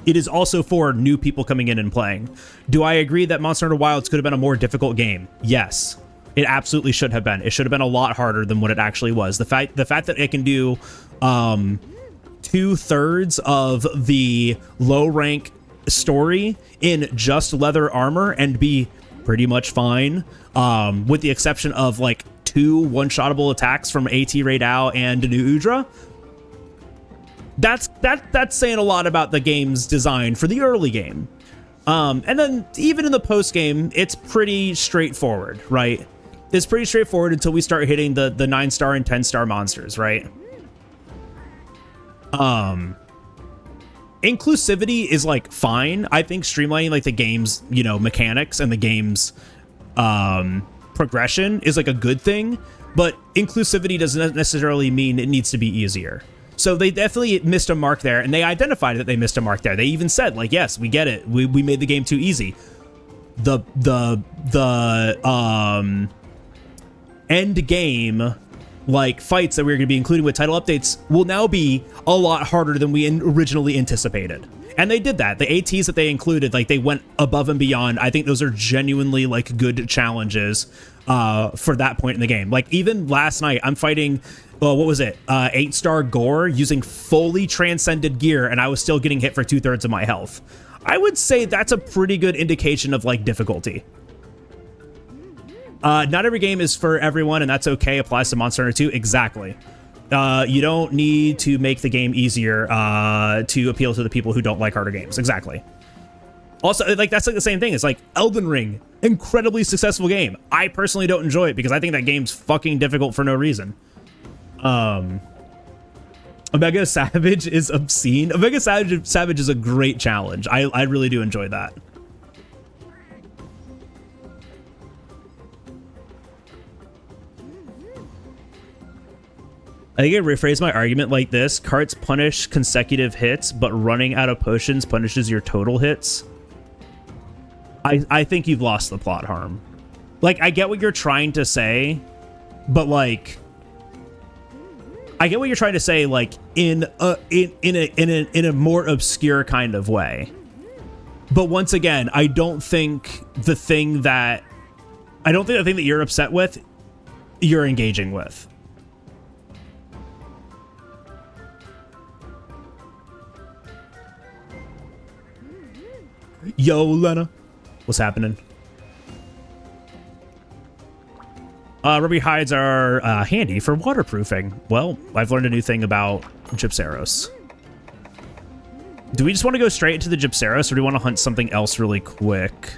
It is also for new people coming in and playing. Do I agree that Monster Hunter Wilds could have been a more difficult game? Yes. It absolutely should have been. It should have been a lot harder than what it actually was. The fact that it can do 2/3 of the low rank story in just leather armor and be pretty much fine, with the exception of like 2 one-shottable attacks from AT Raidao and New Udra. That's saying a lot about the game's design for the early game. And then even in the post game, it's pretty straightforward, right? It's pretty straightforward until we start hitting the 9-star and 10-star monsters, right? Inclusivity is like fine. I think streamlining like the game's, you know, mechanics and the game's progression is like a good thing, but inclusivity doesn't necessarily mean it needs to be easier. So they definitely missed a mark there, and they identified that they missed a mark there. They even said, like, yes, we get it. We made the game too easy. The end game like fights that we're going to be including with title updates will now be a lot harder than we originally anticipated. And they did that. The ATs that they included, like, they went above and beyond. I think those are genuinely like good challenges for that point in the game. Like, even last night I'm fighting, well, what was it? 8-star Gore using fully transcended gear, and I was still getting hit for 2/3 of my health. I would say that's a pretty good indication of like difficulty. Not every game is for everyone, and that's okay. Applies to Monster Hunter 2. Exactly. You don't need to make the game easier to appeal to the people who don't like harder games. Exactly. Also, like, that's like the same thing. It's like Elden Ring, incredibly successful game. I personally don't enjoy it because I think that game's fucking difficult for no reason. Omega Savage is obscene. Omega Savage is a great challenge. I really do enjoy that. I think I rephrase my argument like this. Carts punish consecutive hits, but running out of potions punishes your total hits. I think you've lost the plot, Harm. Like, I get what you're trying to say, but like, I get what you're trying to say, like, in a more obscure kind of way. But once again, I don't think the thing that you're upset with, you're engaging with. Yo, Lena. What's happening? Rubber hides are handy for waterproofing. Well, I've learned a new thing about Gypceros. Do we just want to go straight into the Gypceros, or do we want to hunt something else really quick?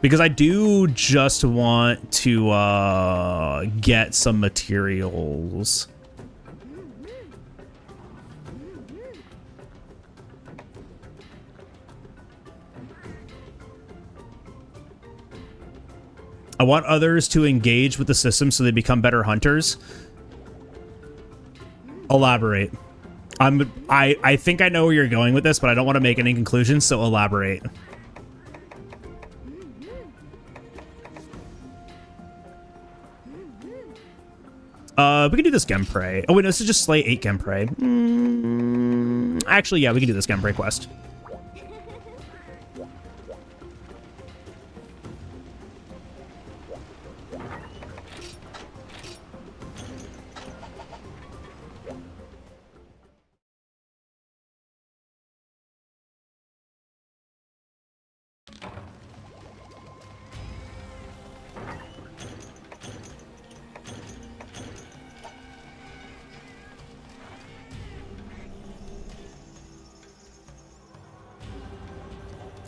Because I do just want to get some materials. I want others to engage with the system so they become better hunters. Elaborate. I think I know where you're going with this, but I don't want to make any conclusions, so elaborate. We can do this Gemprey. Oh wait, no, this is just slay 8 Gemprey. Actually, yeah, we can do this Gemprey quest.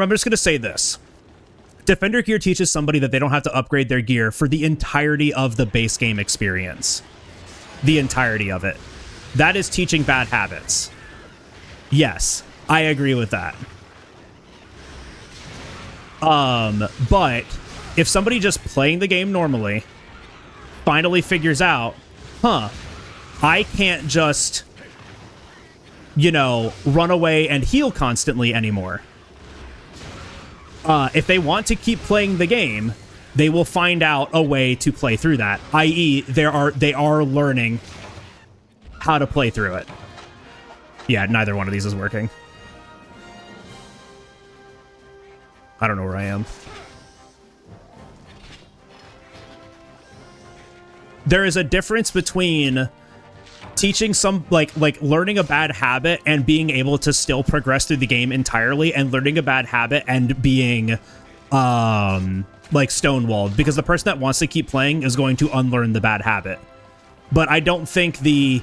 I'm just going to say this. Defender gear teaches somebody that they don't have to upgrade their gear for the entirety of the base game experience. The entirety of it. That is teaching bad habits. Yes, I agree with that. But if somebody just playing the game normally finally figures out, I can't just, you know, run away and heal constantly anymore. If they want to keep playing the game, they will find out a way to play through that. I.e., they are learning how to play through it. Yeah, neither one of these is working. I don't know where I am. There is a difference between teaching some, like learning a bad habit and being able to still progress through the game entirely, and learning a bad habit and being like stonewalled, because the person that wants to keep playing is going to unlearn the bad habit. But I don't think the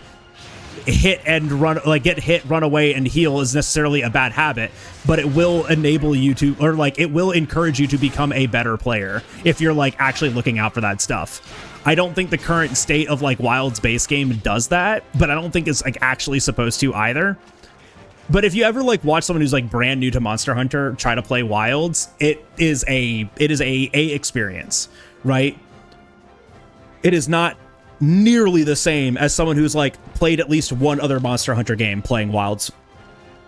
hit and run, like get hit, run away, and heal is necessarily a bad habit, but it will enable you to, or like it will encourage you to become a better player if you're like actually looking out for that stuff. I don't think the current state of like Wild's base game does that, but I don't think it's like actually supposed to either. But if you ever like watch someone who's like brand new to Monster Hunter try to play Wilds, it is a experience, right? It is not nearly the same as someone who's like played at least one other Monster Hunter game playing Wilds,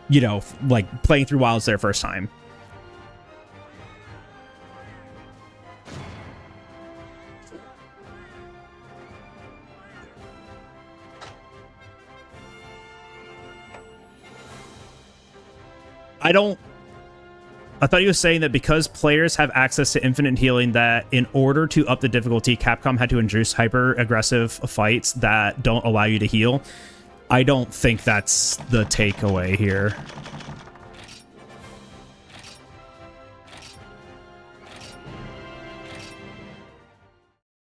you know, like playing through Wilds their first time. I thought he was saying that because players have access to infinite healing, that in order to up the difficulty, Capcom had to introduce hyper-aggressive fights that don't allow you to heal. I don't think that's the takeaway here.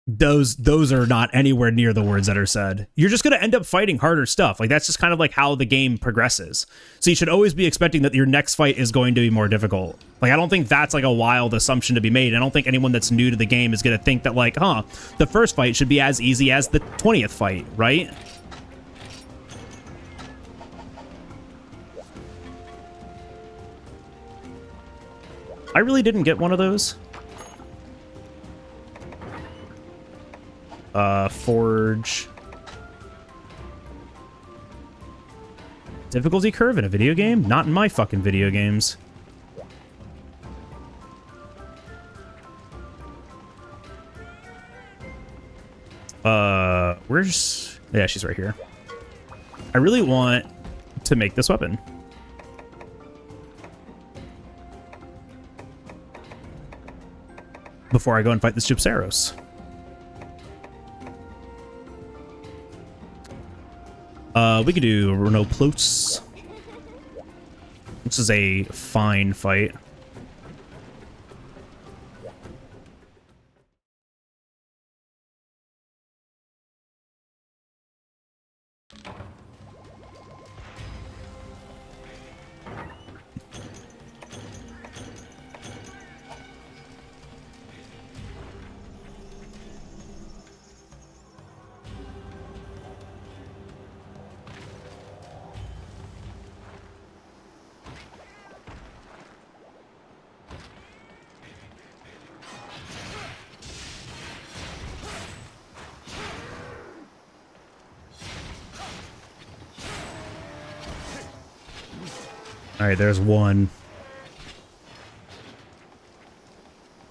Those are not anywhere near the words that are said. You're just going to end up fighting harder stuff. Like, that's just kind of like how the game progresses. So you should always be expecting that your next fight is going to be more difficult. Like, I don't think that's like a wild assumption to be made. I don't think anyone that's new to the game is going to think that like, the first fight should be as easy as the 20th fight, right? I really didn't get one of those. Forge. Difficulty curve in a video game? Not in my fucking video games. Where's... Yeah, she's right here. I really want to make this weapon. Before I go and fight this Gypsaros. We could do Renault Plots. This is a fine fight. All right, there's one.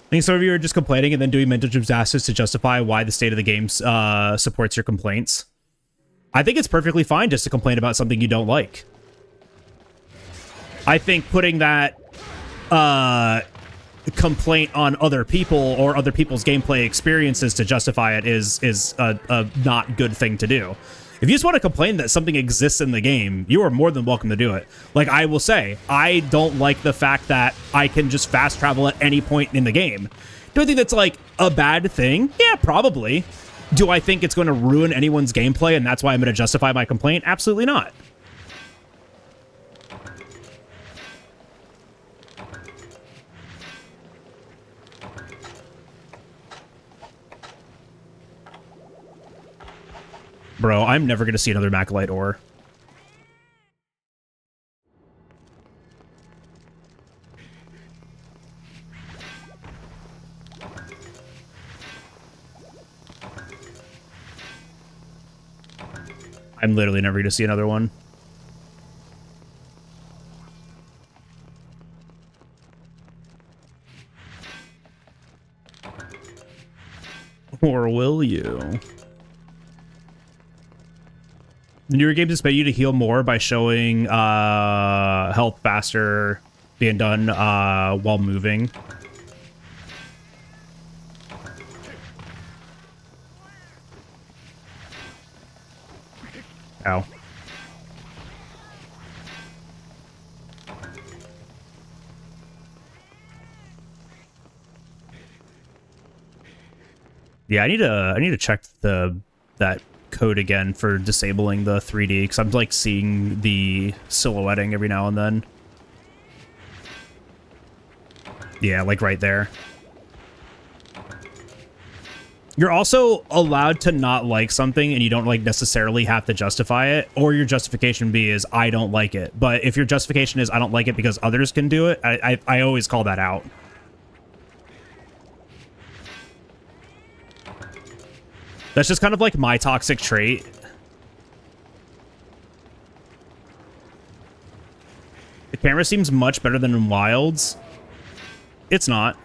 I think some of you are just complaining and then doing mental gymnastics to justify why the state of the game supports your complaints. I think it's perfectly fine just to complain about something you don't like. I think putting that complaint on other people or other people's gameplay experiences to justify it is a not good thing to do. If you just want to complain that something exists in the game, you are more than welcome to do it. Like, I will say, I don't like the fact that I can just fast travel at any point in the game. Do I think that's, like, a bad thing? Yeah, probably. Do I think it's going to ruin anyone's gameplay and that's why I'm going to justify my complaint? Absolutely not. Bro, I'm never gonna see another Macalite ore. I'm literally never gonna see another one. Or will you? The newer games expect you to heal more by showing health faster being done while moving. Ow. Yeah, I need to check that code again for disabling the 3D, because I'm like seeing the silhouetting every now and then. Yeah, like right there. You're also allowed to not like something, and you don't like necessarily have to justify it, or your justification B is I don't like it. But if your justification is I don't like it because others can do it, I always call that out. That's just kind of like my toxic trait. The camera seems much better than in Wilds. It's not.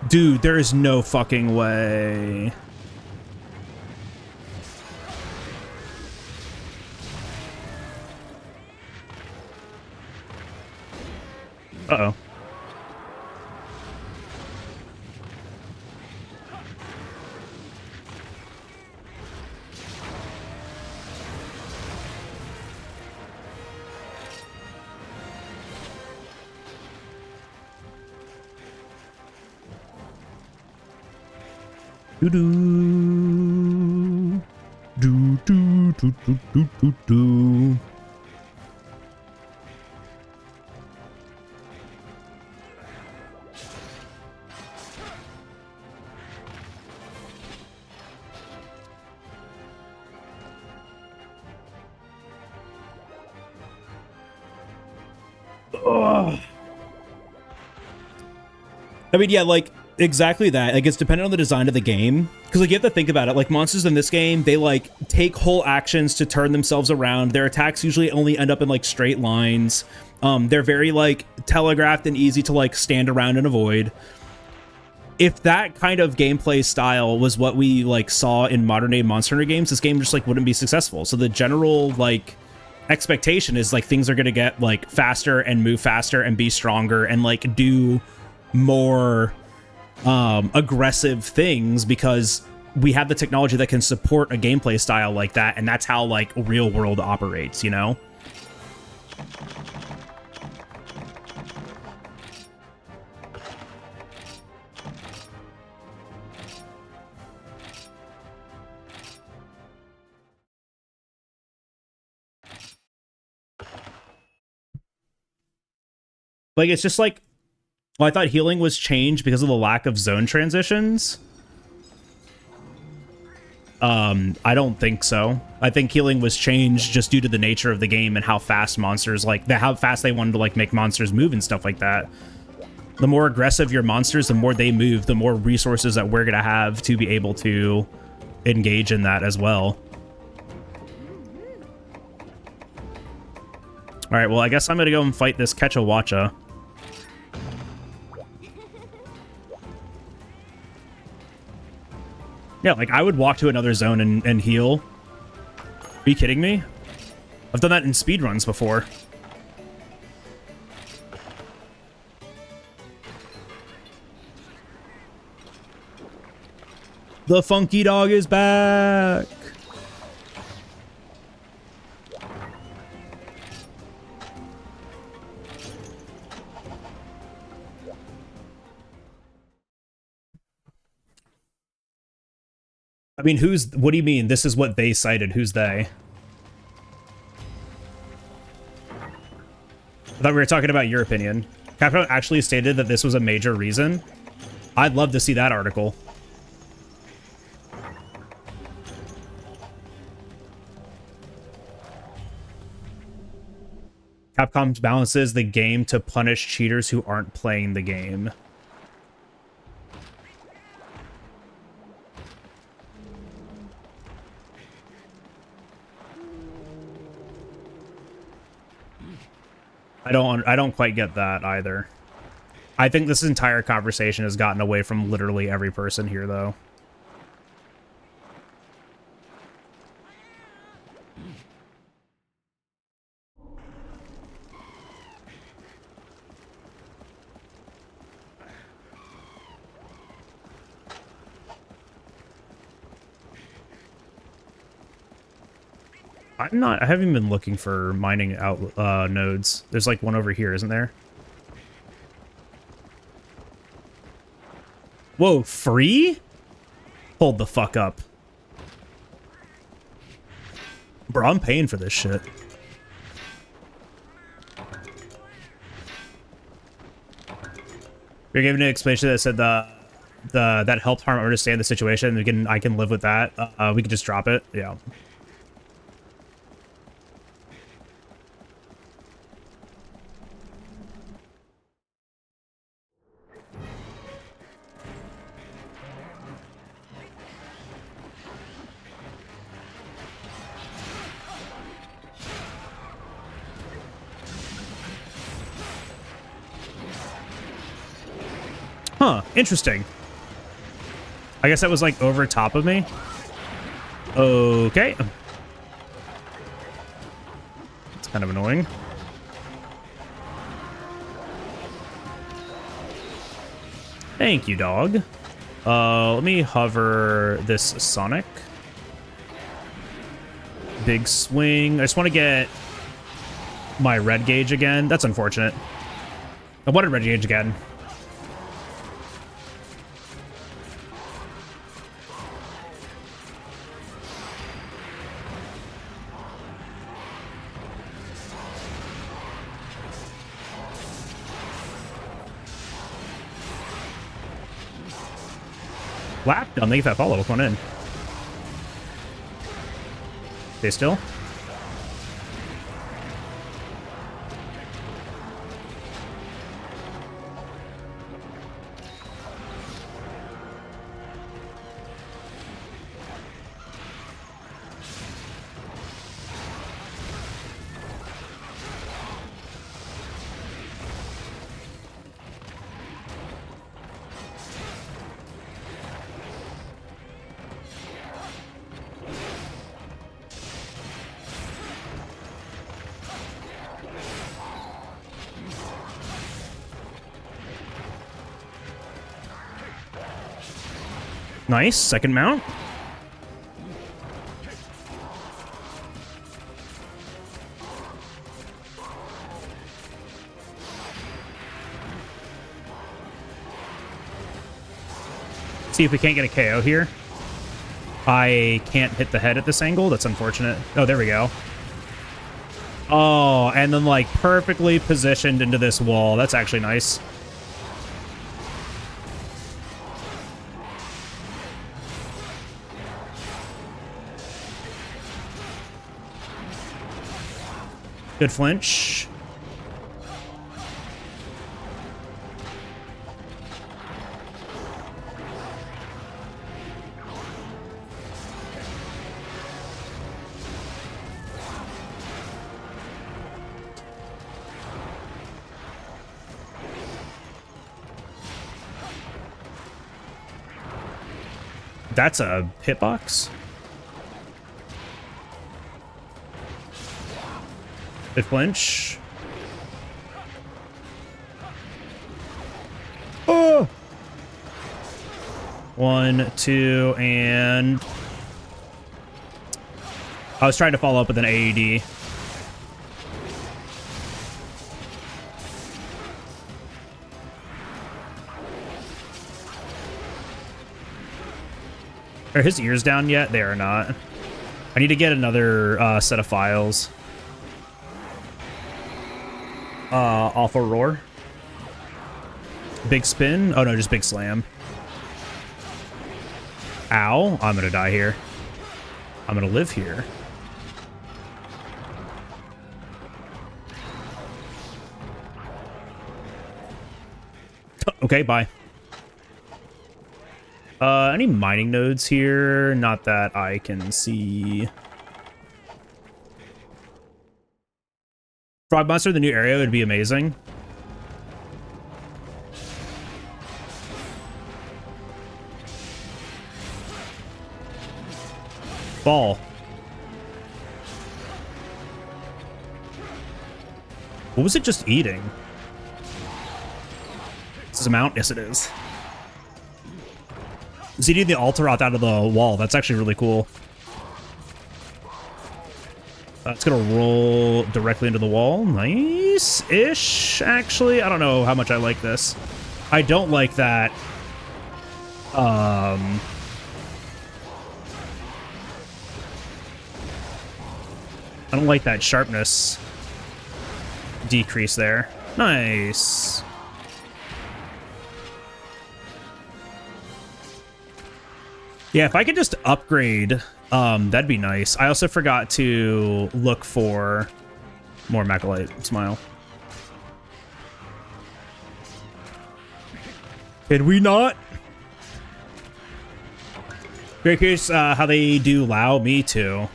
Dude, there is no fucking way. Uh-oh. Do-do. Do-do-do-do-do-do-do. Ugh. I mean, yeah, like, exactly that. Like, it's dependent on the design of the game. Because, like, you have to think about it. Like, monsters in this game, they, like, take whole actions to turn themselves around. Their attacks usually only end up in, like, straight lines. They're very, like, telegraphed and easy to, like, stand around and avoid. If that kind of gameplay style was what we, like, saw in modern-day Monster Hunter games, this game just, like, wouldn't be successful. So the general, like, expectation is, like, things are going to get, like, faster and move faster and be stronger and, like, do more aggressive things because we have the technology that can support a gameplay style like that, and that's how like real world operates, you know? Like, it's just like, well, I thought healing was changed because of the lack of zone transitions. I don't think so. I think healing was changed just due to the nature of the game and how fast monsters, like, how fast they wanted to, like, make monsters move and stuff like that. The more aggressive your monsters, the more they move, the more resources that we're gonna have to be able to engage in that as well. Alright, well, I guess I'm gonna go and fight this Kechawacha. Yeah, like, I would walk to another zone and heal. Are you kidding me? I've done that in speedruns before. The funky dog is back! I mean, what do you mean? This is what they cited. Who's they? I thought we were talking about your opinion. Capcom actually stated that this was a major reason. I'd love to see that article. Capcom balances the game to punish cheaters who aren't playing the game. I don't quite get that either. I think this entire conversation has gotten away from literally every person here, though. I haven't been looking for mining out nodes. There's like one over here, isn't there? Whoa, free? Hold the fuck up. Bro, I'm paying for this shit. You're giving an explanation that said that helped Harm understand the situation. I can live with that. We can just drop it. Yeah. Huh, interesting. I guess that was like over top of me. Okay. It's kind of annoying. Thank you, dog. Let me hover this Sonic. Big swing. I just want to get my red gauge again. That's unfortunate. I wanted red gauge again. Lap done. Thank you for that follow. Look one in. Stay still. Nice. Second mount. See if we can't get a KO here. I can't hit the head at this angle. That's unfortunate. Oh, there we go. Oh, and then like perfectly positioned into this wall. That's actually nice. Good flinch. That's a hitbox. Good flinch. Oh! 1, 2, and... I was trying to follow up with an AED. Are his ears down yet? They are not. I need to get another set of files. Awful roar. Big spin? Oh no, just big slam. Ow. I'm gonna die here. I'm gonna live here. Okay, bye. Any mining nodes here? Not that I can see. Frog Monster, the new area, would be amazing. Ball. What was it just eating? Is this a mount? Yes, it is. It's eating the altar out of the wall. That's actually really cool. It's gonna roll directly into the wall. Nice-ish, actually. I don't know how much I like this. I don't like that. I don't like that sharpness decrease there. Nice. Yeah, if I could just upgrade, that'd be nice. I also forgot to look for more Macalite. Smile. Did we not? Very curious how they do Lao. Me too.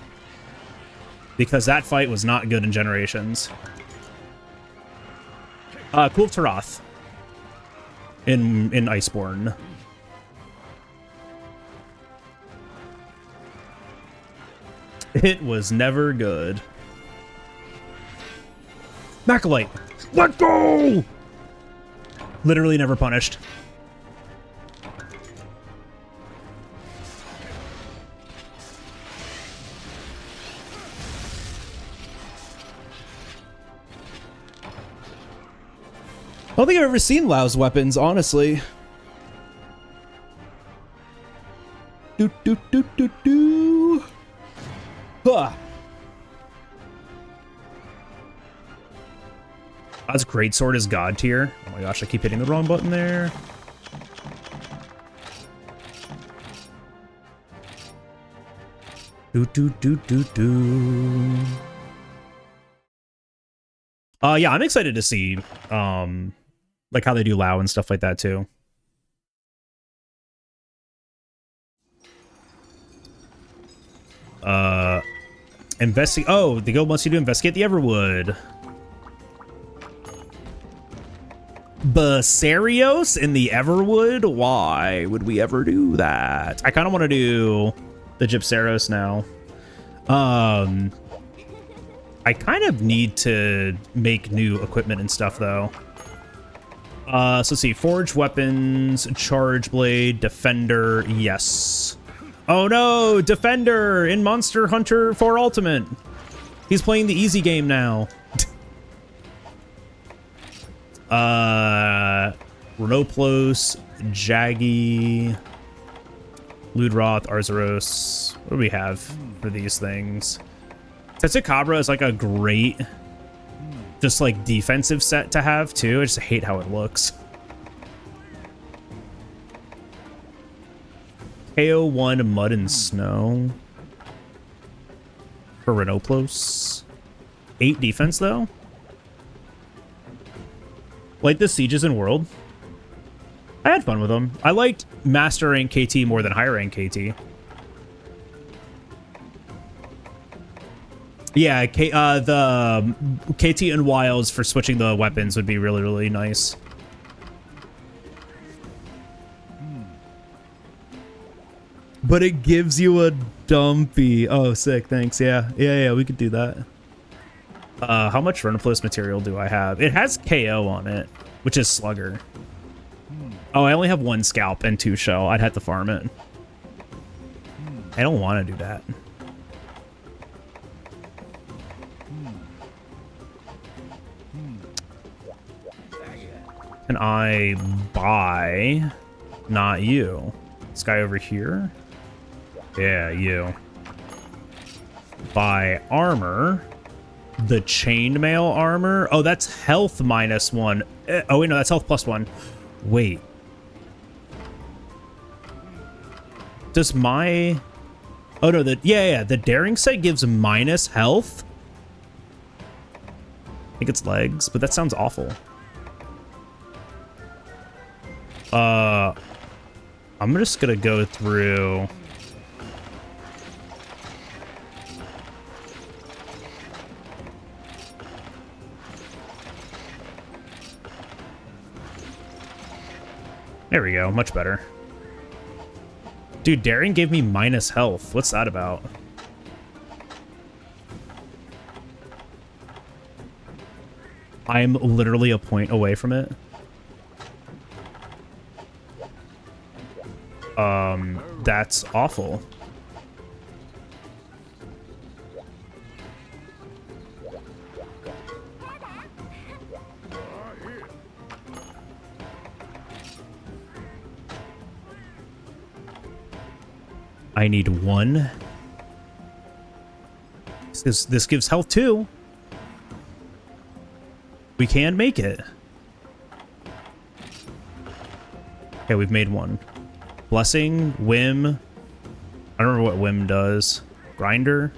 Because that fight was not good in Generations. Cool Taroth. In Iceborne. It was never good. Macalite! Let's go! Literally never punished. I don't think I've ever seen Lao's weapons, honestly. Do do do do do. Huh. That's greatsword is god tier. Oh my gosh, I keep hitting the wrong button there. Do do do do do. Yeah, I'm excited to see like how they do Lao and stuff like that too. Investigate. Oh, the guild wants you to investigate the Everwood. Basarios in the Everwood? Why would we ever do that? I kind of want to do the Gypsaros now. I kind of need to make new equipment and stuff though. So let's see. Forged weapons, charge blade, defender. Yes. Oh no, defender in Monster Hunter 4 Ultimate. He's playing the easy game now. Renoplos, Jaggy, Ludroth, Arzuros. What do we have for these things? Tetsukabra is like a great, just like defensive set to have too. I just hate how it looks. KO1 Mud and Snow for Renoplos. 8 defense though. Like the Sieges in World. I had fun with them. I liked Master Rank KT more than Higher Rank KT. Yeah, the KT and Wilds for switching the weapons would be really, really nice. But it gives you a dumpy. Oh, sick. Thanks. Yeah. Yeah, we could do that. How much Renoplos material do I have? It has KO on it, which is Slugger. Oh, I only have 1 scalp and 2 shell. I'd have to farm it. I don't want to do that. Can I buy? Not you. This guy over here? Yeah, you. Buy armor. The chainmail armor. Oh, that's health -1. Oh, wait, no, that's health +1. Wait. Does my... Oh, no, the daring sight gives minus health? I think it's legs, but that sounds awful. I'm just gonna go through... There we go, much better. Dude, daring gave me minus health. What's that about? I'm literally a point away from it. That's awful. I need one. This gives health too. We can make it. Okay, we've made one. Blessing, Whim. I don't remember what Whim does. Grinder.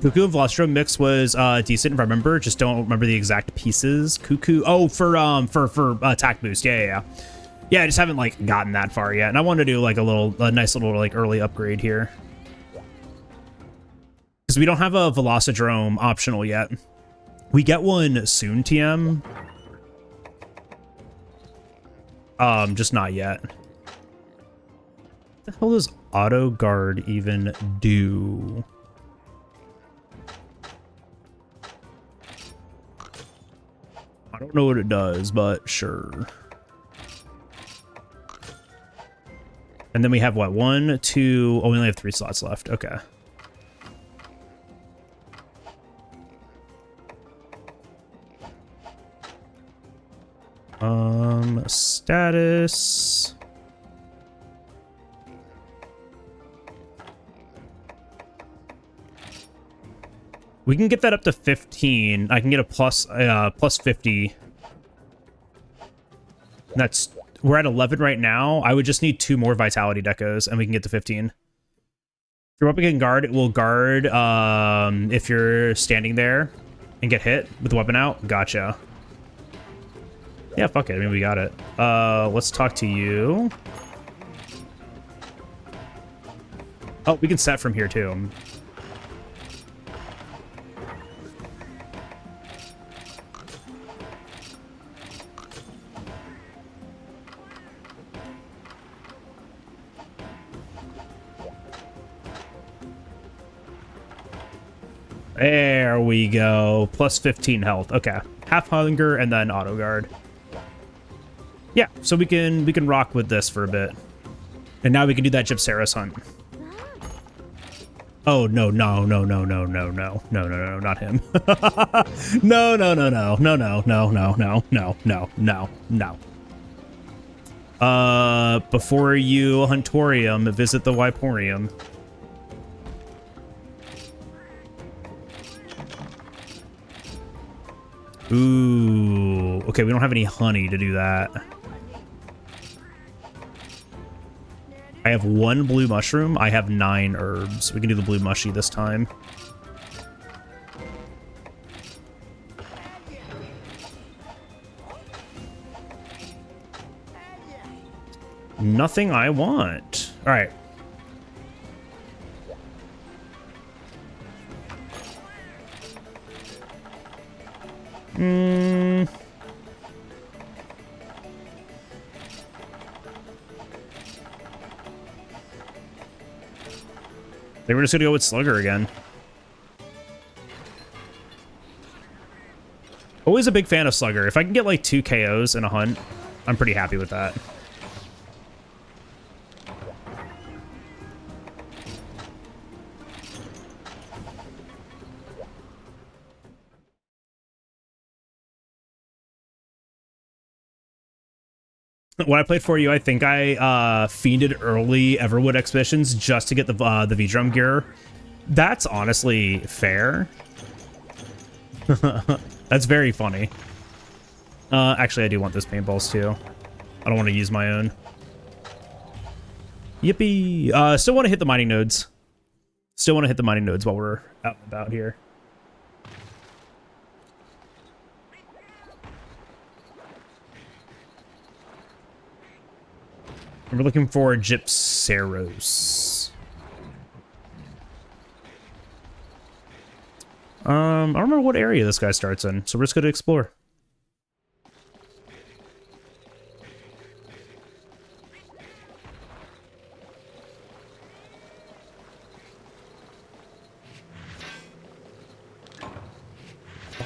Cuckoo and Velostro mix was decent if I remember. Just don't remember the exact pieces. Cuckoo. Oh, for attack boost. Yeah. Yeah, I just haven't like gotten that far yet, and I want to do like a nice little like early upgrade here because we don't have a Velocidrome optional yet. We get one soon, TM. Just not yet. What the hell does Auto Guard even do? I don't know what it does, but sure. And then we have what? 1, 2. Oh, we only have 3 slots left. Okay. Status. We can get that up to 15. I can get a plus 50. That's... We're at 11 right now. I would just need 2 more Vitality Decos, and we can get to 15. If you're weapon can guard, it will guard if you're standing there and get hit with the weapon out. Gotcha. Yeah, fuck it. I mean, we got it. Let's talk to you. Oh, we can set from here, too. There we go. Plus 15 health. Okay. Half hunger and then auto guard. Yeah, so we can rock with this for a bit. And now we can do that Gypceros hunt. Oh no, not him. No. Before you Huntorium, visit the Wyporium. Ooh, okay, we don't have any honey to do that. I have 1 blue mushroom. I have 9 herbs. We can do the blue mushy this time. Nothing I want. All right. I think we're just gonna go with Slugger again. Always a big fan of Slugger. If I can get like 2 KOs in a hunt, I'm pretty happy with that. When I played for you, I think I fiended early Everwood Expeditions just to get the V-Drum gear. That's honestly fair. That's very funny. Actually, I do want those paintballs too. I don't want to use my own. Yippee! Still want to hit the mining nodes. Still want to hit the mining nodes while we're out and about here. And we're looking for Gypceros. I don't remember what area this guy starts in, so we're just going to explore.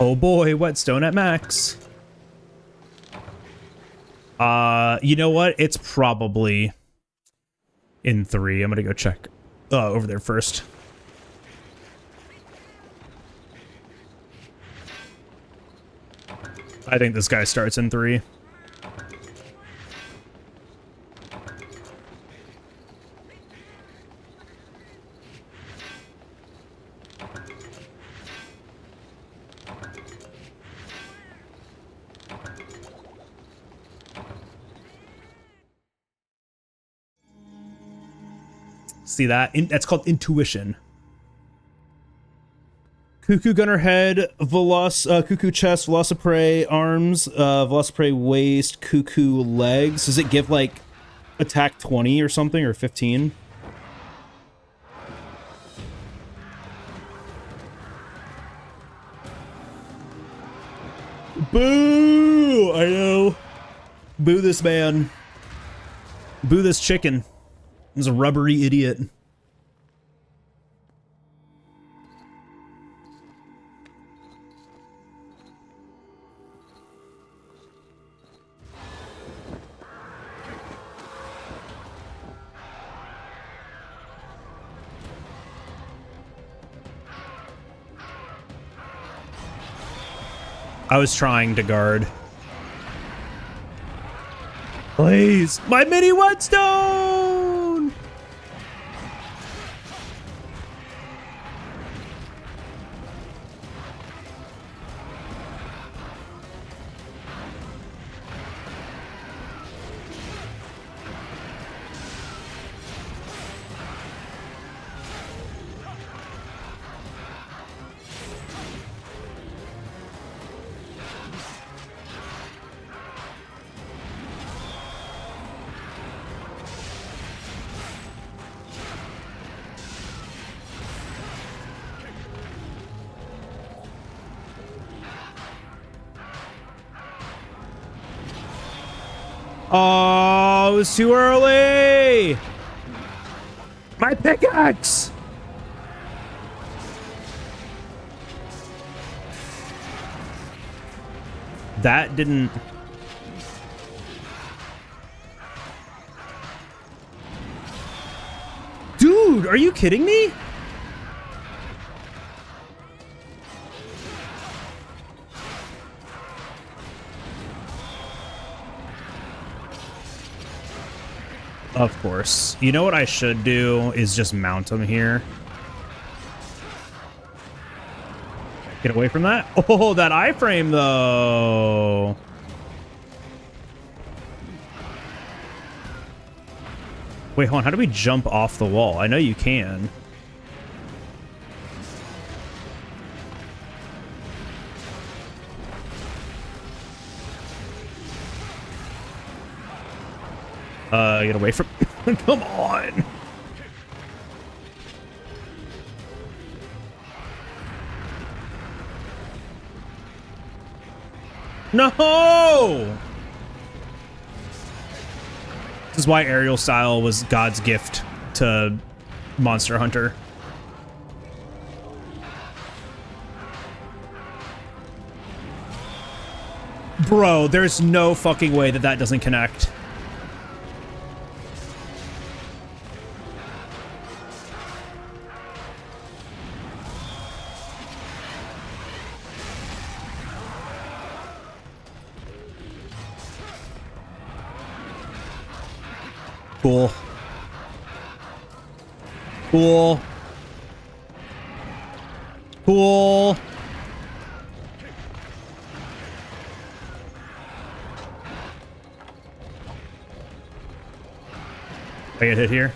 Oh boy, whetstone at max. You know what? It's probably in 3. I'm gonna go check over there first. I think this guy starts in 3. See that? That's called intuition. Cuckoo gunner head, cuckoo chest, Velociprey arms, Velociprey waist, cuckoo legs. Does it give like attack 20 or something, or 15? Boo! I know. Boo this man. Boo this chicken. He's a rubbery idiot. I was trying to guard. Please, my mini whetstone! Oh, it was too early! My pickaxe! That didn't... Dude, are you kidding me? Of course. You know what I should do is just mount him here. Get away from that. Oh, that iframe though. Wait, hold on. How do we jump off the wall? I know you can. Get away from... Come on! No! This is why aerial style was God's gift to Monster Hunter. Bro, there's no fucking way that that doesn't connect. Cool. Cool. Cool. I get hit here.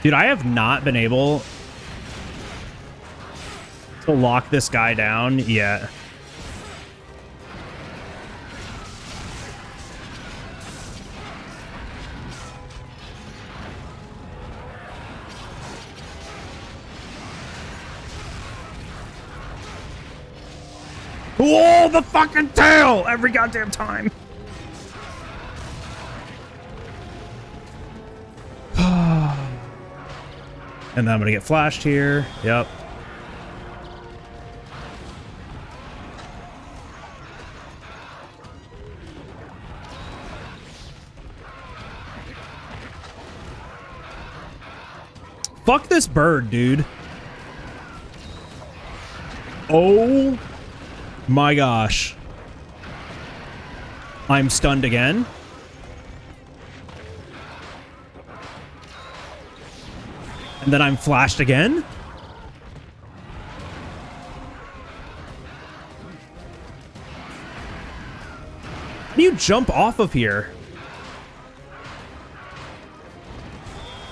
Dude, I have not been able to lock this guy down yet. Whoa, the fucking tail! Every goddamn time. And then I'm gonna get flashed here. Yep. Fuck this bird, dude. Oh my gosh. I'm stunned again. And then I'm flashed again. How do you jump off of here?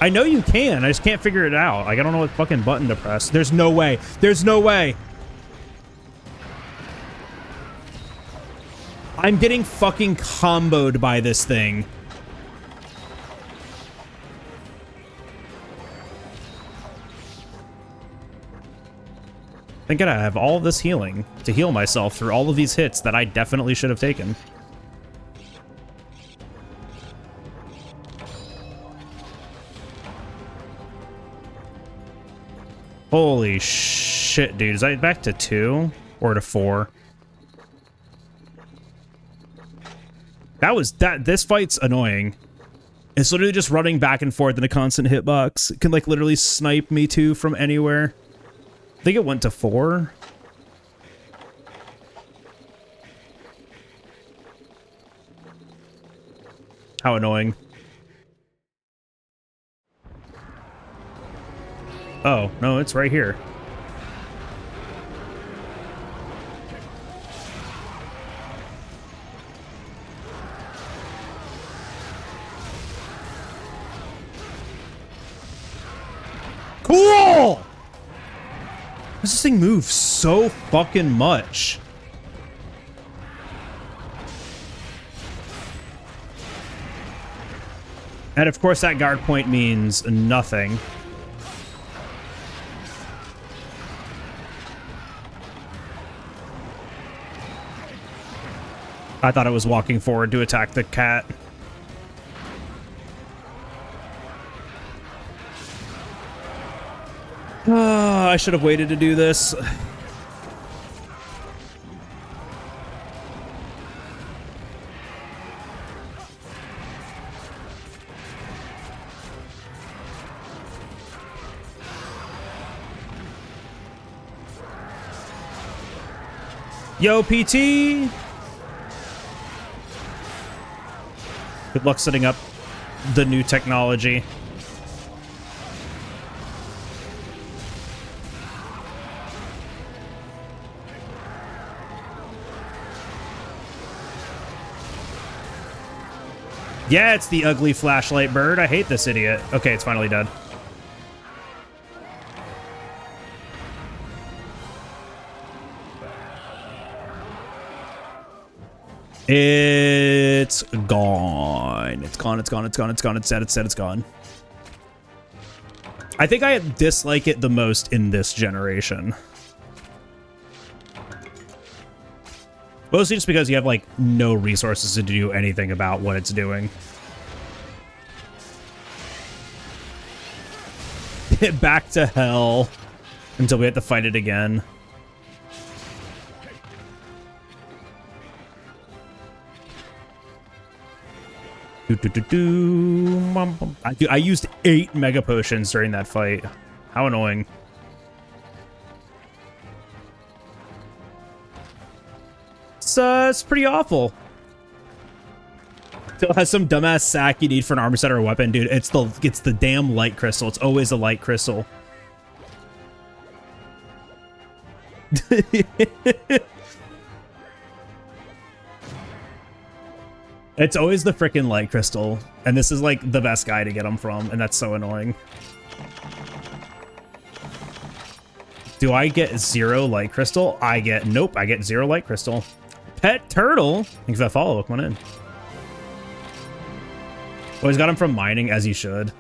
I know you can. I just can't figure it out. Like, I don't know what fucking button to press. There's no way. There's no way. I'm getting fucking comboed by this thing. I think I have all this healing to heal myself through all of these hits that I definitely should have taken. Holy shit, dude. Is that back to 2 or to 4? This fight's annoying. It's literally just running back and forth in a constant hitbox. It can like literally snipe me too from anywhere. I think it went to 4. How annoying. Oh, no, it's right here. Cool! This thing moves so fucking much. And of course that guard point means nothing. I thought it was walking forward to attack the cat. I should have waited to do this. Yo, PT! Good luck setting up the new technology. Yeah, it's the ugly flashlight bird. I hate this idiot. Okay, it's finally dead. It's gone. It's gone, it's gone, it's gone, it's gone, it's dead, it's dead, it's gone. I think I dislike it the most in this generation. Mostly just because you have, like, no resources to do anything about what it's doing. Back to hell until we have to fight it again. I used 8 mega potions during that fight. How annoying. It's pretty awful. Still has some dumbass sack you need for an armor set or a weapon, dude. It's the damn light crystal. It's always a light crystal. It's always the freaking light crystal, and this is like the best guy to get them from, and that's so annoying. Do I get 0 light crystal? Nope, I get 0 light crystal. Pet turtle. Thanks for that follow. Come on in. Always got him from mining, as you should.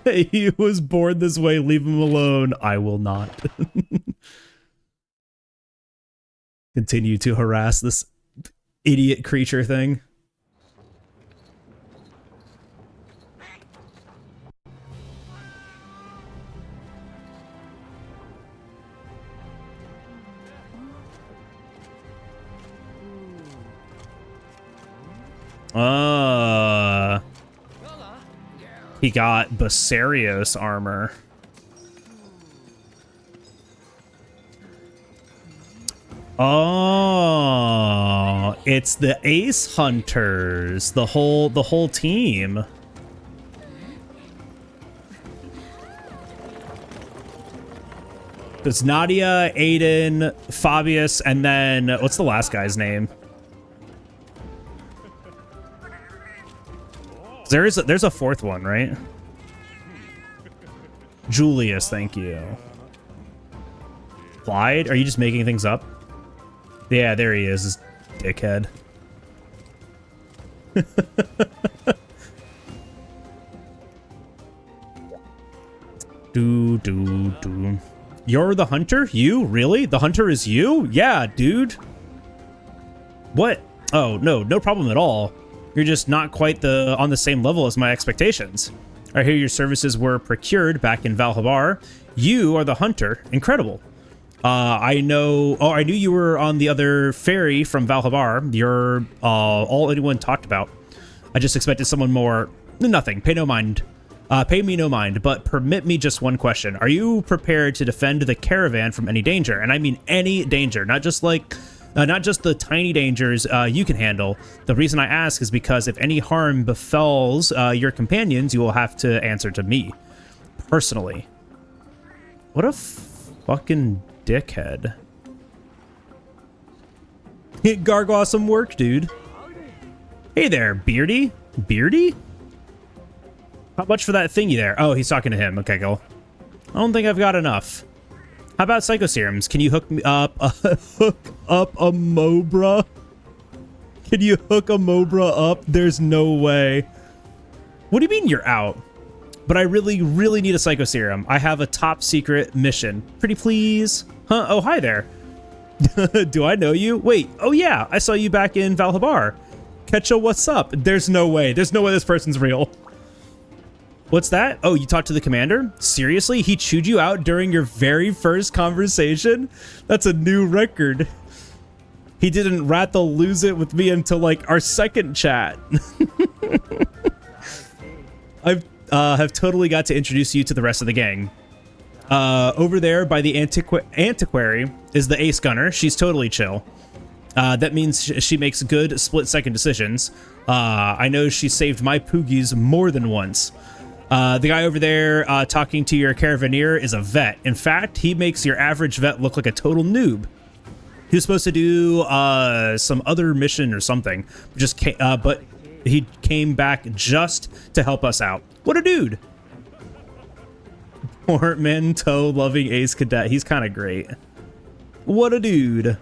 He was born this way. Leave him alone. I will not. Continue to harass this idiot creature thing. He got Basarios armor. Oh, it's the Ace Hunters, the whole team. It's Nadia, Aiden, Fabius, and then what's the last guy's name? There's a fourth one, right? Julius, thank you. Clyde, are you just making things up? Yeah, there he is, this dickhead. Do. You're the hunter? You? Really? The hunter is you? Yeah, dude. What? Oh, no problem at all. You're just not quite on the same level as my expectations. I hear your services were procured back in Valhabar. You are the hunter. Incredible. I knew you were on the other ferry from Valhabar. You're all anyone talked about. I just expected someone more. Nothing. Pay no mind. Pay me no mind, but permit me just one question. Are you prepared to defend the caravan from any danger? And I mean any danger, not just the tiny dangers you can handle. The reason I ask is because if any harm befalls your companions, you will have to answer to me personally. What a fucking dickhead. Gargoyle, some work, dude. Hey there, Beardy. Beardy? How much for that thingy there? Oh, he's talking to him. Okay, cool. I don't think I've got enough. How about psychoserums? Can you hook me up? Hook up a Mobra? Can you hook a Mobra up? There's no way. What do you mean you're out? But I really need a psychoserum. I have a top secret mission. Pretty please? Huh? Oh, hi there. Do I know you? Wait. Oh yeah, I saw you back in Valhabar. Ketcha, what's up? There's no way. There's no way this person's real. What's that? Oh, you talked to the commander? Seriously? He chewed you out during your very first conversation? That's a new record. He didn't lose it with me until like our second chat. I have totally got to introduce you to the rest of the gang. Over there by the antiquary is the ace gunner. She's totally chill. That means she makes good split-second decisions. I know she saved my poogies more than once. The guy over there talking to your caravaneer is a vet. In fact, he makes your average vet look like a total noob. He was supposed to do some other mission or something, but he came back just to help us out. What a dude! Portmanteau-loving ace cadet. He's kind of great. What a dude.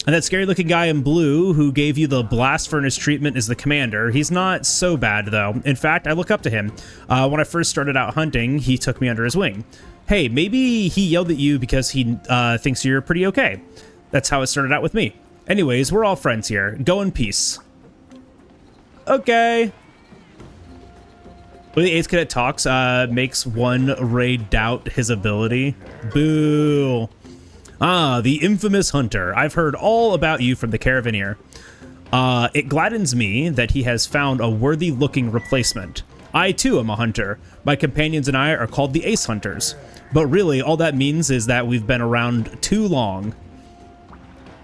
And that scary-looking guy in blue who gave you the blast furnace treatment is the commander. He's not so bad, though. In fact, I look up to him. When I first started out hunting, he took me under his wing. Hey, maybe he yelled at you because he thinks you're pretty okay. That's how it started out with me. Anyways, we're all friends here. Go in peace. Okay. When the ace cadet talks, makes one Ray doubt his ability. Boo. Ah, the infamous hunter. I've heard all about you from the caravaneer. It gladdens me that he has found a worthy-looking replacement. I, too, am a hunter. My companions and I are called the Ace Hunters. But really, all that means is that we've been around too long.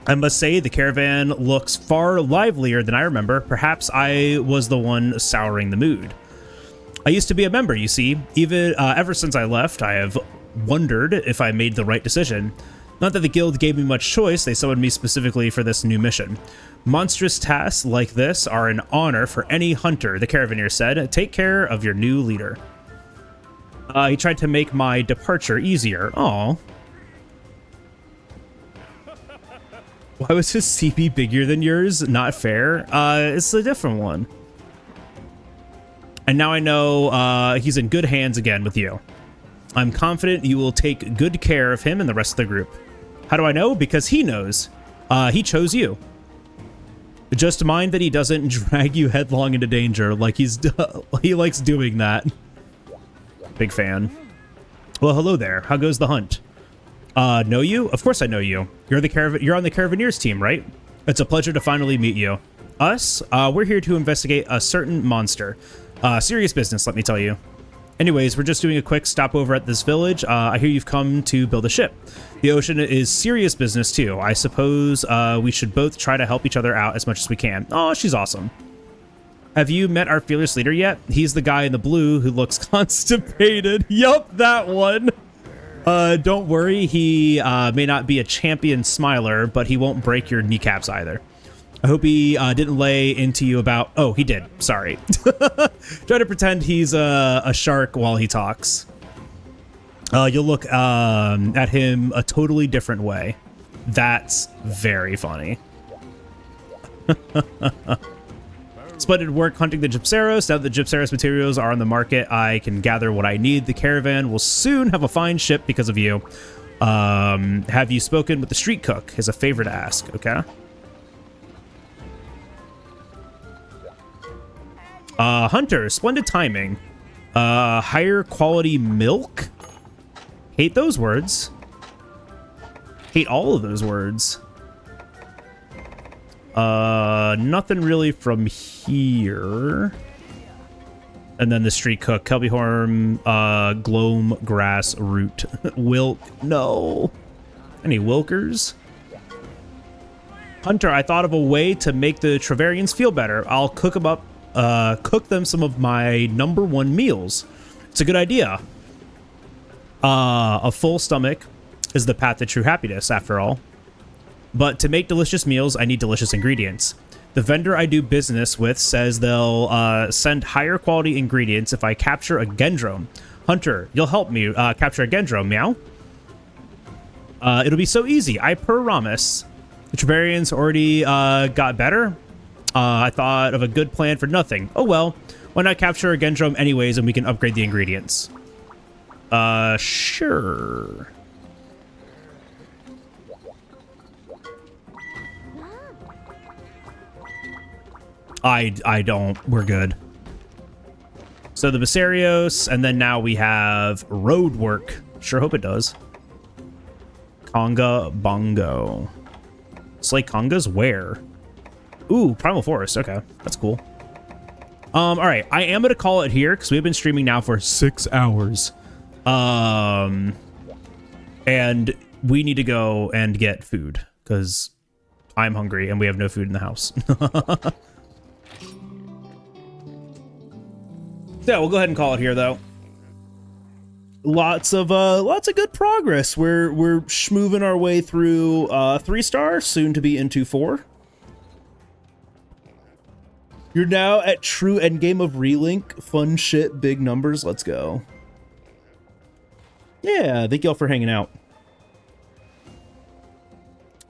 I must say the caravan looks far livelier than I remember. Perhaps I was the one souring the mood. I used to be a member, you see. Even ever since I left, I have wondered if I made the right decision. Not that the guild gave me much choice, they summoned me specifically for this new mission. Monstrous tasks like this are an honor for any hunter, the caravaneer said. Take care of your new leader. He tried to make my departure easier. Aw. Why was his CP bigger than yours? Not fair. It's a different one. And now I know he's in good hands again with you. I'm confident you will take good care of him and the rest of the group. How do I know? Because he knows. He chose you. Just mind that he doesn't drag you headlong into danger like he likes doing that. Big fan. Well, hello there. How goes the hunt? Know you? Of course I know you. You're on the Caravaners team, right? It's a pleasure to finally meet you. Us? We're here to investigate a certain monster. Serious business, let me tell you. Anyways, we're just doing a quick stopover at this village. I hear you've come to build a ship. The ocean is serious business too. I suppose we should both try to help each other out as much as we can. Oh, she's awesome. Have you met our fearless leader yet? He's the guy in the blue who looks constipated. Yup, that one. Don't worry, he may not be a champion smiler, but he won't break your kneecaps either. I hope he didn't lay into you about... Oh, he did. Sorry. Try to pretend he's a shark while he talks. You'll look at him a totally different way. That's very funny. Splendid work hunting the Gypseros. Now that the Gypseros materials are on the market, I can gather what I need. The caravan will soon have a fine ship because of you. Have you spoken with the street cook? Is a favor to ask, okay? Hunter, splendid timing. Higher quality milk? Hate those words. Hate all of those words. Nothing really from here. And then the street cook, Kelbyhorn, Gloam, grass, root, Wilk. No. Any Wilkers? Hunter, I thought of a way to make the Trevarians feel better. I'll cook them up, cook them some of my #1 meals. It's a good idea. A full stomach is the path to true happiness, after all. But to make delicious meals, I need delicious ingredients. The vendor I do business with says they'll send higher quality ingredients if I capture a Gendrome. Hunter, you'll help me capture a Gendrome, meow? It'll be so easy, I promise. The Trevarians already got better. I thought of a good plan for nothing. Oh well, why not capture a Gendrome anyways and we can upgrade the ingredients? Sure. I don't. We're good. So the Basarios, and then now we have road work. Sure hope it does. Conga Bongo. Slay Congas where? Ooh, Primal Forest. Okay, that's cool. All right, I am gonna call it here because we've been streaming now for 6 hours. And we need to go and get food because I'm hungry and we have no food in the house. Yeah, we'll go ahead and call it here though. Lots of good progress. We're schmoving our way through 3-star, soon to be into 4. You're now at true endgame of relink. Fun shit, big numbers. Let's go. Yeah, thank y'all for hanging out.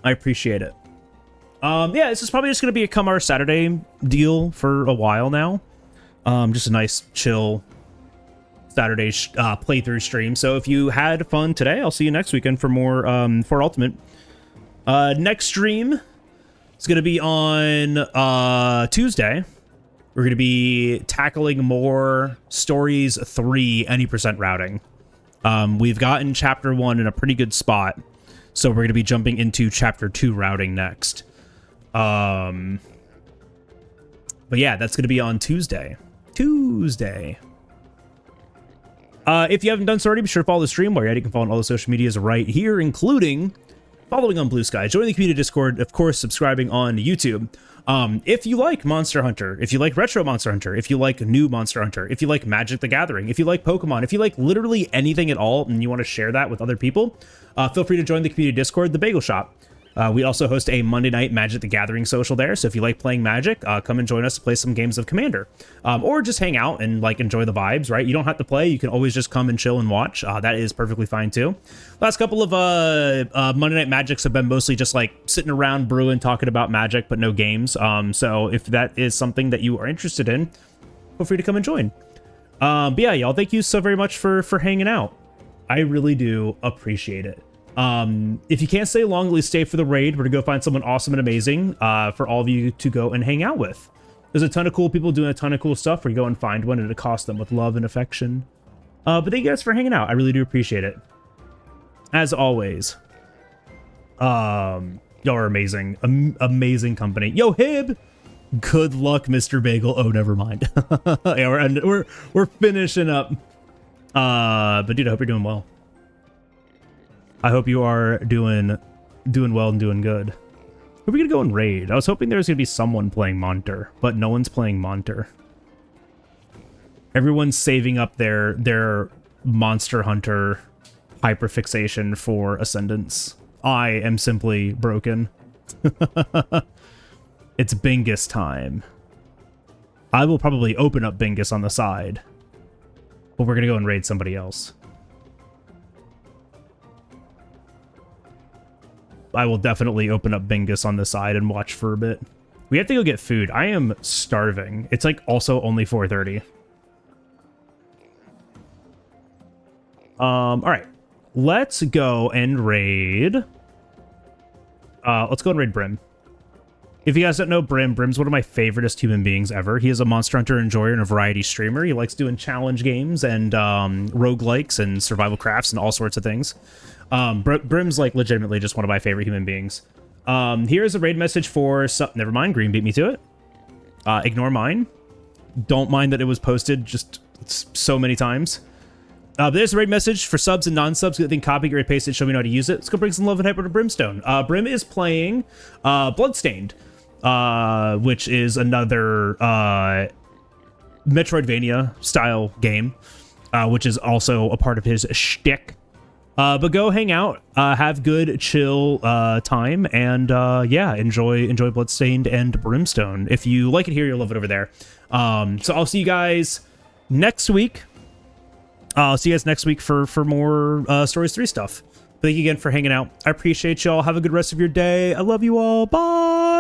I appreciate it. Yeah, this is probably just gonna become our Saturday deal for a while now. Just a nice chill Saturday playthrough stream. So if you had fun today, I'll see you next weekend for more for Ultimate. Next stream is gonna be on Tuesday. We're gonna be tackling more Stories 3 any percent routing. We've gotten chapter 1 in a pretty good spot, so we're gonna be jumping into chapter 2 routing next. But yeah, that's gonna be on Tuesday. If you haven't done so already, be sure to follow the stream. While you're at it, you can follow on all the social medias right here, including following on Blue Sky, joining the community Discord, of course, subscribing on YouTube. If you like Monster Hunter, if you like retro Monster Hunter, if you like new Monster Hunter, if you like Magic the Gathering, if you like Pokemon, if you like literally anything at all and you want to share that with other people, feel free to join the community Discord, The Bagel Shop. We also host a Monday night Magic the Gathering social there, so if you like playing Magic, come and join us to play some games of Commander. Or just hang out and like enjoy the vibes, right? You don't have to play, you can always just come and chill and watch. That is perfectly fine too. Last couple of Monday night Magics have been mostly just like sitting around brewing, talking about Magic, but no games. So if that is something that you are interested in, feel free to come and join. But yeah, y'all, thank you so very much for hanging out. I really do appreciate it. If you can't stay long, at least stay for the raid. We're gonna go find someone awesome and amazing for all of you to go and hang out with. There's a ton of cool people doing a ton of cool stuff. We go and find one and accost them with love and affection. But thank you guys for hanging out. I really do appreciate it. As always, y'all are amazing. Amazing company. Yo, Hib! Good luck, Mr. Bagel. Oh, never mind. Yeah, we're finishing up. But dude, I hope you're doing well. I hope you are doing well and doing good. Are we gonna go and raid? I was hoping there was gonna be someone playing Monter, but no one's playing Monter. Everyone's saving up their Monster Hunter hyperfixation for Ascendance. I am simply broken. It's Bingus time. I will probably open up Bingus on the side, but we're gonna go and raid somebody else. I will definitely open up Bingus on the side and watch for a bit. We have to go get food. I am starving. It's like also only 4:30. All right. Let's go and raid. Let's go and raid Brim. If you guys don't know Brim's one of my favoriteest human beings ever. He is a Monster Hunter enjoyer and a variety streamer. He likes doing challenge games and roguelikes and survival crafts and all sorts of things. Brim's like legitimately just one of my favorite human beings. Here's a raid message for never mind, Green beat me to it. Ignore mine. Don't mind that it was posted just so many times. But there's a raid message for subs and non-subs. Good thing, copy, get paste it, show me how to use it. Let's go bring some love and hype to Brimstone. Brim is playing Bloodstained, which is another Metroidvania style game, which is also a part of his shtick. But go hang out, have good, chill time, and yeah, enjoy Bloodstained and Brimstone. If you like it here, you'll love it over there. So I'll see you guys next week. I'll see you guys next week for more Stories 3 stuff. Thank you again for hanging out. I appreciate y'all. Have a good rest of your day. I love you all. Bye!